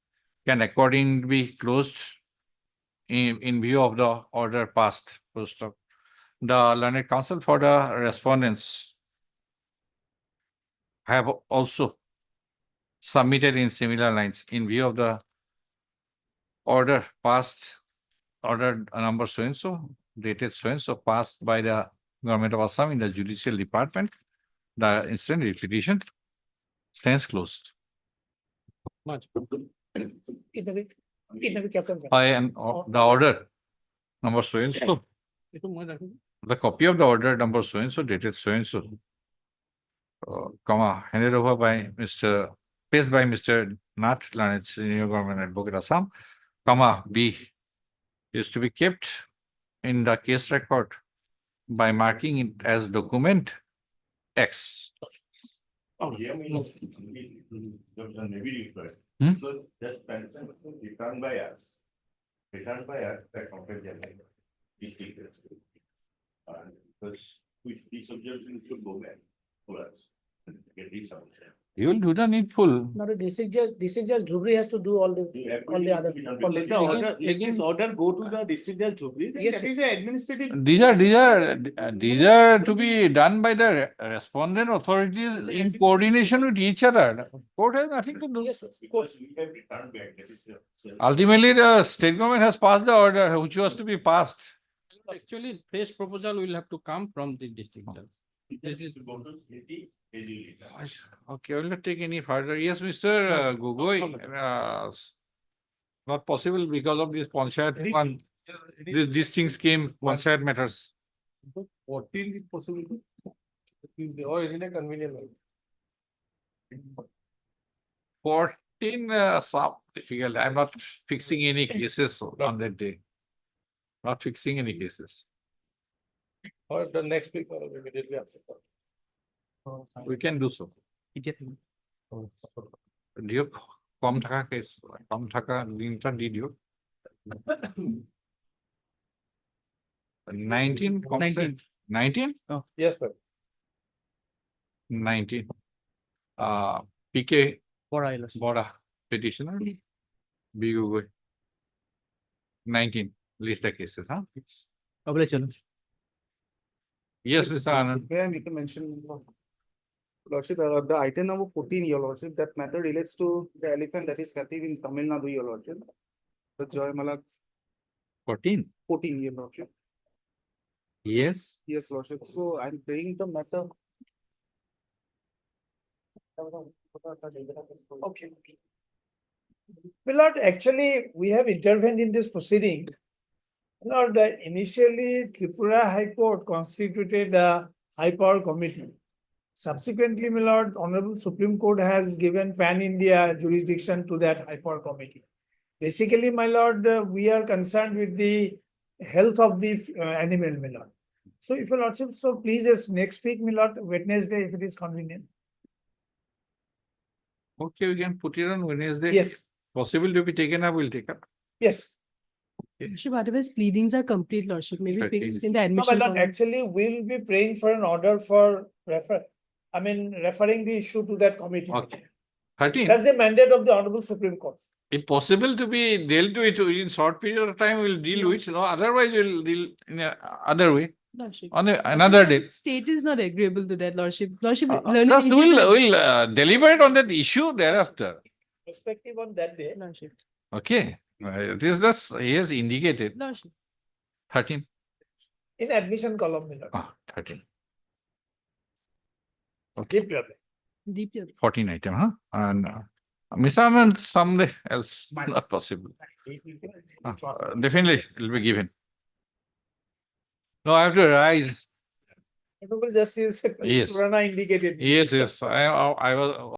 [SPEAKER 2] can accordingly be closed in view of the order passed. Full stop. The Learned Counsel for the respondents have also submitted in similar lines in view of the order passed, order number so-and-so, dated so-and-so, passed by the Government of Assam in the Judicial Department. The instant writ petition stands closed. I am the order number so-and-so, the copy of the order number so-and-so, dated so-and-so, handed over by placed by Mr. Nath, Learned Senior Government Advocate, Assam, B, is to be kept in the case record by marking it as document X.
[SPEAKER 14] Oh, yeah, maybe required. So that pension returned by us, the accountant general. Because each objection should go back to us. Get these out.
[SPEAKER 2] You will do the needful.
[SPEAKER 13] Now the district judge Dhubri has to do all the other.
[SPEAKER 11] Let this order go to the district judge Dhubri.
[SPEAKER 13] Yes,
[SPEAKER 11] That is an administrative.
[SPEAKER 2] These are to be done by the respondent authorities in coordination with each other. Court has nothing to do.
[SPEAKER 13] Yes, yes.
[SPEAKER 14] Because we have returned back. That is
[SPEAKER 2] Ultimately, the state government has passed the order which was to be passed.
[SPEAKER 10] Actually, fresh proposal will have to come from the district judge.
[SPEAKER 14] This is go to AG.
[SPEAKER 2] Okay, I will not take any further. Yes, Mr. Gogoi, not possible because of this Panchayat one. These things came, Panchayat matters.
[SPEAKER 3] 14 is possible. Or is it a convenient one?
[SPEAKER 2] 14, some difficult. I'm not fixing any cases on that day. Not fixing any cases.
[SPEAKER 3] Or the next week or immediately after.
[SPEAKER 2] We can do so. Diok, কম থাকা case, কম থাকা দিনটা দি দিও। 19 consent. 19?
[SPEAKER 3] Oh, yes, sir.
[SPEAKER 2] 19. PK Bora petitioner. B Gogoi. 19 list the cases, huh? Yes, Mr. Anand.
[SPEAKER 15] May I make a mention? Lordship, the item number 14, your lordship, that matter relates to the elephant that is captive in Tamil Nadu, your lordship. The Joy Malak
[SPEAKER 2] 14?
[SPEAKER 15] 14, your lordship.
[SPEAKER 2] Yes.
[SPEAKER 15] Yes, lordship. So I'm bringing the matter. Okay.
[SPEAKER 13] My lord, actually, we have intervened in this proceeding. My lord, initially Tripura High Court constituted a high power committee. Subsequently, my lord, Honorable Supreme Court has given pan-India jurisdiction to that high power committee. Basically, my lord, we are concerned with the health of the animal, my lord. So if your lordship, so please, yes, next week, my lord, Wednesday, if it is convenient.
[SPEAKER 2] Okay, we can put it on Wednesday.
[SPEAKER 13] Yes,
[SPEAKER 2] Possible to be taken up, we'll take up.
[SPEAKER 13] yes.
[SPEAKER 16] Lordship, otherwise pleadings are complete, Lordship, maybe
[SPEAKER 2] Right,
[SPEAKER 16] fixed
[SPEAKER 2] is-
[SPEAKER 16] in the
[SPEAKER 13] No, my
[SPEAKER 16] admission.
[SPEAKER 13] lord,
[SPEAKER 16] column.
[SPEAKER 13] actually, we'll be praying for an order for referring the issue to that committee.
[SPEAKER 2] Okay. 13.
[SPEAKER 13] That's the mandate of the Honorable Supreme Court.
[SPEAKER 2] If possible to be dealt with in short period of time, we'll deal with, otherwise we'll deal in a other way,
[SPEAKER 16] Lordship.
[SPEAKER 2] on another day.
[SPEAKER 16] State is not agreeable to that, Lordship. Lordship,
[SPEAKER 2] Plus, we'll deliberate on that issue thereafter.
[SPEAKER 13] Perspective on that day.
[SPEAKER 16] Lordship.
[SPEAKER 2] Okay, that's, he has indicated.
[SPEAKER 16] Lordship.
[SPEAKER 2] 13.
[SPEAKER 13] In admission column, my lord.
[SPEAKER 2] 13. Okay,
[SPEAKER 13] Deep level.
[SPEAKER 16] Deeply.
[SPEAKER 2] 14 item, huh? And Misaman someday else, not possible. Definitely it will be given. No, I have to rise.
[SPEAKER 13] Honorable Justice
[SPEAKER 2] Yes.
[SPEAKER 13] Surana indicated.
[SPEAKER 2] Yes, I was